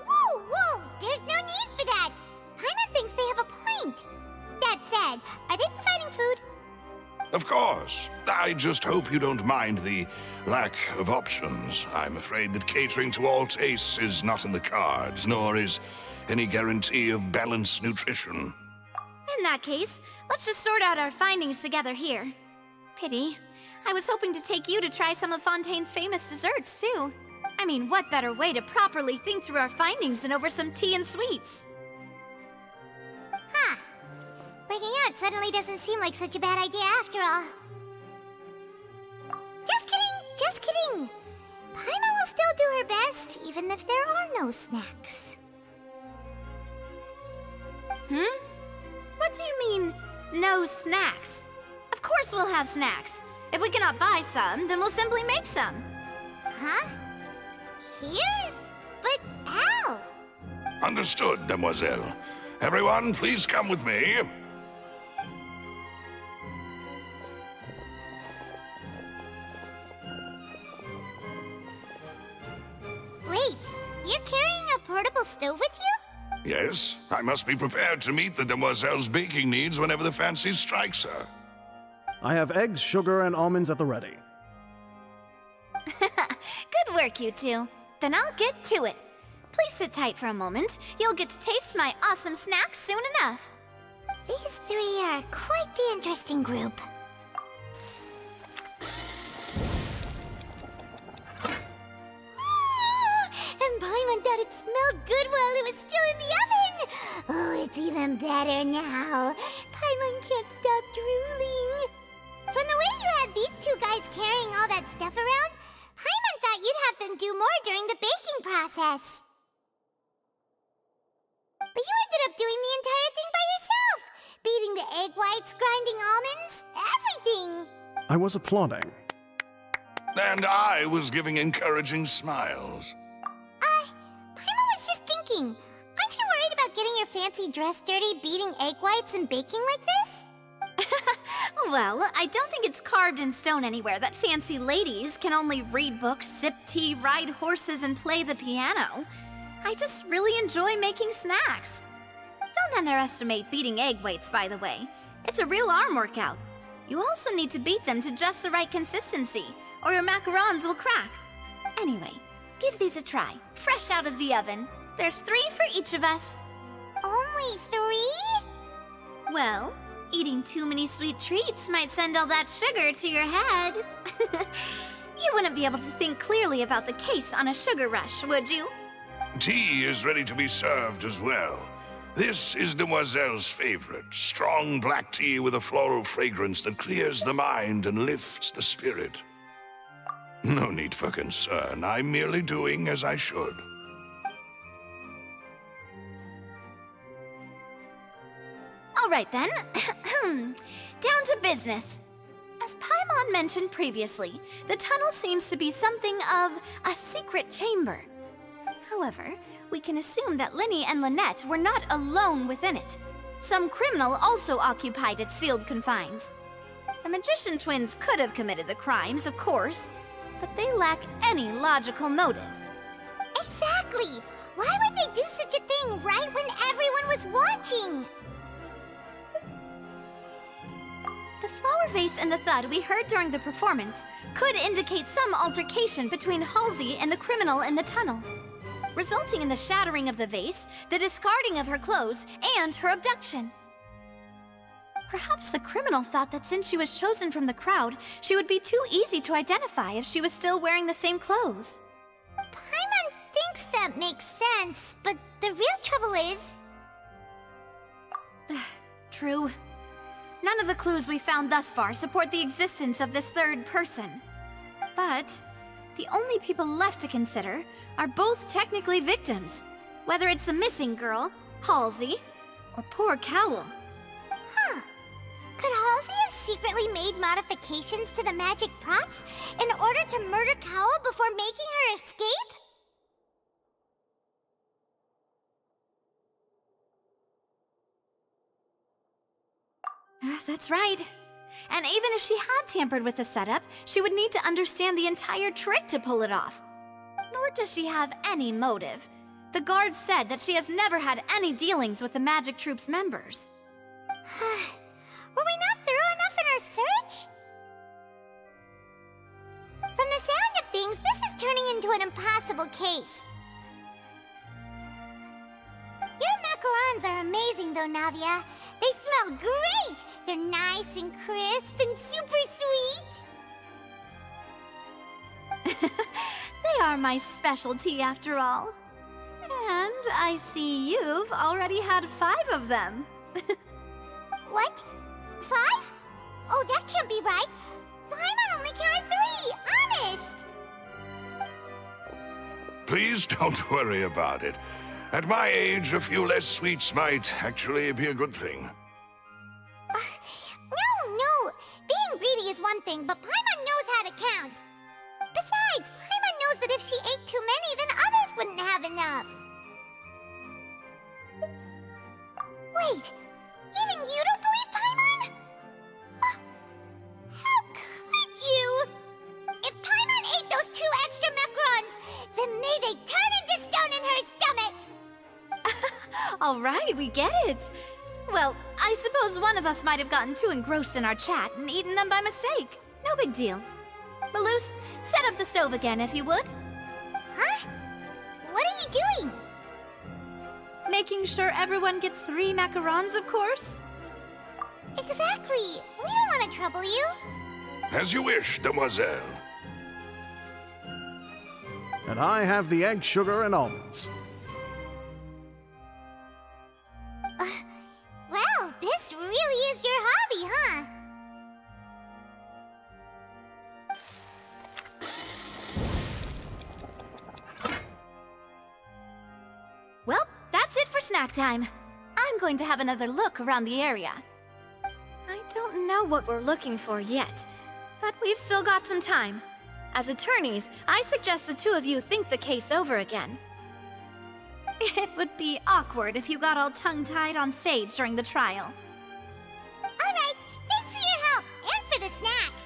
Whoa, whoa! There's no need for that! Paimon thinks they have a point. That said, are they providing food? Of course. I just hope you don't mind the lack of options. I'm afraid that catering to all tastes is not in the cards, nor is any guarantee of balanced nutrition. In that case, let's just sort out our findings together here. Pity. I was hoping to take you to try some of Fontaine's famous desserts, too. I mean, what better way to properly think through our findings than over some tea and sweets? Huh. Breaking out suddenly doesn't seem like such a bad idea after all. Just kidding! Just kidding! Paimon will still do her best, even if there are no snacks. Hmm? What do you mean, no snacks? Of course we'll have snacks. If we cannot buy some, then we'll simply make some. Huh? Here? But how? Understood, Demoiselle. Everyone, please come with me. Wait, you're carrying a portable stove with you? Yes, I must be prepared to meet the Demoiselle's baking needs whenever the fancy strikes her. I have eggs, sugar, and almonds at the ready. Good work, you two. Then I'll get to it. Please sit tight for a moment. You'll get to taste my awesome snacks soon enough. These three are quite the interesting group. And Paimon thought it smelled good while it was still in the oven! Oh, it's even better now. Paimon can't stop drooling. From the way you had these two guys carrying all that stuff around, Paimon thought you'd have them do more during the baking process. But you ended up doing the entire thing by yourself! Beating the egg whites, grinding almonds, everything! I was applauding. And I was giving encouraging smiles. Paimon was just thinking, aren't you worried about getting your fancy dress dirty beating egg whites and baking like this? Well, I don't think it's carved in stone anywhere that fancy ladies can only read books, sip tea, ride horses, and play the piano. I just really enjoy making snacks. Don't underestimate beating egg whites, by the way. It's a real arm workout. You also need to beat them to just the right consistency, or your macarons will crack. Anyway, give these a try, fresh out of the oven. There's 3 for each of us. Only 3? Well, eating too many sweet treats might send all that sugar to your head. You wouldn't be able to think clearly about the case on a sugar rush, would you? Tea is ready to be served as well. This is Demoiselle's favorite, strong black tea with a floral fragrance that clears the mind and lifts the spirit. No need for concern. I'm merely doing as I should. All right then. Down to business. As Paimon mentioned previously, the tunnel seems to be something of a secret chamber. However, we can assume that Linny and Lynette were not alone within it. Some criminal also occupied its sealed confines. The magician twins could have committed the crimes, of course, but they lack any logical motive. Exactly! Why would they do such a thing right when everyone was watching? The flower vase and the thud we heard during the performance could indicate some altercation between Halsey and the criminal in the tunnel, resulting in the shattering of the vase, the discarding of her clothes, and her abduction. Perhaps the criminal thought that since she was chosen from the crowd, she would be too easy to identify if she was still wearing the same clothes. Paimon thinks that makes sense, but the real trouble is... True. None of the clues we found thus far support the existence of this third person. But the only people left to consider are both technically victims, whether it's the missing girl, Halsey, or poor Cowl. Huh. Could Halsey have secretly made modifications to the magic props in order to murder Cowl before making her escape? That's right. And even if she had tampered with the setup, she would need to understand the entire trick to pull it off. Nor does she have any motive. The guards said that she has never had any dealings with the Magic Troop's members. Were we not thorough enough in our search? From the sound of things, this is turning into an impossible case. Your macarons are amazing though, Navia. They smell great! They're nice and crisp and super sweet! They are my specialty after all. And I see you've already had 5 of them. What? 5? Oh, that can't be right! Paimon only counted 3, honest! Please don't worry about it. At my age, a few less sweets might actually be a good thing. No! Being greedy is one thing, but Paimon knows how to count. Besides, Paimon knows that if she ate too many, then others wouldn't have enough. Wait, even you don't believe Paimon? How could you? If Paimon ate those 2 extra macarons, then may they turn into stone in her stomach! All right, we get it. Well, I suppose one of us might have gotten too engrossed in our chat and eaten them by mistake. No big deal. Malus, set up the stove again if you would. Huh? What are you doing? Making sure everyone gets 3 macarons, of course. Exactly. We don't want to trouble you. As you wish, Demoiselle. And I have the egg, sugar, and almonds. Well, this really is your hobby, huh? Well, that's it for snack time. I'm going to have another look around the area. I don't know what we're looking for yet, but we've still got some time. As attorneys, I suggest the 2 of you think the case over again. It would be awkward if you got all tongue-tied on stage during the trial. All right, thanks for your help, and for the snacks.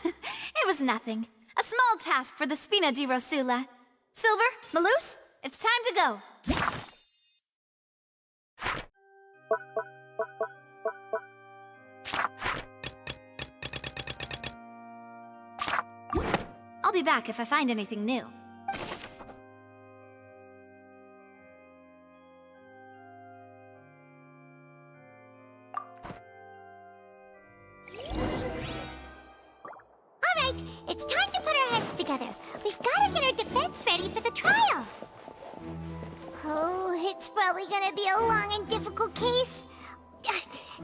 It was nothing. A small task for the Spina di Rosula. Silver, Malus, it's time to go. be back if I find anything new. Alright, it's time to put our heads together. We've gotta get our defense ready for the trial. Oh, it's probably gonna be a long and difficult case.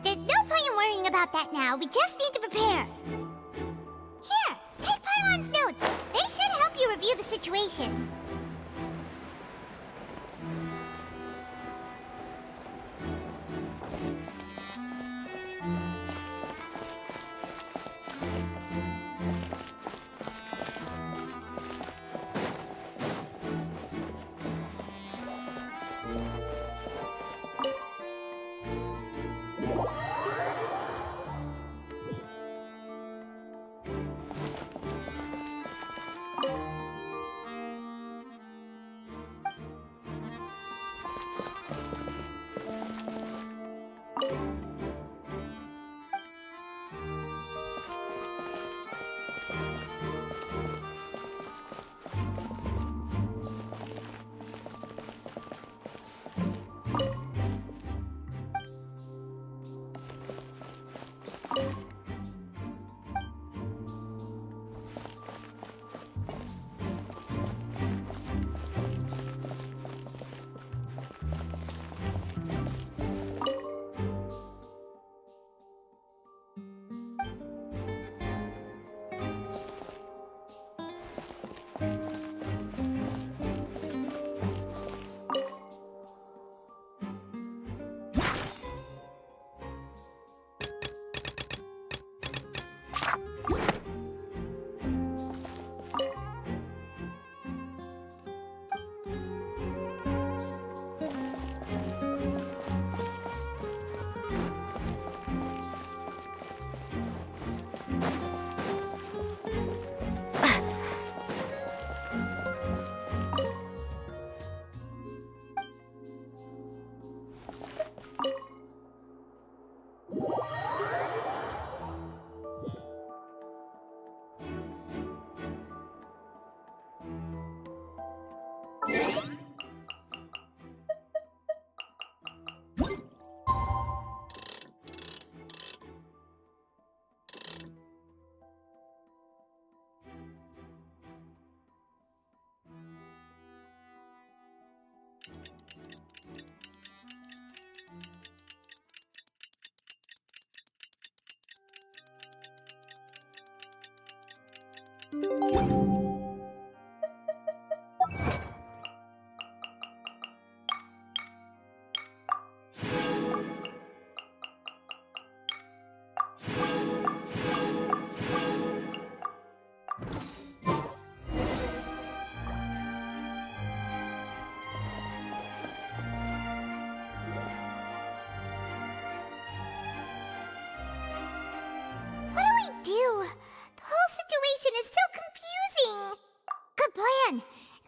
There's no point in worrying about that now. We just need to prepare. Here, take Paimon's notes. They should help you review the situation.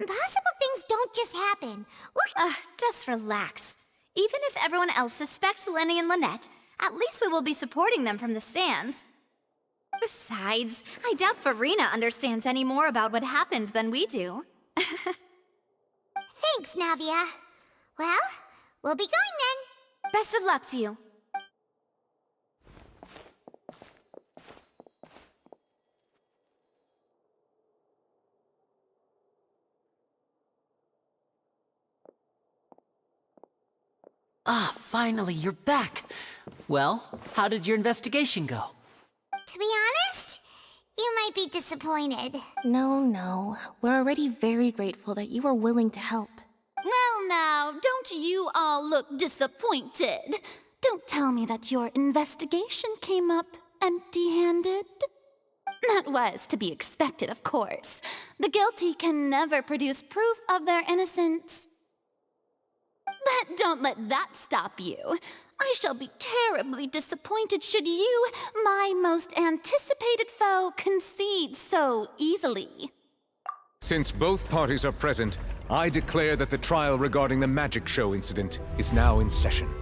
Impossible things don't just happen. Look. Just relax. Even if everyone else suspects Lenny and Lynette, at least we will be supporting them from the stands. Besides, I doubt Farina understands any more about what happened than we do. Thanks, Navia. Well, we'll be going then. Best of luck to you. Ah, finally, you're back. Well, how did your investigation go? To be honest, you might be disappointed. No. We're already very grateful that you were willing to help. Well now, don't you all look disappointed. Don't tell me that your investigation came up empty-handed. That was to be expected, of course. The guilty can never produce proof of their innocence. But don't let that stop you. I shall be terribly disappointed should you, my most anticipated foe, concede so easily. Since both parties are present, I declare that the trial regarding the magic show incident is now in session.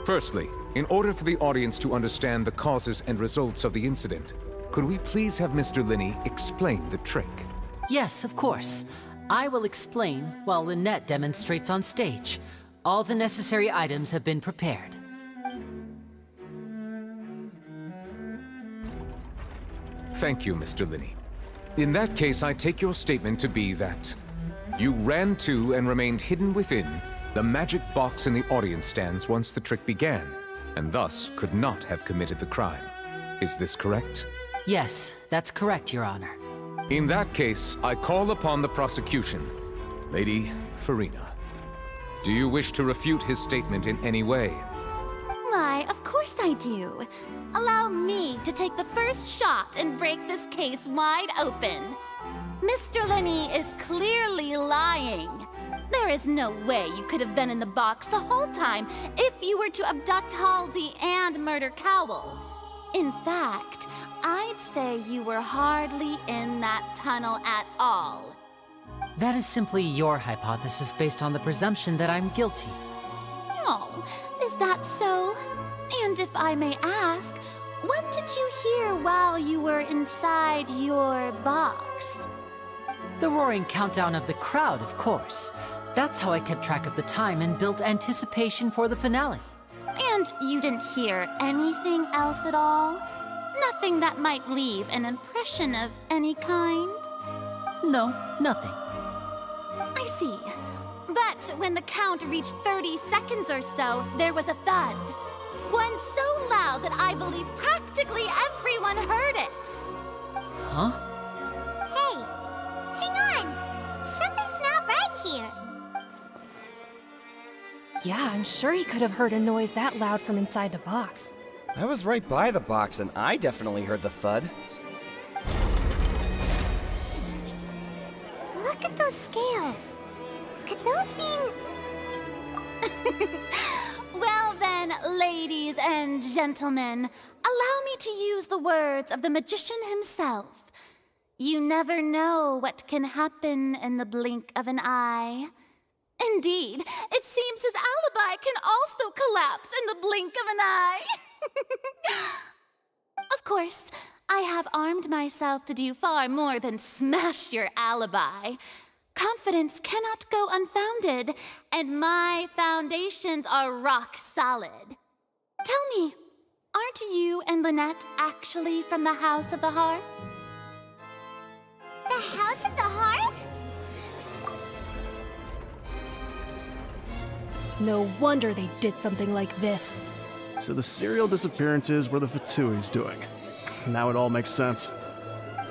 Firstly, in order for the audience to understand the causes and results of the incident, could we please have Mr. Linney explain the trick? Yes, of course. I will explain while Lynette demonstrates on stage. All the necessary items have been prepared. Thank you, Mr. Linney. In that case, I take your statement to be that you ran to and remained hidden within the magic box in the audience stands once the trick began, and thus could not have committed the crime. Is this correct? Yes, that's correct, Your Honor. In that case, I call upon the prosecution. Lady Farina, do you wish to refute his statement in any way? Why, of course I do. Allow me to take the first shot and break this case wide open. Mr. Linney is clearly lying. There is no way you could have been in the box the whole time if you were to abduct Halsey and murder Cowell. In fact, I'd say you were hardly in that tunnel at all. That is simply your hypothesis based on the presumption that I'm guilty. Oh, is that so? And if I may ask, what did you hear while you were inside your box? The roaring countdown of the crowd, of course. That's how I kept track of the time and built anticipation for the finale. And you didn't hear anything else at all? Nothing that might leave an impression of any kind? No, nothing. I see. But when the count reached 30 seconds or so, there was a thud. One so loud that I believe practically everyone heard it. Huh? Hey, hang on! Something's not right here. Yeah, I'm sure he could have heard a noise that loud from inside the box. I was right by the box, and I definitely heard the thud. Look at those scales. Could those mean... Well then, ladies and gentlemen, allow me to use the words of the magician himself. You never know what can happen in the blink of an eye. Indeed, it seems his alibi can also collapse in the blink of an eye. Of course, I have armed myself to do far more than smash your alibi. Confidence cannot go unfounded, and my foundations are rock solid. Tell me, aren't you and Lynette actually from the House of the Hearth? The House of the Hearth? No wonder they did something like this. So the serial disappearances were the Fatui's doing. Now it all makes sense.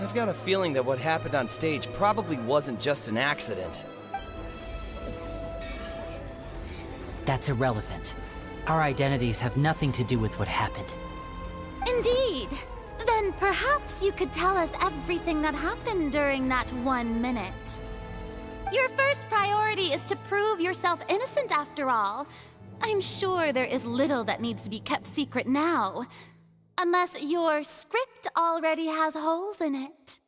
I've got a feeling that what happened on stage probably wasn't just an accident. That's irrelevant. Our identities have nothing to do with what happened. Indeed. Then perhaps you could tell us everything that happened during that 1 minute. Your first priority is to prove yourself innocent after all. I'm sure there is little that needs to be kept secret now. Unless your script already has holes in it.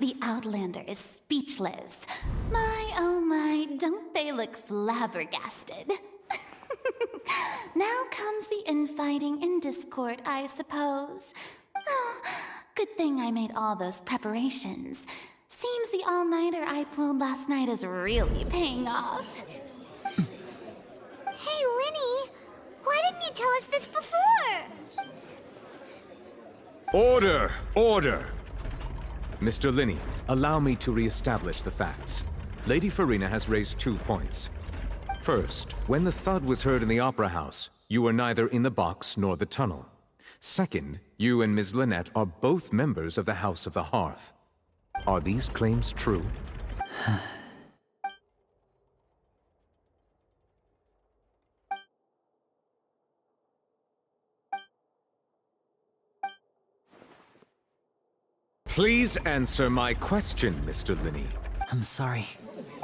The Outlander is speechless. My, oh my, don't they look flabbergasted? Now comes the infighting and discord, I suppose. Oh, good thing I made all those preparations. Seems the all-nighter I pulled last night is really paying off. Hey, Linny! Why didn't you tell us this before? Order! Order! Mr. Linney, allow me to re-establish the facts. Lady Farina has raised 2 points. First, when the thud was heard in the Opera House, you were neither in the box nor the tunnel. Second, you and Ms. Lynette are both members of the House of the Hearth. Are these claims true? Please answer my question, Mr. Linney. I'm sorry.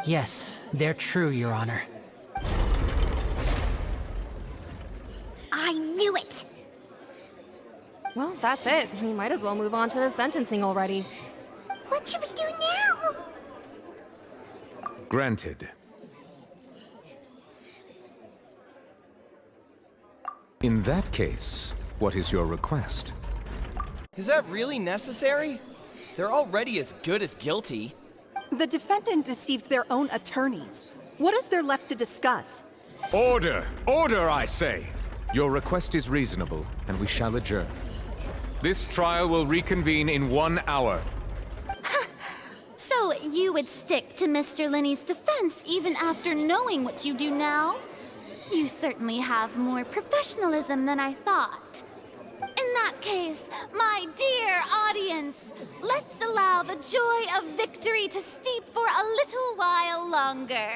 Yes, they're true, Your Honor. I knew it! Well, that's it. We might as well move on to the sentencing already. What should we do now? Granted. In that case, what is your request? Is that really necessary? They're already as good as guilty. The defendant deceived their own attorneys. What is there left to discuss? Order! Order, I say! Your request is reasonable, and we shall adjourn. This trial will reconvene in 1 hour. So you would stick to Mr. Linney's defense even after knowing what you do now? You certainly have more professionalism than I thought. In that case, my dear audience, let's allow the joy of victory to steep for a little while longer.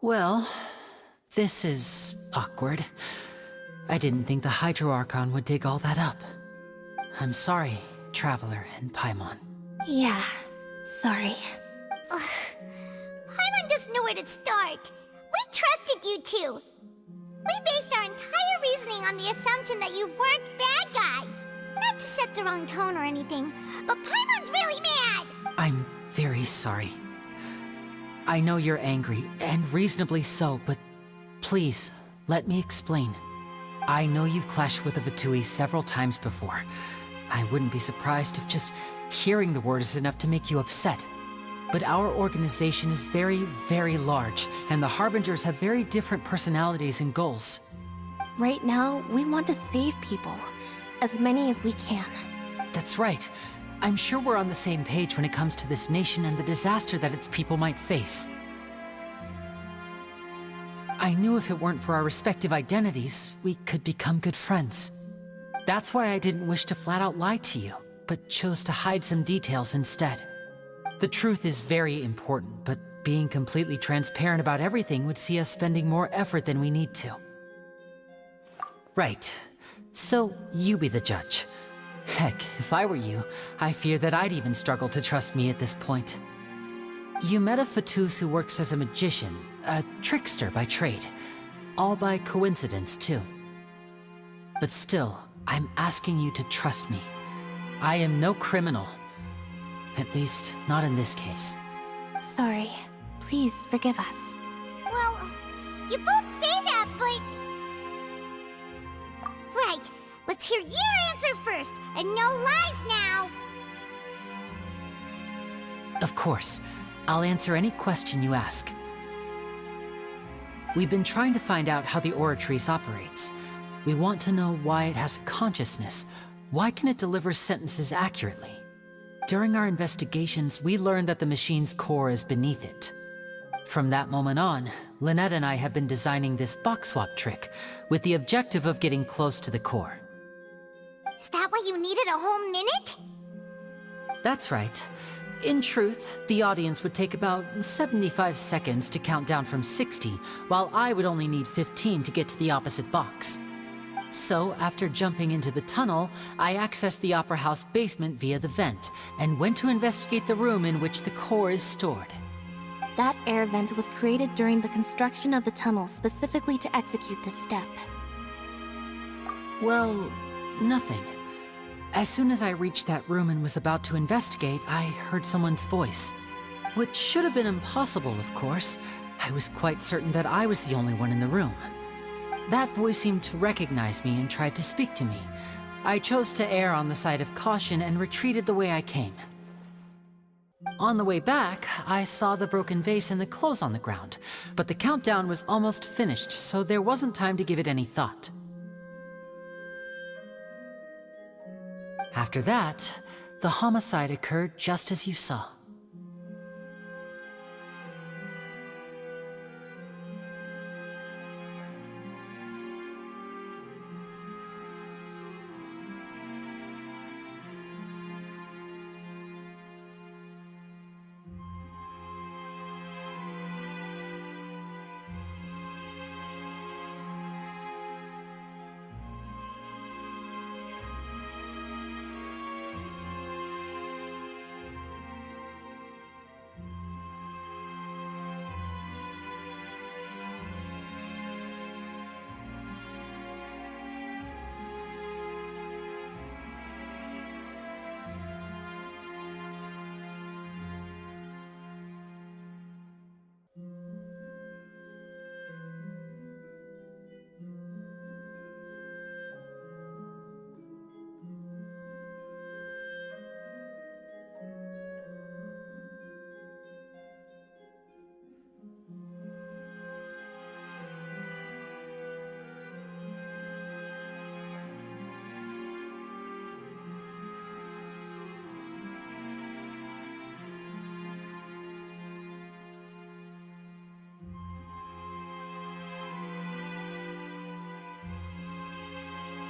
Well, this is awkward. I didn't think the Hydro Archon would dig all that up. I'm sorry, Traveler and Paimon. Yeah, sorry. Paimon doesn't know where to start. We trusted you two. We based our entire reasoning on the assumption that you weren't bad guys. Not to set the wrong tone or anything, but Paimon's really mad! I'm very sorry. I know you're angry, and reasonably so, but please, let me explain. I know you've clashed with the Vitui several times before. I wouldn't be surprised if just hearing the word is enough to make you upset. But our organization is very, very large, and the Harbingers have very different personalities and goals. Right now, we want to save people. As many as we can. That's right. I'm sure we're on the same page when it comes to this nation and the disaster that its people might face. I knew if it weren't for our respective identities, we could become good friends. That's why I didn't wish to flat out lie to you, but chose to hide some details instead. The truth is very important, but being completely transparent about everything would see us spending more effort than we need to. Right. So, you be the judge. Heck, if I were you, I fear that I'd even struggle to trust me at this point. You met a Fatus who works as a magician, a trickster by trade. All by coincidence, too. But still, I'm asking you to trust me. I am no criminal. At least, not in this case. Sorry. Please forgive us. Well, you both say that, but... Right. Let's hear your answer first, and no lies now! Of course. I'll answer any question you ask. We've been trying to find out how the Oratrice operates. We want to know why it has a consciousness. Why can it deliver sentences accurately? During our investigations, we learned that the machine's core is beneath it. From that moment on, Lynette and I have been designing this box swap trick, with the objective of getting close to the core. Is that why you needed a whole minute? That's right. In truth, the audience would take about 75 seconds to count down from 60, while I would only need 15 to get to the opposite box. So, after jumping into the tunnel, I accessed the Opera House basement via the vent, and went to investigate the room in which the core is stored. That air vent was created during the construction of the tunnel specifically to execute this step. Well, nothing. As soon as I reached that room and was about to investigate, I heard someone's voice. Which should have been impossible, of course. I was quite certain that I was the only one in the room. That voice seemed to recognize me and tried to speak to me. I chose to err on the side of caution and retreated the way I came. On the way back, I saw the broken vase and the clothes on the ground, but the countdown was almost finished, so there wasn't time to give it any thought. After that, the homicide occurred just as you saw.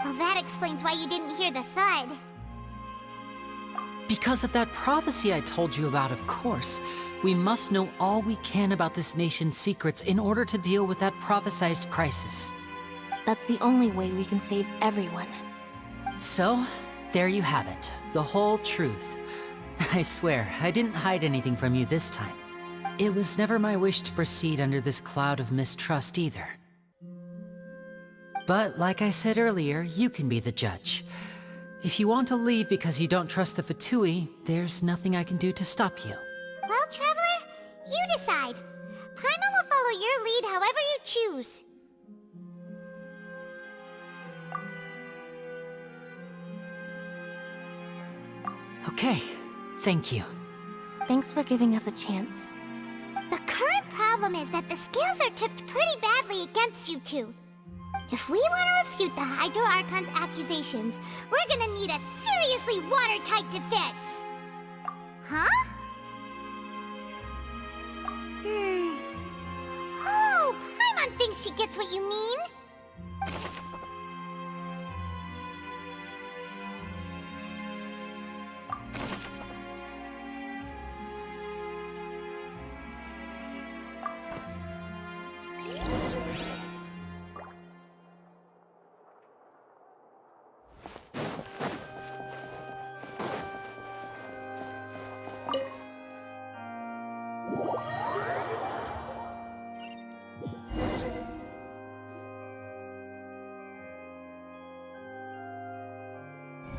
Well, that explains why you didn't hear the thud. Because of that prophecy I told you about, of course. We must know all we can about this nation's secrets in order to deal with that prophesized crisis. That's the only way we can save everyone. So, there you have it. The whole truth. I swear, I didn't hide anything from you this time. It was never my wish to proceed under this cloud of mistrust either. But like I said earlier, you can be the judge. If you want to leave because you don't trust the Fatui, there's nothing I can do to stop you. Well, Traveler, you decide. Paimon will follow your lead however you choose. Okay, thank you. Thanks for giving us a chance. The current problem is that the scales are tipped pretty badly against you two. If we want to refute the Hydro Archon's accusations, we're gonna need a seriously watertight defense. Huh? Oh, Paimon thinks she gets what you mean.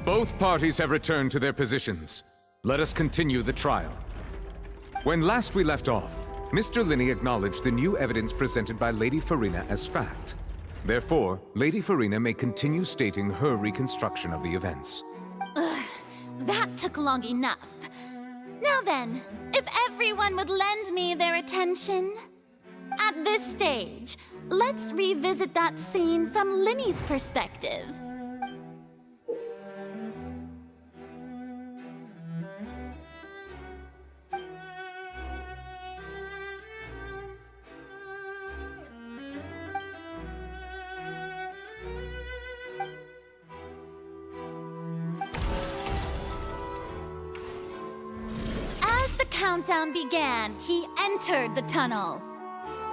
Both parties have returned to their positions. Let us continue the trial. When last we left off, Mr. Linney acknowledged the new evidence presented by Lady Farina as fact. Therefore, Lady Farina may continue stating her reconstruction of the events. Ugh, that took long enough. Now then, if everyone would lend me their attention. At this stage, let's revisit that scene from Linney's perspective. Countdown began, he entered the tunnel.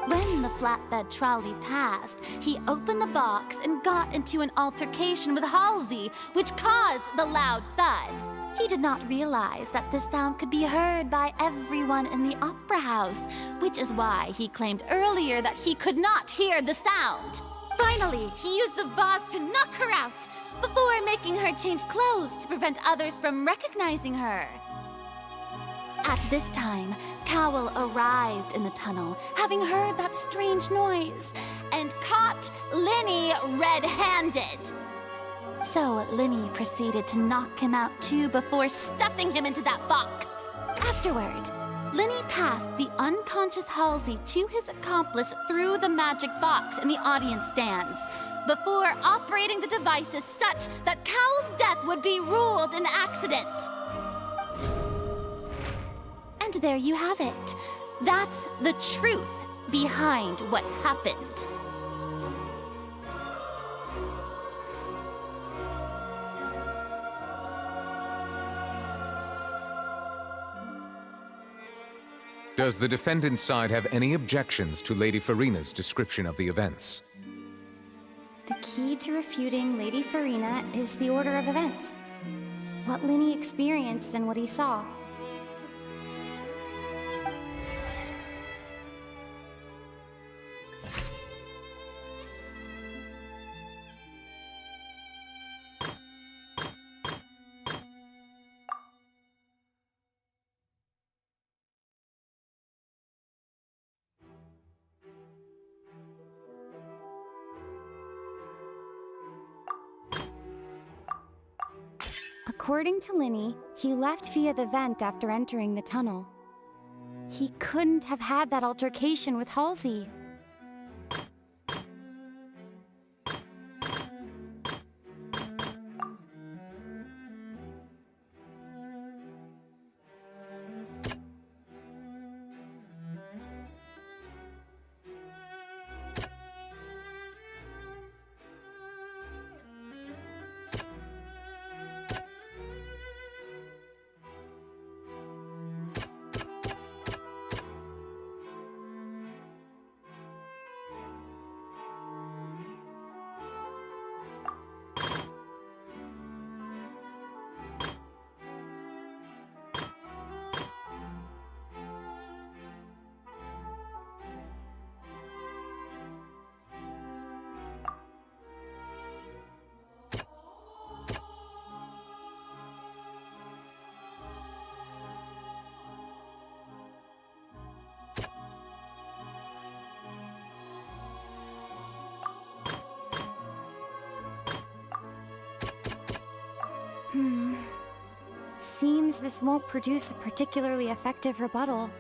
When the flatbed trolley passed, he opened the box and got into an altercation with Halsey, which caused the loud thud. He did not realize that the sound could be heard by everyone in the opera house, which is why he claimed earlier that he could not hear the sound. Finally, he used the vase to knock her out, before making her change clothes to prevent others from recognizing her. At this time, Cowell arrived in the tunnel, having heard that strange noise, and caught Linney red-handed. So Linney proceeded to knock him out too before stuffing him into that box. Afterward, Linney passed the unconscious Halsey to his accomplice through the magic box in the audience stands, before operating the devices such that Cowell's death would be ruled an accident. And there you have it. That's the truth behind what happened. Does the defendant's side have any objections to Lady Farina's description of the events? The key to refuting Lady Farina is the order of events. What Linney experienced and what he saw. According to Linney, he left via the vent after entering the tunnel. He couldn't have had that altercation with Halsey. Seems this won't produce a particularly effective rebuttal.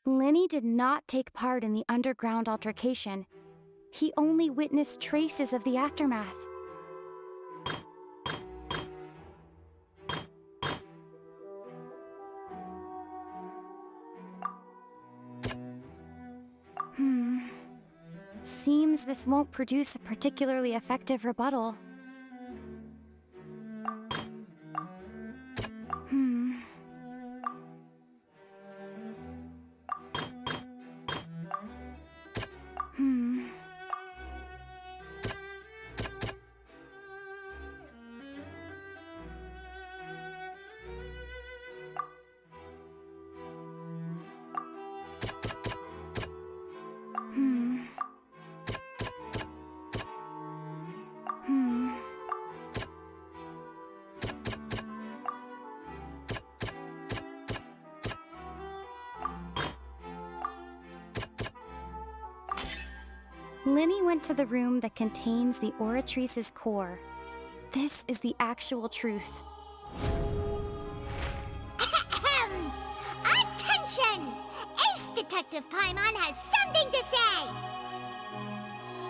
Lenny did not take part in the underground altercation. He only witnessed traces of the aftermath. Seems this won't produce a particularly effective rebuttal. Lenny went to the room that contains the Oratrice's core. This is the actual truth. Attention! Ace Detective Paimon has something to say!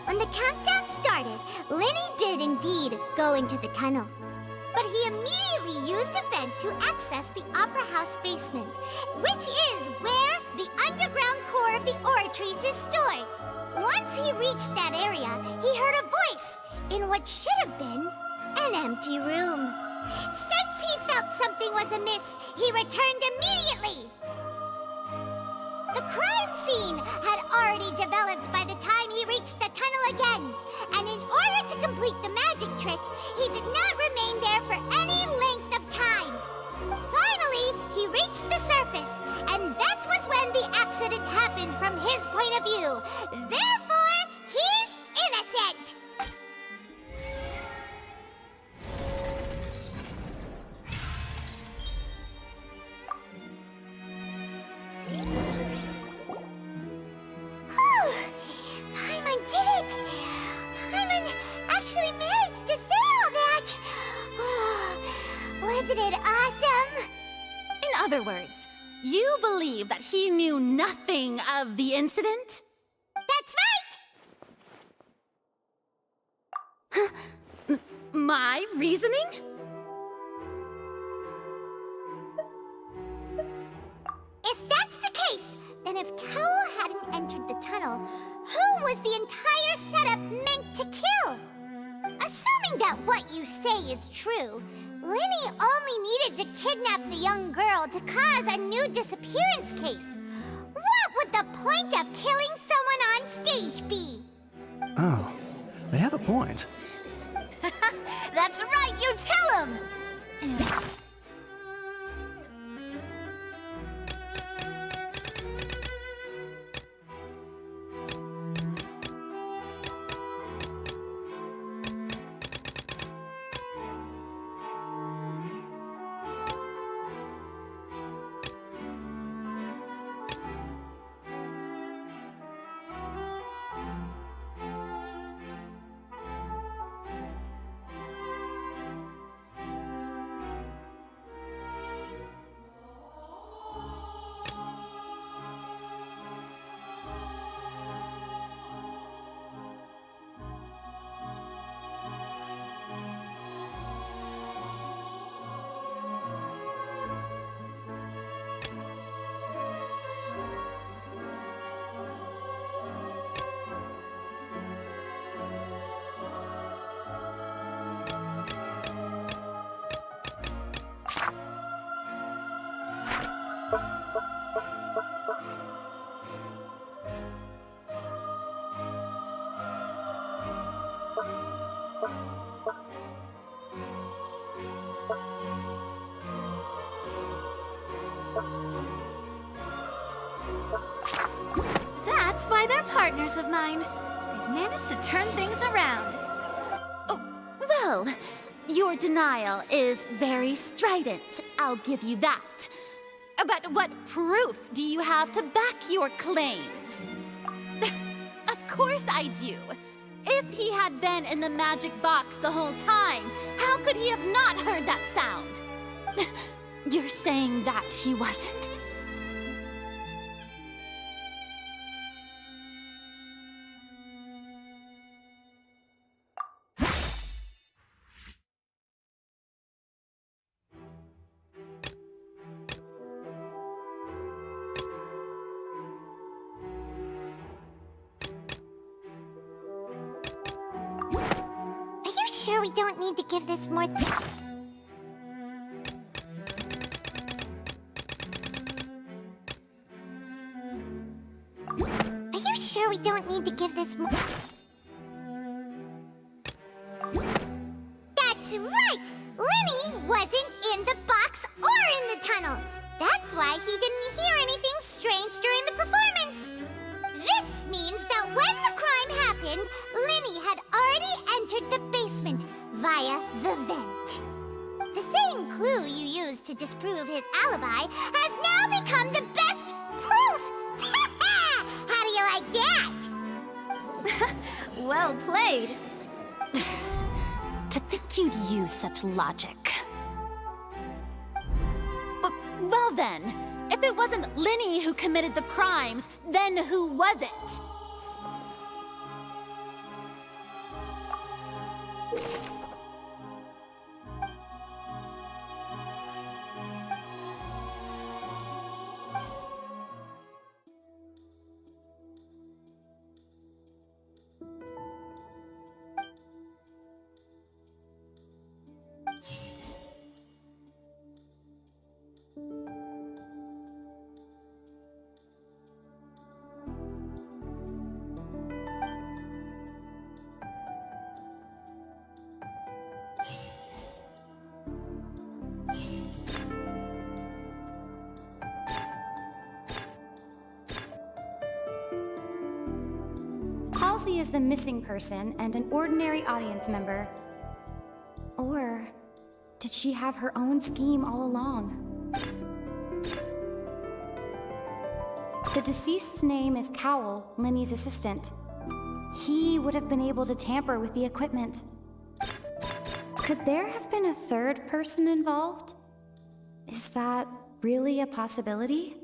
When the countdown started, Lenny did indeed go into the tunnel. But he immediately used a vent to access the Opera House basement, which is where the underground core of the Oratrice is stored. Once he reached that area, he heard a voice in what should have been an empty room. Since he felt something was amiss, he returned immediately. The crime scene had already developed by the time he reached the tunnel again, and in order to complete the magic trick, he did not remain there for any length of time. Finally, he reached the surface, and that was when the accident happened from his point of view. Therefore, he's innocent! Paimon did it! Paimon actually managed to say all that! Wasn't it awesome? In other words, you believe that he knew nothing of the incident? That's right! My reasoning? If that's the case, then if Cowell hadn't entered the tunnel, who was the entire setup meant to kill? Assuming that what you say is true, Lenny only needed to kidnap the young girl to cause a new disappearance case. What would the point of killing someone on stage be? Oh, they have a point. That's right, you tell him! That's why they're partners of mine. They've managed to turn things around. Oh, well, your denial is very strident, I'll give you that. But what proof do you have to back your claims? Of course I do. If he had been in the magic box the whole time, how could he have not heard that sound? You're saying that he wasn't? Sure we don't need to give this more Are you sure we don't need to give this more That's right! Lenny wasn't in the box or in the tunnel. That's why he didn't hear anything strange during the performance. This means that when the crime happened, Lenny had already entered the basement via the vent. The same clue you used to disprove his alibi has now become the best proof! How do you like that? Well played. To think you'd use such logic. Well then, if it wasn't Lenny who committed the crimes, then who was it? Halsey is the missing person and an ordinary audience member. Or did she have her own scheme all along? The deceased's name is Cowell, Lenny's assistant. He would have been able to tamper with the equipment. Could there have been a third person involved? Is that really a possibility?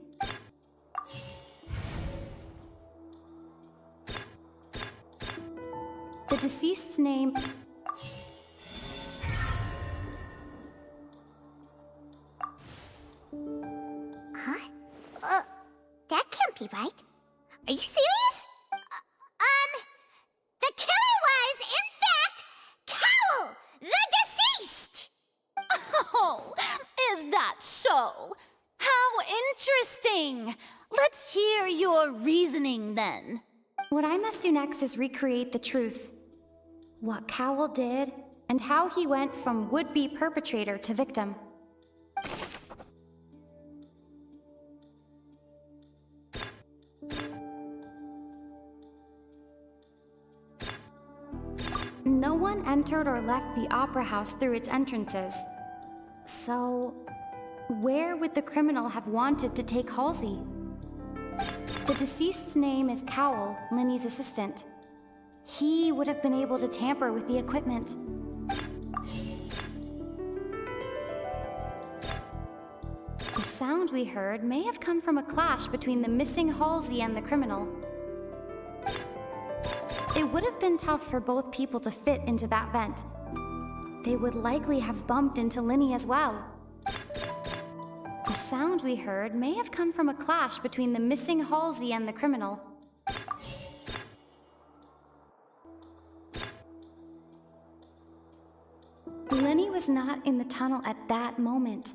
The deceased's name... Huh? That can't be right. Are you serious? The killer was, in fact, Cowell, the deceased! Oh, is that so? How interesting! Let's hear your reasoning then. What I must do next is recreate the truth. What Cowell did, and how he went from would-be perpetrator to victim. No one entered or left the Opera House through its entrances. So, where would the criminal have wanted to take Halsey? The deceased's name is Cowell, Lenny's assistant. He would have been able to tamper with the equipment. The sound we heard may have come from a clash between the missing Halsey and the criminal. It would have been tough for both people to fit into that vent. They would likely have bumped into Lenny as well. The sound we heard may have come from a clash between the missing Halsey and the criminal. Lenny was not in the tunnel at that moment,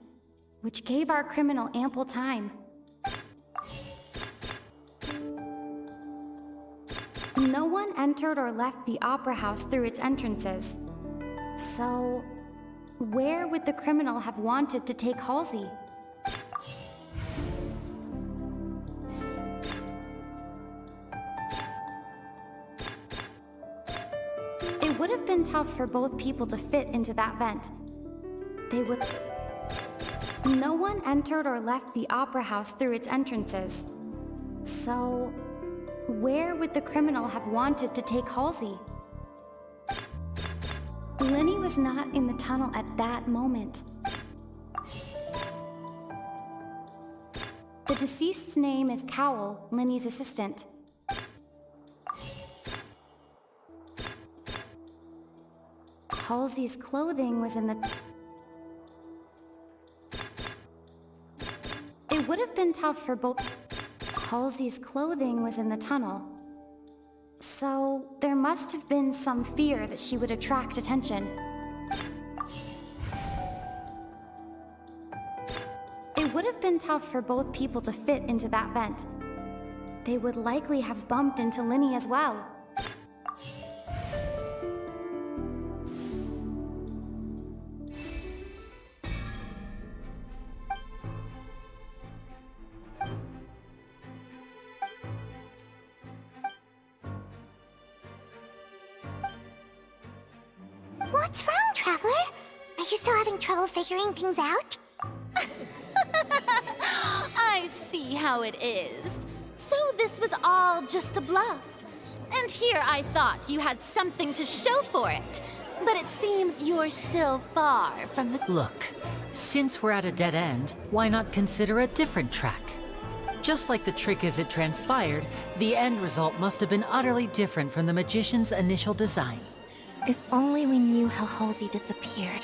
which gave our criminal ample time. No one entered or left the Opera House through its entrances. So, where would the criminal have wanted to take Halsey? It would have been tough for both people to fit into that vent. No one entered or left the opera house through its entrances. So, where would the criminal have wanted to take Halsey? Lenny was not in the tunnel at that moment. The deceased's name is Cowell, Lenny's assistant. Halsey's clothing was in the... It would have been tough for both... Halsey's clothing was in the tunnel. So, there must have been some fear that she would attract attention. It would have been tough for both people to fit into that vent. They would likely have bumped into Lenny as well. What's wrong, Traveler? Are you still having trouble figuring things out? I see how it is. So this was all just a bluff. And here I thought you had something to show for it. But it seems you're still far from the... Look, since we're at a dead end, why not consider a different track? Just like the trick as it transpired, the end result must have been utterly different from the magician's initial design. If only we knew how Halsey disappeared.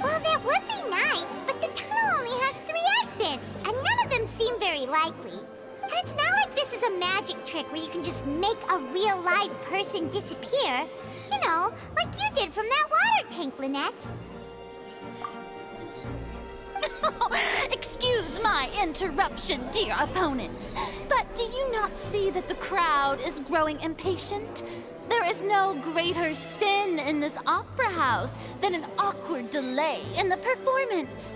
Well, that would be nice, but the tunnel only has 3 exits, and none of them seem very likely. And it's not like this is a magic trick where you can just make a real live person disappear. You know, like you did from that water tank, Lynette. Excuse my interruption, dear opponents. But do you not see that the crowd is growing impatient? There is no greater sin in this opera house than an awkward delay in the performance.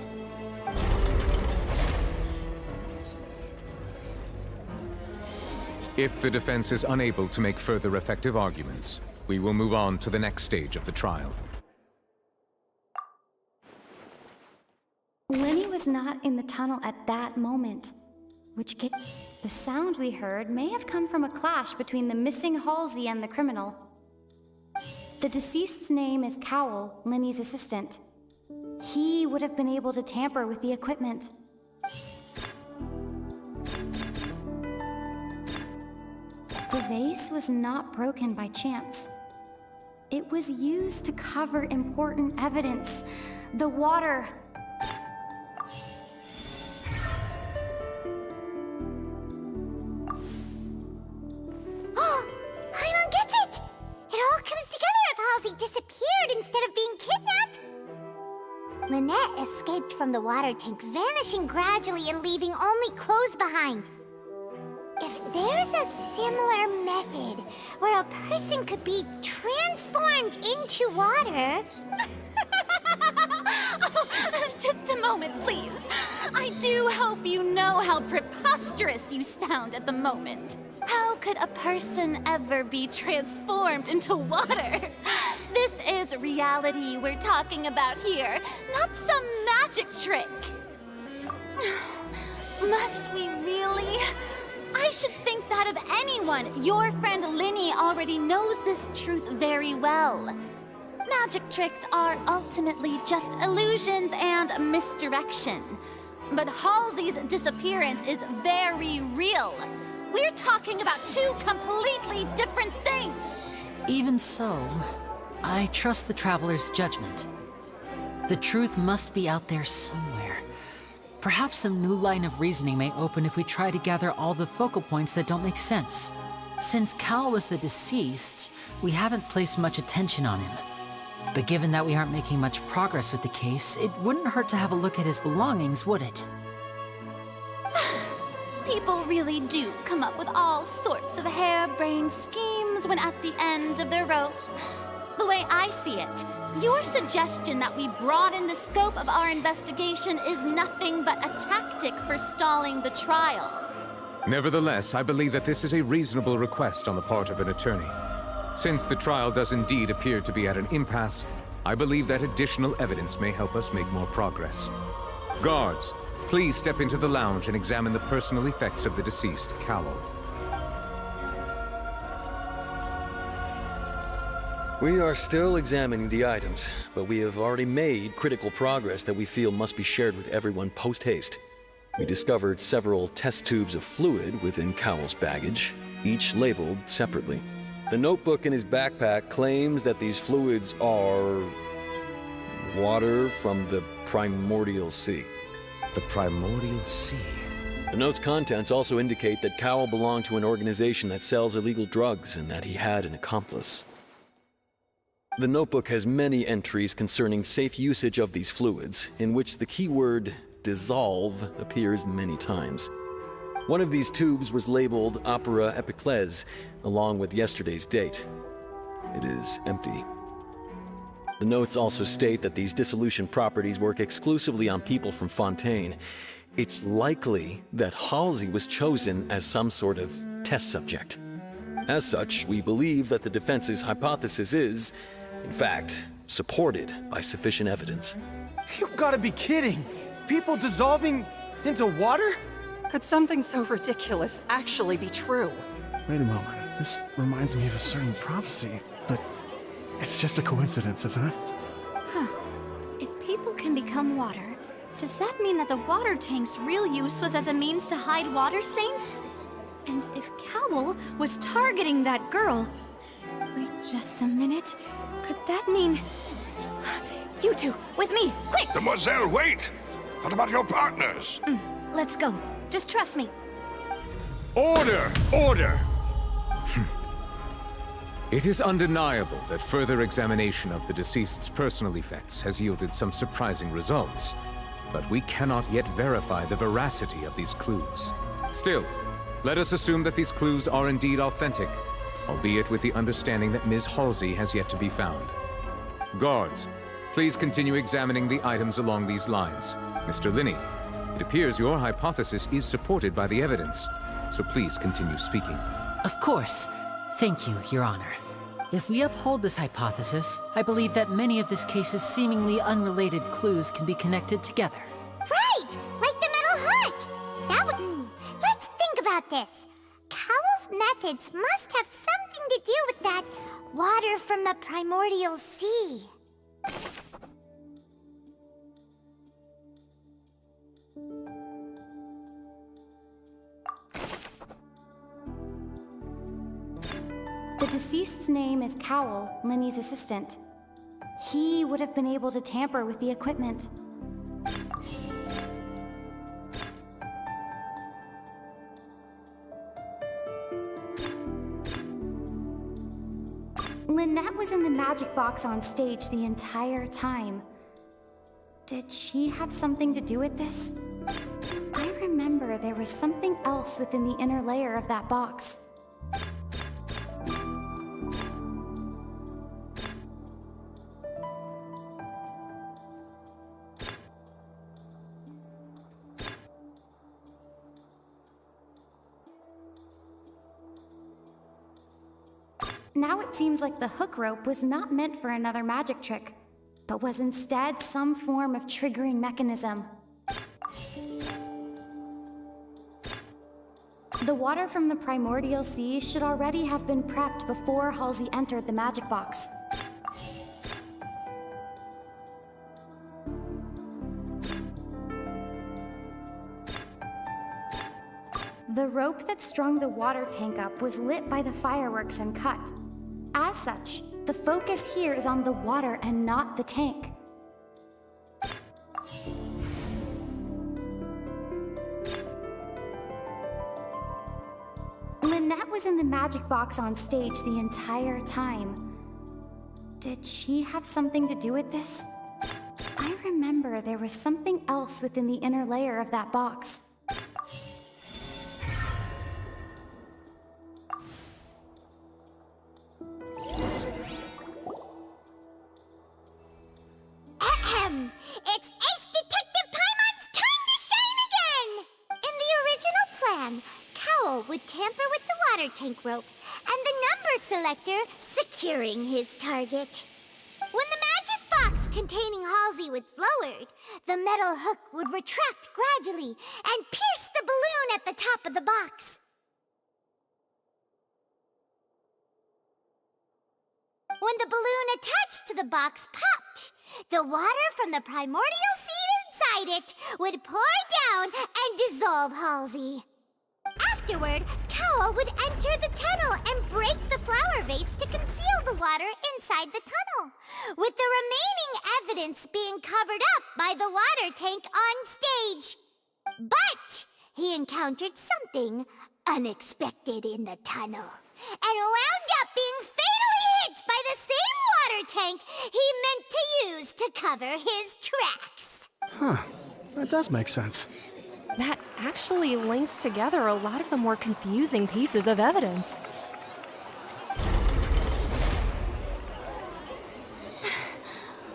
If the defense is unable to make further effective arguments, we will move on to the next stage of the trial. Lenny was not in the tunnel at that moment, the sound we heard may have come from a clash between the missing Halsey and the criminal. The deceased's name is Cowell, Lenny's assistant. He would have been able to tamper with the equipment. The vase was not broken by chance. It was used to cover important evidence. The water... Paimon gets it! It all comes together if Halsey disappeared instead of being kidnapped. Lynette escaped from the water tank, vanishing gradually and leaving only clothes behind. If there's a similar method where a person could be transformed into water... Just a moment, please. I do hope you know how preposterous you sound at the moment. How could a person ever be transformed into water? This is reality we're talking about here, not some magic trick. Must we really? I should think that of anyone. Your friend Linny already knows this truth very well. Magic tricks are ultimately just illusions and misdirection. But Halsey's disappearance is very real. We're talking about 2 completely different things. Even so, I trust the Traveler's judgment. The truth must be out there somewhere. Perhaps some new line of reasoning may open if we try to gather all the focal points that don't make sense. Since Cal was the deceased, we haven't placed much attention on him. But given that we aren't making much progress with the case, it wouldn't hurt to have a look at his belongings, would it? People really do come up with all sorts of harebrained schemes when at the end of their rope. The way I see it, your suggestion that we broaden the scope of our investigation is nothing but a tactic for stalling the trial. Nevertheless, I believe that this is a reasonable request on the part of an attorney. Since the trial does indeed appear to be at an impasse, I believe that additional evidence may help us make more progress. Guards, please step into the lounge and examine the personal effects of the deceased Cowl. We are still examining the items, but we have already made critical progress that we feel must be shared with everyone post-haste. We discovered several test tubes of fluid within Cowl's baggage, each labeled separately. The notebook in his backpack claims that these fluids are water from the primordial sea. The primordial sea? The note's contents also indicate that Cowl belonged to an organization that sells illegal drugs and that he had an accomplice. The notebook has many entries concerning safe usage of these fluids, in which the keyword dissolve appears many times. One of these tubes was labeled Opera Epiclese, along with yesterday's date. It is empty. The notes also state that these dissolution properties work exclusively on people from Fontaine. It's likely that Halsey was chosen as some sort of test subject. As such, we believe that the defense's hypothesis is, in fact, supported by sufficient evidence. You've gotta be kidding! People dissolving into water? Could something so ridiculous actually be true? Wait a moment. This reminds me of a certain prophecy, but it's just a coincidence, isn't it? Huh. If people can become water, does that mean that the water tank's real use was as a means to hide water stains? And if Cowl was targeting that girl... Wait just a minute. Could that mean... You two, with me, quick! Demoiselle, wait! What about your partners? Let's go. Just trust me. Order! Order! It is undeniable that further examination of the deceased's personal effects has yielded some surprising results, but we cannot yet verify the veracity of these clues. Still, let us assume that these clues are indeed authentic, albeit with the understanding that Ms. Halsey has yet to be found. Guards, please continue examining the items along these lines. Mr. Linney, it appears your hypothesis is supported by the evidence, so please continue speaking. Of course. Thank you, Your Honor. If we uphold this hypothesis, I believe that many of this case's seemingly unrelated clues can be connected together. Right! Like the metal hook! That would... Let's think about this. Cowl's methods must have something to do with that water from the primordial sea. The deceased's name is Cowl, Linny's assistant. He would have been able to tamper with the equipment. Lynette was in the magic box on stage the entire time. Did she have something to do with this? I remember there was something else within the inner layer of that box. Now it seems like the hook rope was not meant for another magic trick, but was instead some form of triggering mechanism. The water from the primordial sea should already have been prepped before Halsey entered the magic box. The rope that strung the water tank up was lit by the fireworks and cut. As such, the focus here is on the water and not the tank. Lynette was in the magic box on stage the entire time. Did she have something to do with this? I remember there was something else within the inner layer of that box. It's Ace Detective Paimon's time to shine again! In the original plan, Cowl would tamper with the water tank rope, and the numbers selector securing his target. When the magic box containing Halsey was lowered, the metal hook would retract gradually and pierce the balloon at the top of the box. When the balloon attached to the box popped, the water from the primordial seed inside it would pour down and dissolve Halsey. Afterward, Cowl would enter the tunnel and break the flower vase to conceal the water inside the tunnel, with the remaining evidence being covered up by the water tank on stage. But he encountered something unexpected in the tunnel, and wound up being fatally hit by the same water tank he meant to use to cover his tracks. Huh. That does make sense. That actually links together a lot of the more confusing pieces of evidence.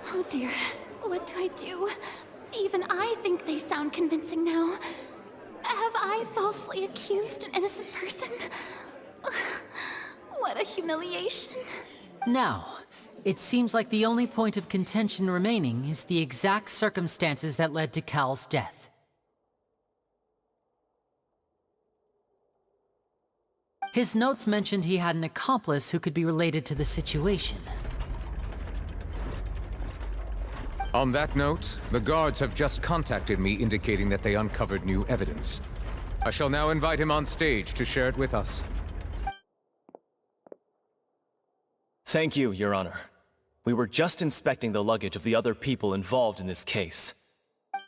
Oh dear, what do I do? Even I think they sound convincing now. Have I falsely accused an innocent person? What a humiliation. Now, it seems like the only point of contention remaining is the exact circumstances that led to Cowl's death. His notes mentioned he had an accomplice who could be related to the situation. On that note, the guards have just contacted me indicating that they uncovered new evidence. I shall now invite him on stage to share it with us. Thank you, Your Honor. We were just inspecting the luggage of the other people involved in this case.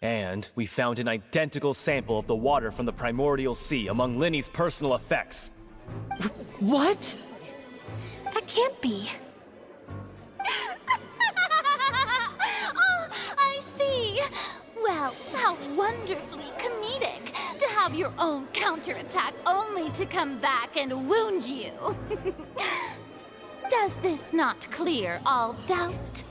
And we found an identical sample of the water from the primordial sea among Linny's personal effects. What? That can't be. Oh, I see. Well, how wonderfully comedic to have your own counterattack only to come back and wound you. Does this not clear all doubt?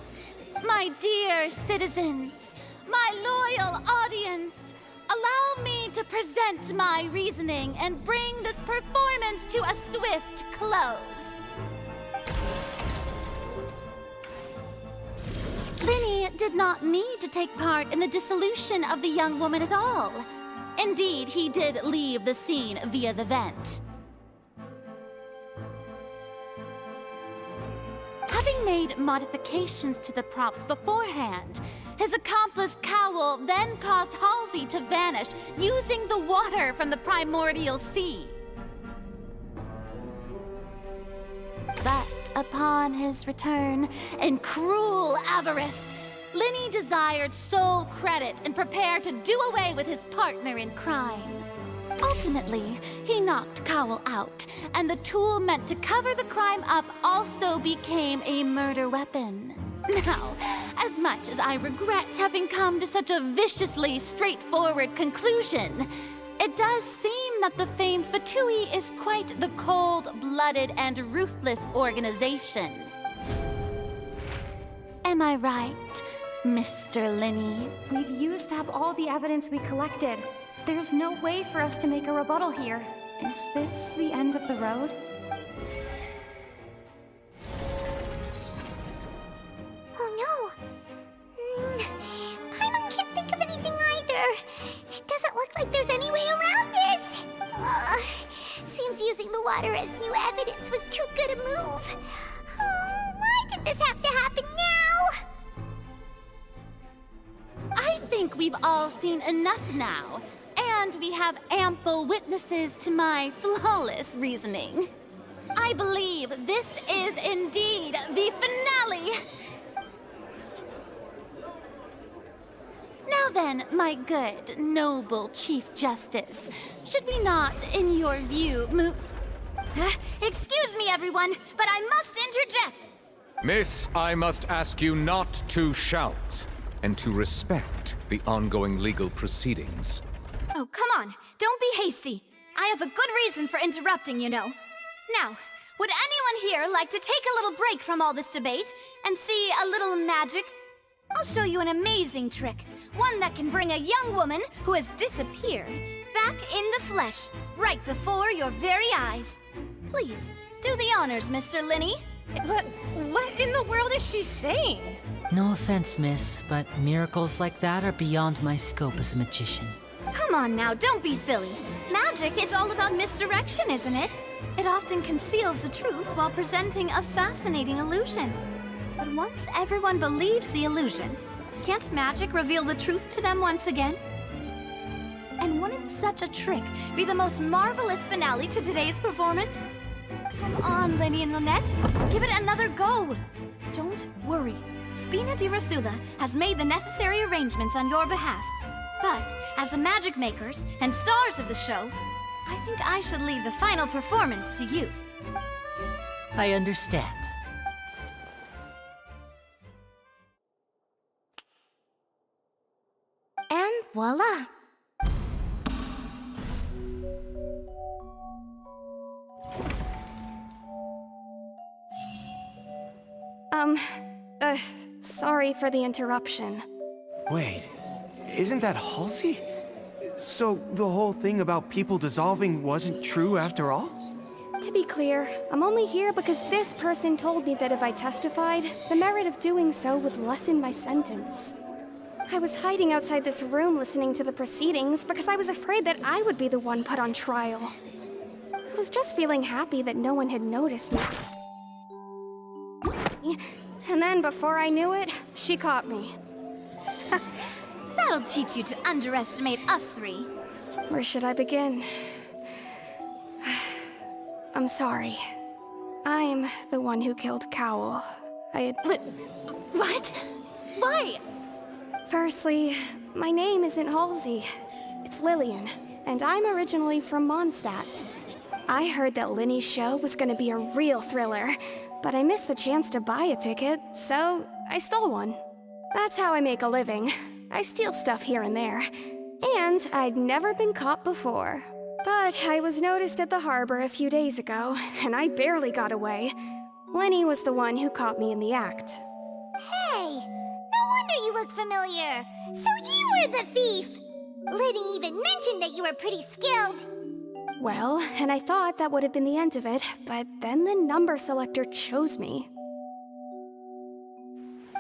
My dear citizens, my loyal audience, allow me to present my reasoning and bring this performance to a swift close. Linny did not need to take part in the dissolution of the young woman at all. Indeed, he did leave the scene via the vent. Having made modifications to the props beforehand, his accomplice Cowl then caused Halsey to vanish using the water from the primordial sea. But upon his return, in cruel avarice, Linny desired sole credit and prepared to do away with his partner in crime. Ultimately, he knocked Cowl out, and the tool meant to cover the crime up also became a murder weapon. Now, as much as I regret having come to such a viciously straightforward conclusion, it does seem that the famed Fatui is quite the cold-blooded and ruthless organization. Am I right, Mr. Linny? We've used up all the evidence we collected. There's no way for us to make a rebuttal here. Is this the end of the road? Oh no! Paimon can't think of anything either. It doesn't look like there's any way around this. Seems using the water as new evidence was too good a move. Why did this have to happen now? I think we've all seen enough now. And we have ample witnesses to my flawless reasoning. I believe this is indeed the finale. Now then, my good, noble Chief Justice, should we not, in your view, Excuse me, everyone, but I must interject. Miss, I must ask you not to shout, and to respect the ongoing legal proceedings. Oh, come on. Don't be hasty. I have a good reason for interrupting, you know. Now, would anyone here like to take a little break from all this debate and see a little magic? I'll show you an amazing trick. One that can bring a young woman who has disappeared back in the flesh, right before your very eyes. Please, Do the honors, Mr. Linny. What in the world is she saying? No offense, miss, but miracles like that are beyond my scope as a magician. Come on now, don't be silly. Magic is all about misdirection, isn't it? It often conceals the truth while presenting a fascinating illusion. But once everyone believes the illusion, can't magic reveal the truth to them once again? And wouldn't such a trick be the most marvelous finale to today's performance? Come on, Lenny and Lynette. Give it another go. Don't worry. Spina di Rosula has made the necessary arrangements on your behalf. But as the magic makers and stars of the show, I think I should leave the final performance to you. I understand. And voila! Sorry for the interruption. Wait, isn't that Halsey? So the whole thing about people dissolving wasn't true after all? To be clear, I'm only here because this person told me that if I testified, the merit of doing so would lessen my sentence. I was hiding outside this room listening to the proceedings because I was afraid that I would be the one put on trial. I was just feeling happy that no one had noticed me. And then before I knew it, she caught me. That'll teach you to underestimate us three. Where should I begin? I'm sorry. I'm the one who killed Cowl. What? Why? Firstly, my name isn't Halsey. It's Lillian, and I'm originally from Mondstadt. I heard that Linny's show was gonna be a real thriller, but I missed the chance to buy a ticket, so I stole one. That's how I make a living. I steal stuff here and there. And I'd never been caught before. But I was noticed at the harbor a few days ago, and I barely got away. Lenny was the one who caught me in the act. Hey, no wonder you look familiar. So you were the thief! Liddy even mentioned that you were pretty skilled. Well, and I thought that would have been the end of it, but then the number selector chose me.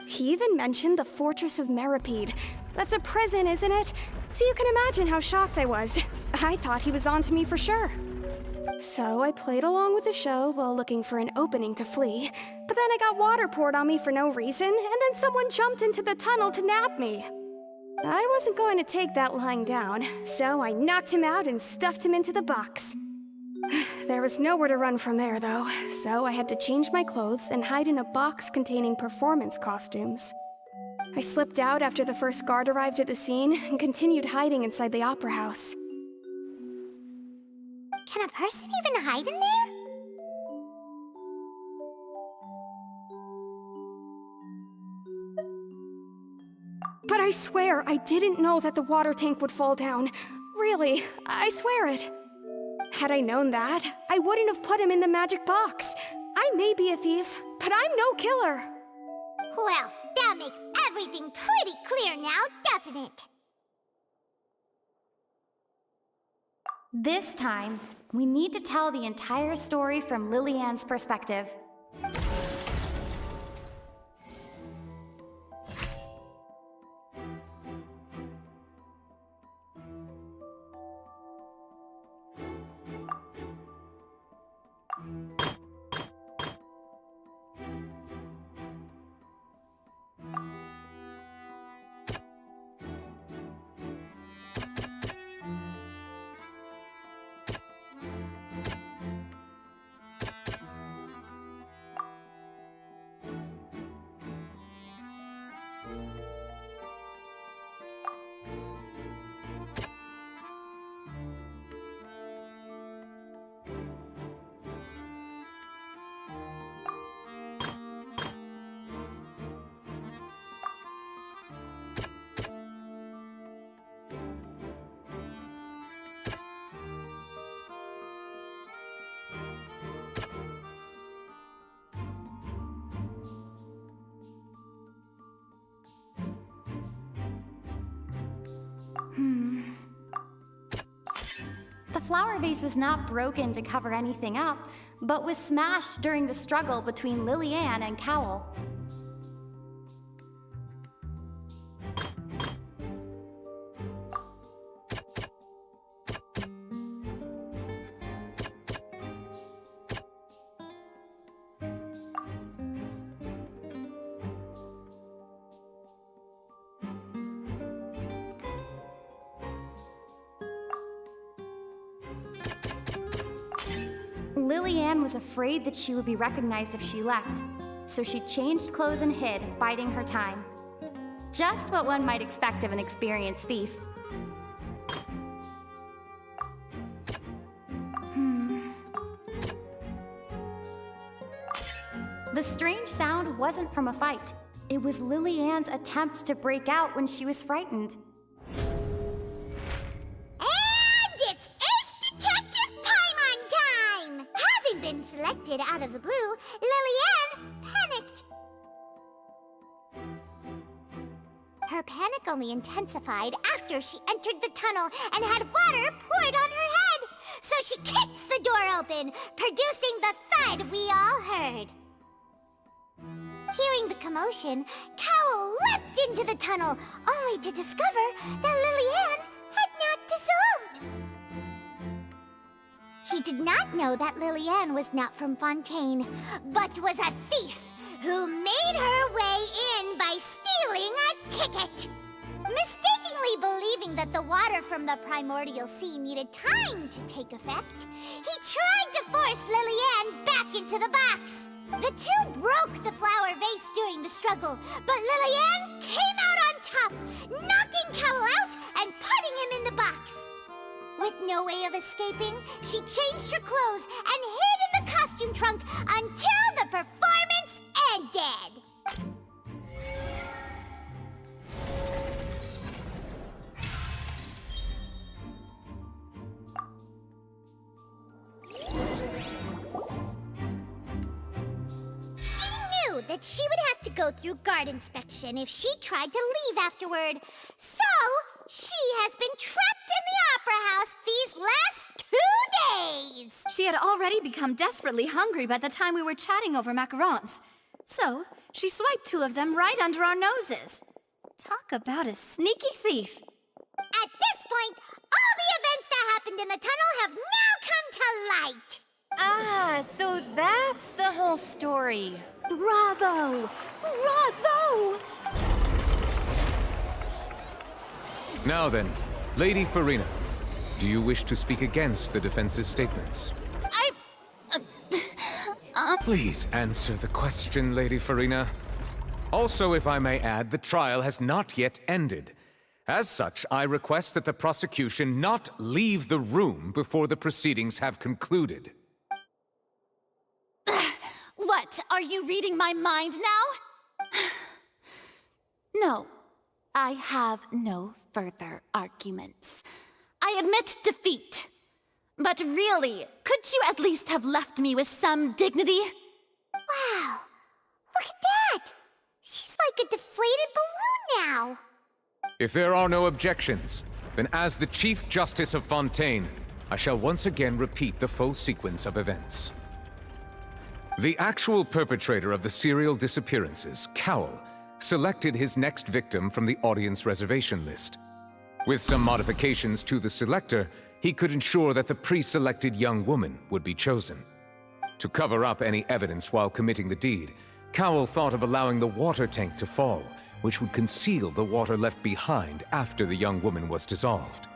He even mentioned the Fortress of Meripede. That's a prison, isn't it? So you can imagine how shocked I was. I thought he was onto me for sure. So I played along with the show while looking for an opening to flee, but then I got water poured on me for no reason, and then someone jumped into the tunnel to nab me. I wasn't going to take that lying down, so I knocked him out and stuffed him into the box. There was nowhere to run from there, though, so I had to change my clothes and hide in a box containing performance costumes. I slipped out after the first guard arrived at the scene and continued hiding inside the opera house. Can a person even hide in there? But I swear I didn't know that the water tank would fall down. Really, I swear it. Had I known that, I wouldn't have put him in the magic box. I may be a thief, but I'm no killer. Well, that makes everything pretty clear now, doesn't it? This time, we need to tell the entire story from Lillian's perspective. The flower vase was not broken to cover anything up, but was smashed during the struggle between Lillian and Cowl. Lillian was afraid that she would be recognized if she left, so she changed clothes and hid, biding her time. Just what one might expect of an experienced thief. The strange sound wasn't from a fight. It was Lillian's attempt to break out when she was frightened. Been selected out of the blue, Lillian panicked. Her panic only intensified after she entered the tunnel and had water poured on her head. So she kicked the door open, producing the thud we all heard. Hearing the commotion, Cowl leapt into the tunnel, only to discover that Lillian had not dissolved. He did not know that Lillian was not from Fontaine, but was a thief who made her way in by stealing a ticket. Mistakenly believing that the water from the primordial sea needed time to take effect, he tried to force Lillian back into the box. The two broke the flower vase during the struggle, but Lillian came out on top, knocking Cowl out and putting him in the box. With no way of escaping, she changed her clothes and hid in the costume trunk until the performance ended. She knew that she would have to go through guard inspection if she tried to leave afterward, so she has been trapped in the Opera House these last 2 days! She had already become desperately hungry by the time we were chatting over macarons. So, she swiped 2 of them right under our noses. Talk about a sneaky thief. At this point, all the events that happened in the tunnel have now come to light! Ah, so that's the whole story. Bravo! Bravo! Now then, Lady Farina, do you wish to speak against the defense's statements? Please answer the question, Lady Farina. Also, if I may add, the trial has not yet ended. As such, I request that the prosecution not leave the room before the proceedings have concluded. What? Are you reading my mind now? No. I have no further arguments. I admit defeat. But really, could you at least have left me with some dignity? Wow! Look at that! She's like a deflated balloon now! If there are no objections, then as the Chief Justice of Fontaine, I shall once again repeat the full sequence of events. The actual perpetrator of the serial disappearances, Cowl, selected his next victim from the audience reservation list. With some modifications to the selector, he could ensure that the pre-selected young woman would be chosen. To cover up any evidence while committing the deed, Cowl thought of allowing the water tank to fall, which would conceal the water left behind after the young woman was dissolved.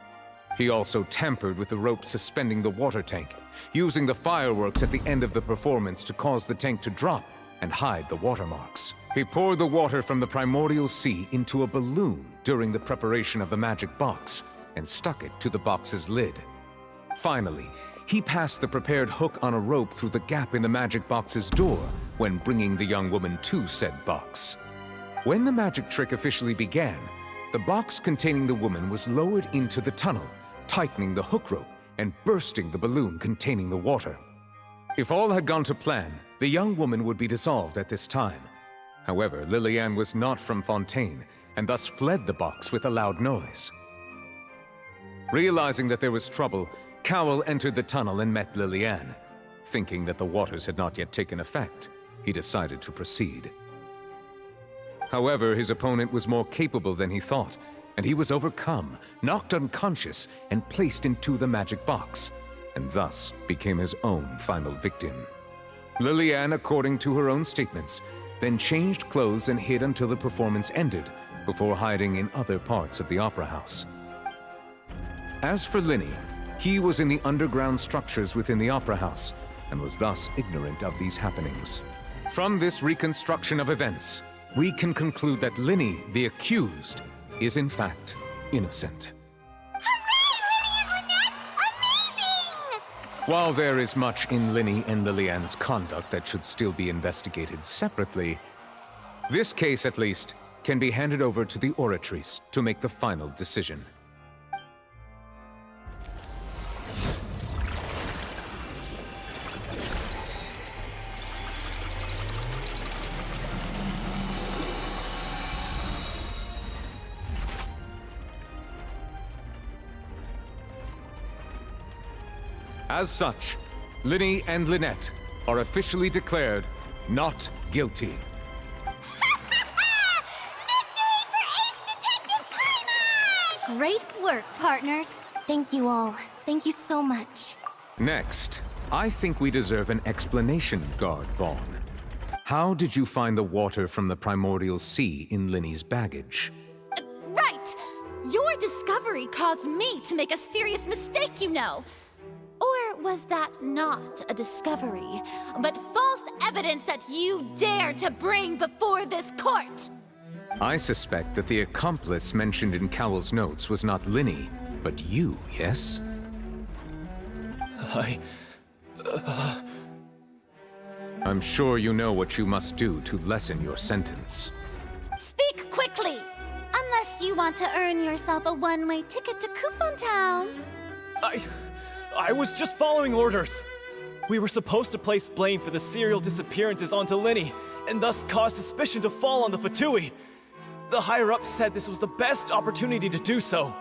He also tampered with the rope suspending the water tank, using the fireworks at the end of the performance to cause the tank to drop and hide the watermarks. He poured the water from the primordial sea into a balloon during the preparation of the magic box and stuck it to the box's lid. Finally, he passed the prepared hook on a rope through the gap in the magic box's door when bringing the young woman to said box. When the magic trick officially began, the box containing the woman was lowered into the tunnel, tightening the hook rope and bursting the balloon containing the water. If all had gone to plan, the young woman would be dissolved at this time. However, Lillian was not from Fontaine, and thus fled the box with a loud noise. Realizing that there was trouble, Cowl entered the tunnel and met Lillian. Thinking that the waters had not yet taken effect, he decided to proceed. However, his opponent was more capable than he thought, and he was overcome, knocked unconscious, and placed into the magic box, and thus became his own final victim. Lillian, according to her own statements, then changed clothes and hid until the performance ended, before hiding in other parts of the opera house. As for Linny, he was in the underground structures within the opera house, and was thus ignorant of these happenings. From this reconstruction of events, we can conclude that Linny, the accused, is in fact innocent. While there is much in Linny and Lillian's conduct that should still be investigated separately, this case, at least, can be handed over to the Oratrice to make the final decision. As such, Linny and Lynette are officially declared not guilty. Great work, partners. Thank you all. Thank you so much. Next, I think we deserve an explanation, Guard Vaughn. How did you find the water from the primordial sea in Linny's baggage? Right! Your discovery caused me to make a serious mistake, you know. Or was that not a discovery, but false evidence that you dare to bring before this court? I suspect that the accomplice mentioned in Cowell's notes was not Linny, but you, yes? I'm sure you know what you must do to lessen your sentence. Speak quickly! Unless you want to earn yourself a one-way ticket to Coupon Town. I was just following orders. We were supposed to place blame for the serial disappearances onto Linny, and thus cause suspicion to fall on the Fatui. The higher-ups said this was the best opportunity to do so.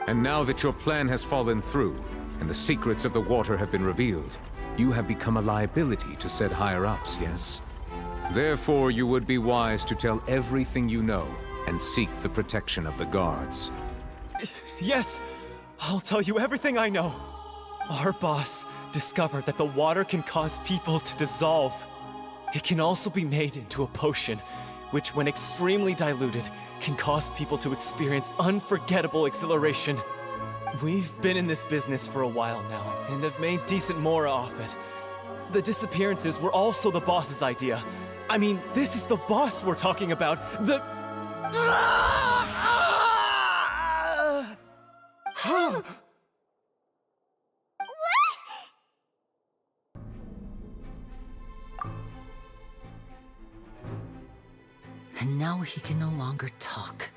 And now that your plan has fallen through, and the secrets of the water have been revealed, you have become a liability to said higher-ups, yes? Therefore, you would be wise to tell everything you know, and seek the protection of the guards. Yes, I'll tell you everything I know. Our boss discovered that the water can cause people to dissolve. It can also be made into a potion, which when extremely diluted, can cause people to experience unforgettable exhilaration. We've been in this business for a while now, and have made decent mora off it. The disappearances were also the boss's idea. I mean, this is the boss we're talking about. And now he can no longer talk.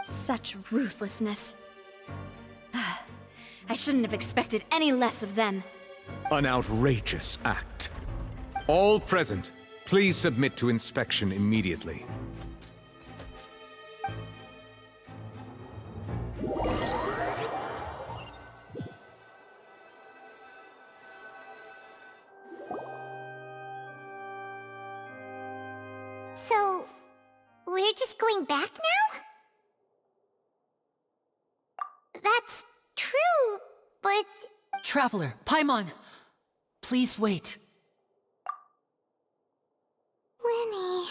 Such ruthlessness. I shouldn't have expected any less of them. An outrageous act. All present, please submit to inspection immediately. So, we're just going back now? That's true, but... Traveler, Paimon! Please wait. Linny...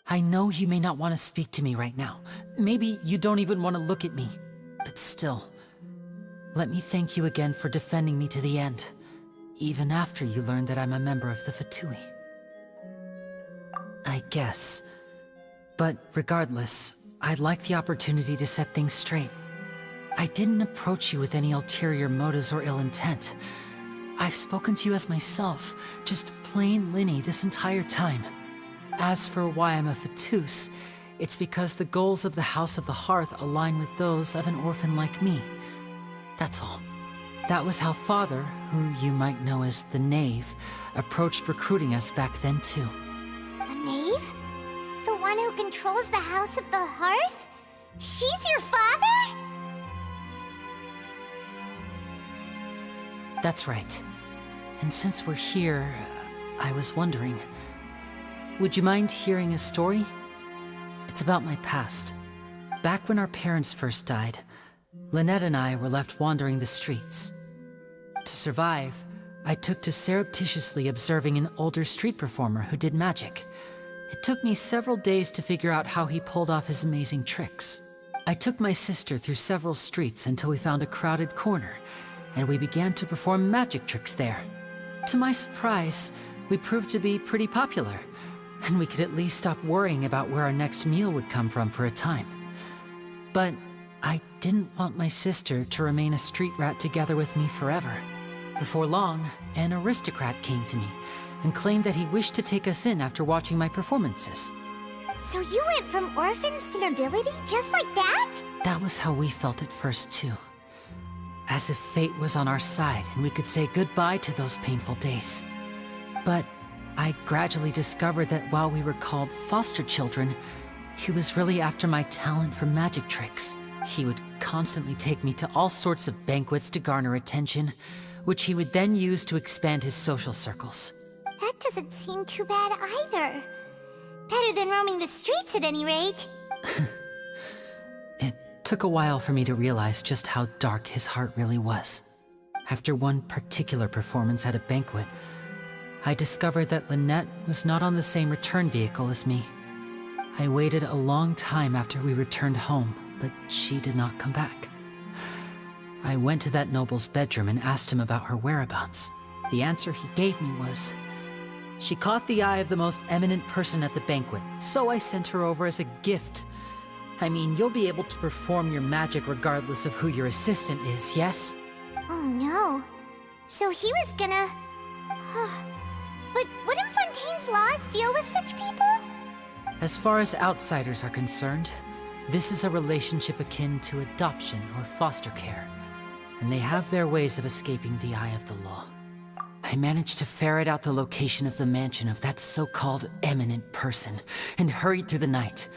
I know you may not want to speak to me right now. Maybe you don't even want to look at me. But still, let me thank you again for defending me to the end. Even after you learned that I'm a member of the Fatui. I guess. But regardless, I'd like the opportunity to set things straight. I didn't approach you with any ulterior motives or ill intent. I've spoken to you as myself, just plain Linny this entire time. As for why I'm a Fatus, it's because the goals of the House of the Hearth align with those of an orphan like me. That's all. That was how Father, who you might know as the Knave, approached recruiting us back then too. The Knave? The one who controls the House of the Hearth? She's your father? That's right. And since we're here, I was wondering, would you mind hearing a story? It's about my past. Back when our parents first died, Lynette and I were left wandering the streets. To survive, I took to surreptitiously observing an older street performer who did magic. It took me several days to figure out how he pulled off his amazing tricks. I took my sister through several streets until we found a crowded corner, and we began to perform magic tricks there. To my surprise, we proved to be pretty popular, and we could at least stop worrying about where our next meal would come from for a time. But I didn't want my sister to remain a street rat together with me forever. Before long, an aristocrat came to me and claimed that he wished to take us in after watching my performances. So you went from orphans to nobility just like that? That was how we felt at first, too. As if fate was on our side and we could say goodbye to those painful days. But I gradually discovered that while we were called foster children, he was really after my talent for magic tricks. He would constantly take me to all sorts of banquets to garner attention, which he would then use to expand his social circles. That doesn't seem too bad either. Better than roaming the streets at any rate. It took a while for me to realize just how dark his heart really was. After one particular performance at a banquet, I discovered that Lynette was not on the same return vehicle as me. I waited a long time after we returned home, but she did not come back. I went to that noble's bedroom and asked him about her whereabouts. The answer he gave me was, she caught the eye of the most eminent person at the banquet, so I sent her over as a gift. I mean, you'll be able to perform your magic regardless of who your assistant is, yes? Oh no. So he was gonna... But wouldn't Fontaine's laws deal with such people? As far as outsiders are concerned, this is a relationship akin to adoption or foster care, and they have their ways of escaping the eye of the law. I managed to ferret out the location of the mansion of that so-called eminent person and hurried through the night.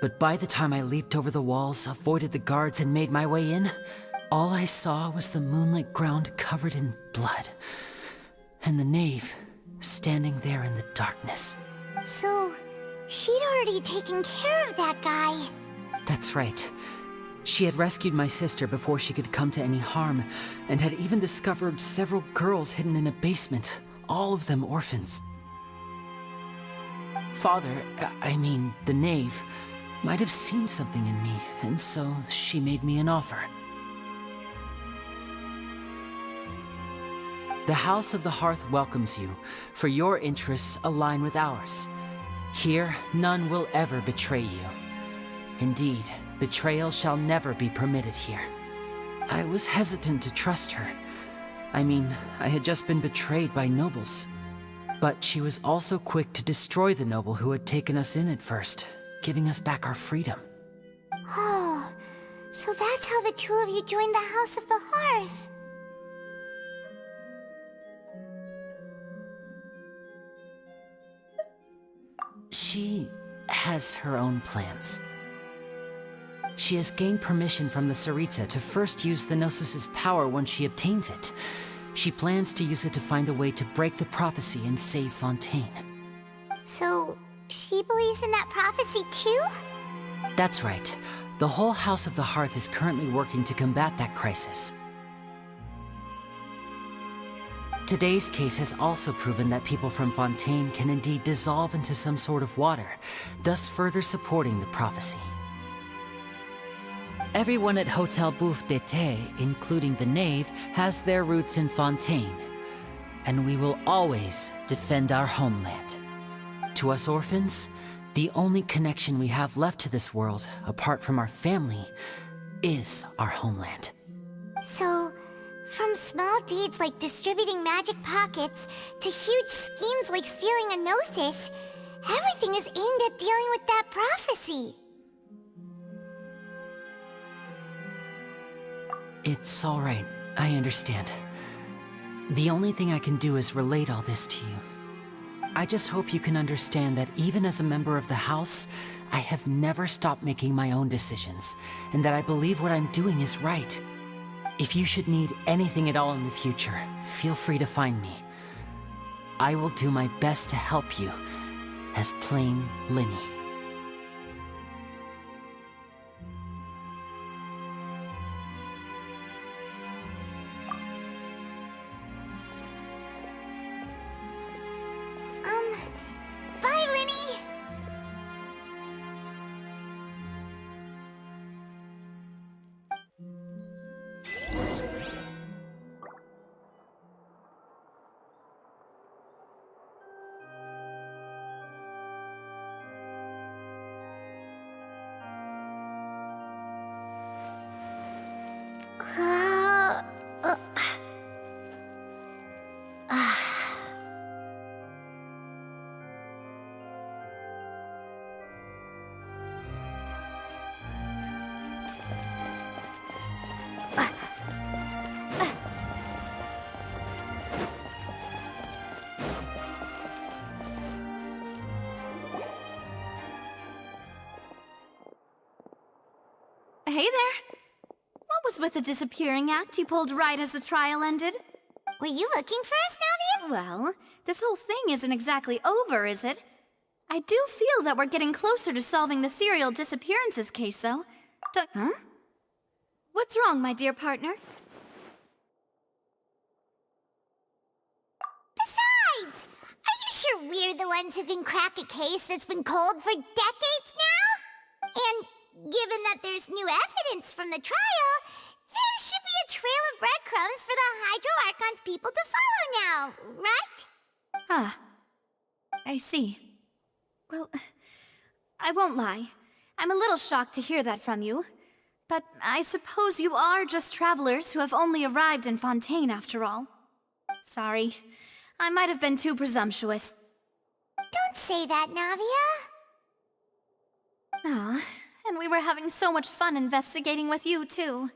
But by the time I leaped over the walls, avoided the guards, and made my way in, all I saw was the moonlit ground covered in blood, and the knave standing there in the darkness. So, she'd already taken care of that guy. That's right. She had rescued my sister before she could come to any harm, and had even discovered several girls hidden in a basement, all of them orphans. Father, I mean, the knave, might have seen something in me, and so she made me an offer. The House of the Hearth welcomes you, for your interests align with ours. Here, none will ever betray you. Indeed, betrayal shall never be permitted here. I was hesitant to trust her. I mean, I had just been betrayed by nobles. But she was also quick to destroy the noble who had taken us in at first, giving us back our freedom. Oh, so that's how the two of you joined the House of the Hearth. She has her own plans. She has gained permission from the Tsaritsa to first use the Gnosis' power once she obtains it. She plans to use it to find a way to break the prophecy and save Fontaine. So, she believes in that prophecy too? That's right. The whole House of the Hearth is currently working to combat that crisis. Today's case has also proven that people from Fontaine can indeed dissolve into some sort of water, thus further supporting the prophecy. Everyone at Hotel Bouffe d'été, including the knave, has their roots in Fontaine, and we will always defend our homeland. To us orphans, the only connection we have left to this world, apart from our family, is our homeland. So, from small deeds like distributing magic pockets to huge schemes like stealing a Gnosis, everything is aimed at dealing with that prophecy. It's all right. I understand. The only thing I can do is relate all this to you. I just hope you can understand that even as a member of the House, I have never stopped making my own decisions, and that I believe what I'm doing is right. If you should need anything at all in the future, feel free to find me. I will do my best to help you, as plain Linny. Bye, Linny! Hey there! What was with the disappearing act you pulled right as the trial ended? Were you looking for us, Navia? Well, this whole thing isn't exactly over, is it? I do feel that we're getting closer to solving the serial disappearances case, though. Huh? What's wrong, my dear partner? Besides, are you sure we're the ones who can crack a case that's been cold for decades now? And given that there's new evidence from the trial, there should be a trail of breadcrumbs for the Hydro Archon's people to follow now, right? Ah, I see. Well, I won't lie. I'm a little shocked to hear that from you. But I suppose you are just travelers who have only arrived in Fontaine after all. Sorry, I might have been too presumptuous. Don't say that, Navia. Ah, and we were having so much fun investigating with you, too.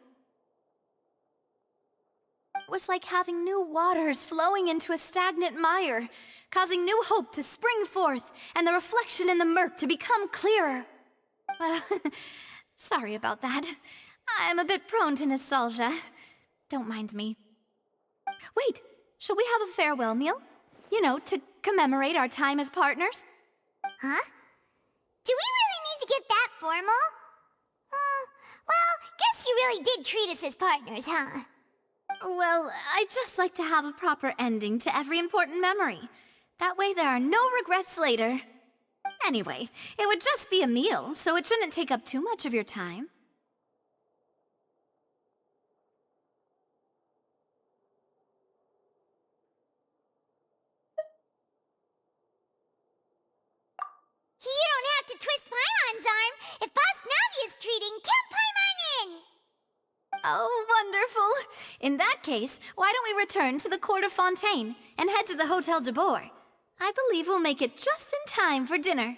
It was like having new waters flowing into a stagnant mire, causing new hope to spring forth, and the reflection in the murk to become clearer. Well, sorry about that. I'm a bit prone to nostalgia. Don't mind me. Wait, shall we have a farewell meal? You know, to commemorate our time as partners? Huh? Do we really need to get that formal? Well, guess you really did treat us as partners, huh? Well, I'd just like to have a proper ending to every important memory. That way there are no regrets later. Anyway, it would just be a meal, so it shouldn't take up too much of your time. You don't have to twist Paimon's arm. If Boss Navia's treating, count Paimon in! Oh, wonderful! In that case, why don't we return to the Court of Fontaine and head to the Hotel de Boer? I believe we'll make it just in time for dinner.